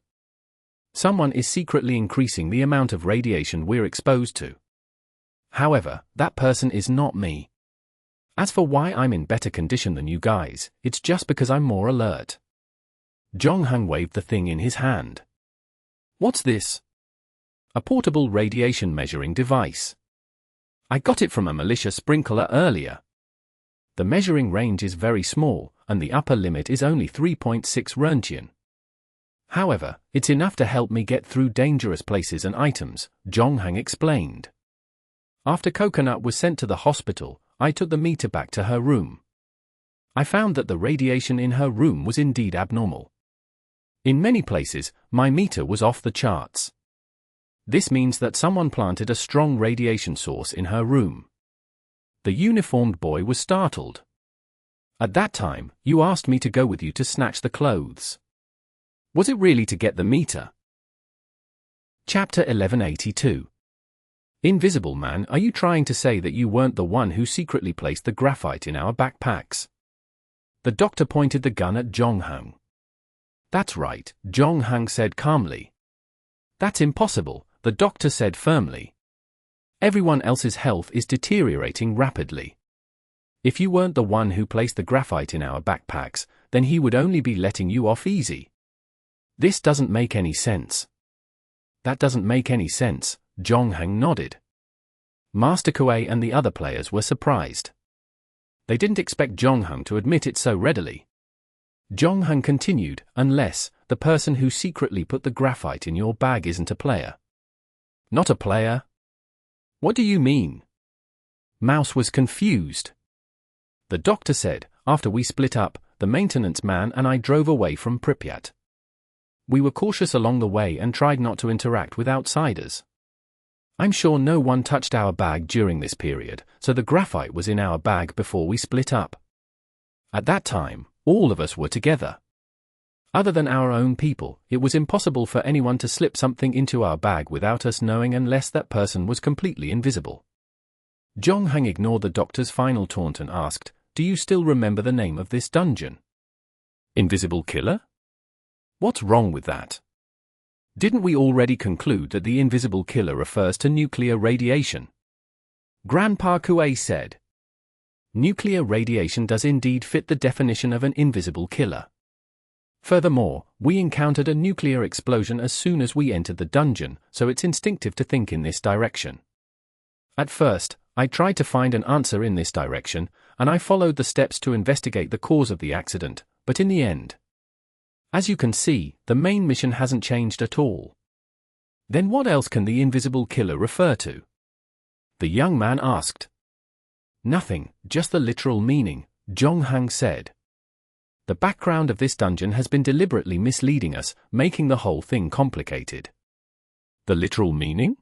S1: Someone is secretly increasing the amount of radiation we're exposed to. However, that person is not me. As for why I'm in better condition than you guys, it's just because I'm more alert." Jong Hung waved the thing in his hand. "What's this?" "A portable radiation measuring device. I got it from a militia sprinkler earlier. The measuring range is very small, and the upper limit is only 3.6 Röntgen. However, it's enough to help me get through dangerous places and items," Jong Hung explained. "After Coconut was sent to the hospital, I took the meter back to her room. I found that the radiation in her room was indeed abnormal. In many places, my meter was off the charts. This means that someone planted a strong radiation source in her room." The uniformed boy was startled. "At that time, you asked me to go with you to snatch the clothes. Was it really to get the meter?" Chapter 1182. Invisible Man, are you trying to say that you weren't the one who secretly placed the graphite in our backpacks? The doctor pointed the gun at Jong Hung. "That's right," Jong Hung said calmly. "That's impossible," the doctor said firmly. "Everyone else's health is deteriorating rapidly. If you weren't the one who placed the graphite in our backpacks, then he would only be letting you off easy. This doesn't make any sense." "That doesn't make any sense," Jong Hung nodded. Master Kuei and the other players were surprised. They didn't expect Jong Hung to admit it so readily. Jong Hung continued, "Unless the person who secretly put the graphite in your bag isn't a player." "Not a player? What do you mean?" Mouse was confused. The doctor said, "After we split up, the maintenance man and I drove away from Pripyat. We were cautious along the way and tried not to interact with outsiders. I'm sure no one touched our bag during this period, so the graphite was in our bag before we split up. At that time, all of us were together. Other than our own people, it was impossible for anyone to slip something into our bag without us knowing unless that person was completely invisible. Zhongheng ignored the doctor's final taunt and asked, "Do you still remember the name of this dungeon?" Invisible Killer? What's wrong with that? Didn't we already conclude that the invisible killer refers to nuclear radiation? Grandpa Kuei said. Nuclear radiation does indeed fit the definition of an invisible killer. Furthermore, we encountered a nuclear explosion as soon as we entered the dungeon, so it's instinctive to think in this direction. At first, I tried to find an answer in this direction, and I followed the steps to investigate the cause of the accident, but in the end, as you can see, the main mission hasn't changed at all. Then what else can the invisible killer refer to? The young man asked. Nothing, just the literal meaning, Zhongheng said. The background of this dungeon has been deliberately misleading us, making the whole thing complicated. The literal meaning?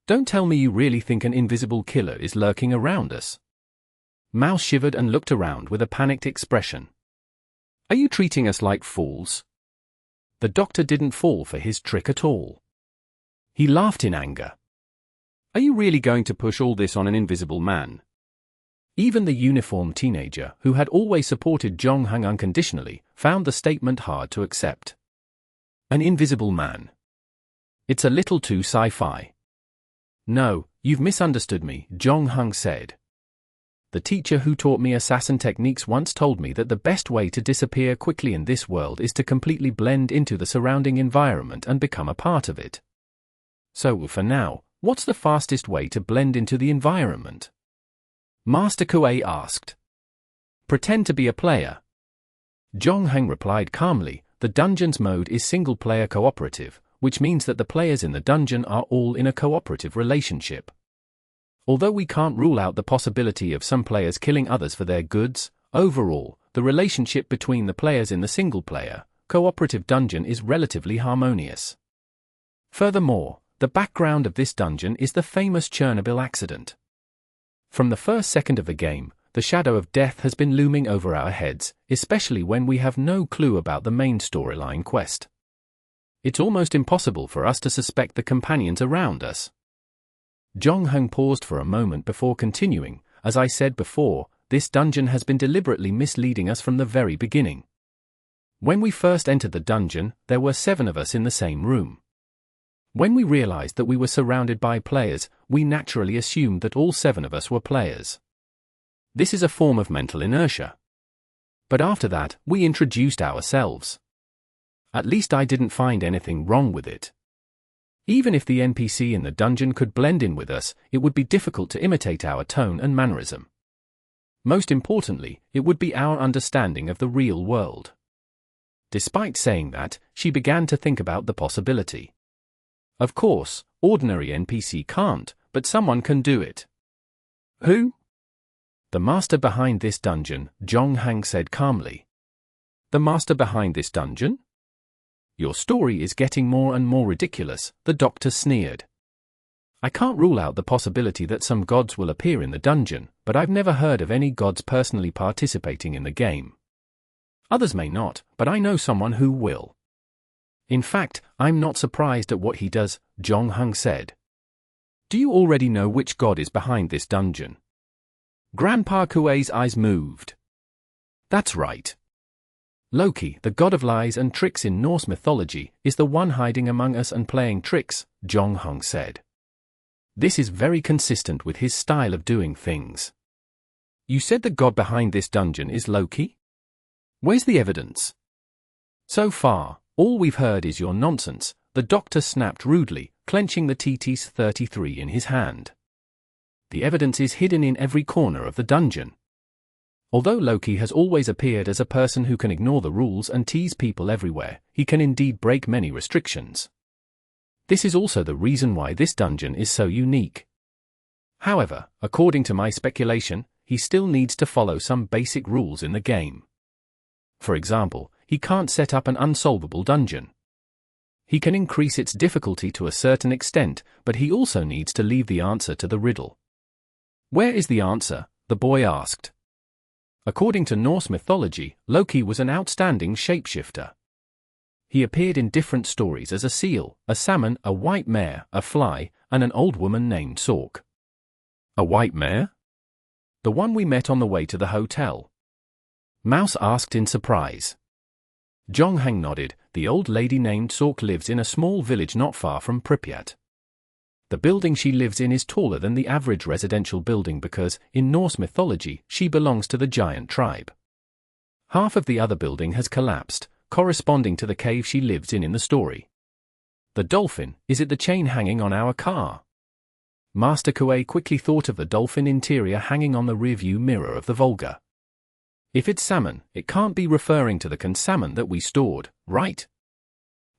S1: Don't tell me you really think an invisible killer is lurking around us. Mao shivered and looked around with a panicked expression. Are you treating us like fools? The doctor didn't fall for his trick at all. He laughed in anger. Are you really going to push all this on an invisible man? Even the uniformed teenager, who had always supported Zhongheng unconditionally, found the statement hard to accept. An invisible man. It's a little too sci-fi. No, you've misunderstood me, Zhongheng said. The teacher who taught me assassin techniques once told me that the best way to disappear quickly in this world is to completely blend into the surrounding environment and become a part of it. So, for now, what's the fastest way to blend into the environment? Master Kuei asked. Pretend to be a player. Zhongheng replied calmly, the dungeon's mode is single-player cooperative, which means that the players in the dungeon are all in a cooperative relationship. Although we can't rule out the possibility of some players killing others for their goods, overall, the relationship between the players in the single-player, cooperative dungeon is relatively harmonious. Furthermore, the background of this dungeon is the famous Chernobyl accident. From the first second of the game, the shadow of death has been looming over our heads, especially when we have no clue about the main storyline quest. It's almost impossible for us to suspect the companions around us. Zhongheng paused for a moment before continuing. As I said before, this dungeon has been deliberately misleading us from the very beginning. When we first entered the dungeon, there were 7 of us in the same room. When we realized that we were surrounded by players, we naturally assumed that all 7 of us were players. This is a form of mental inertia. But after that, we introduced ourselves. At least I didn't find anything wrong with it. Even if the NPC in the dungeon could blend in with us, it would be difficult to imitate our tone and mannerism. Most importantly, it would be our understanding of the real world. Despite saying that, she began to think about the possibility. Of course, ordinary NPC can't, but someone can do it. Who? The master behind this dungeon, Zhongheng said calmly. The master behind this dungeon? Your story is getting more and more ridiculous, the doctor sneered. I can't rule out the possibility that some gods will appear in the dungeon, but I've never heard of any gods personally participating in the game. Others may not, but I know someone who will. In fact, I'm not surprised at what he does, Zhongheng said. Do you already know which god is behind this dungeon? Grandpa Kuei's eyes moved. That's right. Loki, the god of lies and tricks in Norse mythology, is the one hiding among us and playing tricks, Zhongheng said. This is very consistent with his style of doing things. You said the god behind this dungeon is Loki? Where's the evidence? So far, all we've heard is your nonsense, the doctor snapped rudely, clenching the TT-33 in his hand. The evidence is hidden in every corner of the dungeon. Although Loki has always appeared as a person who can ignore the rules and tease people everywhere, he can indeed break many restrictions. This is also the reason why this dungeon is so unique. However, according to my speculation, he still needs to follow some basic rules in the game. For example, he can't set up an unsolvable dungeon. He can increase its difficulty to a certain extent, but he also needs to leave the answer to the riddle. Where is the answer? The boy asked. According to Norse mythology, Loki was an outstanding shapeshifter. He appeared in different stories as a seal, a salmon, a white mare, a fly, and an old woman named Sork. A white mare? The one we met on the way to the hotel? Mouse asked in surprise. Jonghang nodded. The old lady named Sork lives in a small village not far from Pripyat. The building she lives in is taller than the average residential building because, in Norse mythology, she belongs to the giant tribe. Half of the other building has collapsed, corresponding to the cave she lives in the story. The dolphin, is it the chain hanging on our car? Master Kuei quickly thought of the dolphin interior hanging on the rearview mirror of the Volga. If it's salmon, it can't be referring to the canned salmon that we stored, right?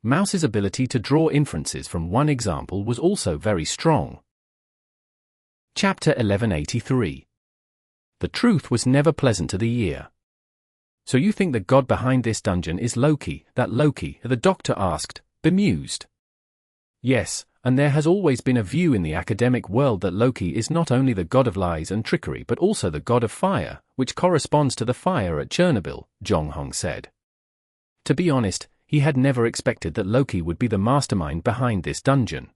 S1: Mouse's ability to draw inferences from one example was also very strong. Chapter 1183. The truth was never pleasant to the ear. So you think the god behind this dungeon is Loki, that Loki? The doctor asked, bemused. Yes, and there has always been a view in the academic world that Loki is not only the god of lies and trickery but also the god of fire, which corresponds to the fire at Chernobyl, Jonghang said. To be honest, he had never expected that Loki would be the mastermind behind this dungeon.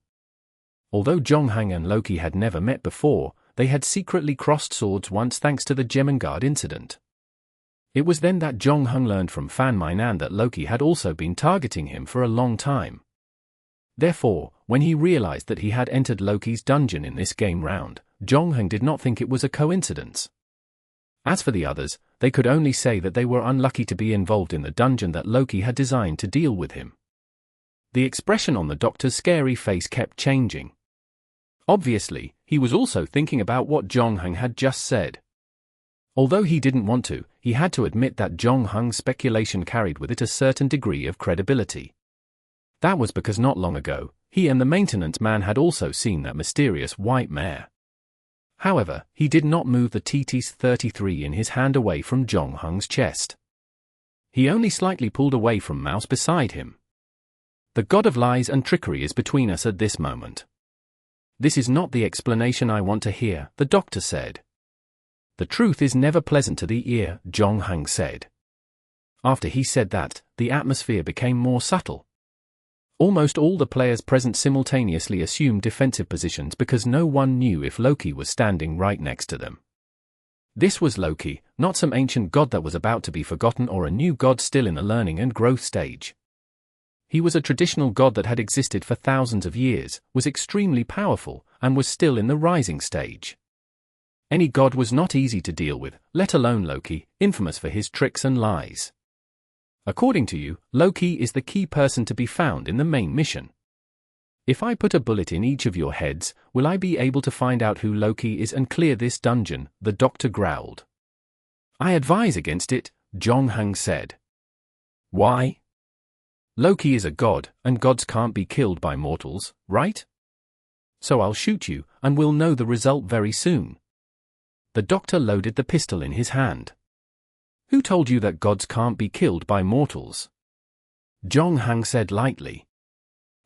S1: Although Jonghang and Loki had never met before, they had secretly crossed swords once thanks to the Gemengard incident. It was then that Jonghang learned from Fan Mainan that Loki had also been targeting him for a long time. Therefore, when he realized that he had entered Loki's dungeon in this game round, Jonghang did not think it was a coincidence. As for the others, they could only say that they were unlucky to be involved in the dungeon that Loki had designed to deal with him. The expression on the doctor's scary face kept changing. Obviously, he was also thinking about what Jonghang had just said. Although he didn't want to, he had to admit that Jonghang's speculation carried with it a certain degree of credibility. That was because not long ago, he and the maintenance man had also seen that mysterious white mare. However, he did not move the TT-33 in his hand away from Jonghang's chest. He only slightly pulled away from Mouse beside him. The god of lies and trickery is between us at this moment. This is not the explanation I want to hear, the doctor said. The truth is never pleasant to the ear, Jonghang said. After he said that, the atmosphere became more subtle. Almost all the players present simultaneously assumed defensive positions because no one knew if Loki was standing right next to them. This was Loki, not some ancient god that was about to be forgotten or a new god still in the learning and growth stage. He was a traditional god that had existed for thousands of years, was extremely powerful, and was still in the rising stage. Any god was not easy to deal with, let alone Loki, infamous for his tricks and lies. According to you, Loki is the key person to be found in the main mission. If I put a bullet in each of your heads, will I be able to find out who Loki is and clear this dungeon? The doctor growled. I advise against it, Jonghang said. Why? Loki is a god, and gods can't be killed by mortals, right? So I'll shoot you, and we'll know the result very soon. The doctor loaded the pistol in his hand. Who told you that gods can't be killed by mortals? Jonghang said lightly.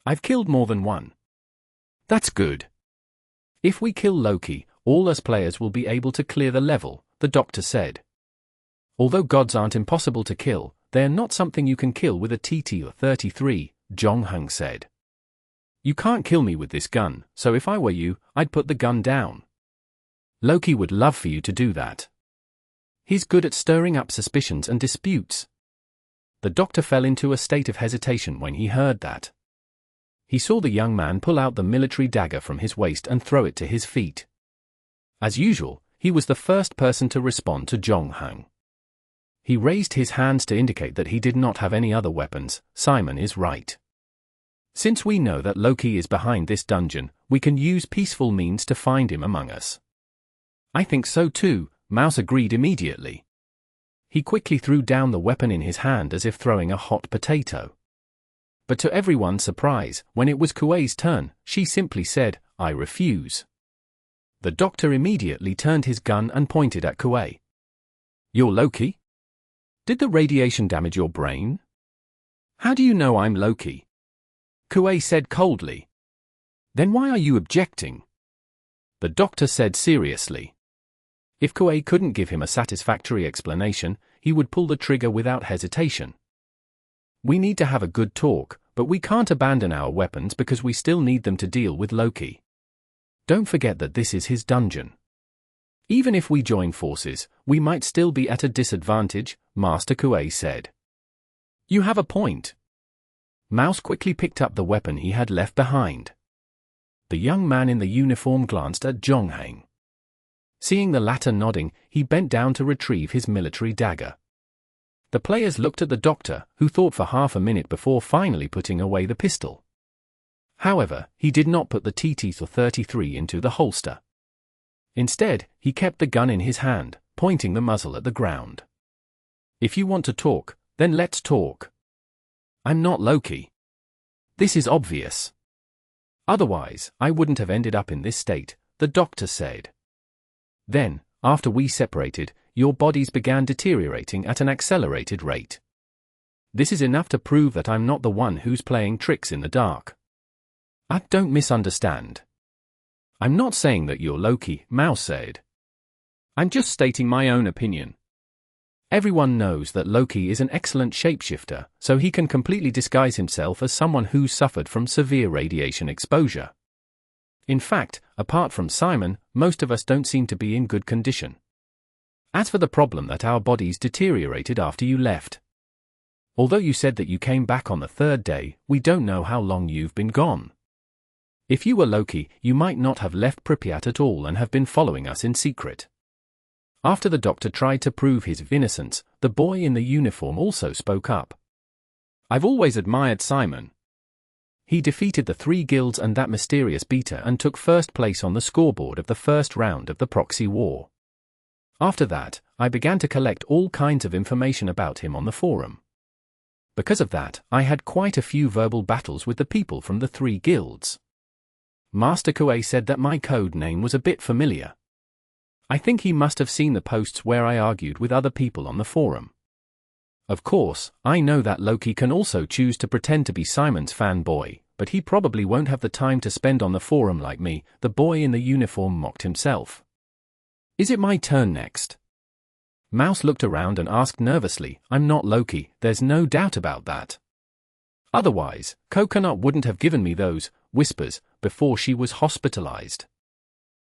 S1: I've killed more than one. That's good. If we kill Loki, all us players will be able to clear the level, the doctor said. Although gods aren't impossible to kill, they're not something you can kill with a TT-33, Jonghang said. You can't kill me with this gun, so if I were you, I'd put the gun down. Loki would love for you to do that. He's good at stirring up suspicions and disputes. The doctor fell into a state of hesitation when he heard that. He saw the young man pull out the military dagger from his waist and throw it to his feet. As usual, he was the first person to respond to Jonghang. He raised his hands to indicate that he did not have any other weapons. Simon is right. Since we know that Loki is behind this dungeon, we can use peaceful means to find him among us. I think so too, Mouse agreed immediately. He quickly threw down the weapon in his hand as if throwing a hot potato. But to everyone's surprise, when it was Kuei's turn, she simply said, I refuse. The doctor immediately turned his gun and pointed at Kuei. You're Loki? Did the radiation damage your brain? How do you know I'm Loki? Kuei said coldly. Then why are you objecting? The doctor said seriously. If Kuei couldn't give him a satisfactory explanation, he would pull the trigger without hesitation. We need to have a good talk, but we can't abandon our weapons because we still need them to deal with Loki. Don't forget that this is his dungeon. Even if we join forces, we might still be at a disadvantage, Master Kuei said. You have a point. Mouse quickly picked up the weapon he had left behind. The young man in the uniform glanced at Zhongheng. Seeing the latter nodding, he bent down to retrieve his military dagger. The players looked at the doctor, who thought for half a minute before finally putting away the pistol. However, he did not put the TT-33 into the holster. Instead, he kept the gun in his hand, pointing the muzzle at the ground. If you want to talk, then let's talk. I'm not Loki. This is obvious. Otherwise, I wouldn't have ended up in this state, the doctor said. Then, after we separated, your bodies began deteriorating at an accelerated rate. This is enough to prove that I'm not the one who's playing tricks in the dark. Don't misunderstand. I'm not saying that you're Loki, Mouse said. I'm just stating my own opinion. Everyone knows that Loki is an excellent shapeshifter, so he can completely disguise himself as someone who's suffered from severe radiation exposure. In fact, apart from Simon, most of us don't seem to be in good condition. As for the problem that our bodies deteriorated after you left. Although you said that you came back on the third day, we don't know how long you've been gone. If you were Loki, you might not have left Pripyat at all and have been following us in secret. After the doctor tried to prove his innocence, the boy in the uniform also spoke up. I've always admired Simon. He defeated the 3 guilds and that mysterious beater and took first place on the scoreboard of the first round of the proxy war. After that, I began to collect all kinds of information about him on the forum. Because of that, I had quite a few verbal battles with the people from the 3 guilds. Master Kuei said that my code name was a bit familiar. I think he must have seen the posts where I argued with other people on the forum. Of course, I know that Loki can also choose to pretend to be Simon's fanboy, but he probably won't have the time to spend on the forum like me, the boy in the uniform mocked himself. Is it my turn next? Mouse looked around and asked nervously, I'm not Loki, there's no doubt about that. Otherwise, Coconut wouldn't have given me those whispers before she was hospitalized.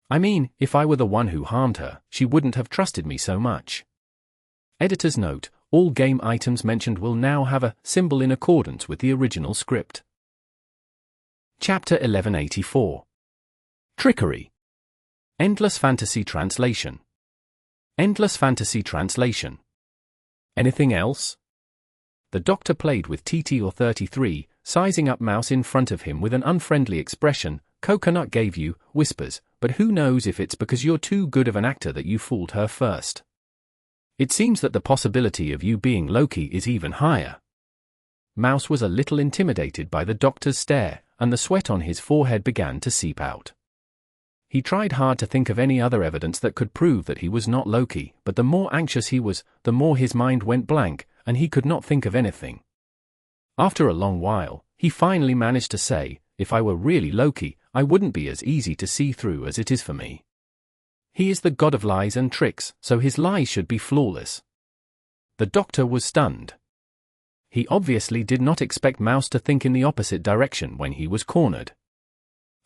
S1: I mean, if I were the one who harmed her, she wouldn't have trusted me so much. Editor's note, all game items mentioned will now have a symbol in accordance with the original script. Chapter 1184. Trickery. Endless Fantasy Translation. Endless Fantasy Translation. Anything else? The doctor played with TT-33, sizing up Mouse in front of him with an unfriendly expression. Coconut gave you whispers, but who knows if it's because you're too good of an actor that you fooled her first. It seems that the possibility of you being Loki is even higher. Mouse was a little intimidated by the doctor's stare, and the sweat on his forehead began to seep out. He tried hard to think of any other evidence that could prove that he was not Loki, but the more anxious he was, the more his mind went blank, and he could not think of anything. After a long while, he finally managed to say, if I were really Loki, I wouldn't be as easy to see through as it is for me. He is the god of lies and tricks, so his lies should be flawless. The doctor was stunned. He obviously did not expect Mouse to think in the opposite direction when he was cornered.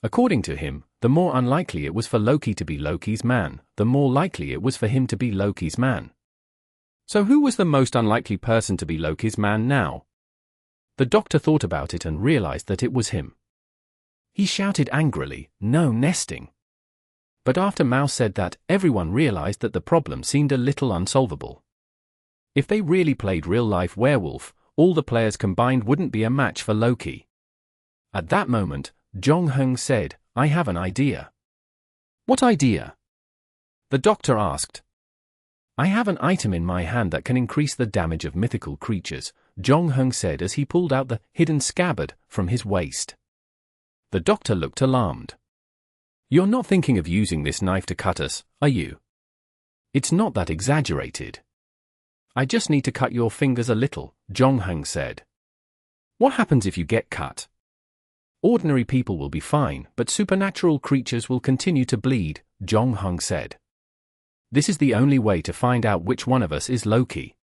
S1: According to him, the more unlikely it was for Loki to be Loki's man, the more likely it was for him to be Loki's man. So who was the most unlikely person to be Loki's man now? The doctor thought about it and realized that it was him. He shouted angrily, no nesting. But after Mouse said that, everyone realized that the problem seemed a little unsolvable. If they really played real-life werewolf, all the players combined wouldn't be a match for Loki. At that moment, Zhongheng said, I have an idea. What idea? The doctor asked. I have an item in my hand that can increase the damage of mythical creatures, Zhongheng said as he pulled out the hidden scabbard from his waist. The doctor looked alarmed. You're not thinking of using this knife to cut us, are you? It's not that exaggerated. I just need to cut your fingers a little, Zhongheng said. What happens if you get cut? Ordinary people will be fine, but supernatural creatures will continue to bleed, Zhongheng said. This is the only way to find out which one of us is Loki.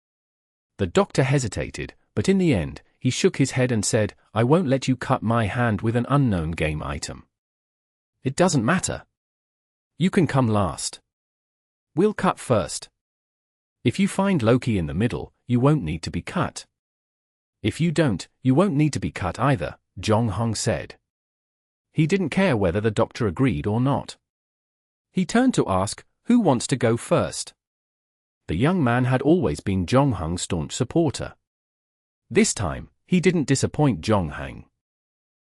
S1: The doctor hesitated, but in the end, he shook his head and said, "I won't let you cut my hand with an unknown game item. It doesn't matter. You can come last. We'll cut first. If you find Loki in the middle, you won't need to be cut. If you don't, you won't need to be cut either," Jong-hung said. He didn't care whether the doctor agreed or not. He turned to ask, "Who wants to go first?" The young man had always been Jong-hung's staunch supporter. This time, he didn't disappoint Jong-hung.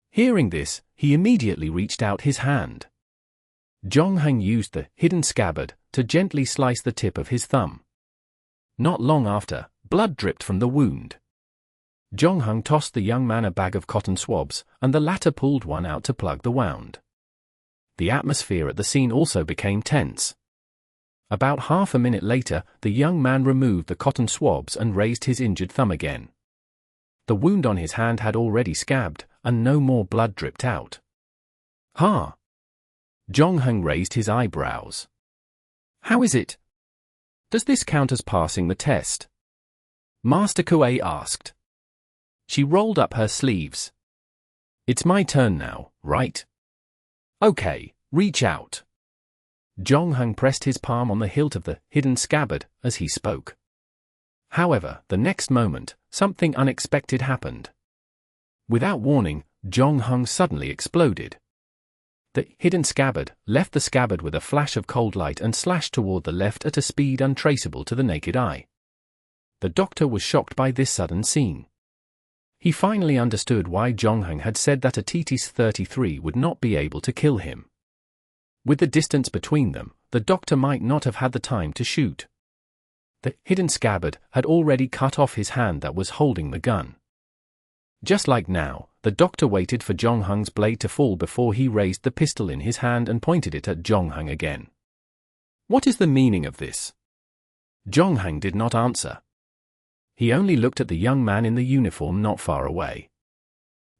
S1: Hearing this, he immediately reached out his hand. Jong-hung used the hidden scabbard to gently slice the tip of his thumb. Not long after, blood dripped from the wound. Jong-hung tossed the young man a bag of cotton swabs, and the latter pulled one out to plug the wound. The atmosphere at the scene also became tense. About half a minute later, the young man removed the cotton swabs and raised his injured thumb again. The wound on his hand had already scabbed, and no more blood dripped out. "Ha!" Jong-hung raised his eyebrows. "How is it? Does this count as passing the test?" Master Kuei asked. She rolled up her sleeves. "It's my turn now, right? Okay, reach out." Jong-hung pressed his palm on the hilt of the hidden scabbard as he spoke. However, the next moment, something unexpected happened. Without warning, Jong-hung suddenly exploded. The hidden scabbard left the scabbard with a flash of cold light and slashed toward the left at a speed untraceable to the naked eye. The doctor was shocked by this sudden scene. He finally understood why Jong-hung had said that a TT-33 would not be able to kill him. With the distance between them, the doctor might not have had the time to shoot. The hidden scabbard had already cut off his hand that was holding the gun. Just like now, the doctor waited for Jong-hung's blade to fall before he raised the pistol in his hand and pointed it at Jong-hung again. "What is the meaning of this?" Jong-hung did not answer. He only looked at the young man in the uniform not far away.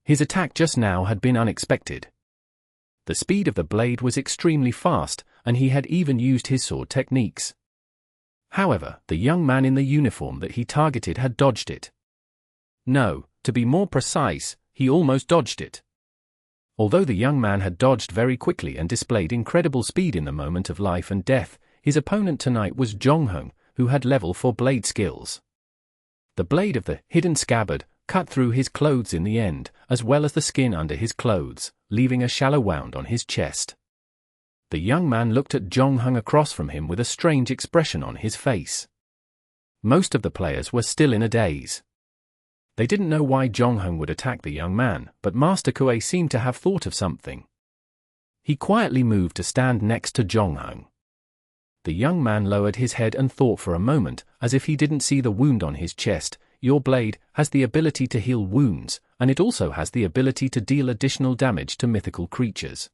S1: His attack just now had been unexpected. The speed of the blade was extremely fast, and he had even used his sword techniques. However, the young man in the uniform that he targeted had dodged it. No, to be more precise, he almost dodged it. Although the young man had dodged very quickly and displayed incredible speed in the moment of life and death, his opponent tonight was Jong-hung, who had level 4 blade skills. The blade of the hidden scabbard cut through his clothes in the end, as well as the skin under his clothes, leaving a shallow wound on his chest. The young man looked at Jong-hung across from him with a strange expression on his face. Most of the players were still in a daze. They didn't know why Jong-hung would attack the young man, but Master Kuei seemed to have thought of something. He quietly moved to stand next to Jong-hung. The young man lowered his head and thought for a moment, as if he didn't see the wound on his chest. "Your blade has the ability to heal wounds, and it also has the ability to deal additional damage to mythical creatures.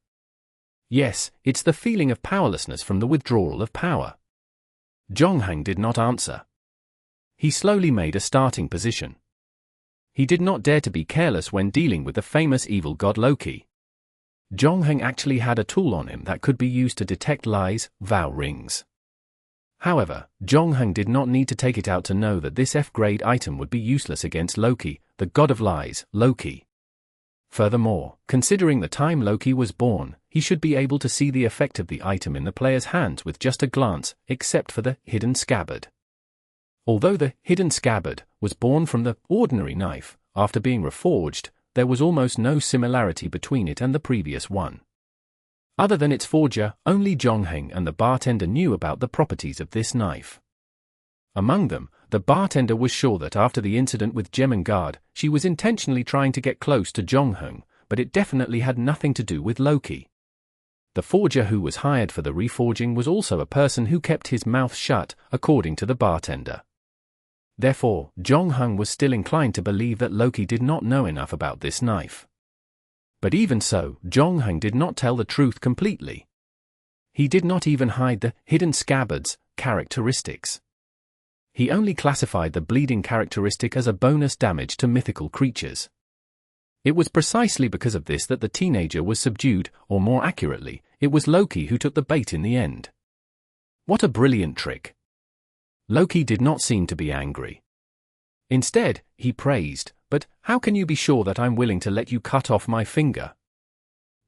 S1: Yes, it's the feeling of powerlessness from the withdrawal of power." Jong-hung did not answer. He slowly made a starting position. He did not dare to be careless when dealing with the famous evil god Loki. Jong-hung actually had a tool on him that could be used to detect lies, vow rings. However, Jong-hung did not need to take it out to know that this F-grade item would be useless against Loki, the god of lies, Loki. Furthermore, considering the time Loki was born, he should be able to see the effect of the item in the player's hands with just a glance, except for the hidden scabbard. Although the hidden scabbard was born from the ordinary knife, after being reforged, there was almost no similarity between it and the previous one. Other than its forger, only Jong-hung and the bartender knew about the properties of this knife. Among them, the bartender was sure that after the incident with Jemengard, she was intentionally trying to get close to Jong-hung, but it definitely had nothing to do with Loki. The forger who was hired for the reforging was also a person who kept his mouth shut, according to the bartender. Therefore, Jong-hung was still inclined to believe that Loki did not know enough about this knife. But even so, Jong-hung did not tell the truth completely. He did not even hide the hidden scabbard's characteristics. He only classified the bleeding characteristic as a bonus damage to mythical creatures. It was precisely because of this that the teenager was subdued, or more accurately, it was Loki who took the bait in the end. What a brilliant trick! Loki did not seem to be angry. Instead, he praised, but how can you be sure that I'm willing to let you cut off my finger?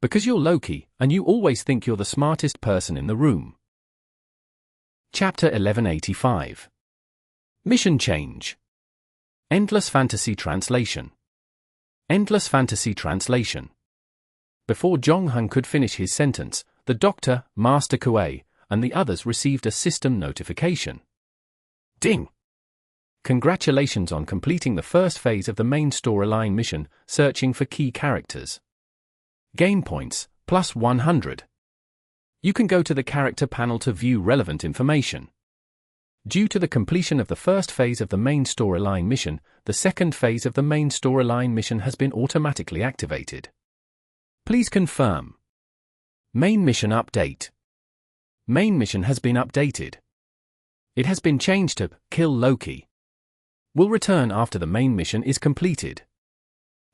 S1: Because you're Loki, and you always think you're the smartest person in the room. Chapter 1185. Mission Change. Endless Fantasy Translation. Endless Fantasy Translation. Before Jong-hung could finish his sentence, the Doctor, Master Kuei, and the others received a system notification. Ding! Congratulations on completing the first phase of the main storyline mission, searching for key characters. Game points, plus 100. You can go to the character panel to view relevant information. Due to the completion of the first phase of the main storyline mission, the second phase of the main storyline mission has been automatically activated. Please confirm. Main mission update. Main mission has been updated. It has been changed to Kill Loki. Will return after the main mission is completed.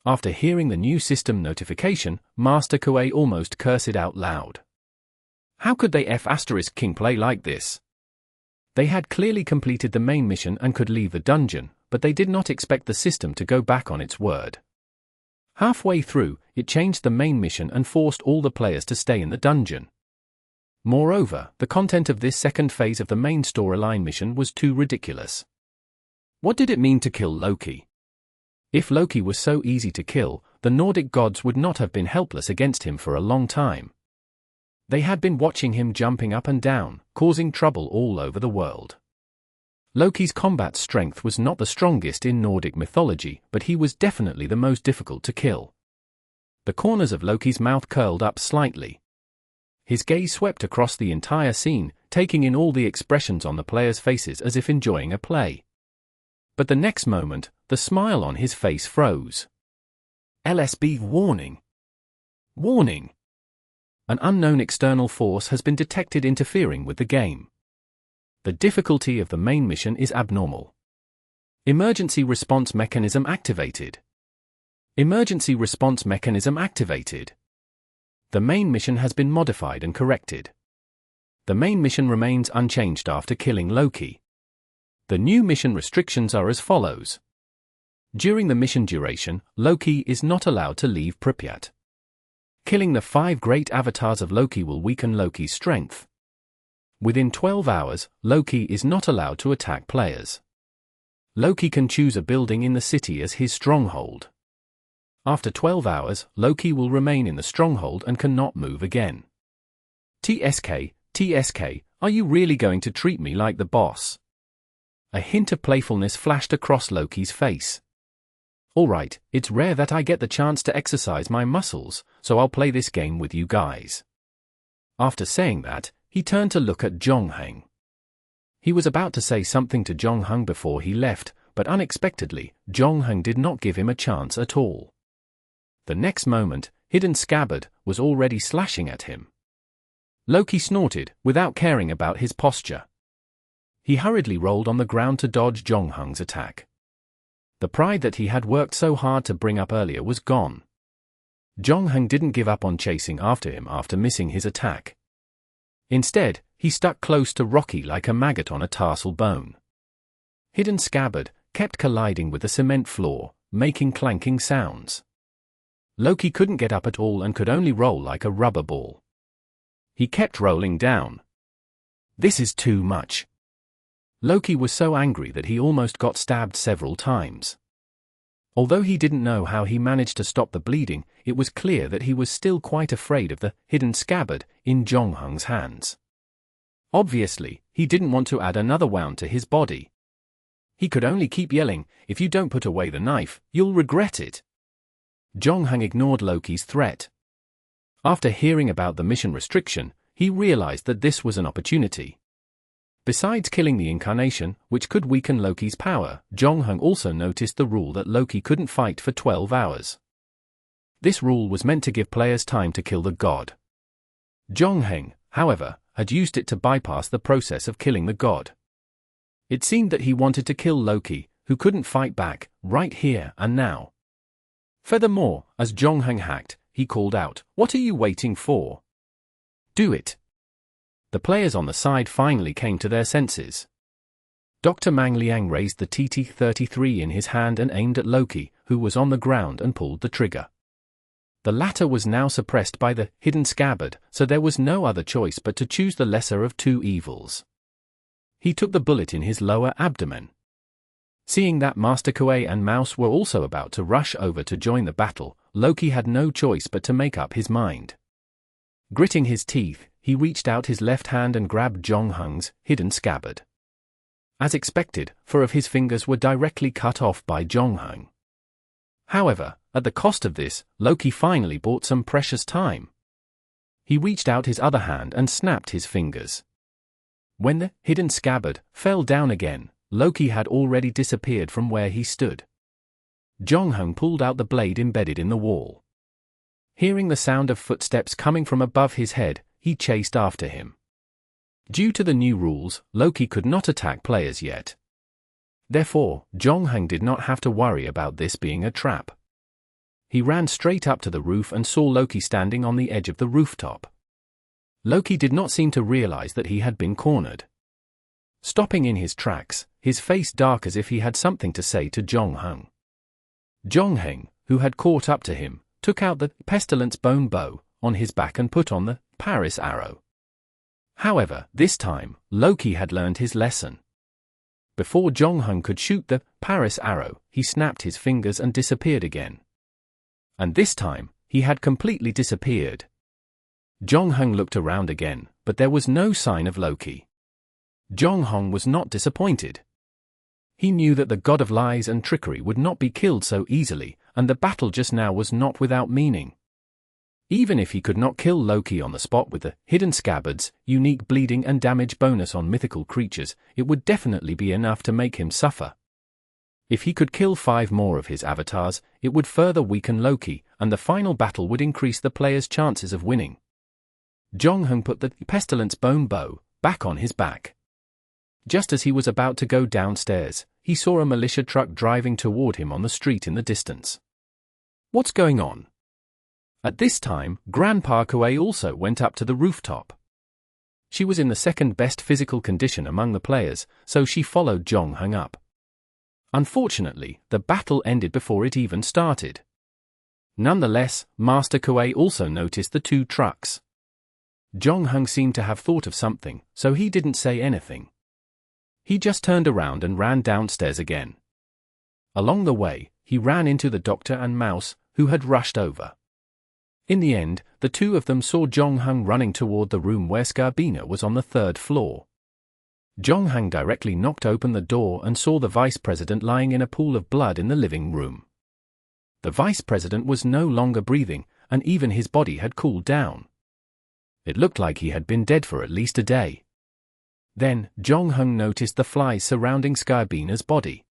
S1: After hearing the new system notification, Master Kuei almost cursed out loud. How could they F***king play like this? They had clearly completed the main mission and could leave the dungeon, but they did not expect the system to go back on its word. Halfway through, it changed the main mission and forced all the players to stay in the dungeon. Moreover, the content of this second phase of the main storyline mission was too ridiculous. What did it mean to kill Loki? If Loki was so easy to kill, the Nordic gods would not have been helpless against him for a long time. They had been watching him jumping up and down, causing trouble all over the world. Loki's combat strength was not the strongest in Nordic mythology, but he was definitely the most difficult to kill. The corners of Loki's mouth curled up slightly. His gaze swept across the entire scene, taking in all the expressions on the players' faces as if enjoying a play. But the next moment, the smile on his face froze. LSB warning. Warning. An unknown external force has been detected interfering with the game. The difficulty of the main mission is abnormal. Emergency response mechanism activated. Emergency response mechanism activated. The main mission has been modified and corrected. The main mission remains unchanged after killing Loki. The new mission restrictions are as follows. During the mission duration, Loki is not allowed to leave Pripyat. Killing the 5 great avatars of Loki will weaken Loki's strength. Within 12 hours, Loki is not allowed to attack players. Loki can choose a building in the city as his stronghold. After 12 hours, Loki will remain in the stronghold and cannot move again. TSK, are you really going to treat me like the boss? A hint of playfulness flashed across Loki's face. Alright, it's rare that I get the chance to exercise my muscles, so I'll play this game with you guys. After saying that, he turned to look at Jong-hung. He was about to say something to Jong-hung before he left, but unexpectedly, Jong-hung did not give him a chance at all. The next moment, Hidden Scabbard was already slashing at him. Loki snorted, without caring about his posture. He hurriedly rolled on the ground to dodge Jong-hung's attack. The pride that he had worked so hard to bring up earlier was gone. Jong-hung didn't give up on chasing after him after missing his attack. Instead, he stuck close to Rocky like a maggot on a tarsal bone. Hidden Scabbard kept colliding with the cement floor, making clanking sounds. Loki couldn't get up at all and could only roll like a rubber ball. He kept rolling down. This is too much. Loki was so angry that he almost got stabbed several times. Although he didn't know how he managed to stop the bleeding, it was clear that he was still quite afraid of the hidden scabbard in Jong-hung's hands. Obviously, he didn't want to add another wound to his body. He could only keep yelling, "If you don't put away the knife, you'll regret it." Jong-hung ignored Loki's threat. After hearing about the mission restriction, he realized that this was an opportunity. Besides killing the Incarnation, which could weaken Loki's power, Jong-hung also noticed the rule that Loki couldn't fight for 12 hours. This rule was meant to give players time to kill the god. Jong-hung, however, had used it to bypass the process of killing the god. It seemed that he wanted to kill Loki, who couldn't fight back, right here and now. Furthermore, as Jong-hung hacked, he called out, "What are you waiting for? Do it!" The players on the side finally came to their senses. Dr. Mang Liang raised the TT-33 in his hand and aimed at Loki, who was on the ground, and pulled the trigger. The latter was now suppressed by the hidden scabbard, so there was no other choice but to choose the lesser of two evils. He took the bullet in his lower abdomen. Seeing that Master Kuei and Mouse were also about to rush over to join the battle, Loki had no choice but to make up his mind. Gritting his teeth, he reached out his left hand and grabbed Jong Hung's hidden scabbard. As expected, 4 of his fingers were directly cut off by Jong Hung. However, at the cost of this, Loki finally bought some precious time. He reached out his other hand and snapped his fingers. When the hidden scabbard fell down again, Loki had already disappeared from where he stood. Jong Hung pulled out the blade embedded in the wall. Hearing the sound of footsteps coming from above his head, he chased after him. Due to the new rules, Loki could not attack players yet. Therefore, Jong Hung did not have to worry about this being a trap. He ran straight up to the roof and saw Loki standing on the edge of the rooftop. Loki did not seem to realize that he had been cornered. Stopping in his tracks, his face dark as if he had something to say to Jong Hung. Jong Hung, who had caught up to him, took out the pestilence bone bow on his back and put on the Paris arrow. However, this time, Loki had learned his lesson. Before Jong Hung could shoot the Paris arrow, he snapped his fingers and disappeared again. And this time, he had completely disappeared. Jong Hung looked around again, but there was no sign of Loki. Jong Hung was not disappointed. He knew that the god of lies and trickery would not be killed so easily, and the battle just now was not without meaning. Even if he could not kill Loki on the spot with the hidden scabbard's unique bleeding and damage bonus on mythical creatures, it would definitely be enough to make him suffer. If he could kill 5 more of his avatars, it would further weaken Loki, and the final battle would increase the player's chances of winning. Jong Hung put the pestilence bone bow back on his back. Just as he was about to go downstairs, he saw a militia truck driving toward him on the street in the distance. What's going on? At this time, Grandpa Kuei also went up to the rooftop. She was in the second best physical condition among the players, so she followed Jong Hung up. Unfortunately, the battle ended before it even started. Nonetheless, Master Kuei also noticed the 2 trucks. Jong Hung seemed to have thought of something, so he didn't say anything. He just turned around and ran downstairs again. Along the way, he ran into the doctor and Mouse, who had rushed over. In the end, the 2 of them saw Jong Hung running toward the room where Skarbina was on the 3rd floor. Jong Hung directly knocked open the door and saw the vice president lying in a pool of blood in the living room. The vice president was no longer breathing, and even his body had cooled down. It looked like he had been dead for at least a day. Then, Jong Hung noticed the flies surrounding Skarbina's body.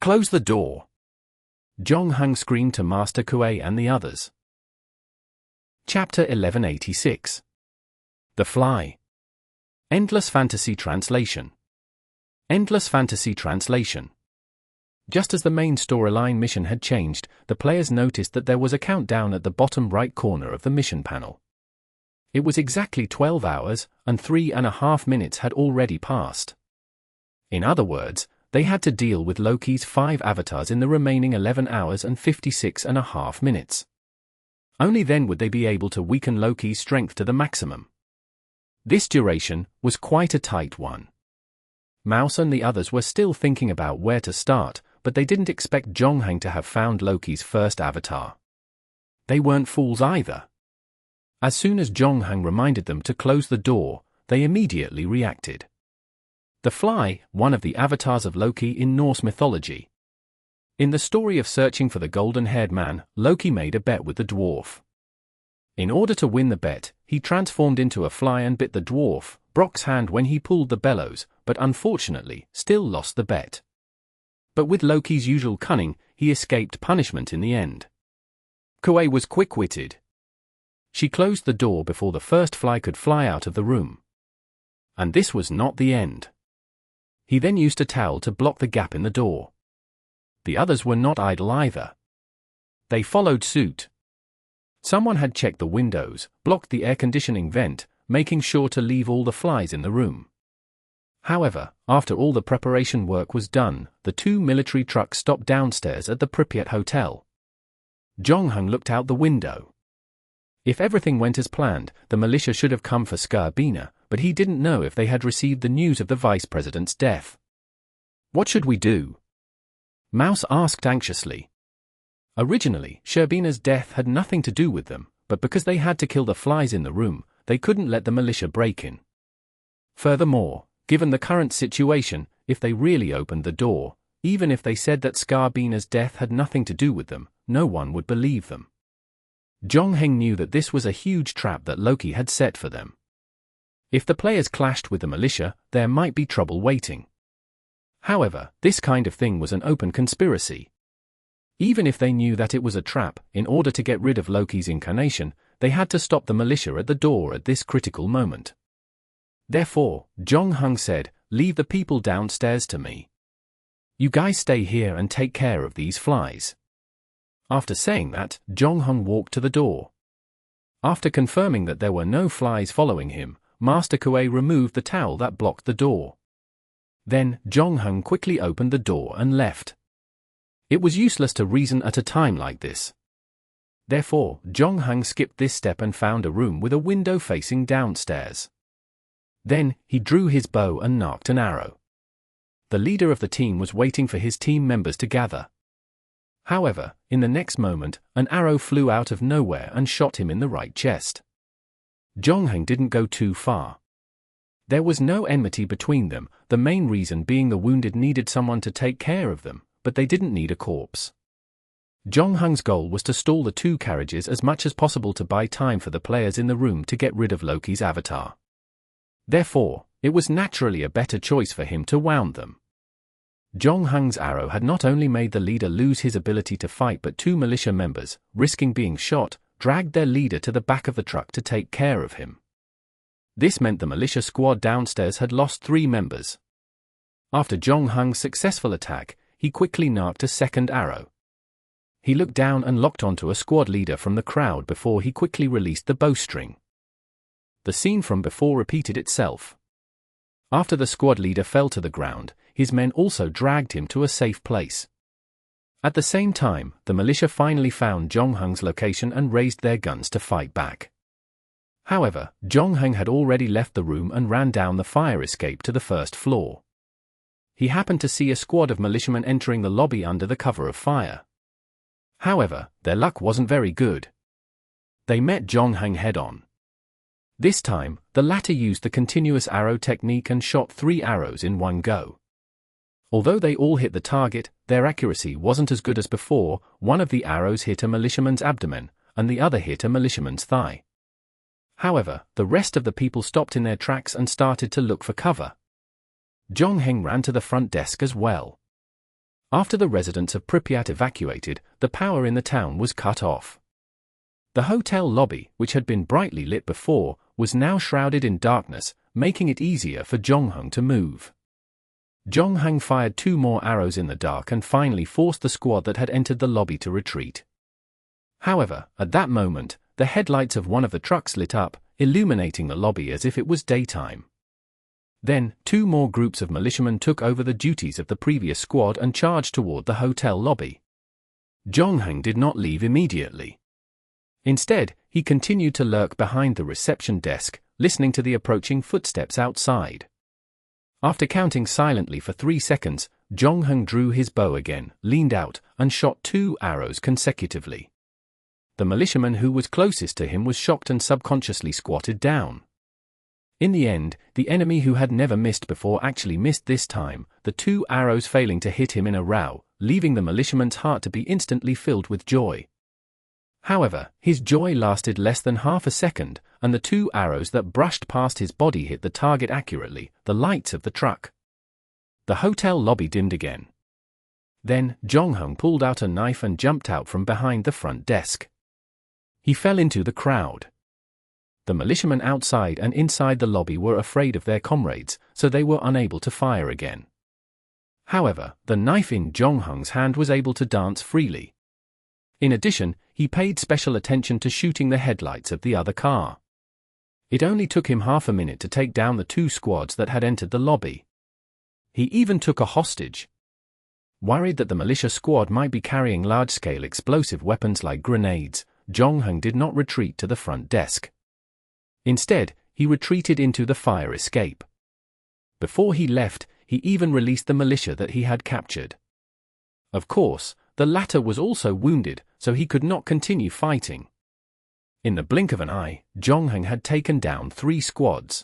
S1: "Close the door!" Jong Hung screamed to Master Kuei and the others. Chapter 1186. The Fly. Endless Fantasy Translation. Endless Fantasy Translation. Just as the main storyline mission had changed, the players noticed that there was a countdown at the bottom right corner of the mission panel. It was exactly 12 hours, and 3.5 minutes had already passed. In other words, they had to deal with Loki's 5 avatars in the remaining 11 hours and 56.5 minutes. Only then would they be able to weaken Loki's strength to the maximum. This duration was quite a tight one. Mouse and the others were still thinking about where to start, but they didn't expect Jong Hung to have found Loki's first avatar. They weren't fools either. As soon as Jong Hung reminded them to close the door, they immediately reacted. The Fly, one of the avatars of Loki in Norse mythology. In the story of searching for the golden-haired man, Loki made a bet with the dwarf. In order to win the bet, he transformed into a fly and bit the dwarf, Brock's hand when he pulled the bellows, but unfortunately, still lost the bet. But with Loki's usual cunning, he escaped punishment in the end. Kuei was quick-witted. She closed the door before the first fly could fly out of the room. And this was not the end. He then used a towel to block the gap in the door. The others were not idle either. They followed suit. Someone had checked the windows, blocked the air conditioning vent, making sure to leave all the flies in the room. However, after all the preparation work was done, the two military trucks stopped downstairs at the Pripyat hotel. Jong-hung looked out the window. If everything went as planned, the militia should have come for Skarbina, but he didn't know if they had received the news of the vice president's death. "What should we do?" Mouse asked anxiously. Originally, Sherbina's death had nothing to do with them, but because they had to kill the flies in the room, they couldn't let the militia break in. Furthermore, given the current situation, if they really opened the door, even if they said that Skarbina's death had nothing to do with them, no one would believe them. Jong-heng knew that this was a huge trap that Loki had set for them. If the players clashed with the militia, there might be trouble waiting. However, this kind of thing was an open conspiracy. Even if they knew that it was a trap, in order to get rid of Loki's incarnation, they had to stop the militia at the door at this critical moment. Therefore, Jong-hung said, "Leave the people downstairs to me. You guys stay here and take care of these flies." After saying that, Jong-hung walked to the door. After confirming that there were no flies following him, Master Kuei removed the towel that blocked the door. Then, Jong-hung quickly opened the door and left. It was useless to reason at a time like this. Therefore, Jong-hung skipped this step and found a room with a window facing downstairs. Then, he drew his bow and knocked an arrow. The leader of the team was waiting for his team members to gather. However, in the next moment, an arrow flew out of nowhere and shot him in the right chest. Jong-hung didn't go too far. There was no enmity between them, the main reason being the wounded needed someone to take care of them, but they didn't need a corpse. Jong-hung's goal was to stall the two carriages as much as possible to buy time for the players in the room to get rid of Loki's avatar. Therefore, it was naturally a better choice for him to wound them. Jong-hung's arrow had not only made the leader lose his ability to fight, but two militia members, risking being shot, dragged their leader to the back of the truck to take care of him. This meant the militia squad downstairs had lost 3 members. After Jong-hung's successful attack, he quickly knocked a second arrow. He looked down and locked onto a squad leader from the crowd before he quickly released the bowstring. The scene from before repeated itself. After the squad leader fell to the ground, his men also dragged him to a safe place. At the same time, the militia finally found Jong-hung's location and raised their guns to fight back. However, Jong-hung had already left the room and ran down the fire escape to the first floor. He happened to see a squad of militiamen entering the lobby under the cover of fire. However, their luck wasn't very good. They met Jong-hung head-on. This time, the latter used the continuous arrow technique and shot 3 arrows in one go. Although they all hit the target, their accuracy wasn't as good as before. One of the arrows hit a militiaman's abdomen, and the other hit a militiaman's thigh. However, the rest of the people stopped in their tracks and started to look for cover. Jong-hung ran to the front desk as well. After the residents of Pripyat evacuated, the power in the town was cut off. The hotel lobby, which had been brightly lit before, was now shrouded in darkness, making it easier for Jong-hung to move. Jong-hung fired 2 more arrows in the dark and finally forced the squad that had entered the lobby to retreat. However, at that moment, the headlights of one of the trucks lit up, illuminating the lobby as if it was daytime. Then, 2 more groups of militiamen took over the duties of the previous squad and charged toward the hotel lobby. Jong-hung did not leave immediately. Instead, he continued to lurk behind the reception desk, listening to the approaching footsteps outside. After counting silently for 3 seconds, Jong-hung drew his bow again, leaned out, and shot 2 arrows consecutively. The militiaman who was closest to him was shocked and subconsciously squatted down. In the end, the enemy who had never missed before actually missed this time, the 2 arrows failing to hit him in a row, leaving the militiaman's heart to be instantly filled with joy. However, his joy lasted less than half a second, and the 2 arrows that brushed past his body hit the target accurately, the lights of the truck. The hotel lobby dimmed again. Then, Jong-hung pulled out a knife and jumped out from behind the front desk. He fell into the crowd. The militiamen outside and inside the lobby were afraid of their comrades, so they were unable to fire again. However, the knife in Jong-hung's hand was able to dance freely. In addition, he paid special attention to shooting the headlights of the other car. It only took him half a minute to take down the 2 squads that had entered the lobby. He even took a hostage. Worried that the militia squad might be carrying large-scale explosive weapons like grenades, Zhongheng did not retreat to the front desk. Instead, he retreated into the fire escape. Before he left, he even released the militia that he had captured. Of course, the latter was also wounded, so he could not continue fighting. In the blink of an eye, Zhongheng had taken down 3 squads.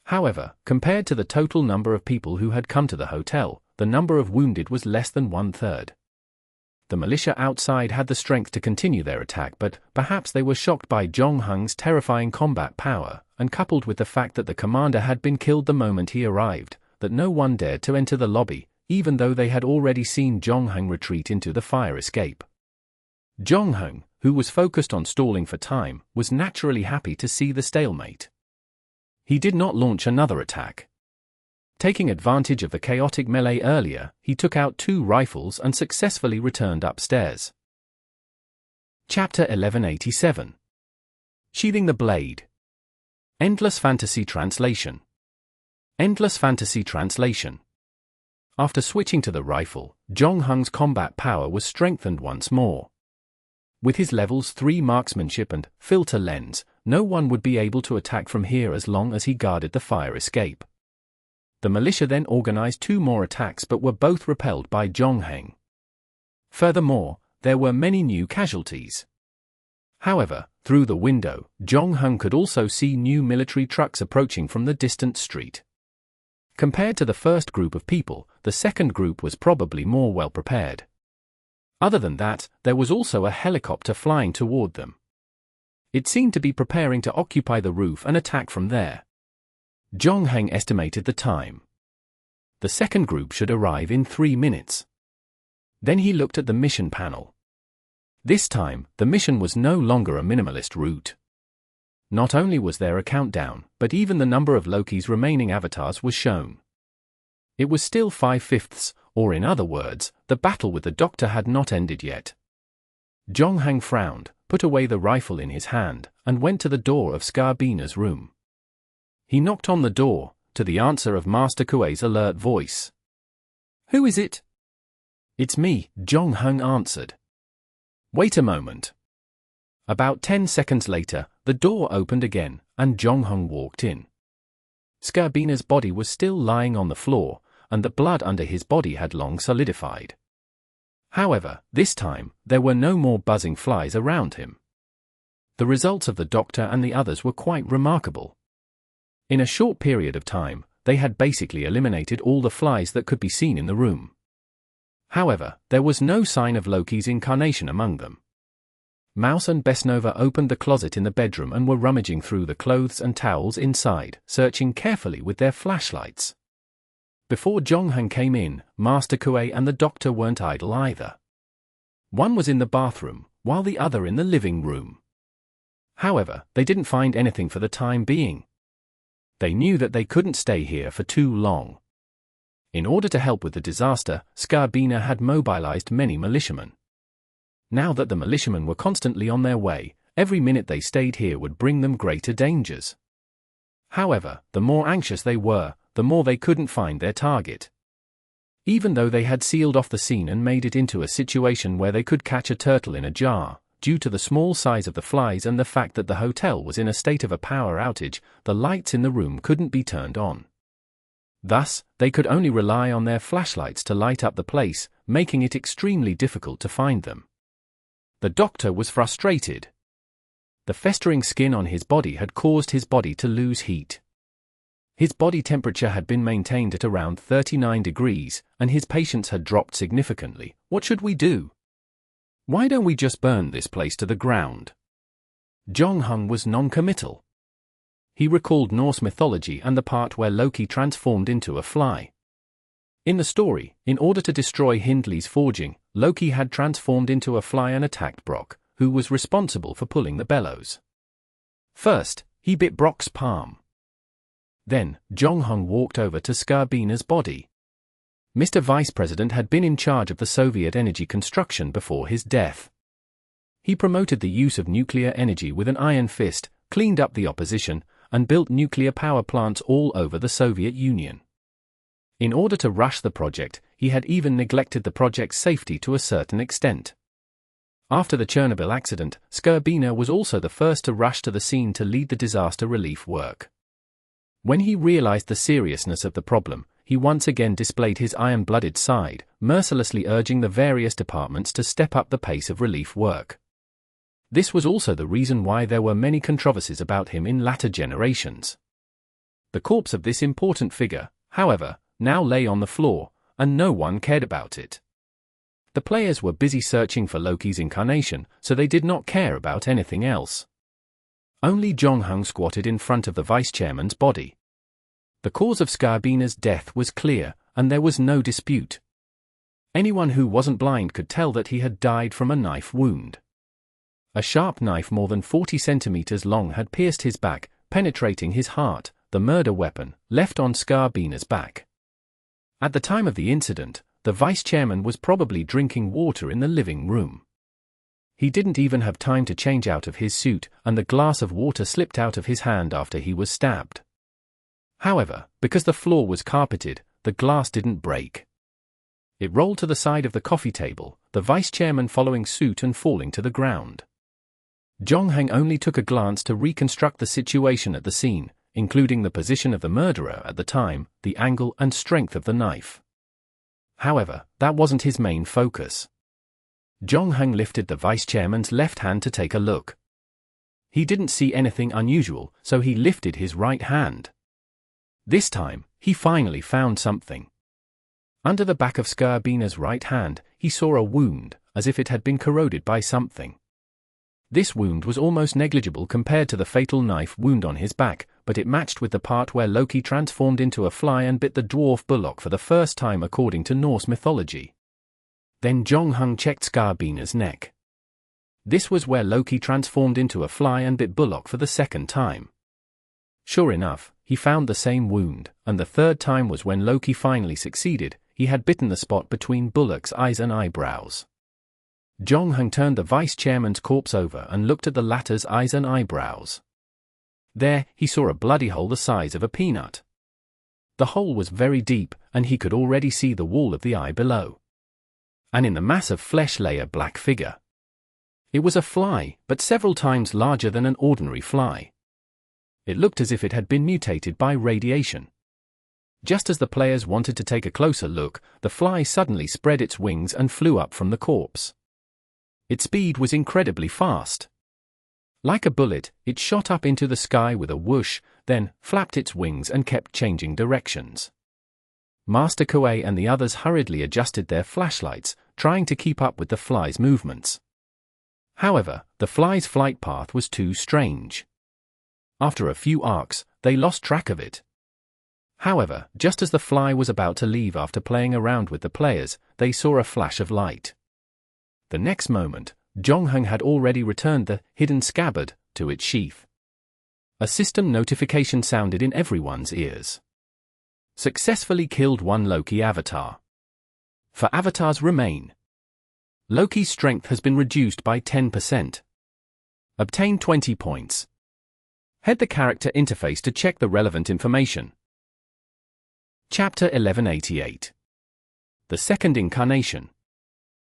S1: However, compared to the total number of people who had come to the hotel, the number of wounded was less than 1/3. The militia outside had the strength to continue their attack, but perhaps they were shocked by Zhongheng's terrifying combat power, and coupled with the fact that the commander had been killed the moment he arrived, that no one dared to enter the lobby, even though they had already seen Zhongheng retreat into the fire escape. Zhongheng, who was focused on stalling for time, was naturally happy to see the stalemate. He did not launch another attack. Taking advantage of the chaotic melee earlier, he took out 2 rifles and successfully returned upstairs. Chapter 1187. Sheathing the Blade. Endless Fantasy Translation. Endless Fantasy Translation. After switching to the rifle, Zhongheng's combat power was strengthened once more. With his levels 3 marksmanship and filter lens, no one would be able to attack from here as long as he guarded the fire escape. The militia then organized 2 more attacks but were both repelled by Zhongheng. Furthermore, there were many new casualties. However, through the window, Zhongheng could also see new military trucks approaching from the distant street. Compared to the first group of people, the second group was probably more well prepared. Other than that, there was also a helicopter flying toward them. It seemed to be preparing to occupy the roof and attack from there. Zhongheng estimated the time. The second group should arrive in 3 minutes. Then he looked at the mission panel. This time, the mission was no longer a minimalist route. Not only was there a countdown, but even the number of Loki's remaining avatars was shown. It was still 5/5, or in other words, the battle with the Doctor had not ended yet. Zhongheng frowned, put away the rifle in his hand, and went to the door of Skarbina's room. He knocked on the door, to the answer of Master Kuei's alert voice. "Who is it?" "It's me," Zhongheng answered. "Wait a moment." About 10 seconds later, the door opened again, and Zhongheng walked in. Skarbina's body was still lying on the floor, and the blood under his body had long solidified. However, this time, there were no more buzzing flies around him. The results of the Doctor and the others were quite remarkable. In a short period of time, they had basically eliminated all the flies that could be seen in the room. However, there was no sign of Loki's incarnation among them. Mouse and Besnova opened the closet in the bedroom and were rummaging through the clothes and towels inside, searching carefully with their flashlights. Before Zhongheng came in, Master Kuei and the Doctor weren't idle either. One was in the bathroom, while the other in the living room. However, they didn't find anything for the time being. They knew that they couldn't stay here for too long. In order to help with the disaster, Skarbina had mobilized many militiamen. Now that the militiamen were constantly on their way, every minute they stayed here would bring them greater dangers. However, the more anxious they were, the more they couldn't find their target. Even though they had sealed off the scene and made it into a situation where they could catch a turtle in a jar, due to the small size of the flies and the fact that the hotel was in a state of a power outage, the lights in the room couldn't be turned on. Thus, they could only rely on their flashlights to light up the place, making it extremely difficult to find them. The Doctor was frustrated. The festering skin on his body had caused his body to lose heat. His body temperature had been maintained at around 39 degrees, and his patience had dropped significantly. What should we do? Why don't we just burn this place to the ground? Zhongheng was non-committal. He recalled Norse mythology and the part where Loki transformed into a fly. In the story, in order to destroy Hindley's forging, Loki had transformed into a fly and attacked Brock, who was responsible for pulling the bellows. First, he bit Brock's palm. Then, Zhongheng walked over to Skarbina's body. Mr. Vice President had been in charge of the Soviet energy construction before his death. He promoted the use of nuclear energy with an iron fist, cleaned up the opposition, and built nuclear power plants all over the Soviet Union. In order to rush the project, he had even neglected the project's safety to a certain extent. After the Chernobyl accident, Skrbina was also the first to rush to the scene to lead the disaster relief work. When he realized the seriousness of the problem, he once again displayed his iron-blooded side, mercilessly urging the various departments to step up the pace of relief work. This was also the reason why there were many controversies about him in latter generations. The corpse of this important figure, however, now lay on the floor, and no one cared about it. The players were busy searching for Loki's incarnation, so they did not care about anything else. Only Jong-hung squatted in front of the vice-chairman's body. The cause of Skrbina's death was clear, and there was no dispute. Anyone who wasn't blind could tell that he had died from a knife wound. A sharp knife more than 40 centimeters long had pierced his back, penetrating his heart, the murder weapon, left on Skrbina's back. At the time of the incident, the vice-chairman was probably drinking water in the living room. He didn't even have time to change out of his suit, and the glass of water slipped out of his hand after he was stabbed. However, because the floor was carpeted, the glass didn't break. It rolled to the side of the coffee table, the vice-chairman following suit and falling to the ground. Jong-hang only took a glance to reconstruct the situation at the scene, including the position of the murderer at the time, the angle and strength of the knife. However, that wasn't his main focus. Jong-hang lifted the vice-chairman's left hand to take a look. He didn't see anything unusual, so he lifted his right hand. This time, he finally found something. Under the back of Skrbina's right hand, he saw a wound, as if it had been corroded by something. This wound was almost negligible compared to the fatal knife wound on his back, but it matched with the part where Loki transformed into a fly and bit the dwarf bullock for the first time according to Norse mythology. Then Jong-hung checked Skrbina's neck. This was where Loki transformed into a fly and bit Bullock for the second time. Sure enough, he found the same wound, and the third time was when Loki finally succeeded. He had bitten the spot between Bullock's eyes and eyebrows. Jong-hung turned the vice-chairman's corpse over and looked at the latter's eyes and eyebrows. There, he saw a bloody hole the size of a peanut. The hole was very deep, and he could already see the wall of the eye below. And in the mass of flesh lay a black figure. It was a fly, but several times larger than an ordinary fly. It looked as if it had been mutated by radiation. Just as the players wanted to take a closer look, the fly suddenly spread its wings and flew up from the corpse. Its speed was incredibly fast. Like a bullet, it shot up into the sky with a whoosh, then flapped its wings and kept changing directions. Master Kuei and the others hurriedly adjusted their flashlights, trying to keep up with the fly's movements. However, the fly's flight path was too strange. After a few arcs, they lost track of it. However, just as the fly was about to leave after playing around with the players, they saw a flash of light. The next moment, Jong-hung had already returned the hidden scabbard to its sheath. A system notification sounded in everyone's ears. Successfully killed one Loki avatar. For avatars remain. Loki's strength has been reduced by 10%. Obtain 20 points. Head the character interface to check the relevant information. Chapter 1188. The Second Incarnation.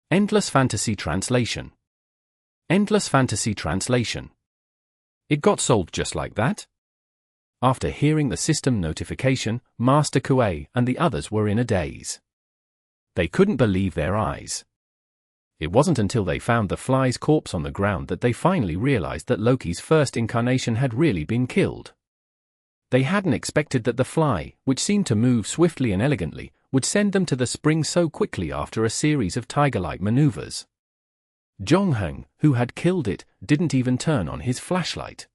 S1: Endless Fantasy Translation. Endless Fantasy Translation. It got solved just like that? After hearing the system notification, Master Kuei and the others were in a daze. They couldn't believe their eyes. It wasn't until they found the fly's corpse on the ground that they finally realized that Loki's first incarnation had really been killed. They hadn't expected that the fly, which seemed to move swiftly and elegantly, would send them to the spring so quickly after a series of tiger-like maneuvers. Jong-hung, who had killed it, didn't even turn on his flashlight.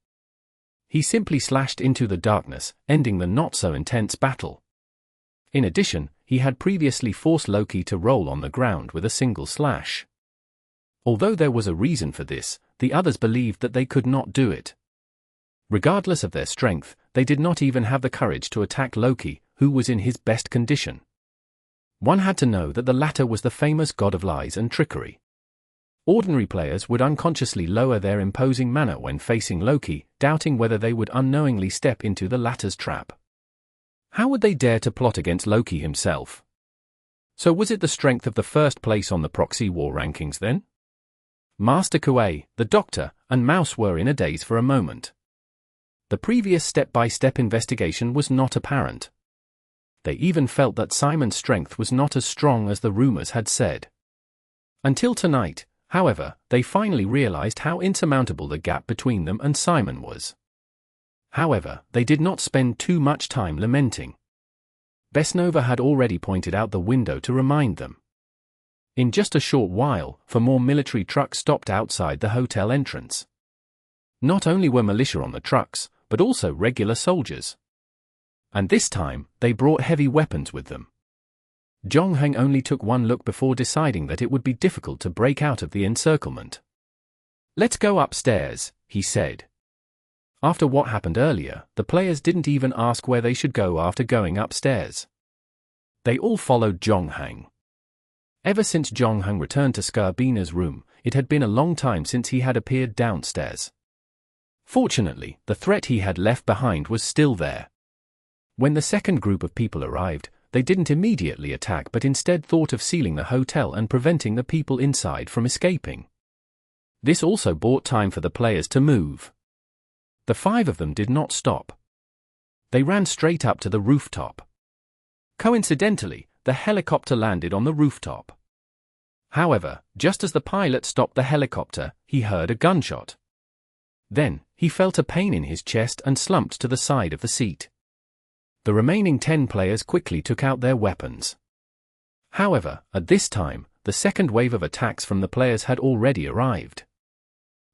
S1: He simply slashed into the darkness, ending the not-so-intense battle. In addition, he had previously forced Loki to roll on the ground with a single slash. Although there was a reason for this, the others believed that they could not do it. Regardless of their strength, they did not even have the courage to attack Loki, who was in his best condition. One had to know that the latter was the famous god of lies and trickery. Ordinary players would unconsciously lower their imposing manner when facing Loki, doubting whether they would unknowingly step into the latter's trap. How would they dare to plot against Loki himself? So was it the strength of the first place on the proxy war rankings then? Master Kuei, the Doctor, and Mouse were in a daze for a moment. The previous step-by-step investigation was not apparent. They even felt that Simon's strength was not as strong as the rumors had said. Until tonight, however, they finally realized how insurmountable the gap between them and Simon was. However, they did not spend too much time lamenting. Besnova had already pointed out the window to remind them. In just a short while, 4 more military trucks stopped outside the hotel entrance. Not only were militia on the trucks, but also regular soldiers. And this time, they brought heavy weapons with them. Zhongheng only took one look before deciding that it would be difficult to break out of the encirclement. "Let's go upstairs," he said. After what happened earlier, the players didn't even ask where they should go after going upstairs. They all followed Zhongheng. Ever since Zhongheng returned to Skarbina's room, it had been a long time since he had appeared downstairs. Fortunately, the threat he had left behind was still there. When the second group of people arrived, they didn't immediately attack but instead thought of sealing the hotel and preventing the people inside from escaping. This also bought time for the players to move. The 5 of them did not stop. They ran straight up to the rooftop. Coincidentally, the helicopter landed on the rooftop. However, just as the pilot stopped the helicopter, he heard a gunshot. Then, he felt a pain in his chest and slumped to the side of the seat. The remaining 10 players quickly took out their weapons. However, at this time, the second wave of attacks from the players had already arrived.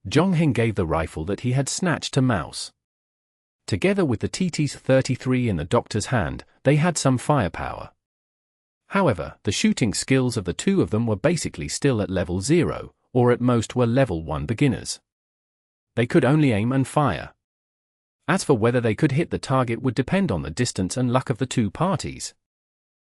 S1: Zhongheng gave the rifle that he had snatched to Mouse. Together with the TT-33 in the Doctor's hand, they had some firepower. However, the shooting skills of the 2 of them were basically still at level 0, or at most were level 1 beginners. They could only aim and fire. As for whether they could hit the target would depend on the distance and luck of the 2 parties.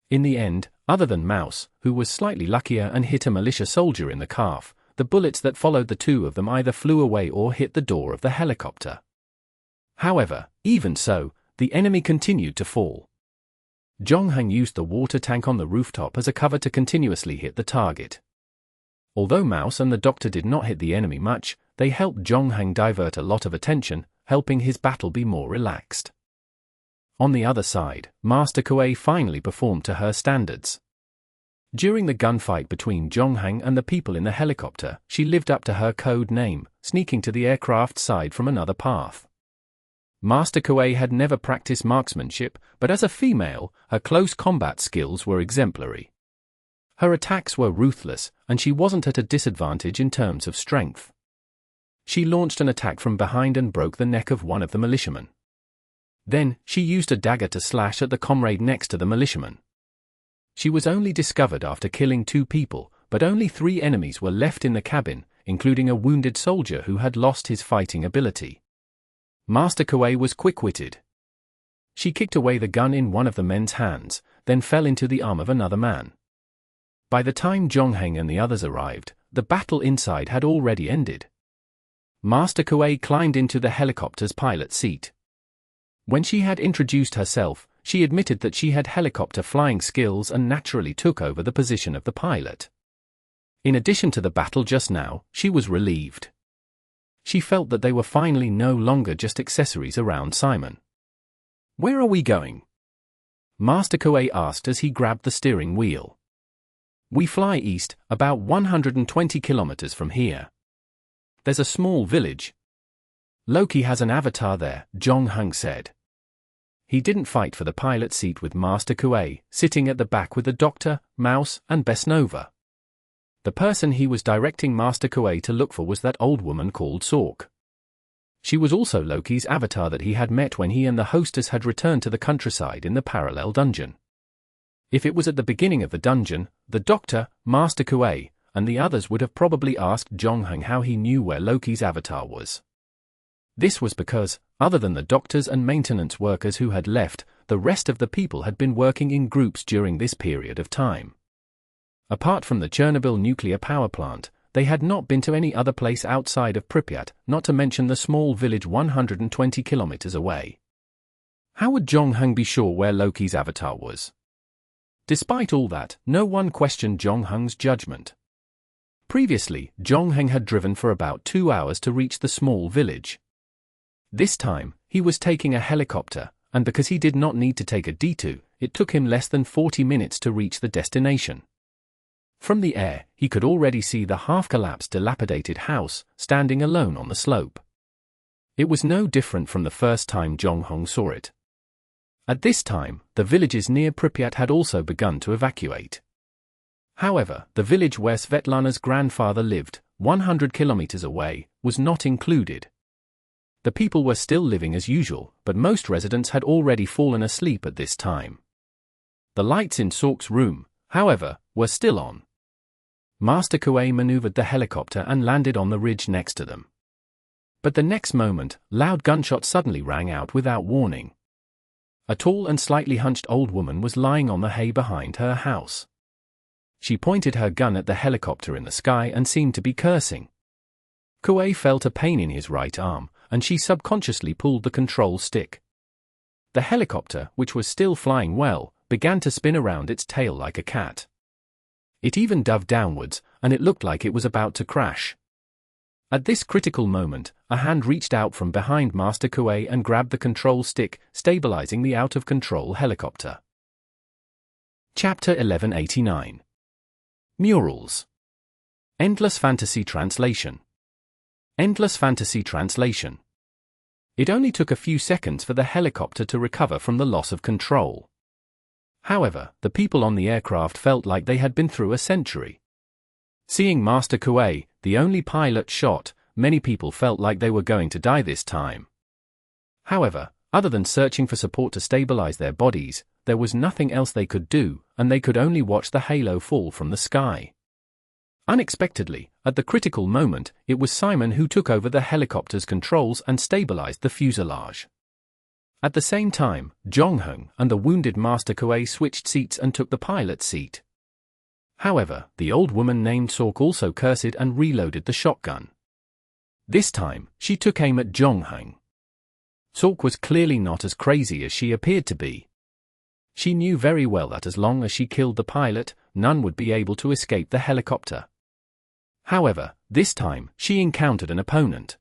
S1: In the end, other than Mouse, who was slightly luckier and hit a militia soldier in the calf, the bullets that followed the 2 of them either flew away or hit the door of the helicopter. However, even so, the enemy continued to fall. Zhongheng used the water tank on the rooftop as a cover to continuously hit the target. Although Mouse and the Doctor did not hit the enemy much, they helped Zhongheng divert a lot of attention, helping his battle be more relaxed. On the other side, Master Kuei finally performed to her standards. During the gunfight between Zhongheng and the people in the helicopter, she lived up to her code name, sneaking to the aircraft side from another path. Master Kuei had never practiced marksmanship, but as a female, her close combat skills were exemplary. Her attacks were ruthless, and she wasn't at a disadvantage in terms of strength. She launched an attack from behind and broke the neck of one of the militiamen. Then, she used a dagger to slash at the comrade next to the militiaman. She was only discovered after killing 2 people, but only 3 enemies were left in the cabin, including a wounded soldier who had lost his fighting ability. Master Kuei was quick-witted. She kicked away the gun in one of the men's hands, then fell into the arm of another man. By the time Zhongheng and the others arrived, the battle inside had already ended. Master Kuei climbed into the helicopter's pilot seat. When she had introduced herself, she admitted that she had helicopter flying skills and naturally took over the position of the pilot. In addition to the battle just now, she was relieved. She felt that they were finally no longer just accessories around Simon. "Where are we going?" Master Kuei asked as he grabbed the steering wheel. "We fly east, about 120 kilometers from here. There's a small village. Loki has an avatar there," Zhongheng said. He didn't fight for the pilot seat with Master Kuei, sitting at the back with the Doctor, Mouse, and Besnova. The person he was directing Master Kuei to look for was that old woman called Sork. She was also Loki's avatar that he had met when he and the hostess had returned to the countryside in the parallel dungeon. If it was at the beginning of the dungeon, the Doctor, Master Kuei, and the others would have probably asked Zhongheng how he knew where Loki's avatar was. This was because, other than the doctors and maintenance workers who had left, the rest of the people had been working in groups during this period of time. Apart from the Chernobyl nuclear power plant, they had not been to any other place outside of Pripyat, not to mention the small village 120 kilometers away. How would Jong-hung be sure where Loki's avatar was? Despite all that, no one questioned Jong-hung's judgment. Previously, Jong-hung had driven for about 2 hours to reach the small village. This time, he was taking a helicopter, and because he did not need to take a detour, it took him less than 40 minutes to reach the destination. From the air, he could already see the half-collapsed dilapidated house, standing alone on the slope. It was no different from the first time Jong-hung saw it. At this time, the villages near Pripyat had also begun to evacuate. However, the village where Svetlana's grandfather lived, 100 kilometers away, was not included. The people were still living as usual, but most residents had already fallen asleep at this time. The lights in Sork's room, however, were still on. Master Kuei maneuvered the helicopter and landed on the ridge next to them. But the next moment, loud gunshots suddenly rang out without warning. A tall and slightly hunched old woman was lying on the hay behind her house. She pointed her gun at the helicopter in the sky and seemed to be cursing. Kuei felt a pain in his right arm, and she subconsciously pulled the control stick. The helicopter, which was still flying well, began to spin around its tail like a cat. It even dove downwards, and it looked like it was about to crash. At this critical moment, a hand reached out from behind Master Kuei and grabbed the control stick, stabilizing the out-of-control helicopter. Chapter 1189. Murals. Endless Fantasy Translation. Endless Fantasy Translation. It only took a few seconds for the helicopter to recover from the loss of control. However, the people on the aircraft felt like they had been through a century. Seeing Master Kuei, the only pilot, shot, many people felt like they were going to die this time. However, other than searching for support to stabilize their bodies, there was nothing else they could do, and they could only watch the halo fall from the sky. Unexpectedly, at the critical moment, it was Simon who took over the helicopter's controls and stabilized the fuselage. At the same time, Jong-hung and the wounded Master Kuei switched seats and took the pilot's seat. However, the old woman named Sork also cursed and reloaded the shotgun. This time, she took aim at Jong-hung. Sork was clearly not as crazy as she appeared to be. She knew very well that as long as she killed the pilot, none would be able to escape the helicopter. However, this time, she encountered an opponent.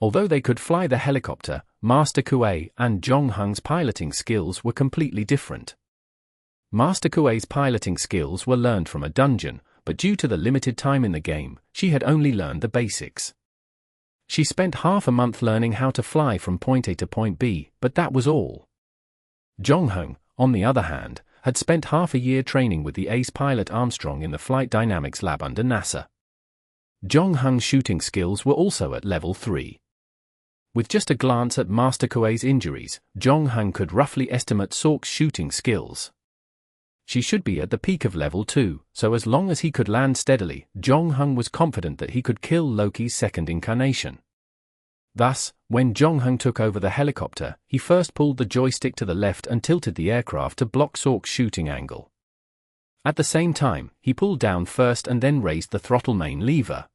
S1: Although they could fly the helicopter, Master Kuei and Jong-hung's piloting skills were completely different. Master Kuei's piloting skills were learned from a dungeon, but due to the limited time in the game, she had only learned the basics. She spent half a month learning how to fly from point A to point B, but that was all. Jong-hung, on the other hand, had spent half a year training with the ace pilot Armstrong in the flight dynamics lab under NASA. Jong-hung's shooting skills were also at level 3. With just a glance at Master Kuei's injuries, Jong-hung could roughly estimate Sork's shooting skills. She should be at the peak of level 2, so as long as he could land steadily, Jong-hung was confident that he could kill Loki's second incarnation. Thus, when Jong-hung took over the helicopter, he first pulled the joystick to the left and tilted the aircraft to block Sork's shooting angle. At the same time, he pulled down first and then raised the throttle main lever.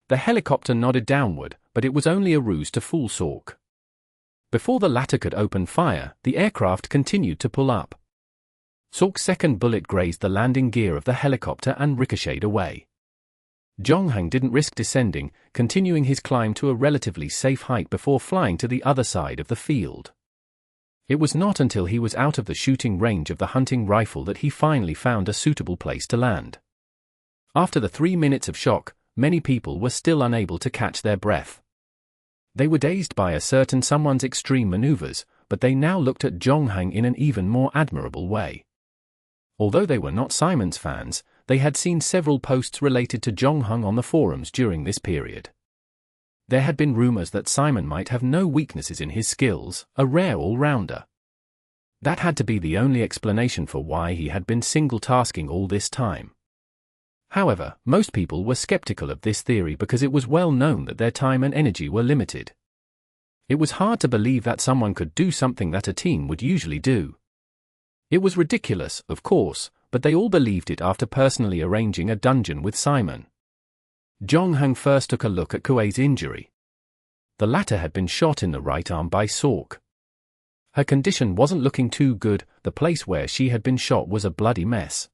S1: The helicopter nodded downward, but it was only a ruse to fool Sork. Before the latter could open fire, the aircraft continued to pull up. Sork's second bullet grazed the landing gear of the helicopter and ricocheted away. Jong-hung didn't risk descending, continuing his climb to a relatively safe height before flying to the other side of the field. It was not until he was out of the shooting range of the hunting rifle that he finally found a suitable place to land. After the 3 minutes of shock, many people were still unable to catch their breath. They were dazed by a certain someone's extreme maneuvers, but they now looked at Jong-hung in an even more admirable way. Although they were not Simon's fans, they had seen several posts related to Jong-hung on the forums during this period. There had been rumors that Simon might have no weaknesses in his skills, a rare all-rounder. That had to be the only explanation for why he had been single-tasking all this time. However, most people were skeptical of this theory because it was well known that their time and energy were limited. It was hard to believe that someone could do something that a team would usually do. It was ridiculous, of course, but they all believed it after personally arranging a dungeon with Simon. Jong-hung first took a look at Kuei's injury. The latter had been shot in the right arm by Sork. Her condition wasn't looking too good. The place where she had been shot was a bloody mess.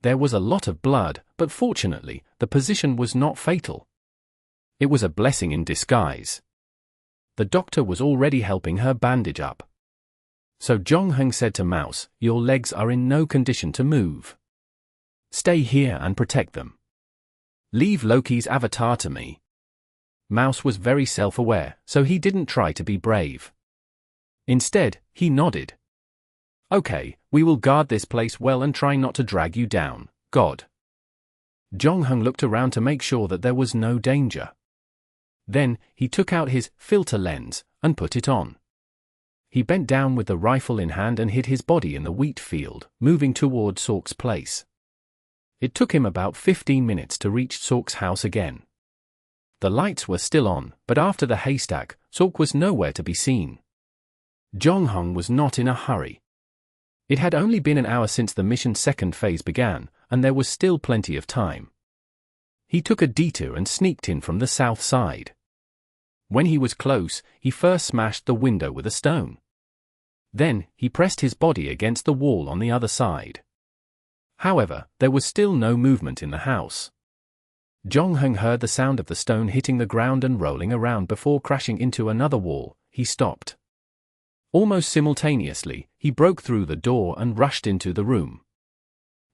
S1: There was a lot of blood, but fortunately, the position was not fatal. It was a blessing in disguise. The doctor was already helping her bandage up. So Jong-heng said to Mouse, "Your legs are in no condition to move. Stay here and protect them. Leave Loki's avatar to me." Mouse was very self-aware, so he didn't try to be brave. Instead, he nodded. "Okay, we will guard this place well and try not to drag you down, God." Jong-heng looked around to make sure that there was no danger. Then, he took out his filter lens and put it on. He bent down with the rifle in hand and hid his body in the wheat field, moving toward Sork's place. It took him about 15 minutes to reach Sork's house again. The lights were still on, but after the haystack, Sork was nowhere to be seen. Jong-heng was not in a hurry. It had only been an hour since the mission's second phase began, and there was still plenty of time. He took a detour and sneaked in from the south side. When he was close, he first smashed the window with a stone. Then, he pressed his body against the wall on the other side. However, there was still no movement in the house. Jong-heng heard the sound of the stone hitting the ground and rolling around before crashing into another wall. He stopped. Almost simultaneously, he broke through the door and rushed into the room.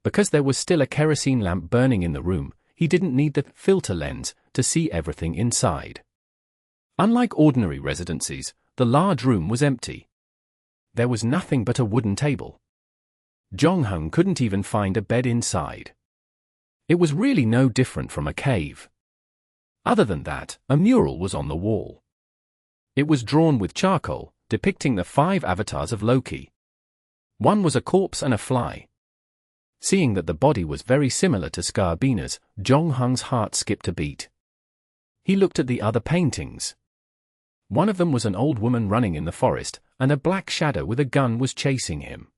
S1: Because there was still a kerosene lamp burning in the room, he didn't need the filter lens to see everything inside. Unlike ordinary residencies, the large room was empty. There was nothing but a wooden table. Jong-heng couldn't even find a bed inside. It was really no different from a cave. Other than that, a mural was on the wall. It was drawn with charcoal, depicting the 5 avatars of Loki. One was a corpse and a fly. Seeing that the body was very similar to Skarbina's, Jong-heng's heart skipped a beat. He looked at the other paintings. One of them was an old woman running in the forest, and a black shadow with a gun was chasing him.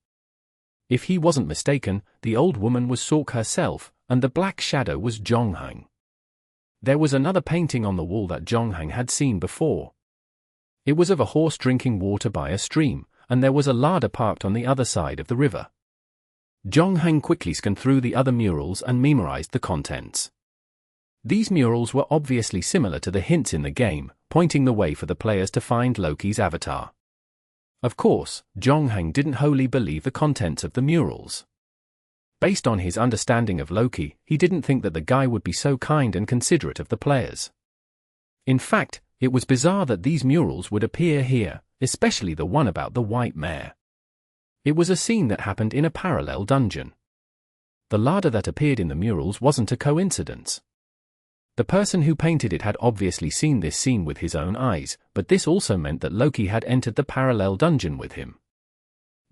S1: If he wasn't mistaken, the old woman was Sork herself, and the black shadow was Jong-heng. There was another painting on the wall that Jong-heng had seen before. It was of a horse drinking water by a stream, and there was a larder parked on the other side of the river. Jong-heng quickly scanned through the other murals and memorized the contents. These murals were obviously similar to the hints in the game, pointing the way for the players to find Loki's avatar. Of course, Jong-heng didn't wholly believe the contents of the murals. Based on his understanding of Loki, he didn't think that the guy would be so kind and considerate of the players. In fact, it was bizarre that these murals would appear here, especially the one about the white mare. It was a scene that happened in a parallel dungeon. The larder that appeared in the murals wasn't a coincidence. The person who painted it had obviously seen this scene with his own eyes, but this also meant that Loki had entered the parallel dungeon with him.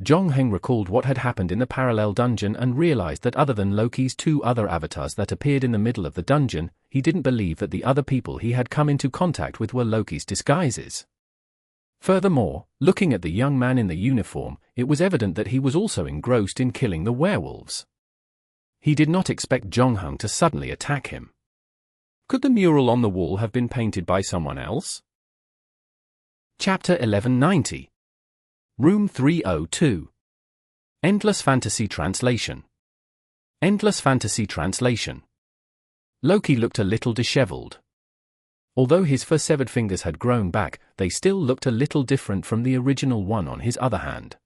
S1: Jong-heng recalled what had happened in the parallel dungeon and realized that other than Loki's 2 other avatars that appeared in the middle of the dungeon, he didn't believe that the other people he had come into contact with were Loki's disguises. Furthermore, looking at the young man in the uniform, it was evident that he was also engrossed in killing the werewolves. He did not expect Jong-heng to suddenly attack him. Could the mural on the wall have been painted by someone else? Chapter 1190. Room 302. Endless Fantasy Translation. Endless Fantasy Translation. Loki looked a little disheveled. Although his severed fingers had grown back, they still looked a little different from the original one on his other hand.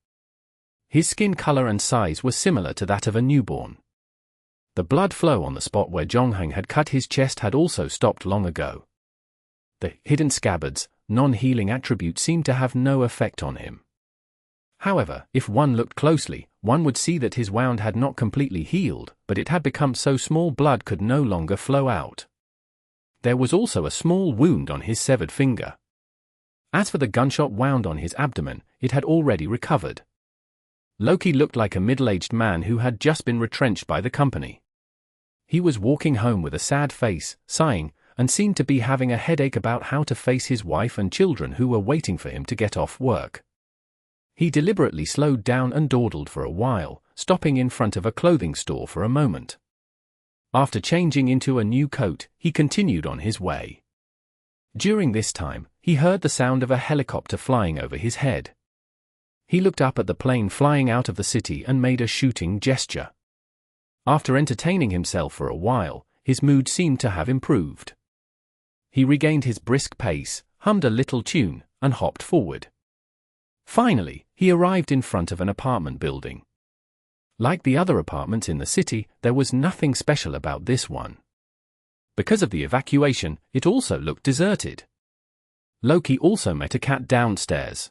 S1: His skin color and size were similar to that of a newborn. The blood flow on the spot where Jong-heng had cut his chest had also stopped long ago. The hidden scabbards, non-healing attribute seemed to have no effect on him. However, if one looked closely, one would see that his wound had not completely healed, but it had become so small blood could no longer flow out. There was also a small wound on his severed finger. As for the gunshot wound on his abdomen, it had already recovered. Loki looked like a middle-aged man who had just been retrenched by the company. He was walking home with a sad face, sighing, and seemed to be having a headache about how to face his wife and children who were waiting for him to get off work. He deliberately slowed down and dawdled for a while, stopping in front of a clothing store for a moment. After changing into a new coat, he continued on his way. During this time, he heard the sound of a helicopter flying over his head. He looked up at the plane flying out of the city and made a shooting gesture. After entertaining himself for a while, his mood seemed to have improved. He regained his brisk pace, hummed a little tune, and hopped forward. Finally, he arrived in front of an apartment building. Like the other apartments in the city, there was nothing special about this one. Because of the evacuation, it also looked deserted. Loki also met a cat downstairs.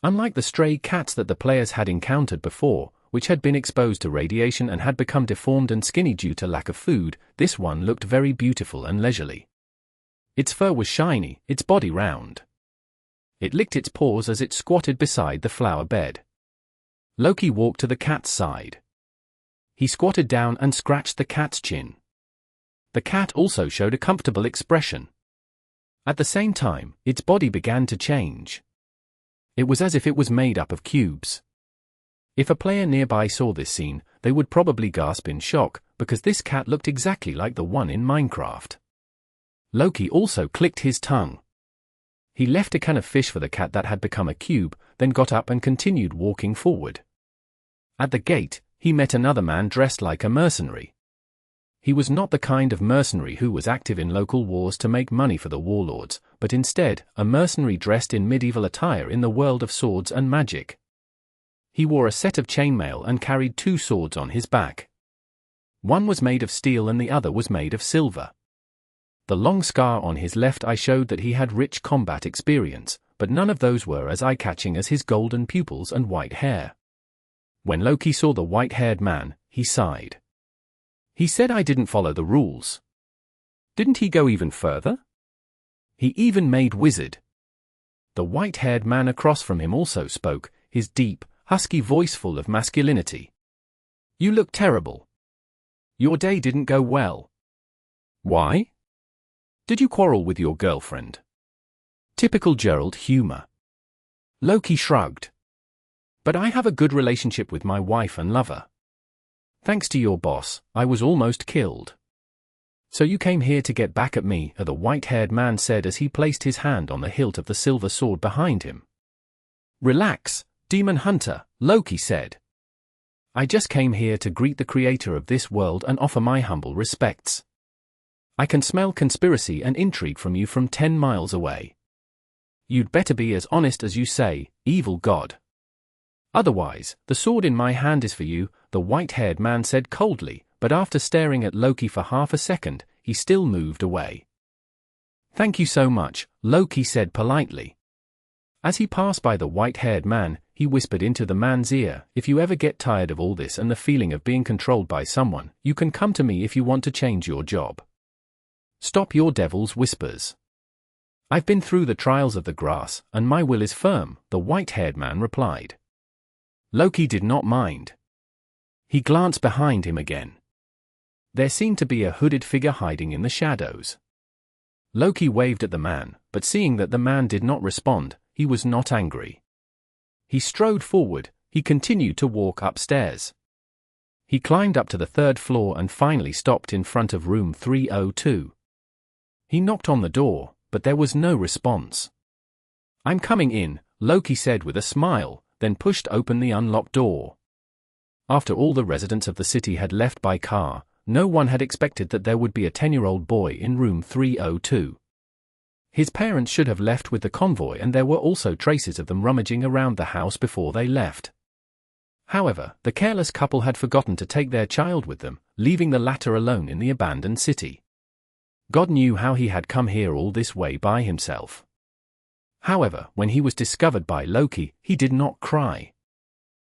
S1: Unlike the stray cats that the players had encountered before, which had been exposed to radiation and had become deformed and skinny due to lack of food, this one looked very beautiful and leisurely. Its fur was shiny, its body round. It licked its paws as it squatted beside the flower bed. Loki walked to the cat's side. He squatted down and scratched the cat's chin. The cat also showed a comfortable expression. At the same time, its body began to change. It was as if it was made up of cubes. If a player nearby saw this scene, they would probably gasp in shock, because this cat looked exactly like the one in Minecraft. Loki also clicked his tongue. He left a can of fish for the cat that had become a cube, then got up and continued walking forward. At the gate, he met another man dressed like a mercenary. He was not the kind of mercenary who was active in local wars to make money for the warlords, but instead, a mercenary dressed in medieval attire in the world of swords and magic. He wore a set of chainmail and carried 2 swords on his back. One was made of steel and the other was made of silver. The long scar on his left eye showed that he had rich combat experience, but none of those were as eye-catching as his golden pupils and white hair. When Loki saw the white-haired man, he sighed. He said, "I didn't follow the rules." Didn't he go even further? He even made wizard. The white-haired man across from him also spoke, his deep, husky voice full of masculinity. "You look terrible. Your day didn't go well." "Why? Did you quarrel with your girlfriend?" Typical Gerald humor. Loki shrugged. "But I have a good relationship with my wife and lover. Thanks to your boss, I was almost killed." "So you came here to get back at me," the white-haired man said as he placed his hand on the hilt of the silver sword behind him. "Relax, Demon Hunter," Loki said. "I just came here to greet the creator of this world and offer my humble respects. I can smell conspiracy and intrigue from you from 10 miles away. You'd better be as honest as you say, evil god. Otherwise, the sword in my hand is for you," the white-haired man said coldly, but after staring at Loki for half a second, he still moved away. "Thank you so much," Loki said politely. As he passed by the white-haired man, he whispered into the man's ear, "If you ever get tired of all this and the feeling of being controlled by someone, you can come to me if you want to change your job. Stop your devil's whispers. I've been through the trials of the grass, and my will is firm," the white-haired man replied. Loki did not mind. He glanced behind him again. There seemed to be a hooded figure hiding in the shadows. Loki waved at the man, but seeing that the man did not respond, he was not angry. He strode forward, he continued to walk upstairs. He climbed up to the 3rd floor and finally stopped in front of room 302. He knocked on the door, but there was no response. "I'm coming in," Loki said with a smile, then pushed open the unlocked door. After all the residents of the city had left by car, no one had expected that there would be a 10-year-old boy in room 302. His parents should have left with the convoy, and there were also traces of them rummaging around the house before they left. However, the careless couple had forgotten to take their child with them, leaving the latter alone in the abandoned city. God knew how he had come here all this way by himself. However, when he was discovered by Loki, he did not cry.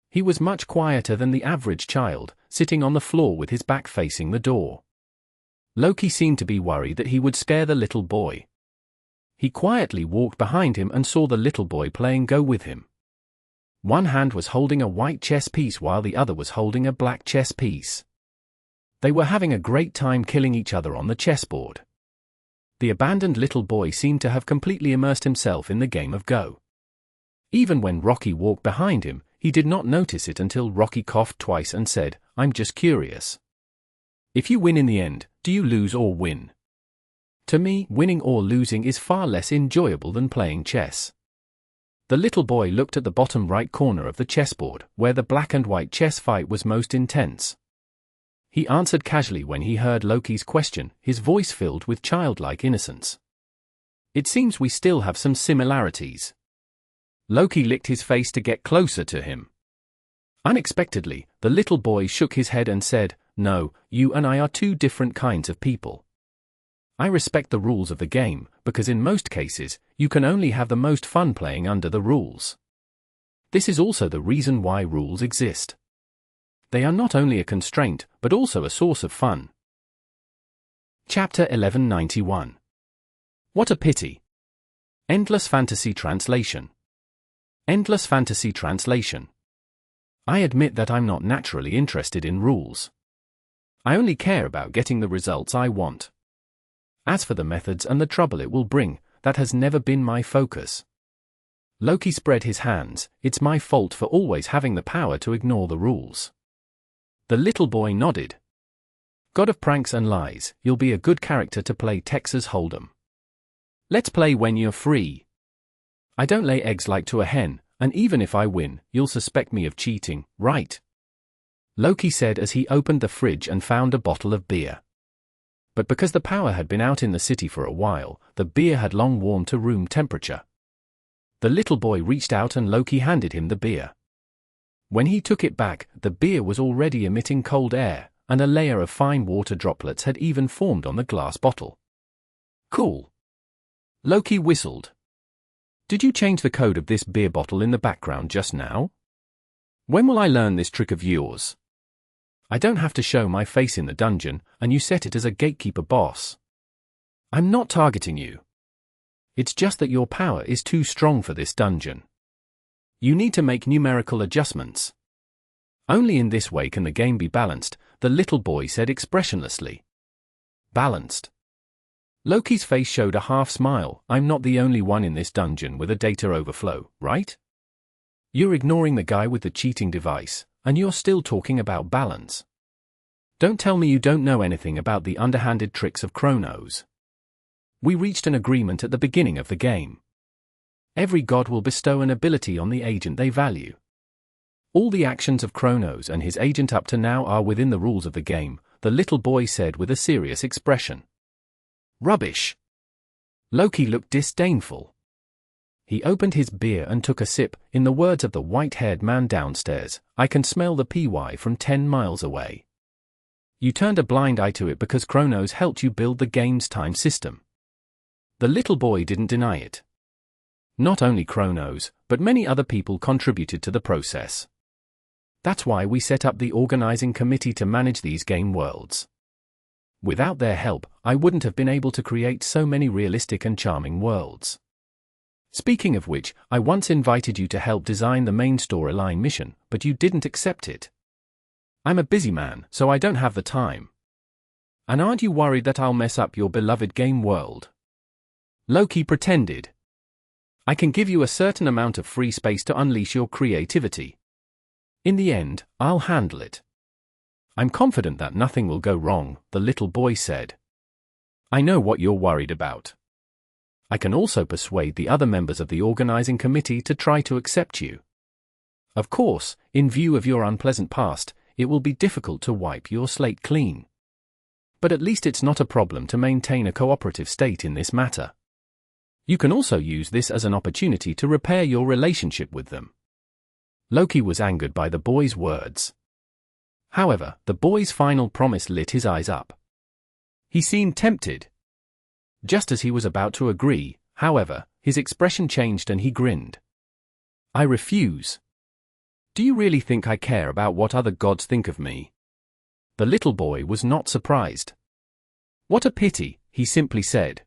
S1: He was much quieter than the average child, sitting on the floor with his back facing the door. Loki seemed to be worried that he would scare the little boy. He quietly walked behind him and saw the little boy playing Go with him. One hand was holding a white chess piece while the other was holding a black chess piece. They were having a great time killing each other on the chessboard. The abandoned little boy seemed to have completely immersed himself in the game of Go. Even when Rocky walked behind him, he did not notice it until Rocky coughed twice and said, "I'm just curious. If you win in the end, do you lose or win? To me, winning or losing is far less enjoyable than playing chess." The little boy looked at the bottom right corner of the chessboard, where the black and white chess fight was most intense. He answered casually when he heard Loki's question, his voice filled with childlike innocence. It seems we still have some similarities. Loki licked his face to get closer to him. Unexpectedly, the little boy shook his head and said, "No, you and I are two different kinds of people. I respect the rules of the game, because in most cases, you can only have the most fun playing under the rules. This is also the reason why rules exist. They are not only a constraint, but also a source of fun." Chapter 1191. What a pity. Endless Fantasy Translation. Endless Fantasy Translation. I admit that I'm not naturally interested in rules. I only care about getting the results I want. As for the methods and the trouble it will bring, that has never been my focus. Loki spread his hands. It's my fault for always having the power to ignore the rules. The little boy nodded. God of pranks and lies, you'll be a good character to play Texas Hold'em. Let's play when you're free. I don't lay eggs like to a hen, and even if I win, you'll suspect me of cheating, right? Loki said as he opened the fridge and found a bottle of beer. But because the power had been out in the city for a while, the beer had long warmed to room temperature. The little boy reached out and Loki handed him the beer. When he took it back, the beer was already emitting cold air, and a layer of fine water droplets had even formed on the glass bottle. Cool. Loki whistled. Did you change the code of this beer bottle in the background just now? When will I learn this trick of yours? I don't have to show my face in the dungeon, and you set it as a gatekeeper boss. I'm not targeting you. It's just that your power is too strong for this dungeon. You need to make numerical adjustments. Only in this way can the game be balanced, the little boy said expressionlessly. Balanced. Loki's face showed a half smile. I'm not the only one in this dungeon with a data overflow, right? You're ignoring the guy with the cheating device, and you're still talking about balance. Don't tell me you don't know anything about the underhanded tricks of Kronos. We reached an agreement at the beginning of the game. Every god will bestow an ability on the agent they value. All the actions of Kronos and his agent up to now are within the rules of the game, the little boy said with a serious expression. Rubbish. Loki looked disdainful. He opened his beer and took a sip. In the words of the white-haired man downstairs, I can smell the PY from 10 miles away. You turned a blind eye to it because Kronos helped you build the game's time system. The little boy didn't deny it. Not only Kronos, but many other people contributed to the process. That's why we set up the organizing committee to manage these game worlds. Without their help, I wouldn't have been able to create so many realistic and charming worlds. Speaking of which, I once invited you to help design the main storyline mission, but you didn't accept it. I'm a busy man, so I don't have the time. And aren't you worried that I'll mess up your beloved game world? Loki pretended. I can give you a certain amount of free space to unleash your creativity. In the end, I'll handle it. I'm confident that nothing will go wrong, the little boy said. I know what you're worried about. I can also persuade the other members of the organizing committee to try to accept you. Of course, in view of your unpleasant past, it will be difficult to wipe your slate clean. But at least it's not a problem to maintain a cooperative state in this matter. You can also use this as an opportunity to repair your relationship with them. Loki was angered by the boy's words. However, the boy's final promise lit his eyes up. He seemed tempted. Just as he was about to agree, however, his expression changed and he grinned. I refuse. Do you really think I care about what other gods think of me? The little boy was not surprised. What a pity, he simply said.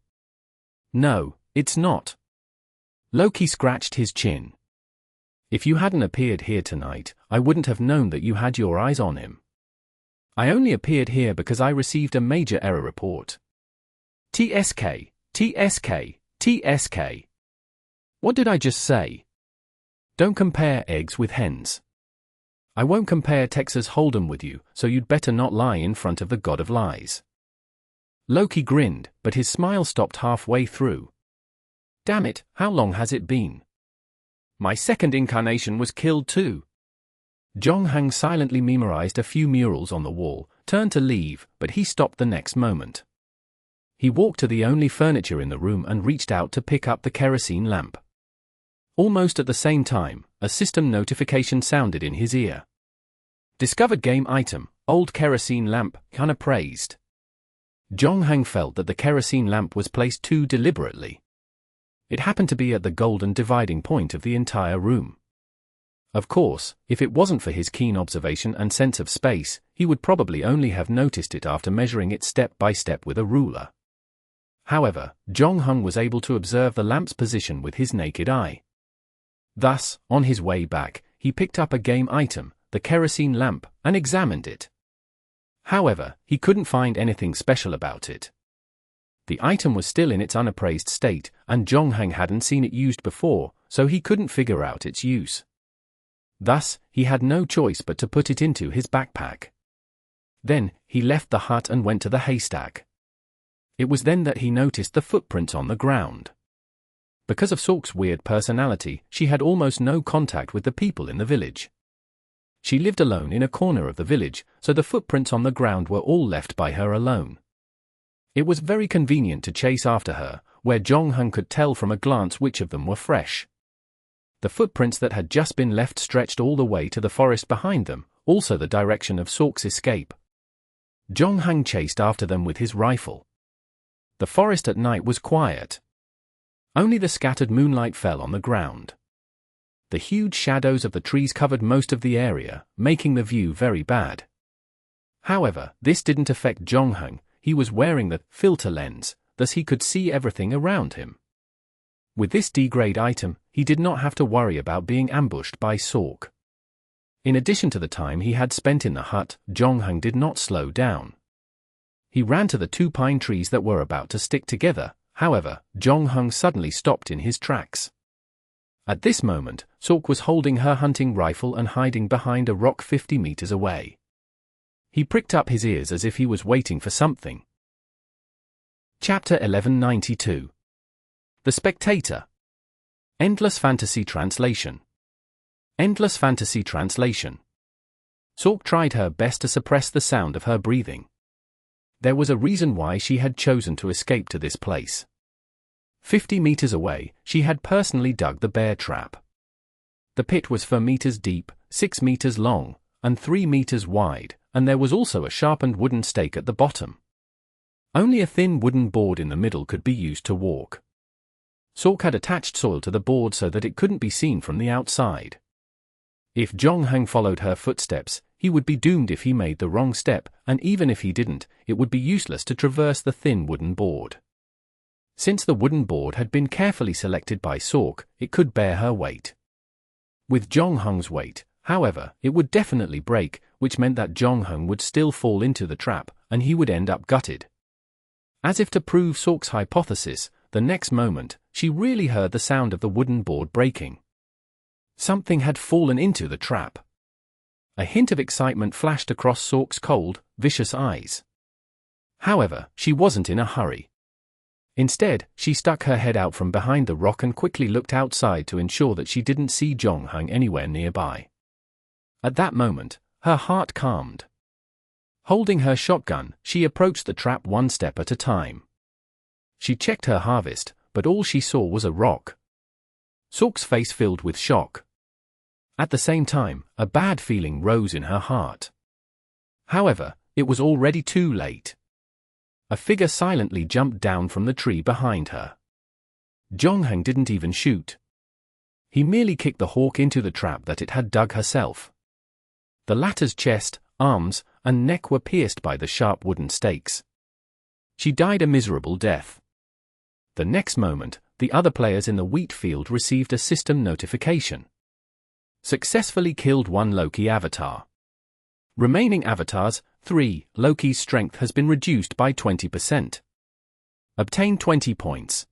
S1: No, it's not. Loki scratched his chin. If you hadn't appeared here tonight, I wouldn't have known that you had your eyes on him. I only appeared here because I received a major error report. TSK, TSK, TSK. What did I just say? Don't compare eggs with hens. I won't compare Texas Hold'em with you, so you'd better not lie in front of the god of lies. Loki grinned, but his smile stopped halfway through. Damn it, how long has it been? My second incarnation was killed too. Zhonghang silently memorized a few murals on the wall, turned to leave, but he stopped the next moment. He walked to the only furniture in the room and reached out to pick up the kerosene lamp. Almost at the same time, a system notification sounded in his ear. Discovered game item, old kerosene lamp, unappraised. Zhonghang felt that the kerosene lamp was placed too deliberately. It happened to be at the golden dividing point of the entire room. Of course, if it wasn't for his keen observation and sense of space, he would probably only have noticed it after measuring it step by step with a ruler. However, Zhonghang was able to observe the lamp's position with his naked eye. Thus, on his way back, he picked up a game item, the kerosene lamp, and examined it. However, he couldn't find anything special about it. The item was still in its unappraised state, and Zhonghang hadn't seen it used before, so he couldn't figure out its use. Thus, he had no choice but to put it into his backpack. Then, he left the hut and went to the haystack. It was then that he noticed the footprints on the ground. Because of Sork's weird personality, she had almost no contact with the people in the village. She lived alone in a corner of the village, so the footprints on the ground were all left by her alone. It was very convenient to chase after her, where Zhonghang could tell from a glance which of them were fresh. The footprints that had just been left stretched all the way to the forest behind them, also the direction of Sork's escape. Zhonghang chased after them with his rifle. The forest at night was quiet. Only the scattered moonlight fell on the ground. The huge shadows of the trees covered most of the area, making the view very bad. However, this didn't affect Zhonghang. He was wearing the filter lens, thus he could see everything around him. With this D-grade item, he did not have to worry about being ambushed by Sork. In addition to the time he had spent in the hut, Zhonghang did not slow down. He ran to the two pine trees that were about to stick together. However, Zhonghang suddenly stopped in his tracks. At this moment, Sork was holding her hunting rifle and hiding behind a rock 50 meters away. He pricked up his ears as if he was waiting for something. Chapter 1192. The Spectator. Endless Fantasy Translation. Endless Fantasy Translation. Sork tried her best to suppress the sound of her breathing. There was a reason why she had chosen to escape to this place. 50 meters away, she had personally dug the bear trap. The pit was 4 meters deep, 6 meters long, and 3 meters wide, and there was also a sharpened wooden stake at the bottom. Only a thin wooden board in the middle could be used to walk. Sork had attached soil to the board so that it couldn't be seen from the outside. If Zhonghang followed her footsteps, he would be doomed if he made the wrong step, and even if he didn't, it would be useless to traverse the thin wooden board. Since the wooden board had been carefully selected by Sork, it could bear her weight. With Zhonghang's weight, however, it would definitely break, which meant that Zhonghang would still fall into the trap, and he would end up gutted. As if to prove Sork's hypothesis, the next moment, she really heard the sound of the wooden board breaking. Something had fallen into the trap. A hint of excitement flashed across Sork's cold, vicious eyes. However, she wasn't in a hurry. Instead, she stuck her head out from behind the rock and quickly looked outside to ensure that she didn't see Zhonghang anywhere nearby. At that moment, her heart calmed. Holding her shotgun, she approached the trap one step at a time. She checked her harvest, but all she saw was a rock. Sork's face filled with shock. At the same time, a bad feeling rose in her heart. However, it was already too late. A figure silently jumped down from the tree behind her. Zhonghang didn't even shoot. He merely kicked the hawk into the trap that it had dug herself. The latter's chest, arms, and neck were pierced by the sharp wooden stakes. She died a miserable death. The next moment, the other players in the wheat field received a system notification. Successfully killed 1 Loki avatar. Remaining avatars, 3, Loki's strength has been reduced by 20%. Obtain 20 points.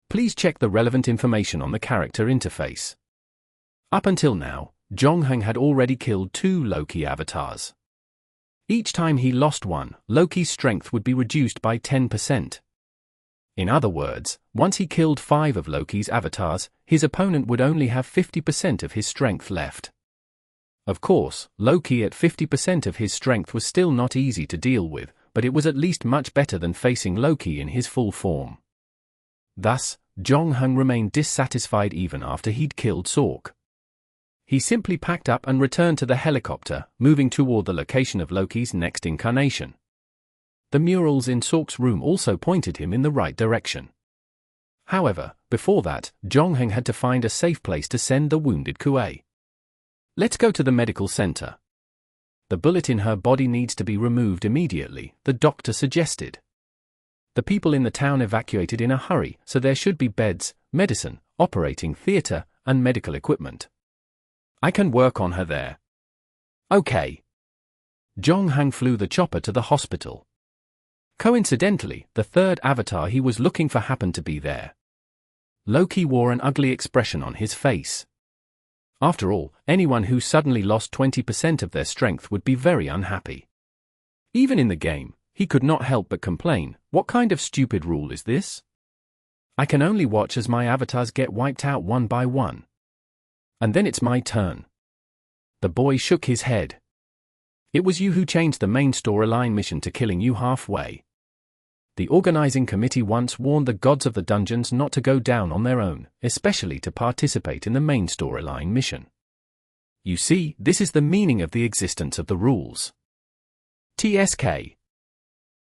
S1: Please check the relevant information on the character interface. Up until now, Zhonghang had already killed 2 Loki avatars. Each time he lost one, Loki's strength would be reduced by 10%. In other words, once he killed 5 of Loki's avatars, his opponent would only have 50% of his strength left. Of course, Loki at 50% of his strength was still not easy to deal with, but it was at least much better than facing Loki in his full form. Thus, Jong-Hung remained dissatisfied even after he'd killed Sork. He simply packed up and returned to the helicopter, moving toward the location of Loki's next incarnation. The murals in Sork's room also pointed him in the right direction. However, before that, Jong-Hung had to find a safe place to send the wounded Kuei. Let's go to the medical center. The bullet in her body needs to be removed immediately, the doctor suggested. The people in the town evacuated in a hurry, so there should be beds, medicine, operating theater, and medical equipment. I can work on her there. Okay. Jong-Hung flew the chopper to the hospital. Coincidentally, the third avatar he was looking for happened to be there. Loki wore an ugly expression on his face. After all, anyone who suddenly lost 20% of their strength would be very unhappy. Even in the game, he could not help but complain, "What kind of stupid rule is this? I can only watch as my avatars get wiped out one by one. And then it's my turn." The boy shook his head. "It was you who changed the main storyline mission to killing you halfway. The organizing committee once warned the gods of the dungeons not to go down on their own, especially to participate in the main storyline mission. You see, this is the meaning of the existence of the rules. TSK.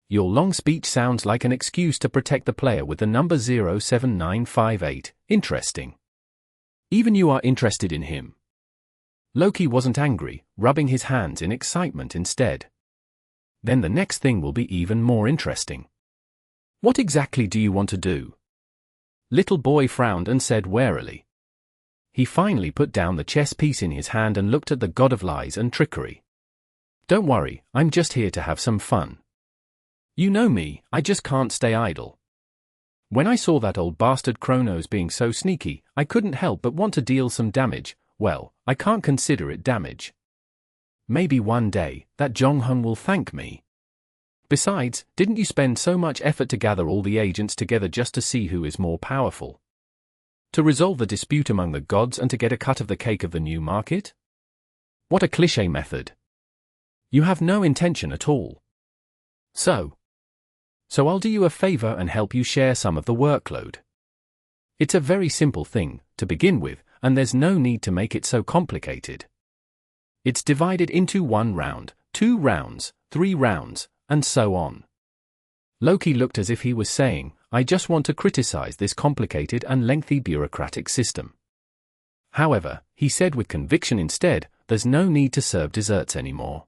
S1: Your long speech sounds like an excuse to protect the player with the number 07958. Interesting. Even you are interested in him." Loki wasn't angry, rubbing his hands in excitement instead. "Then the next thing will be even more interesting. What exactly do you want to do?" Little boy frowned and said warily. He finally put down the chess piece in his hand and looked at the god of lies and trickery. "Don't worry, I'm just here to have some fun. You know me, I just can't stay idle. When I saw that old bastard Kronos being so sneaky, I couldn't help but want to deal some damage. Well, I can't consider it damage. Maybe one day, that Jong-Hung will thank me. Besides, didn't you spend so much effort to gather all the agents together just to see who is more powerful? To resolve the dispute among the gods and to get a cut of the cake of the new market? What a cliché method. You have no intention at all. So I'll do you a favor and help you share some of the workload. It's a very simple thing, to begin with, and there's no need to make it so complicated. It's divided into 1 round, 2 rounds, 3 rounds, and so on." Loki looked as if he was saying, "I just want to criticize this complicated and lengthy bureaucratic system." However, he said with conviction instead, "There's no need to serve desserts anymore.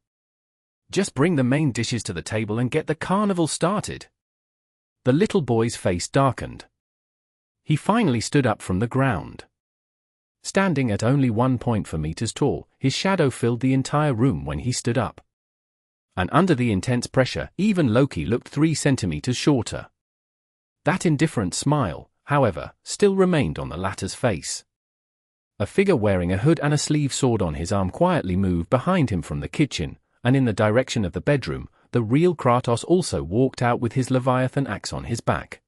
S1: Just bring the main dishes to the table and get the carnival started." The little boy's face darkened. He finally stood up from the ground. Standing at only 1.4 meters tall, his shadow filled the entire room when he stood up. And under the intense pressure, even Loki looked 3 centimeters shorter. That indifferent smile, however, still remained on the latter's face. A figure wearing a hood and a sleeve sword on his arm quietly moved behind him from the kitchen, and in the direction of the bedroom, the real Kratos also walked out with his Leviathan axe on his back.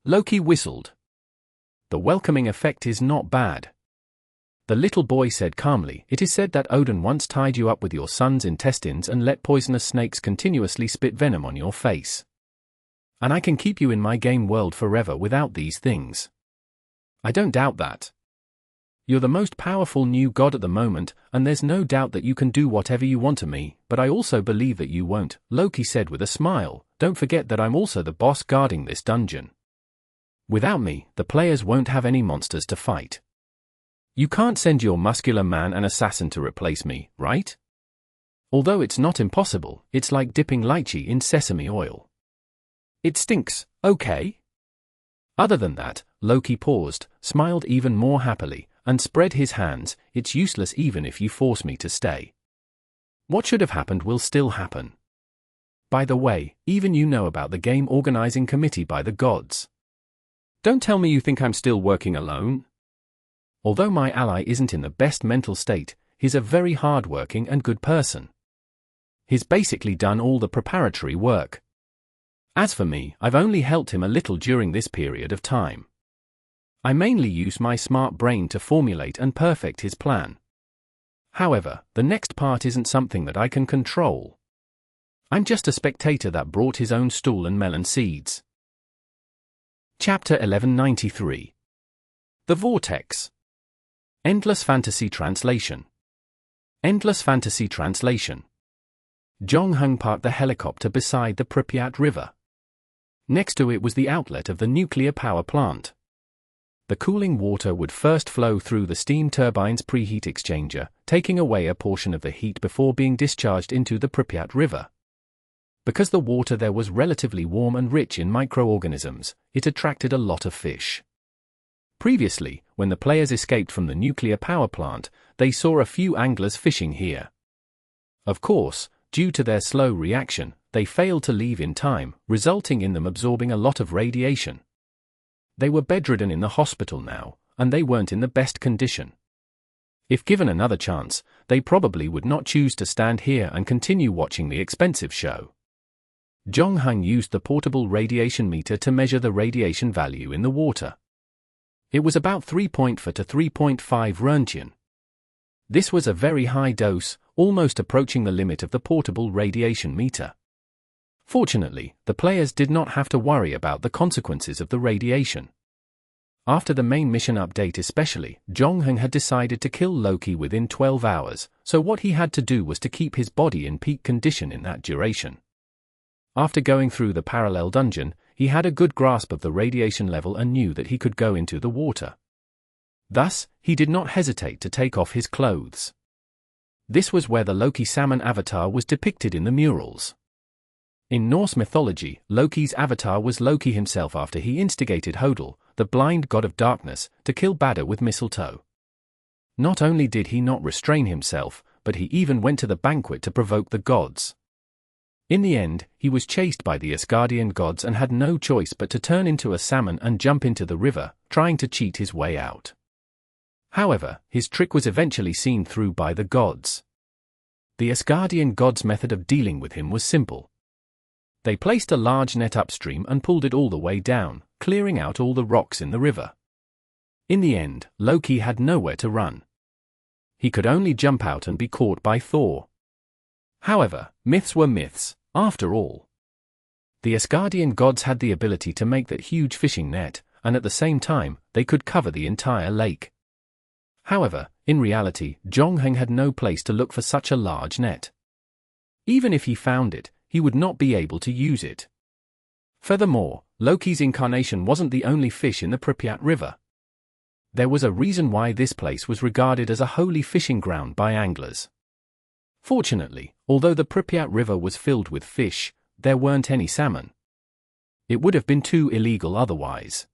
S1: Loki whistled. "The welcoming effect is not bad." The little boy said calmly, "It is said that Odin once tied you up with your son's intestines and let poisonous snakes continuously spit venom on your face. And I can keep you in my game world forever without these things. I don't doubt that. You're the most powerful new god at the moment, and there's no doubt that you can do whatever you want to me, but I also believe that you won't," Loki said with a smile. "Don't forget that I'm also the boss guarding this dungeon. Without me, the players won't have any monsters to fight. You can't send your muscular man and assassin to replace me, right? Although it's not impossible, it's like dipping lychee in sesame oil. It stinks, okay?" Other than that, Loki paused, smiled even more happily, and spread his hands. "It's useless even if you force me to stay. What should have happened will still happen. By the way, even you know about the game organizing committee by the gods. Don't tell me you think I'm still working alone. Although my ally isn't in the best mental state, he's a very hard-working and good person. He's basically done all the preparatory work. As for me, I've only helped him a little during this period of time. I mainly use my smart brain to formulate and perfect his plan. However, the next part isn't something that I can control. I'm just a spectator that brought his own stool and melon seeds. Chapter 1193. The Vortex. Endless Fantasy Translation. Endless Fantasy Translation. Jong-Hung parked the helicopter beside the Pripyat River. Next to it was the outlet of the nuclear power plant. The cooling water would first flow through the steam turbine's preheat exchanger, taking away a portion of the heat before being discharged into the Pripyat River. Because the water there was relatively warm and rich in microorganisms, it attracted a lot of fish. Previously, when the players escaped from the nuclear power plant, they saw a few anglers fishing here. Of course, due to their slow reaction, they failed to leave in time, resulting in them absorbing a lot of radiation. They were bedridden in the hospital now, and they weren't in the best condition. If given another chance, they probably would not choose to stand here and continue watching the expensive show. Jong-Hung used the portable radiation meter to measure the radiation value in the water. It was about 3.4 to 3.5 Roentgen. This was a very high dose, almost approaching the limit of the portable radiation meter. Fortunately, the players did not have to worry about the consequences of the radiation. After the main mission update especially, Jong-Hung had decided to kill Loki within 12 hours, so what he had to do was to keep his body in peak condition in that duration. After going through the parallel dungeon, he had a good grasp of the radiation level and knew that he could go into the water. Thus, he did not hesitate to take off his clothes. This was where the Loki salmon avatar was depicted in the murals. In Norse mythology, Loki's avatar was Loki himself after he instigated Hodel, the blind god of darkness, to kill Balder with mistletoe. Not only did he not restrain himself, but he even went to the banquet to provoke the gods. In the end, he was chased by the Asgardian gods and had no choice but to turn into a salmon and jump into the river, trying to cheat his way out. However, his trick was eventually seen through by the gods. The Asgardian gods' method of dealing with him was simple. They placed a large net upstream and pulled it all the way down, clearing out all the rocks in the river. In the end, Loki had nowhere to run. He could only jump out and be caught by Thor. However, myths were myths, after all. The Asgardian gods had the ability to make that huge fishing net, and at the same time, they could cover the entire lake. However, in reality, Jong-Hung had no place to look for such a large net. Even if he found it, he would not be able to use it. Furthermore, Loki's Incarnation wasn't the only fish in the Pripyat River. There was a reason why this place was regarded as a holy fishing ground by anglers. Fortunately, although the Pripyat River was filled with fish, there weren't any salmon. It would have been too illegal otherwise.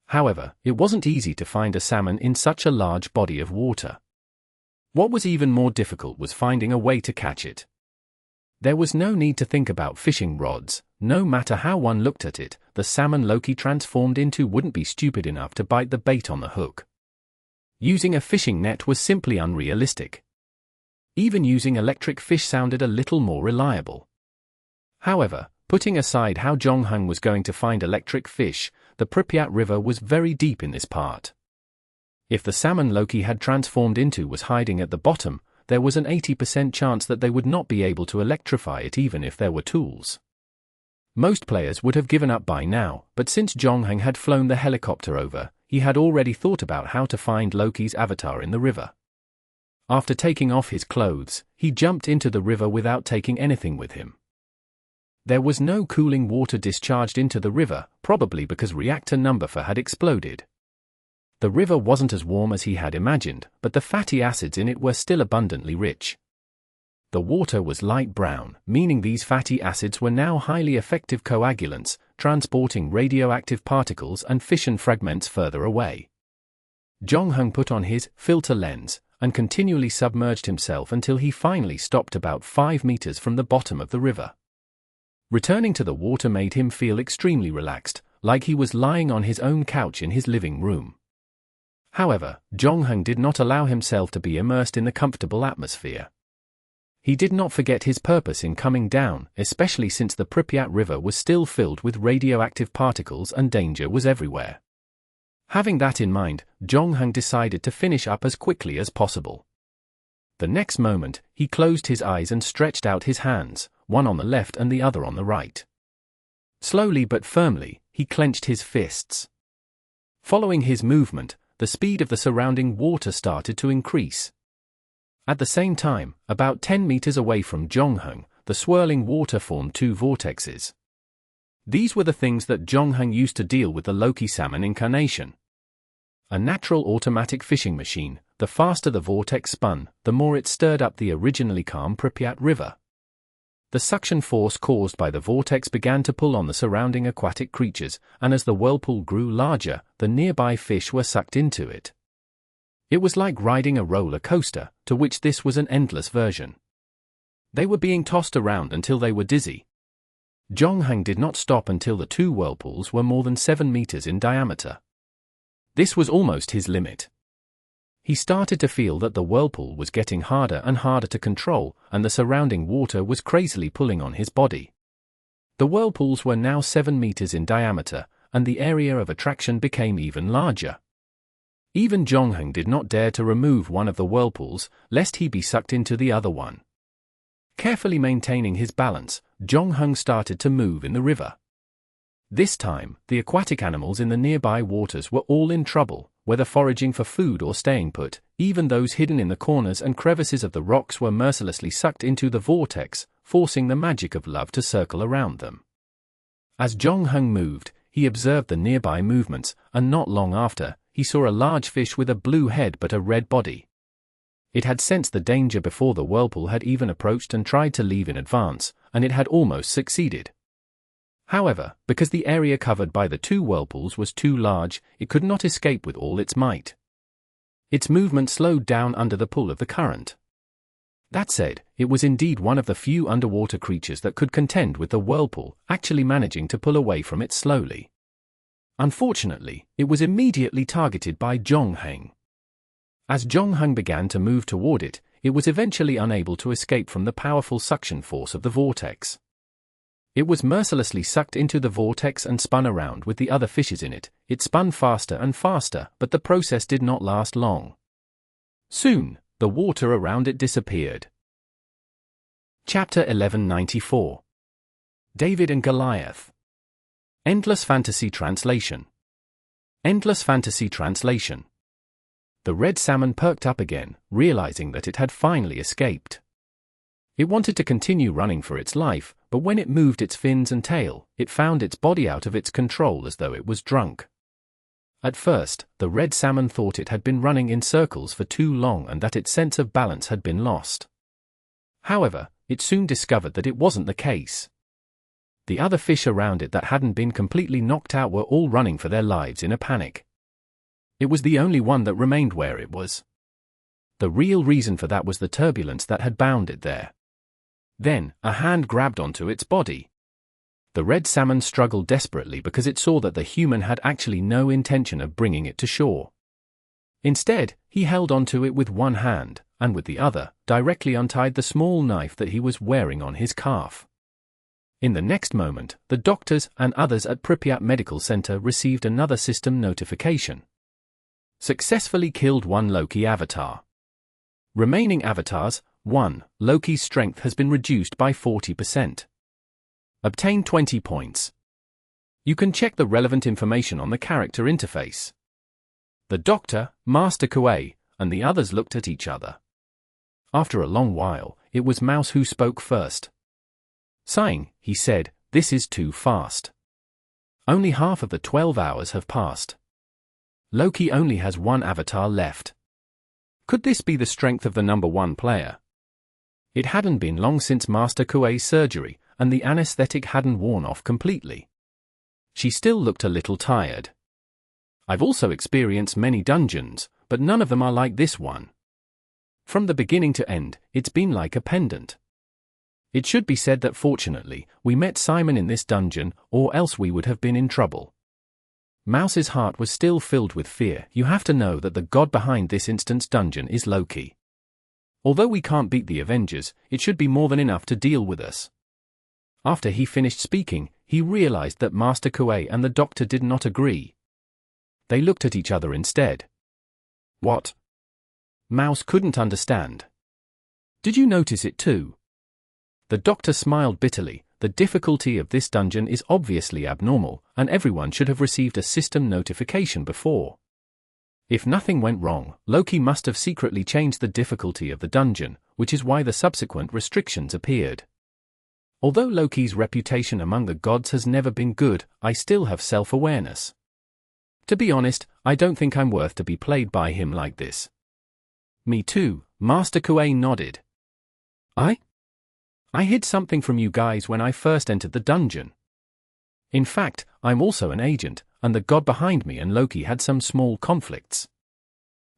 S1: However, it wasn't easy to find a salmon in such a large body of water. What was even more difficult was finding a way to catch it. There was no need to think about fishing rods. No matter how one looked at it, the salmon Loki transformed into wouldn't be stupid enough to bite the bait on the hook. Using a fishing net was simply unrealistic. Even using electric fish sounded a little more reliable. However, putting aside how Jong-Hung was going to find electric fish, the Pripyat River was very deep in this part. If the salmon Loki had transformed into was hiding at the bottom, there was an 80% chance that they would not be able to electrify it even if there were tools. Most players would have given up by now, but since Jong-Hung had flown the helicopter over, he had already thought about how to find Loki's avatar in the river. After taking off his clothes, he jumped into the river without taking anything with him. There was no cooling water discharged into the river, probably because reactor number 4 had exploded. The river wasn't as warm as he had imagined, but the fatty acids in it were still abundantly rich. The water was light brown, meaning these fatty acids were now highly effective coagulants, transporting radioactive particles and fission fragments further away. Jong-Hung put on his filter lens and continually submerged himself until he finally stopped about 5 meters from the bottom of the river. Returning to the water made him feel extremely relaxed, like he was lying on his own couch in his living room. However, Jong-Hung did not allow himself to be immersed in the comfortable atmosphere. He did not forget his purpose in coming down, especially since the Pripyat River was still filled with radioactive particles and danger was everywhere. Having that in mind, Jong-hung decided to finish up as quickly as possible. The next moment, he closed his eyes and stretched out his hands, one on the left and the other on the right. Slowly but firmly, he clenched his fists. Following his movement, the speed of the surrounding water started to increase. At the same time, about 10 meters away from Jong-hung, the swirling water formed two vortexes. These were the things that Jong-hung used to deal with the Loki salmon Incarnation. A natural automatic fishing machine, the faster the vortex spun, the more it stirred up the originally calm Pripyat River. The suction force caused by the vortex began to pull on the surrounding aquatic creatures, and as the whirlpool grew larger, the nearby fish were sucked into it. It was like riding a roller coaster, to which this was an endless version. They were being tossed around until they were dizzy. Jong-hung did not stop until the two whirlpools were more than 7 meters in diameter. This was almost his limit. He started to feel that the whirlpool was getting harder and harder to control, and the surrounding water was crazily pulling on his body. The whirlpools were now 7 meters in diameter, and the area of attraction became even larger. Even Jong-hung did not dare to remove one of the whirlpools, lest he be sucked into the other one. Carefully maintaining his balance, Jong-hung started to move in the river. This time, the aquatic animals in the nearby waters were all in trouble, whether foraging for food or staying put. Even those hidden in the corners and crevices of the rocks were mercilessly sucked into the vortex, forcing the magic of love to circle around them. As Jong-hung moved, he observed the nearby movements, and not long after, he saw a large fish with a blue head but a red body. It had sensed the danger before the whirlpool had even approached and tried to leave in advance, and it had almost succeeded. However, because the area covered by the two whirlpools was too large, it could not escape with all its might. Its movement slowed down under the pull of the current. That said, it was indeed one of the few underwater creatures that could contend with the whirlpool, actually managing to pull away from it slowly. Unfortunately, it was immediately targeted by Jong-hung. As Jong-hung began to move toward it, it was eventually unable to escape from the powerful suction force of the vortex. It was mercilessly sucked into the vortex and spun around with the other fishes in it. It spun faster and faster, but the process did not last long. Soon, the water around it disappeared. Chapter 1194. David and Goliath. Endless Fantasy Translation. Endless Fantasy Translation. The red salmon perked up again, realizing that it had finally escaped. It wanted to continue running for its life, but when it moved its fins and tail, it found its body out of its control as though it was drunk. At first, the red salmon thought it had been running in circles for too long and that its sense of balance had been lost. However, it soon discovered that it wasn't the case. The other fish around it that hadn't been completely knocked out were all running for their lives in a panic. It was the only one that remained where it was. The real reason for that was the turbulence that had bound it there. Then, a hand grabbed onto its body. The red salmon struggled desperately because it saw that the human had actually no intention of bringing it to shore. Instead, he held onto it with one hand, and with the other, directly untied the small knife that he was wearing on his calf. In the next moment, the doctors and others at Pripyat Medical Center received another system notification. Successfully killed one Loki avatar. Remaining avatars, 1. Loki's strength has been reduced by 40%. Obtain 20 points. You can check the relevant information on the character interface. The doctor, Master Kuei, and the others looked at each other. After a long while, it was Mouse who spoke first. Sighing, he said, "This is too fast. Only half of the 12 hours have passed. Loki only has one avatar left. Could this be the strength of the number 1 player?" It hadn't been long since Master Kuei's surgery, and the anesthetic hadn't worn off completely. She still looked a little tired. "I've also experienced many dungeons, but none of them are like this one. From the beginning to end, it's been like a pendant. It should be said that fortunately, we met Simon in this dungeon, or else we would have been in trouble." Mouse's heart was still filled with fear. "You have to know that the god behind this instant's dungeon is Loki. Although we can't beat the Avengers, it should be more than enough to deal with us." After he finished speaking, he realized that Master Kuei and the Doctor did not agree. They looked at each other instead. "What?" Mouse couldn't understand. "Did you notice it too?" The Doctor smiled bitterly. "The difficulty of this dungeon is obviously abnormal, and everyone should have received a system notification before. If nothing went wrong, Loki must have secretly changed the difficulty of the dungeon, which is why the subsequent restrictions appeared. Although Loki's reputation among the gods has never been good, I still have self-awareness. To be honest, I don't think I'm worth to be played by him like this." "Me too," Master Kuei nodded. I hid something from you guys when I first entered the dungeon. In fact, I'm also an agent, and the god behind me and Loki had some small conflicts.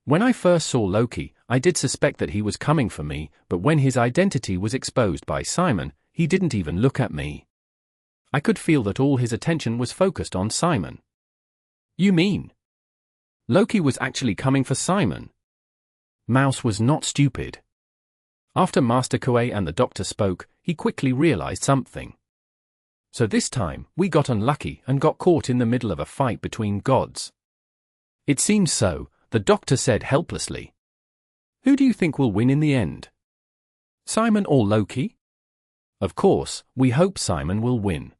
S1: When I first saw Loki, I did suspect that he was coming for me, but when his identity was exposed by Simon, he didn't even look at me. I could feel that all his attention was focused on Simon." "You mean Loki was actually coming for Simon?" Mouse was not stupid. After Master Kuei and the Doctor spoke, he quickly realized something. "So this time, we got unlucky and got caught in the middle of a fight between gods." "It seems so," the Doctor said helplessly. "Who do you think will win in the end? Simon or Loki?" "Of course, we hope Simon will win.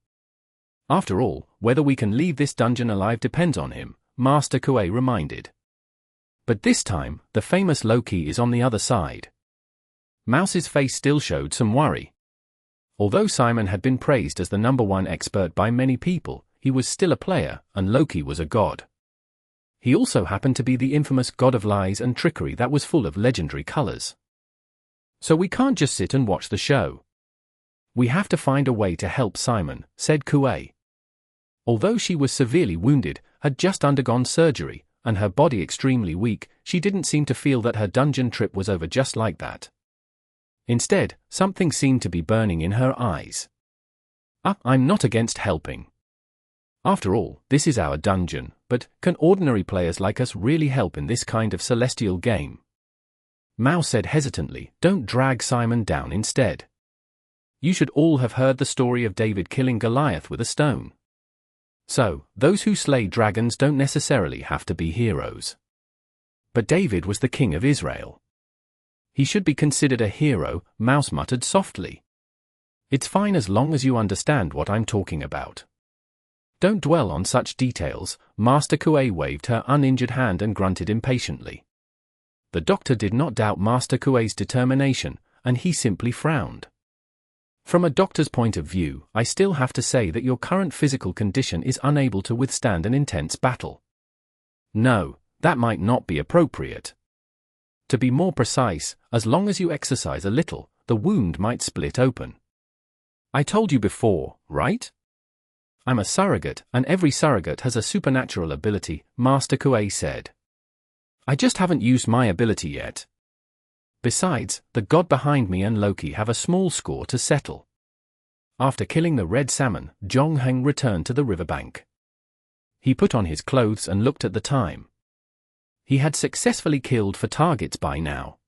S1: After all, whether we can leave this dungeon alive depends on him," Master Kuei reminded. "But this time, the famous Loki is on the other side." Mouse's face still showed some worry. Although Simon had been praised as the #1 expert by many people, he was still a player, and Loki was a god. He also happened to be the infamous god of lies and trickery that was full of legendary colors. "So we can't just sit and watch the show. We have to find a way to help Simon," said Kuei. Although she was severely wounded, had just undergone surgery, and her body extremely weak, she didn't seem to feel that her dungeon trip was over just like that. Instead, something seemed to be burning in her eyes. "I'm not against helping. After all, this is our dungeon, but can ordinary players like us really help in this kind of celestial game?" Mao said hesitantly, "Don't drag Simon down instead. You should all have heard the story of David killing Goliath with a stone. So, those who slay dragons don't necessarily have to be heroes. But David was the king of Israel. He should be considered a hero," Mouse muttered softly. "It's fine as long as you understand what I'm talking about. Don't dwell on such details." Master Kuei waved her uninjured hand and grunted impatiently. The Doctor did not doubt Master Kuei's determination, and he simply frowned. "From a doctor's point of view, I still have to say that your current physical condition is unable to withstand an intense battle." "No, that might not be appropriate. To be more precise, as long as you exercise a little, the wound might split open. I told you before, right? I'm a surrogate, and every surrogate has a supernatural ability," Master Kuei said. "I just haven't used my ability yet. Besides, the god behind me and Loki have a small score to settle." After killing the red salmon, Zhongheng returned to the riverbank. He put on his clothes and looked at the time. He had successfully killed 4 targets by now.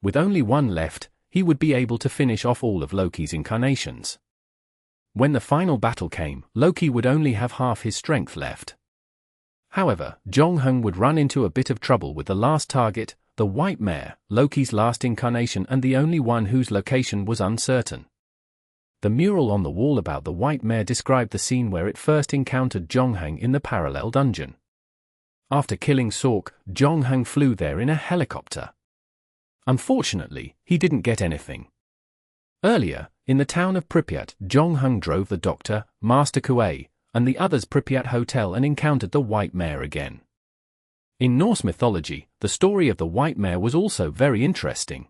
S1: With only 1 left, he would be able to finish off all of Loki's incarnations. When the final battle came, Loki would only have half his strength left. However, Zhongheng would run into a bit of trouble with the last target, the White Mare, Loki's last incarnation and the only one whose location was uncertain. The mural on the wall about the White Mare described the scene where it first encountered Zhongheng in the parallel dungeon. After killing Sork, Zhongheng flew there in a helicopter. Unfortunately, he didn't get anything. Earlier, in the town of Pripyat, Zhongheng drove the Doctor, Master Kuei, and the others Pripyat Hotel and encountered the White Mare again. In Norse mythology, the story of the White Mare was also very interesting.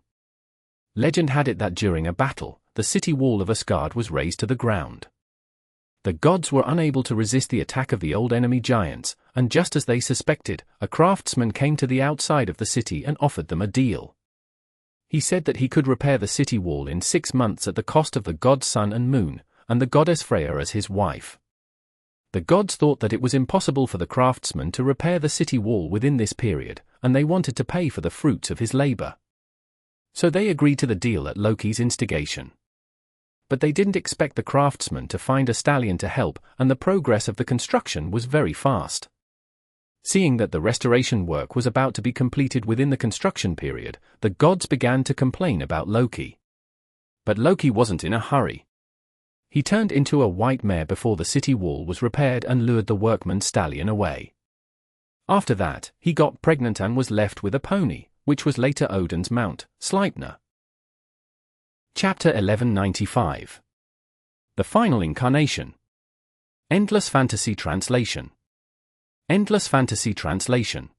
S1: Legend had it that during a battle, the city wall of Asgard was razed to the ground. The gods were unable to resist the attack of the old enemy giants, and just as they suspected, a craftsman came to the outside of the city and offered them a deal. He said that he could repair the city wall in 6 months at the cost of the god's sun and moon, and the goddess Freya as his wife. The gods thought that it was impossible for the craftsman to repair the city wall within this period, and they wanted to pay for the fruits of his labor. So they agreed to the deal at Loki's instigation. But they didn't expect the craftsman to find a stallion to help, and the progress of the construction was very fast. Seeing that the restoration work was about to be completed within the construction period, the gods began to complain about Loki. But Loki wasn't in a hurry. He turned into a white mare before the city wall was repaired and lured the workman's stallion away. After that, he got pregnant and was left with a pony, which was later Odin's mount, Sleipnir. Chapter 1195. The Final Incarnation. Endless Fantasy Translation. Endless Fantasy Translation.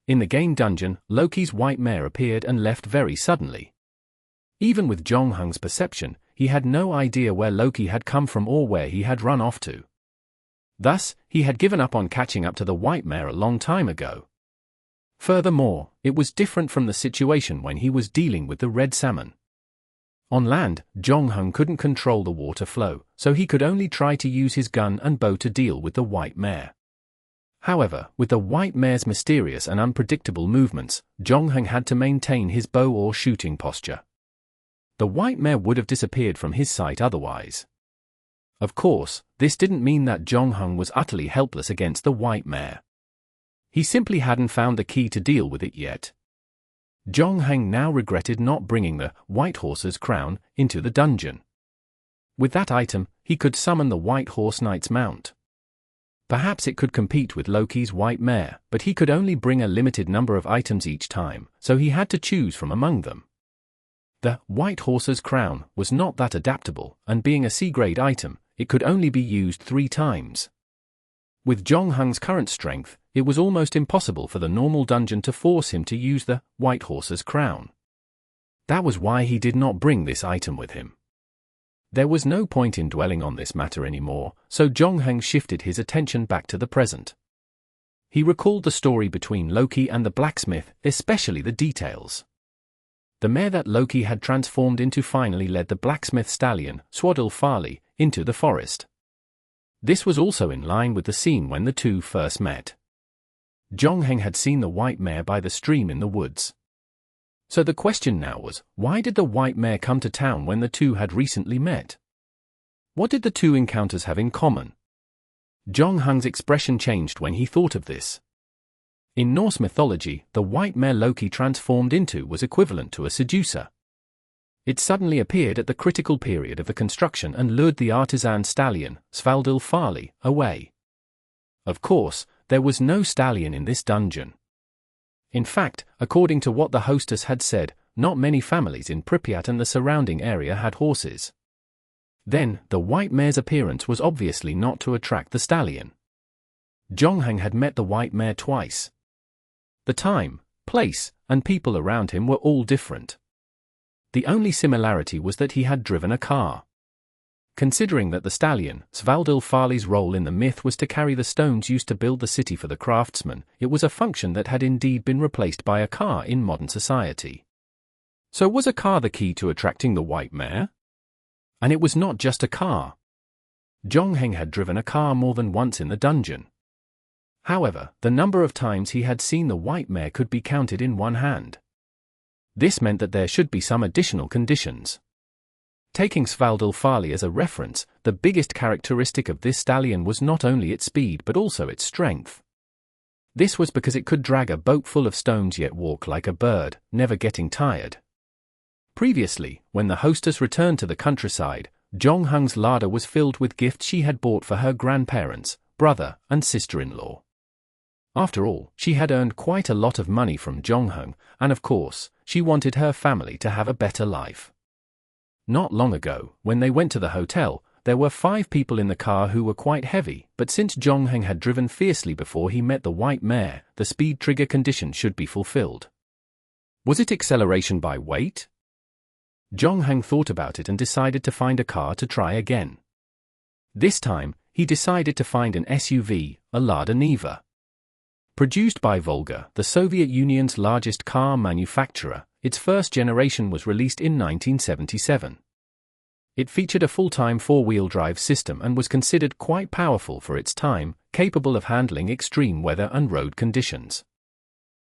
S1: In the game dungeon, Loki's white mare appeared and left very suddenly. Even with Jonghung's perception, he had no idea where Loki had come from or where he had run off to. Thus, he had given up on catching up to the white mare a long time ago. Furthermore, it was different from the situation when he was dealing with the red salmon. On land, Jonghung couldn't control the water flow, so he could only try to use his gun and bow to deal with the white mare. However, with the white mare's mysterious and unpredictable movements, Jonghung had to maintain his bow or shooting posture. The white mare would have disappeared from his sight otherwise. Of course, this didn't mean that Jonghung was utterly helpless against the white mare. He simply hadn't found the key to deal with it yet. Jonghung now regretted not bringing the White Horse's crown into the dungeon. With that item, he could summon the White Horse Knight's mount. Perhaps it could compete with Loki's white mare, but he could only bring a limited number of items each time, so he had to choose from among them. The White Horse's crown was not that adaptable, and being a C-grade item, it could only be used 3 times. With Jonghung's current strength, it was almost impossible for the normal dungeon to force him to use the White Horse's crown. That was why he did not bring this item with him. There was no point in dwelling on this matter anymore, so Jonghung shifted his attention back to the present. He recalled the story between Loki and the blacksmith, especially the details. The mare that Loki had transformed into finally led the blacksmith stallion, Swaddle Farley, into the forest. This was also in line with the scene when the two first met. Jonghung had seen the white mare by the stream in the woods. So the question now was, why did the white mare come to town when the two had recently met? What did the two encounters have in common? Jonghung's expression changed when he thought of this. In Norse mythology, the white mare Loki transformed into was equivalent to a seducer. It suddenly appeared at the critical period of the construction and lured the artisan stallion, Svaldil Farley, away. Of course, there was no stallion in this dungeon. In fact, according to what the hostess had said, not many families in Pripyat and the surrounding area had horses. Then, the white mare's appearance was obviously not to attract the stallion. Jonghung had met the white mare twice. The time, place, and people around him were all different. The only similarity was that he had driven a car. Considering that the stallion, Svaldil Farley's role in the myth was to carry the stones used to build the city for the craftsman, it was a function that had indeed been replaced by a car in modern society. So was a car the key to attracting the white mare? And it was not just a car. Jonghung had driven a car more than once in the dungeon. However, the number of times he had seen the white mare could be counted in one hand. This meant that there should be some additional conditions. Taking Svaldil Farley as a reference, the biggest characteristic of this stallion was not only its speed but also its strength. This was because it could drag a boat full of stones yet walk like a bird, never getting tired. Previously, when the hostess returned to the countryside, Jonghung's larder was filled with gifts she had bought for her grandparents, brother, and sister-in-law. After all, she had earned quite a lot of money from Jonghung, and of course, she wanted her family to have a better life. Not long ago, when they went to the hotel, there were 5 people in the car who were quite heavy, but since Jonghung had driven fiercely before he met the white mare, the speed trigger condition should be fulfilled. Was it acceleration by weight? Jonghung thought about it and decided to find a car to try again. This time, he decided to find an SUV, a Lada Niva. Produced by Volga, the Soviet Union's largest car manufacturer, its first generation was released in 1977. It featured a full-time 4-wheel drive system and was considered quite powerful for its time, capable of handling extreme weather and road conditions.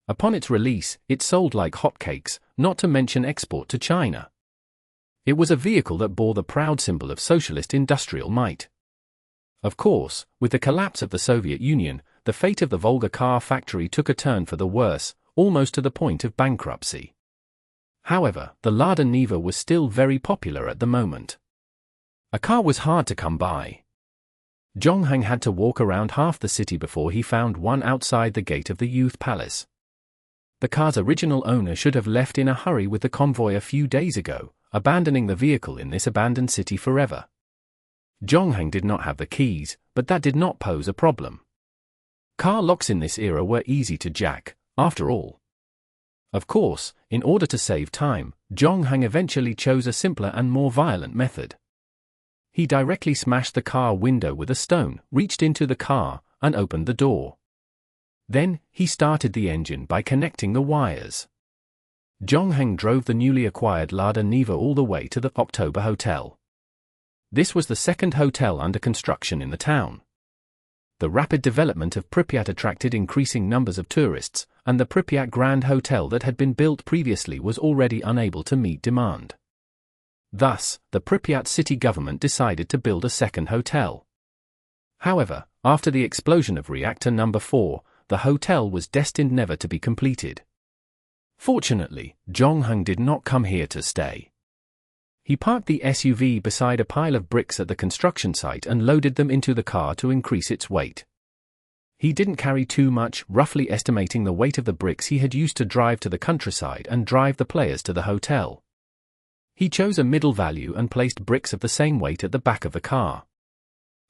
S1: Upon its release, it sold like hotcakes, not to mention export to China. It was a vehicle that bore the proud symbol of socialist industrial might. Of course, with the collapse of the Soviet Union, the fate of the Volga car factory took a turn for the worse, almost to the point of bankruptcy. However, the Lada Niva was still very popular at the moment. A car was hard to come by. Zhongheng had to walk around half the city before he found one outside the gate of the Youth Palace. The car's original owner should have left in a hurry with the convoy a few days ago, abandoning the vehicle in this abandoned city forever. Zhongheng did not have the keys, but that did not pose a problem. Car locks in this era were easy to jack, after all. Of course, in order to save time, Zhongheng eventually chose a simpler and more violent method. He directly smashed the car window with a stone, reached into the car, and opened the door. Then, he started the engine by connecting the wires. Zhongheng drove the newly acquired Lada Niva all the way to the October Hotel. This was the second hotel under construction in the town. The rapid development of Pripyat attracted increasing numbers of tourists, and the Pripyat Grand Hotel that had been built previously was already unable to meet demand. Thus, the Pripyat city government decided to build a second hotel. However, after the explosion of reactor number 4, the hotel was destined never to be completed. Fortunately, Zhongheng did not come here to stay. He parked the SUV beside a pile of bricks at the construction site and loaded them into the car to increase its weight. He didn't carry too much, roughly estimating the weight of the bricks he had used to drive to the countryside and drive the players to the hotel. He chose a middle value and placed bricks of the same weight at the back of the car.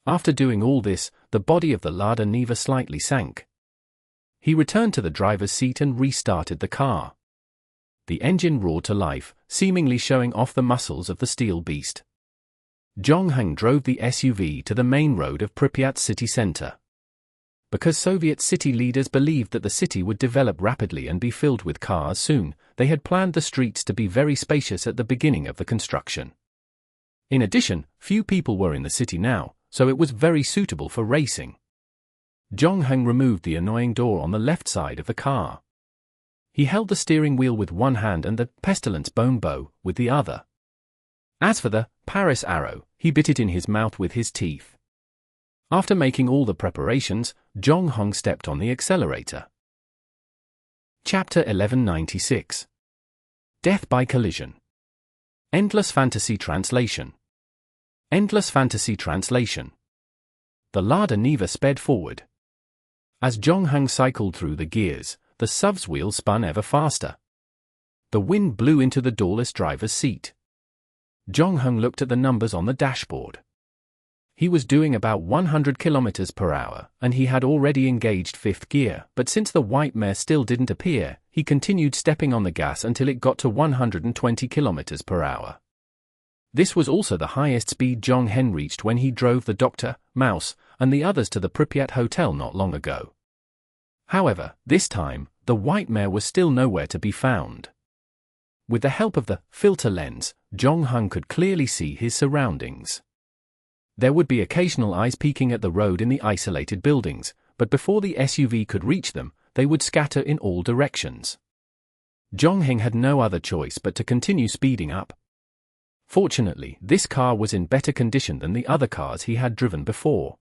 S1: After doing all this, the body of the Lada Niva slightly sank. He returned to the driver's seat and restarted the car. The engine roared to life, seemingly showing off the muscles of the steel beast. Zhongheng drove the SUV to the main road of Pripyat city center. Because Soviet city leaders believed that the city would develop rapidly and be filled with cars soon, they had planned the streets to be very spacious at the beginning of the construction. In addition, few people were in the city now, so it was very suitable for racing. Zhongheng removed the annoying door on the left side of the car. He held the steering wheel with one hand and the pestilence bone bow with the other. As for the Paris arrow, he bit it in his mouth with his teeth. After making all the preparations, Zhongheng stepped on the accelerator. Chapter 1196. Death by Collision. Endless Fantasy Translation. Endless Fantasy Translation. The Lada Niva sped forward. As Zhongheng cycled through the gears, the SUV's wheel spun ever faster. The wind blew into the doorless driver's seat. Zhongheng looked at the numbers on the dashboard. He was doing about 100 km per hour, and he had already engaged fifth gear, but since the white mare still didn't appear, he continued stepping on the gas until it got to 120 km per hour. This was also the highest speed Zhongheng reached when he drove the Doctor, Mouse, and the others to the Pripyat Hotel not long ago. However, this time, the white mare was still nowhere to be found. With the help of the filter lens, Zhongheng could clearly see his surroundings. There would be occasional eyes peeking at the road in the isolated buildings, but before the SUV could reach them, they would scatter in all directions. Zhongheng had no other choice but to continue speeding up. Fortunately, this car was in better condition than the other cars he had driven before.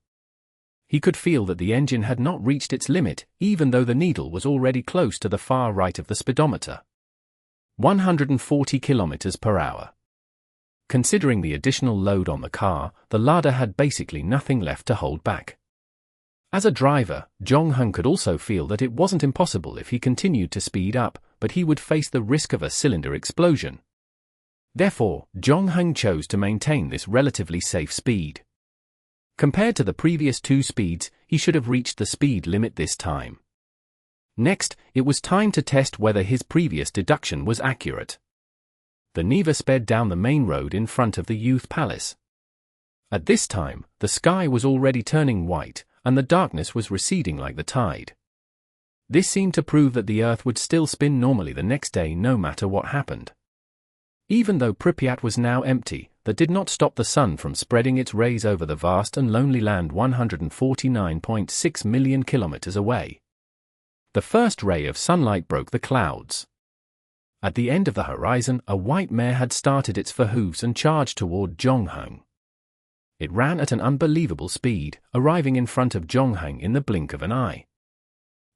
S1: He could feel that the engine had not reached its limit, even though the needle was already close to the far right of the speedometer. 140 km per hour. Considering the additional load on the car, the Lada had basically nothing left to hold back. As a driver, Zhongheng could also feel that it wasn't impossible if he continued to speed up, but he would face the risk of a cylinder explosion. Therefore, Zhongheng chose to maintain this relatively safe speed. Compared to the previous two speeds, he should have reached the speed limit this time. Next, it was time to test whether his previous deduction was accurate. The Niva sped down the main road in front of the Youth Palace. At this time, the sky was already turning white, and the darkness was receding like the tide. This seemed to prove that the Earth would still spin normally the next day no matter what happened. Even though Pripyat was now empty, that did not stop the sun from spreading its rays over the vast and lonely land 149.6 million kilometers away. The first ray of sunlight broke the clouds. At the end of the horizon, a white mare had started its hooves and charged toward Zhongheng. It ran at an unbelievable speed, arriving in front of Zhongheng in the blink of an eye.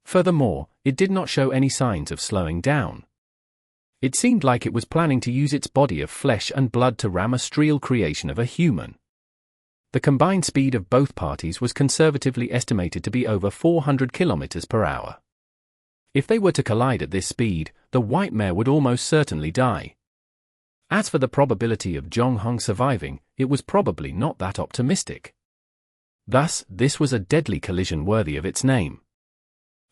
S1: Furthermore, it did not show any signs of slowing down. It seemed like it was planning to use its body of flesh and blood to ram a sterile creation of a human. The combined speed of both parties was conservatively estimated to be over 400 kilometers per hour. If they were to collide at this speed, the white mare would almost certainly die. As for the probability of Zhongheng surviving, it was probably not that optimistic. Thus, this was a deadly collision worthy of its name.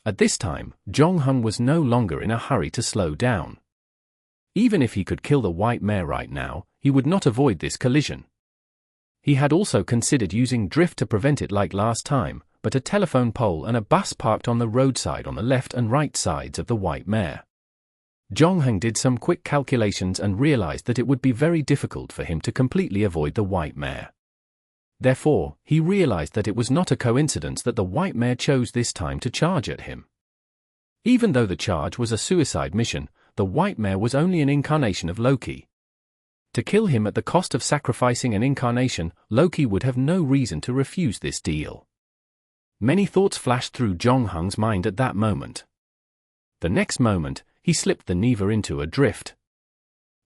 S1: At this time, Zhongheng was no longer in a hurry to slow down. Even if he could kill the white mare right now, he would not avoid this collision. He had also considered using drift to prevent it like last time, but a telephone pole and a bus parked on the roadside on the left and right sides of the white mare. Zhongheng did some quick calculations and realized that it would be very difficult for him to completely avoid the white mare. Therefore, he realized that it was not a coincidence that the white mare chose this time to charge at him. Even though the charge was a suicide mission, the white mare was only an incarnation of Loki. To kill him at the cost of sacrificing an incarnation, Loki would have no reason to refuse this deal. Many thoughts flashed through Zhongheng's mind at that moment. The next moment, he slipped the Neva into a drift.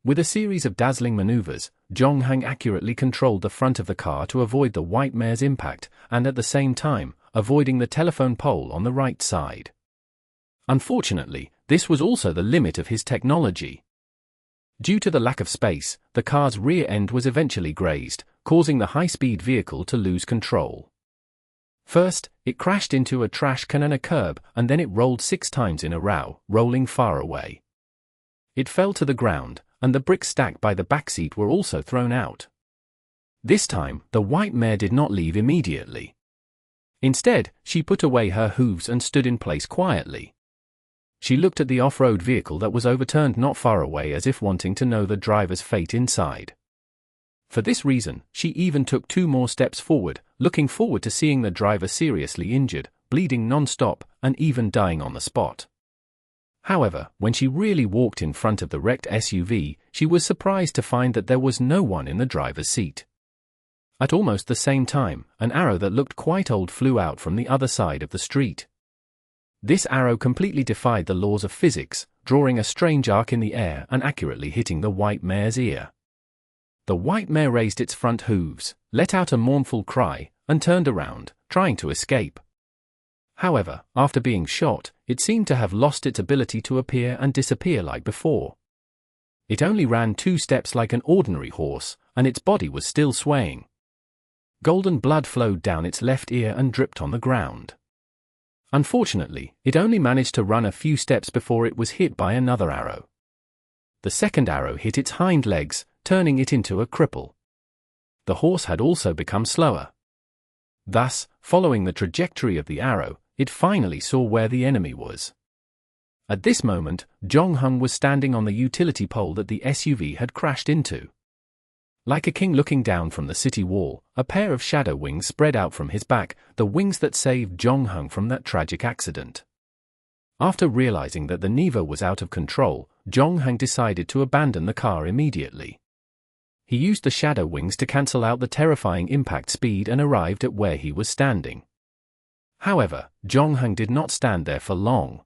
S1: With a series of dazzling maneuvers, Zhongheng accurately controlled the front of the car to avoid the white mare's impact and at the same time, avoiding the telephone pole on the right side. Unfortunately, this was also the limit of his technology. Due to the lack of space, the car's rear end was eventually grazed, causing the high-speed vehicle to lose control. First, it crashed into a trash can and a curb, and then it rolled 6 times in a row, rolling far away. It fell to the ground, and the bricks stacked by the backseat were also thrown out. This time, the white mare did not leave immediately. Instead, she put away her hooves and stood in place quietly. She looked at the off-road vehicle that was overturned not far away as if wanting to know the driver's fate inside. For this reason, she even took 2 more steps forward, looking forward to seeing the driver seriously injured, bleeding non-stop, and even dying on the spot. However, when she really walked in front of the wrecked SUV, she was surprised to find that there was no one in the driver's seat. At almost the same time, an arrow that looked quite old flew out from the other side of the street. This arrow completely defied the laws of physics, drawing a strange arc in the air and accurately hitting the white mare's ear. The white mare raised its front hooves, let out a mournful cry, and turned around, trying to escape. However, after being shot, it seemed to have lost its ability to appear and disappear like before. It only ran 2 steps like an ordinary horse, and its body was still swaying. Golden blood flowed down its left ear and dripped on the ground. Unfortunately, it only managed to run a few steps before it was hit by another arrow. The second arrow hit its hind legs, turning it into a cripple. The horse had also become slower. Thus, following the trajectory of the arrow, it finally saw where the enemy was. At this moment, Zhongheng was standing on the utility pole that the SUV had crashed into. Like a king looking down from the city wall, a pair of shadow wings spread out from his back, the wings that saved Zhongheng from that tragic accident. After realizing that the Neva was out of control, Zhongheng decided to abandon the car immediately. He used the shadow wings to cancel out the terrifying impact speed and arrived at where he was standing. However, Zhongheng did not stand there for long.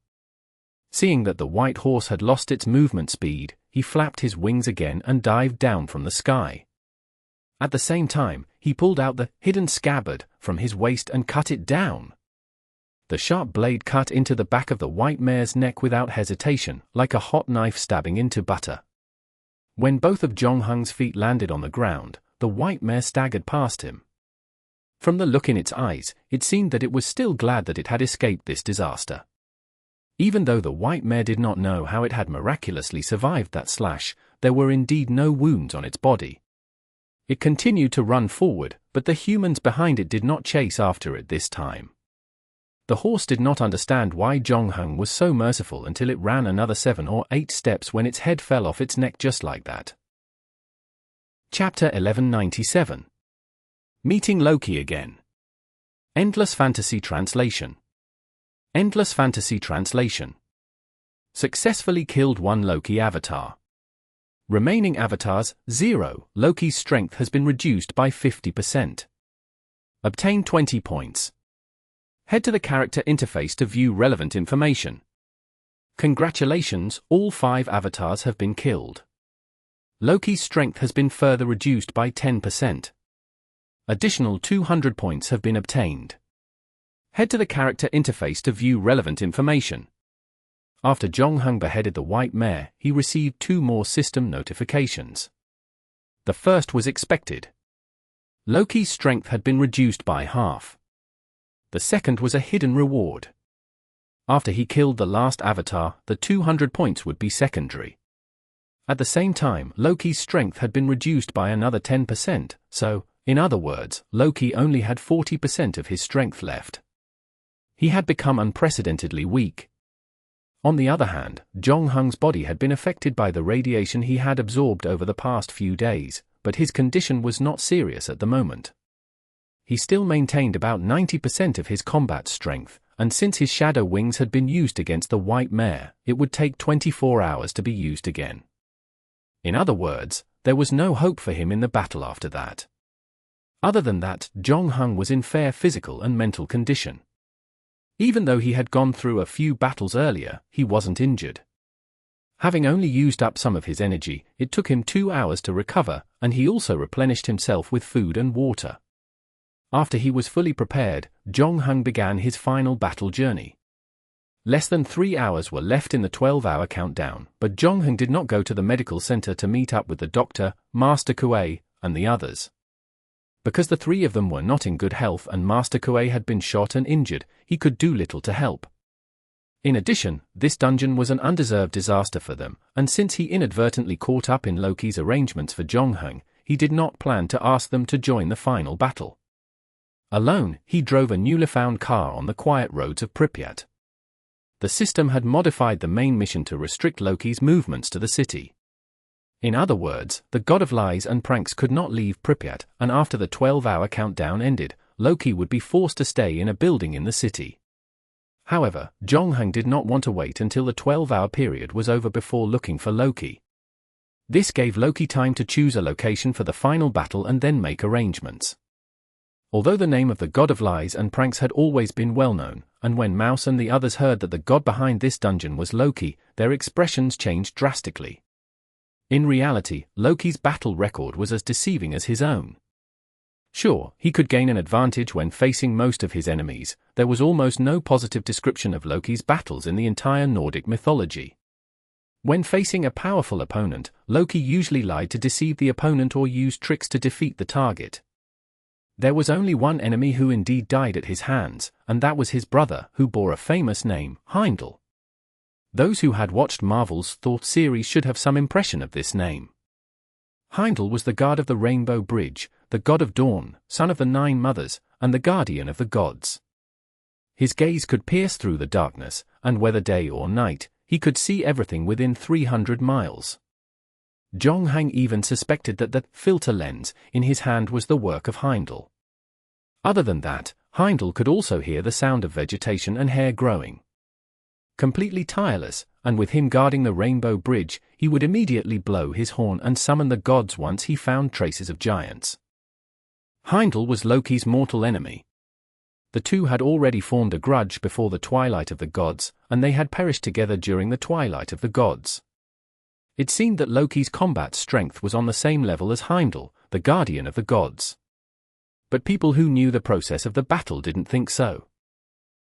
S1: Seeing that the white horse had lost its movement speed, he flapped his wings again and dived down from the sky. At the same time, he pulled out the hidden scabbard from his waist and cut it down. The sharp blade cut into the back of the white mare's neck without hesitation, like a hot knife stabbing into butter. When both of Zhongheng's feet landed on the ground, the white mare staggered past him. From the look in its eyes, it seemed that it was still glad that it had escaped this disaster. Even though the white mare did not know how it had miraculously survived that slash, there were indeed no wounds on its body. It continued to run forward, but the humans behind it did not chase after it this time. The horse did not understand why Zhongheng was so merciful until it ran another 7 or 8 steps when its head fell off its neck just like that. Chapter 1197. Meeting Loki again. Endless Fantasy Translation. Endless Fantasy Translation. Successfully killed 1 Loki avatar. Remaining avatars, 0. Loki's strength has been reduced by 50%. Obtain 20 points. Head to the character interface to view relevant information. Congratulations, all 5 avatars have been killed. Loki's strength has been further reduced by 10%. Additional 200 points have been obtained. Head to the character interface to view relevant information. After Jonghung beheaded the White Mare, he received 2 more system notifications. The first was expected. Loki's strength had been reduced by half. The second was a hidden reward. After he killed the last avatar, the 200 points would be secondary. At the same time, Loki's strength had been reduced by another 10%, so, in other words, Loki only had 40% of his strength left. He had become unprecedentedly weak. On the other hand, Jonghung's body had been affected by the radiation he had absorbed over the past few days, but his condition was not serious at the moment. He still maintained about 90% of his combat strength, and since his shadow wings had been used against the White Mare, it would take 24 hours to be used again. In other words, there was no hope for him in the battle after that. Other than that, Jonghung was in fair physical and mental condition. Even though he had gone through a few battles earlier, he wasn't injured. Having only used up some of his energy, it took him 2 hours to recover, and he also replenished himself with food and water. After he was fully prepared, Jonghung began his final battle journey. Less than 3 hours were left in the 12-hour countdown, but Jonghung did not go to the medical center to meet up with the doctor, Master Kuei, and the others. Because the 3 of them were not in good health and Master Kuei had been shot and injured, he could do little to help. In addition, this dungeon was an undeserved disaster for them, and since he inadvertently caught up in Loki's arrangements for Jonghung, he did not plan to ask them to join the final battle. Alone, he drove a newly found car on the quiet roads of Pripyat. The system had modified the main mission to restrict Loki's movements to the city. In other words, the god of lies and pranks could not leave Pripyat, and after the 12-hour countdown ended, Loki would be forced to stay in a building in the city. However, Jonghung did not want to wait until the 12-hour period was over before looking for Loki. This gave Loki time to choose a location for the final battle and then make arrangements. Although the name of the god of lies and pranks had always been well known, and when Mouse and the others heard that the god behind this dungeon was Loki, their expressions changed drastically. In reality, Loki's battle record was as deceiving as his own. Sure, he could gain an advantage when facing most of his enemies. There was almost no positive description of Loki's battles in the entire Nordic mythology. When facing a powerful opponent, Loki usually lied to deceive the opponent or used tricks to defeat the target. There was only one enemy who indeed died at his hands, and that was his brother, who bore a famous name, Heimdall. Those who had watched Marvel's Thor series should have some impression of this name. Heimdall was the guard of the Rainbow Bridge, the god of dawn, son of the 9 mothers, and the guardian of the gods. His gaze could pierce through the darkness, and whether day or night, he could see everything within 300 miles. Jonghung even suspected that the filter lens in his hand was the work of Heimdall. Other than that, Heimdall could also hear the sound of vegetation and hair growing. Completely tireless, and with him guarding the Rainbow Bridge, he would immediately blow his horn and summon the gods once he found traces of giants. Heimdall was Loki's mortal enemy. The two had already formed a grudge before the twilight of the gods, and they had perished together during the twilight of the gods. It seemed that Loki's combat strength was on the same level as Heimdall, the guardian of the gods. But people who knew the process of the battle didn't think so.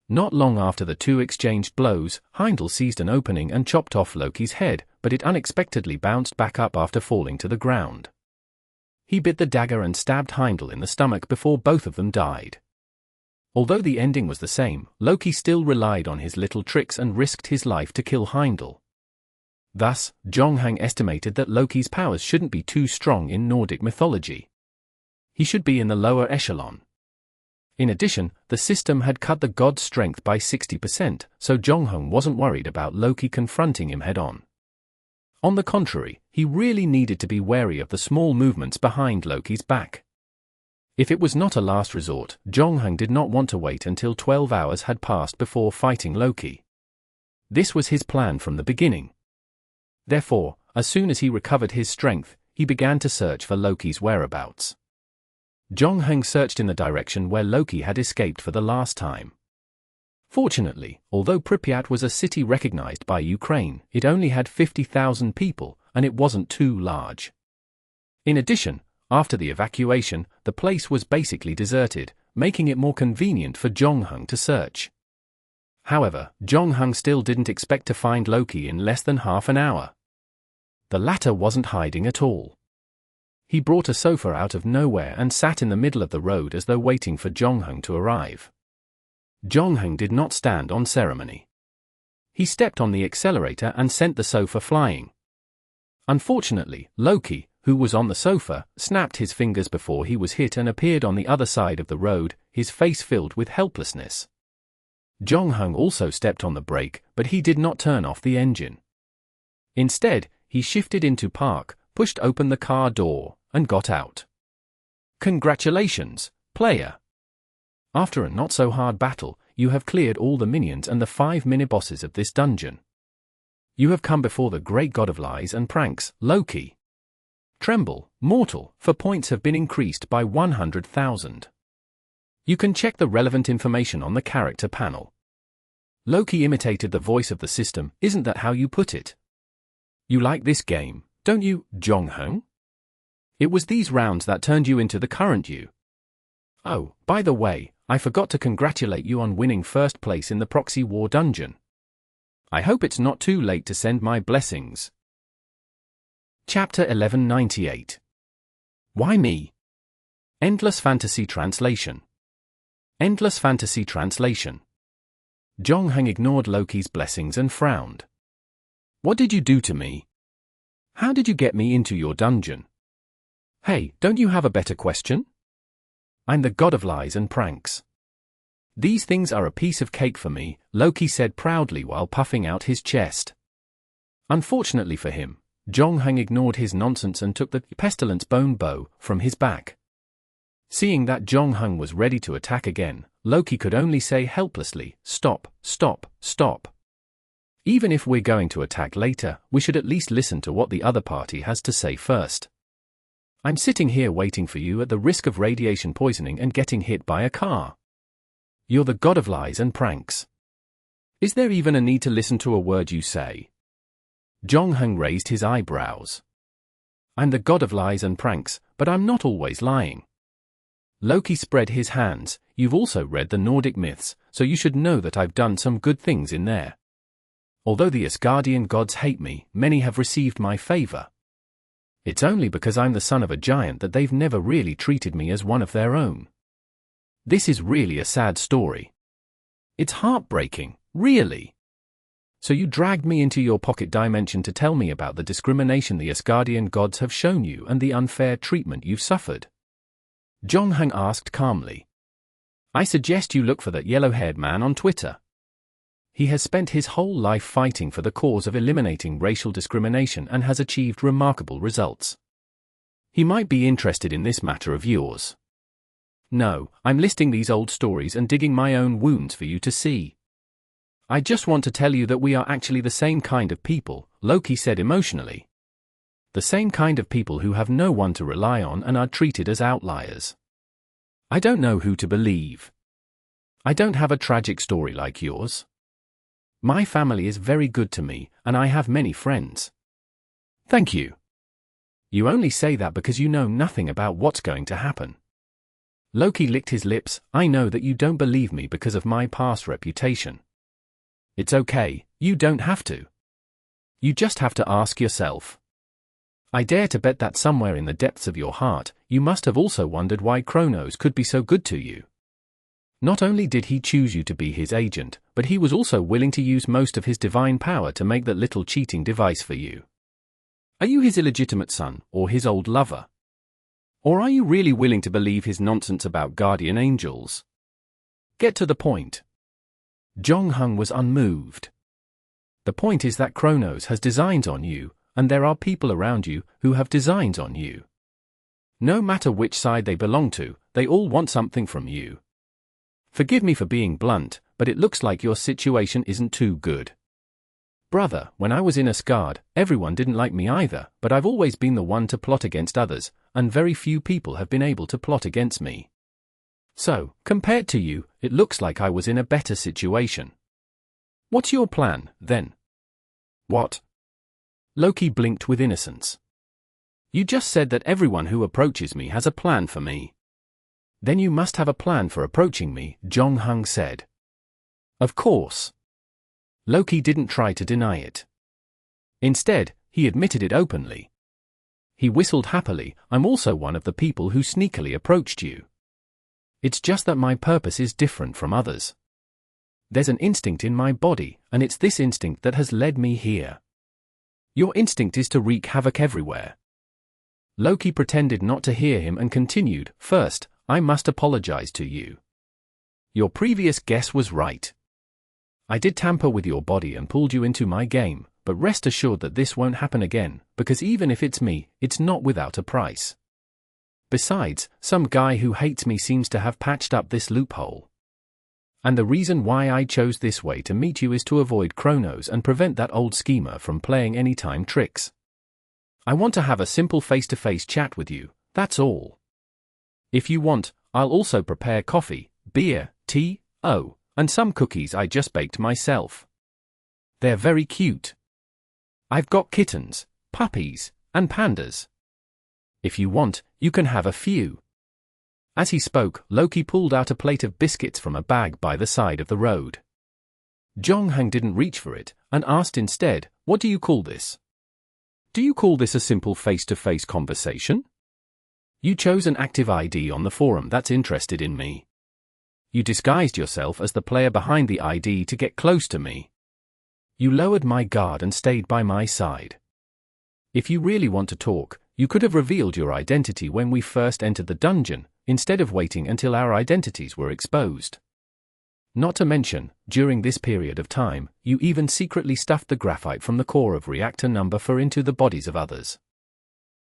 S1: Not long after the two exchanged blows, Heimdall seized an opening and chopped off Loki's head, but it unexpectedly bounced back up after falling to the ground. He bit the dagger and stabbed Heimdall in the stomach before both of them died. Although the ending was the same, Loki still relied on his little tricks and risked his life to kill Heimdall. Thus, Jonghung estimated that Loki's powers shouldn't be too strong in Nordic mythology. He should be in the lower echelon. In addition, the system had cut the god's strength by 60%, so Jonghung wasn't worried about Loki confronting him head-on. On the contrary, he really needed to be wary of the small movements behind Loki's back. If it was not a last resort, Jonghung did not want to wait until 12 hours had passed before fighting Loki. This was his plan from the beginning. Therefore, as soon as he recovered his strength, he began to search for Loki's whereabouts. Jonghung searched in the direction where Loki had escaped for the last time. Fortunately, although Pripyat was a city recognized by Ukraine, it only had 50,000 people, and it wasn't too large. In addition, after the evacuation, the place was basically deserted, making it more convenient for Jonghung to search. However, Jonghung still didn't expect to find Loki in less than half an hour. The latter wasn't hiding at all. He brought a sofa out of nowhere and sat in the middle of the road as though waiting for Jonghung to arrive. Jonghung did not stand on ceremony. He stepped on the accelerator and sent the sofa flying. Unfortunately, Loki, who was on the sofa, snapped his fingers before he was hit and appeared on the other side of the road, his face filled with helplessness. Jonghung also stepped on the brake, but he did not turn off the engine. Instead, he shifted into park, pushed open the car door, and got out. Congratulations, player! After a not-so-hard battle, you have cleared all the minions and the 5 mini-bosses of this dungeon. You have come before the great god of lies and pranks, Loki. Tremble, mortal, for points have been increased by 100,000. You can check the relevant information on the character panel. Loki imitated the voice of the system, isn't that how you put it? You like this game, don't you, Jonghung? It was these rounds that turned you into the current you. Oh, by the way, I forgot to congratulate you on winning first place in the proxy war dungeon. I hope it's not too late to send my blessings. Chapter 1198. Why me? Endless Fantasy Translation. Endless Fantasy Translation. Jonghung ignored Loki's blessings and frowned. What did you do to me? How did you get me into your dungeon? Hey, don't you have a better question? I'm the god of lies and pranks. These things are a piece of cake for me, Loki said proudly while puffing out his chest. Unfortunately for him, Jonghung ignored his nonsense and took the pestilence bone bow from his back. Seeing that Jonghung was ready to attack again, Loki could only say helplessly, "Stop, stop, stop. Even if we're going to attack later, we should at least listen to what the other party has to say first. I'm sitting here waiting for you at the risk of radiation poisoning and getting hit by a car. You're the god of lies and pranks. Is there even a need to listen to a word you say?" Jonghung raised his eyebrows. I'm the god of lies and pranks, but I'm not always lying. Loki spread his hands. You've also read the Nordic myths, so you should know that I've done some good things in there. Although the Asgardian gods hate me, many have received my favor. It's only because I'm the son of a giant that they've never really treated me as one of their own. This is really a sad story. It's heartbreaking, really. So you dragged me into your pocket dimension to tell me about the discrimination the Asgardian gods have shown you and the unfair treatment you've suffered? Jonghung asked calmly. I suggest you look for that yellow-haired man on Twitter. He has spent his whole life fighting for the cause of eliminating racial discrimination and has achieved remarkable results. He might be interested in this matter of yours. No, I'm listing these old stories and digging my own wounds for you to see. I just want to tell you that we are actually the same kind of people, Loki said emotionally. The same kind of people who have no one to rely on and are treated as outliers. I don't know who to believe. I don't have a tragic story like yours. My family is very good to me, and I have many friends. Thank you. You only say that because you know nothing about what's going to happen. Loki licked his lips. I know that you don't believe me because of my past reputation. It's okay, you don't have to. You just have to ask yourself. I dare to bet that somewhere in the depths of your heart, you must have also wondered why Kronos could be so good to you. Not only did he choose you to be his agent, but he was also willing to use most of his divine power to make that little cheating device for you. Are you his illegitimate son, or his old lover? Or are you really willing to believe his nonsense about guardian angels? Get to the point. Jonghung was unmoved. The point is that Kronos has designs on you, and there are people around you who have designs on you. No matter which side they belong to, they all want something from you. Forgive me for being blunt, but it looks like your situation isn't too good. Brother, when I was in Asgard, everyone didn't like me either, but I've always been the one to plot against others, and very few people have been able to plot against me. So, compared to you, it looks like I was in a better situation. What's your plan, then? What? Loki blinked with innocence. You just said that everyone who approaches me has a plan for me. Then you must have a plan for approaching me, Jong-hung said. Of course. Loki didn't try to deny it. Instead, he admitted it openly. He whistled happily. I'm also one of the people who sneakily approached you. It's just that my purpose is different from others. There's an instinct in my body, and it's this instinct that has led me here. Your instinct is to wreak havoc everywhere. Loki pretended not to hear him and continued, First, I must apologize to you. Your previous guess was right. I did tamper with your body and pulled you into my game, but rest assured that this won't happen again, because even if it's me, it's not without a price. Besides, some guy who hates me seems to have patched up this loophole. And the reason why I chose this way to meet you is to avoid Kronos and prevent that old schemer from playing any time tricks. I want to have a simple face-to-face chat with you, that's all. If you want, I'll also prepare coffee, beer, tea, and some cookies I just baked myself. They're very cute. I've got kittens, puppies, and pandas. If you want, you can have a few. As he spoke, Loki pulled out a plate of biscuits from a bag by the side of the road. Jong-hung didn't reach for it, and asked instead, What do you call this? Do you call this a simple face-to-face conversation? You chose an active ID on the forum that's interested in me. You disguised yourself as the player behind the ID to get close to me. You lowered my guard and stayed by my side. If you really want to talk, you could have revealed your identity when we first entered the dungeon, instead of waiting until our identities were exposed. Not to mention, during this period of time, you even secretly stuffed the graphite from the core of reactor number 4 into the bodies of others.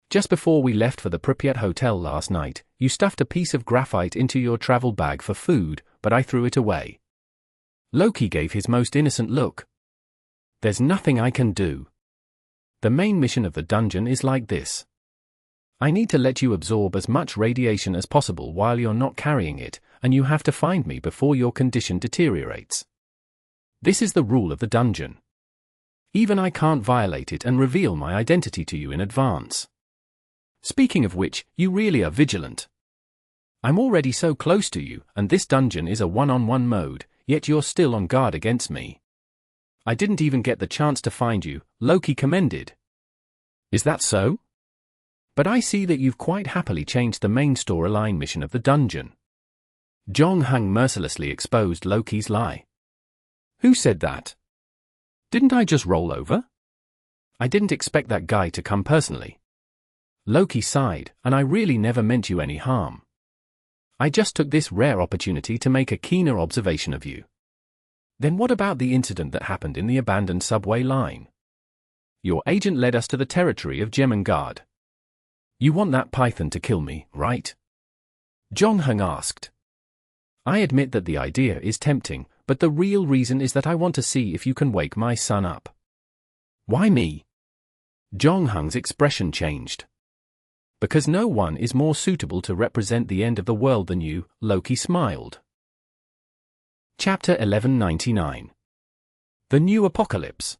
S1: Just before we left for the Pripyat hotel last night, you stuffed a piece of graphite into your travel bag for food, but I threw it away. Loki gave his most innocent look. There's nothing I can do. The main mission of the dungeon is like this. I need to let you absorb as much radiation as possible while you're not carrying it, and you have to find me before your condition deteriorates. This is the rule of the dungeon. Even I can't violate it and reveal my identity to you in advance. Speaking of which, you really are vigilant. I'm already so close to you, and this dungeon is a one-on-one mode, yet you're still on guard against me. I didn't even get the chance to find you, Loki commended. Is that so? But I see that you've quite happily changed the main storyline mission of the dungeon. Jong-hung mercilessly exposed Loki's lie. Who said that? Didn't I just roll over? I didn't expect that guy to come personally. Loki sighed, and I really never meant you any harm. I just took this rare opportunity to make a keener observation of you. Then what about the incident that happened in the abandoned subway line? Your agent led us to the territory of Jemengard. You want that python to kill me, right? Jong-hung asked. I admit that the idea is tempting, but the real reason is that I want to see if you can wake my son up. Why me? Jong-hung's expression changed. Because no one is more suitable to represent the end of the world than you, Loki smiled. Chapter 1199. The New Apocalypse.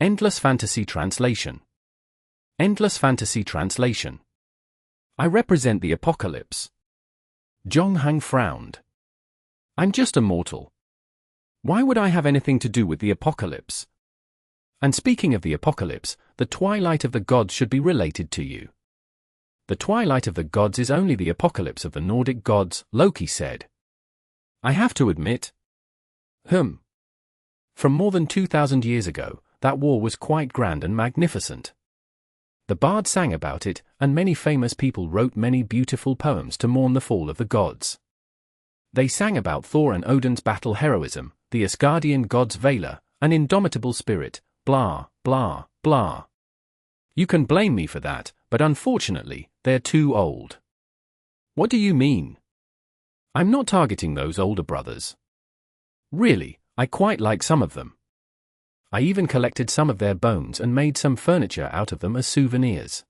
S1: Endless Fantasy Translation. Endless Fantasy Translation. I represent the apocalypse. Jong-hung frowned. I'm just a mortal. Why would I have anything to do with the apocalypse? And speaking of the apocalypse, the twilight of the gods should be related to you. The twilight of the gods is only the apocalypse of the Nordic gods, Loki said. I have to admit. From more than 2,000 years ago, that war was quite grand and magnificent. The bard sang about it, and many famous people wrote many beautiful poems to mourn the fall of the gods. They sang about Thor and Odin's battle heroism, the Asgardian god's valor, an indomitable spirit, blah, blah, blah. You can blame me for that, but unfortunately, they're too old. What do you mean? I'm not targeting those older brothers. Really, I quite like some of them. I even collected some of their bones and made some furniture out of them as souvenirs.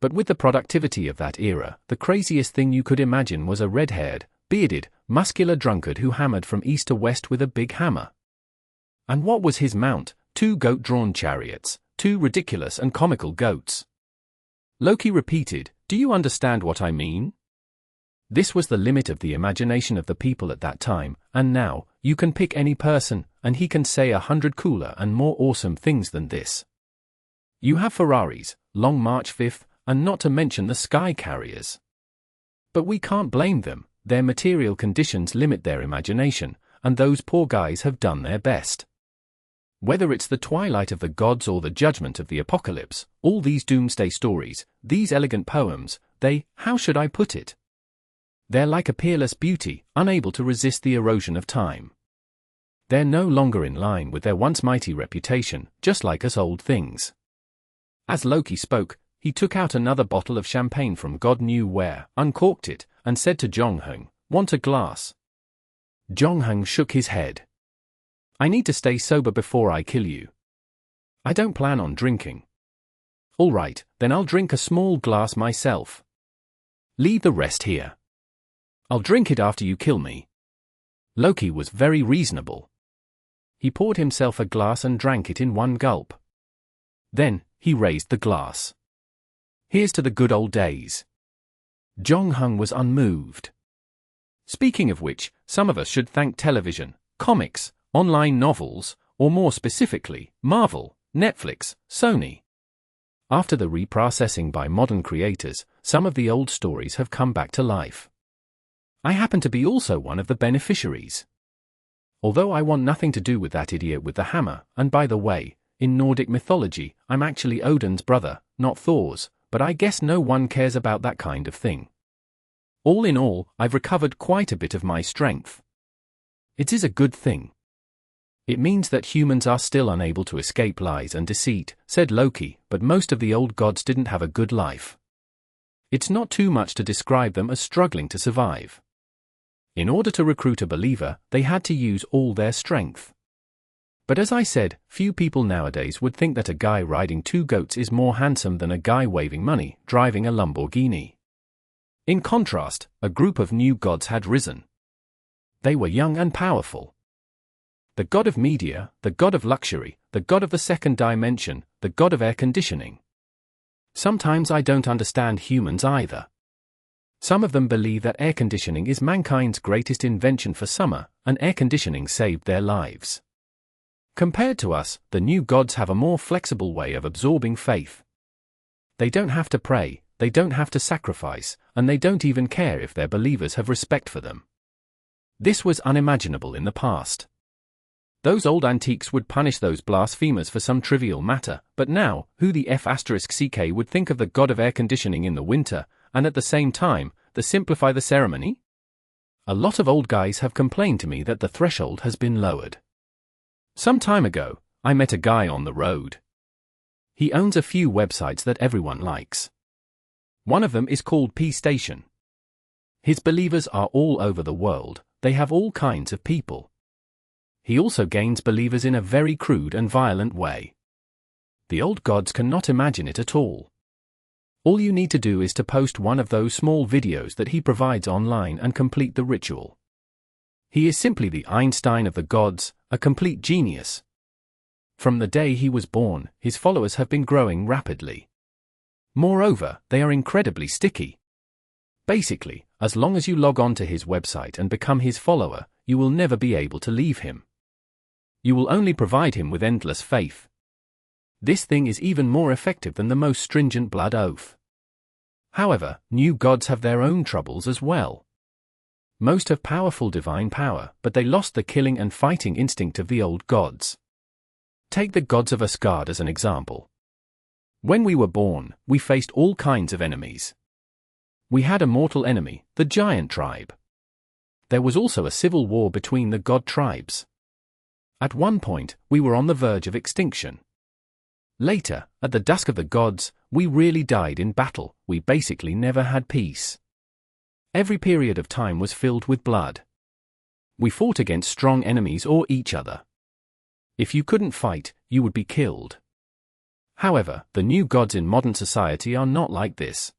S1: But with the productivity of that era, the craziest thing you could imagine was a red-haired, bearded, muscular drunkard who hammered from east to west with a big hammer. And what was his mount? 2 goat-drawn chariots, 2 ridiculous and comical goats. Loki repeated, "Do you understand what I mean?" This was the limit of the imagination of the people at that time, and now, you can pick any person, and he can say 100 cooler and more awesome things than this. You have Ferraris, Long March 5th, and not to mention the Sky Carriers. But we can't blame them, their material conditions limit their imagination, and those poor guys have done their best. Whether it's the twilight of the gods or the judgment of the apocalypse, all these doomsday stories, these elegant poems, how should I put it? They're like a peerless beauty, unable to resist the erosion of time. They're no longer in line with their once mighty reputation, just like us old things. As Loki spoke, he took out another bottle of champagne from God knew where, uncorked it, and said to Jong-hung, "Want a glass?" Jong-hung shook his head. "I need to stay sober before I kill you. I don't plan on drinking." "All right, then I'll drink a small glass myself. Leave the rest here. I'll drink it after you kill me." Loki was very reasonable. He poured himself a glass and drank it in one gulp. Then, he raised the glass. "Here's to the good old days." Jong-hung was unmoved. Speaking of which, some of us should thank television, comics, online novels, or more specifically, Marvel, Netflix, Sony. After the reprocessing by modern creators, some of the old stories have come back to life. I happen to be also one of the beneficiaries. Although I want nothing to do with that idiot with the hammer, and by the way, in Nordic mythology, I'm actually Odin's brother, not Thor's, but I guess no one cares about that kind of thing. All in all, I've recovered quite a bit of my strength. It is a good thing. It means that humans are still unable to escape lies and deceit, said Loki, but most of the old gods didn't have a good life. It's not too much to describe them as struggling to survive. In order to recruit a believer, they had to use all their strength. But as I said, few people nowadays would think that a guy riding 2 goats is more handsome than a guy waving money, driving a Lamborghini. In contrast, a group of new gods had risen. They were young and powerful. The god of media, the god of luxury, the god of the second dimension, the god of air conditioning. Sometimes I don't understand humans either. Some of them believe that air conditioning is mankind's greatest invention for summer, and air conditioning saved their lives. Compared to us, the new gods have a more flexible way of absorbing faith. They don't have to pray, they don't have to sacrifice, and they don't even care if their believers have respect for them. This was unimaginable in the past. Those old antiques would punish those blasphemers for some trivial matter, but now, who the F***ck would think of the god of air conditioning in the winter, and at the same time, simplify the ceremony? A lot of old guys have complained to me that the threshold has been lowered. Some time ago, I met a guy on the road. He owns a few websites that everyone likes. One of them is called P Station. His believers are all over the world, they have all kinds of people. He also gains believers in a very crude and violent way. The old gods cannot imagine it at all. All you need to do is to post one of those small videos that he provides online and complete the ritual. He is simply the Einstein of the gods, a complete genius. From the day he was born, his followers have been growing rapidly. Moreover, they are incredibly sticky. Basically, as long as you log on to his website and become his follower, you will never be able to leave him. You will only provide him with endless faith. This thing is even more effective than the most stringent blood oath. However, new gods have their own troubles as well. Most have powerful divine power, but they lost the killing and fighting instinct of the old gods. Take the gods of Asgard as an example. When we were born, we faced all kinds of enemies. We had a mortal enemy, the giant tribe. There was also a civil war between the god tribes. At one point, we were on the verge of extinction. Later, at the dusk of the gods, we really died in battle, we basically never had peace. Every period of time was filled with blood. We fought against strong enemies or each other. If you couldn't fight, you would be killed. However, the new gods in modern society are not like this.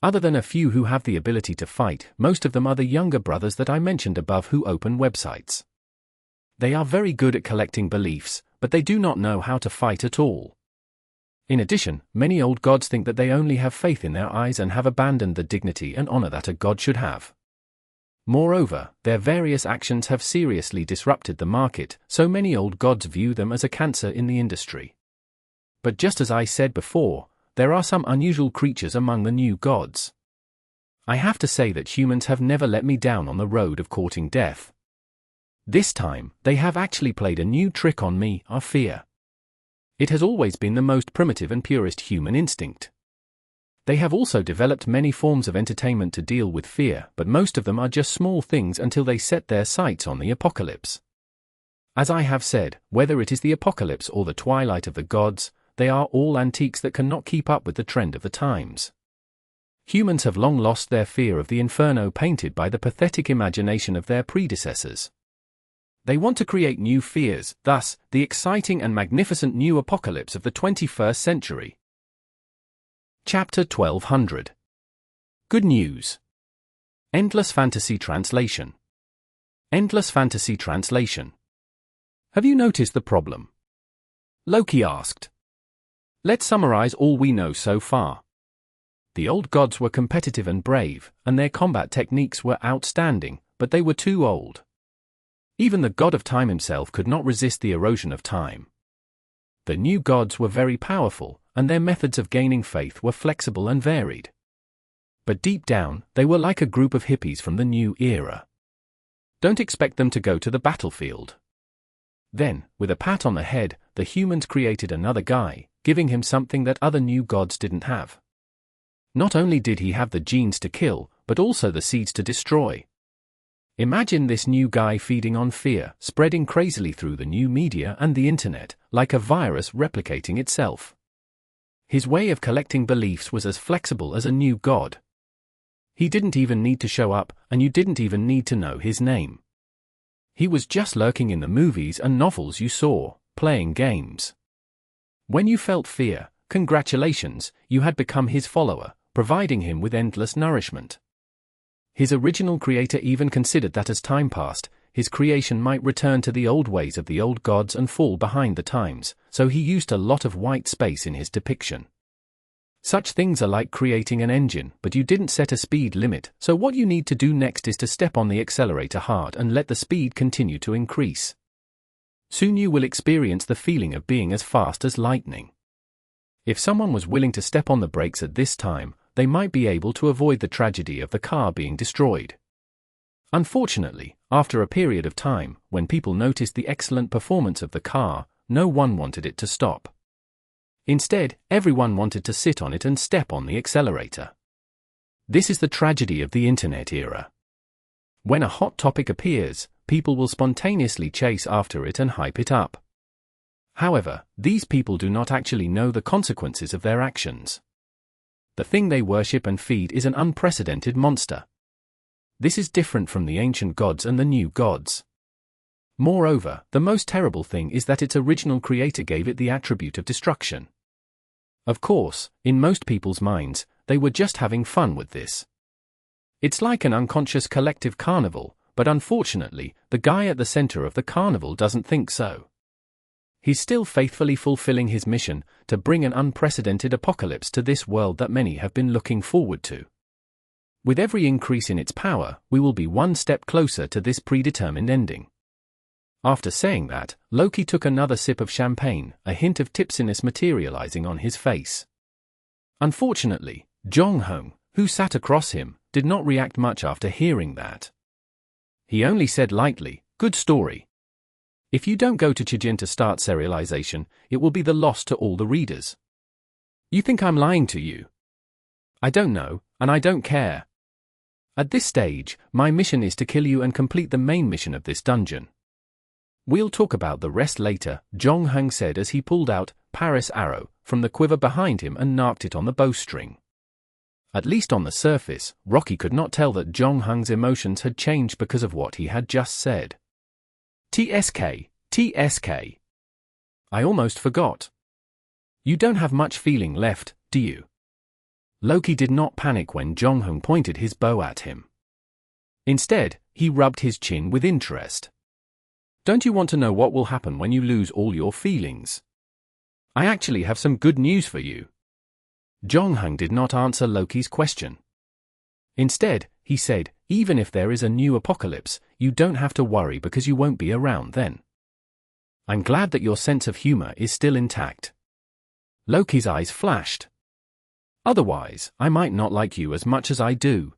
S1: Other than a few who have the ability to fight, most of them are the younger brothers that I mentioned above who open websites. They are very good at collecting beliefs, but they do not know how to fight at all. In addition, many old gods think that they only have faith in their eyes and have abandoned the dignity and honor that a god should have. Moreover, their various actions have seriously disrupted the market, so many old gods view them as a cancer in the industry. But just as I said before, there are some unusual creatures among the new gods. I have to say that humans have never let me down on the road of courting death. This time, they have actually played a new trick on me, our fear. It has always been the most primitive and purest human instinct. They have also developed many forms of entertainment to deal with fear, but most of them are just small things until they set their sights on the apocalypse. As I have said, whether it is the apocalypse or the twilight of the gods, they are all antiques that cannot keep up with the trend of the times. Humans have long lost their fear of the inferno painted by the pathetic imagination of their predecessors. They want to create new fears, thus, the exciting and magnificent new apocalypse of the 21st century. Chapter 1200. Good news. Endless Fantasy Translation. Endless Fantasy Translation. Have you noticed the problem? Loki asked. Let's summarize all we know so far. The old gods were competitive and brave, and their combat techniques were outstanding, but they were too old. Even the god of time himself could not resist the erosion of time. The new gods were very powerful, and their methods of gaining faith were flexible and varied. But deep down, they were like a group of hippies from the new era. Don't expect them to go to the battlefield. Then, with a pat on the head, the humans created another guy, giving him something that other new gods didn't have. Not only did he have the genes to kill, but also the seeds to destroy. Imagine this new guy feeding on fear, spreading crazily through the new media and the internet, like a virus replicating itself. His way of collecting beliefs was as flexible as a new god. He didn't even need to show up, and you didn't even need to know his name. He was just lurking in the movies and novels you saw, playing games. When you felt fear, congratulations, you had become his follower, providing him with endless nourishment. His original creator even considered that as time passed, his creation might return to the old ways of the old gods and fall behind the times, so he used a lot of white space in his depiction. Such things are like creating an engine, but you didn't set a speed limit, so what you need to do next is to step on the accelerator hard and let the speed continue to increase. Soon you will experience the feeling of being as fast as lightning. If someone was willing to step on the brakes at this time, they might be able to avoid the tragedy of the car being destroyed. Unfortunately, after a period of time, when people noticed the excellent performance of the car, no one wanted it to stop. Instead, everyone wanted to sit on it and step on the accelerator. This is the tragedy of the internet era. When a hot topic appears, people will spontaneously chase after it and hype it up. However, these people do not actually know the consequences of their actions. The thing they worship and feed is an unprecedented monster. This is different from the ancient gods and the new gods. Moreover, the most terrible thing is that its original creator gave it the attribute of destruction. Of course, in most people's minds, they were just having fun with this. It's like an unconscious collective carnival, but unfortunately, the guy at the center of the carnival doesn't think so. He's still faithfully fulfilling his mission to bring an unprecedented apocalypse to this world that many have been looking forward to. With every increase in its power, we will be one step closer to this predetermined ending. After saying that, Loki took another sip of champagne, a hint of tipsiness materializing on his face. Unfortunately, Jong-hong, who sat across him, did not react much after hearing that. He only said lightly, "Good story. If you don't go to Chijin to start serialization, it will be the loss to all the readers." You think I'm lying to you? I don't know, and I don't care. At this stage, my mission is to kill you and complete the main mission of this dungeon. We'll talk about the rest later, Jong-hong said as he pulled out Paris arrow from the quiver behind him and narked it on the bowstring. At least on the surface, Rocky could not tell that Zhongheng's emotions had changed because of what he had just said. TSK, TSK. I almost forgot. You don't have much feeling left, do you? Loki did not panic when Zhongheng pointed his bow at him. Instead, he rubbed his chin with interest. Don't you want to know what will happen when you lose all your feelings? I actually have some good news for you. Zhongheng did not answer Loki's question. Instead, he said, even if there is a new apocalypse, you don't have to worry because you won't be around then. I'm glad that your sense of humor is still intact. Loki's eyes flashed. Otherwise, I might not like you as much as I do.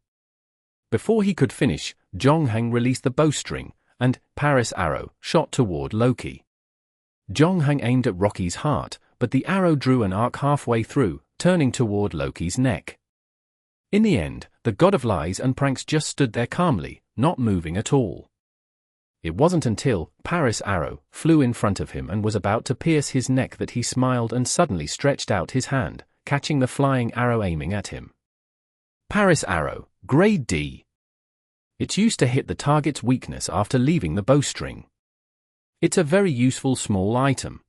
S1: Before he could finish, Zhongheng released the bowstring, and Paris arrow shot toward Loki. Zhongheng aimed at Rocky's heart, but the arrow drew an arc halfway through, turning toward Loki's neck. In the end, the god of lies and pranks just stood there calmly, not moving at all. It wasn't until Paris arrow flew in front of him and was about to pierce his neck that he smiled and suddenly stretched out his hand, catching the flying arrow aiming at him. Paris arrow, grade D. It's used to hit the target's weakness after leaving the bowstring. It's a very useful small item.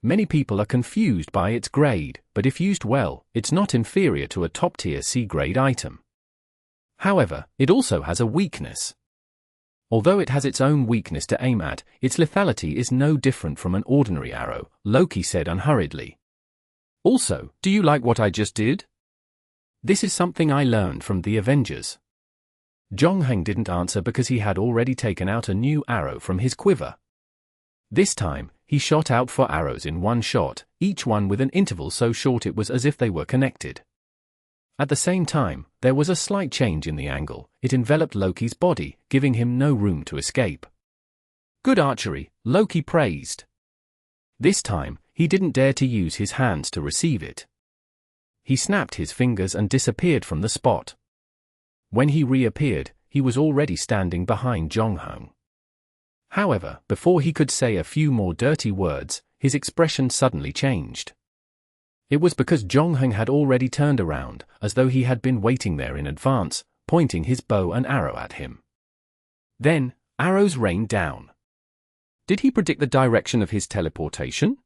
S1: Many people are confused by its grade, but if used well, it's not inferior to a top-tier C-grade item. However, it also has a weakness. Although it has its own weakness to aim at, its lethality is no different from an ordinary arrow, Loki said unhurriedly. Also, do you like what I just did? This is something I learned from the Avengers. Zhongheng didn't answer because he had already taken out a new arrow from his quiver. This time, he shot out 4 arrows in one shot, each one with an interval so short it was as if they were connected. At the same time, there was a slight change in the angle. It enveloped Loki's body, giving him no room to escape. Good archery, Loki praised. This time, he didn't dare to use his hands to receive it. He snapped his fingers and disappeared from the spot. When he reappeared, he was already standing behind Zhongheng. However, before he could say a few more dirty words, his expression suddenly changed. It was because Zhongheng had already turned around, as though he had been waiting there in advance, pointing his bow and arrow at him. Then, arrows rained down. Did he predict the direction of his teleportation?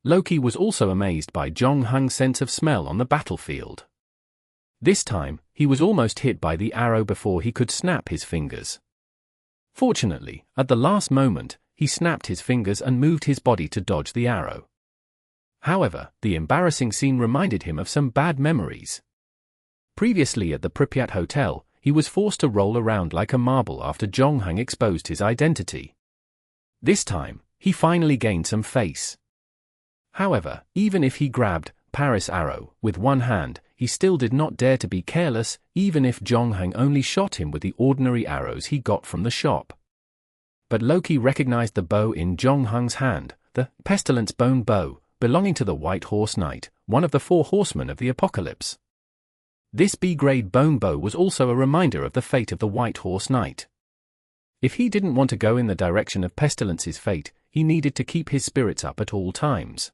S1: Loki was also amazed by Zhongheng's sense of smell on the battlefield. This time, he was almost hit by the arrow before he could snap his fingers. Fortunately, at the last moment, he snapped his fingers and moved his body to dodge the arrow. However, the embarrassing scene reminded him of some bad memories. Previously at the Pripyat hotel, he was forced to roll around like a marble after Zhongheng exposed his identity. This time, he finally gained some face. However, even if he grabbed Paris arrow with one hand, he still did not dare to be careless, even if Zhongheng only shot him with the ordinary arrows he got from the shop. But Loki recognized the bow in Zhongheng's hand, the pestilence bone bow, belonging to the White Horse Knight, one of the 4 horsemen of the apocalypse. This B-grade bone bow was also a reminder of the fate of the White Horse Knight. If he didn't want to go in the direction of Pestilence's fate, he needed to keep his spirits up at all times.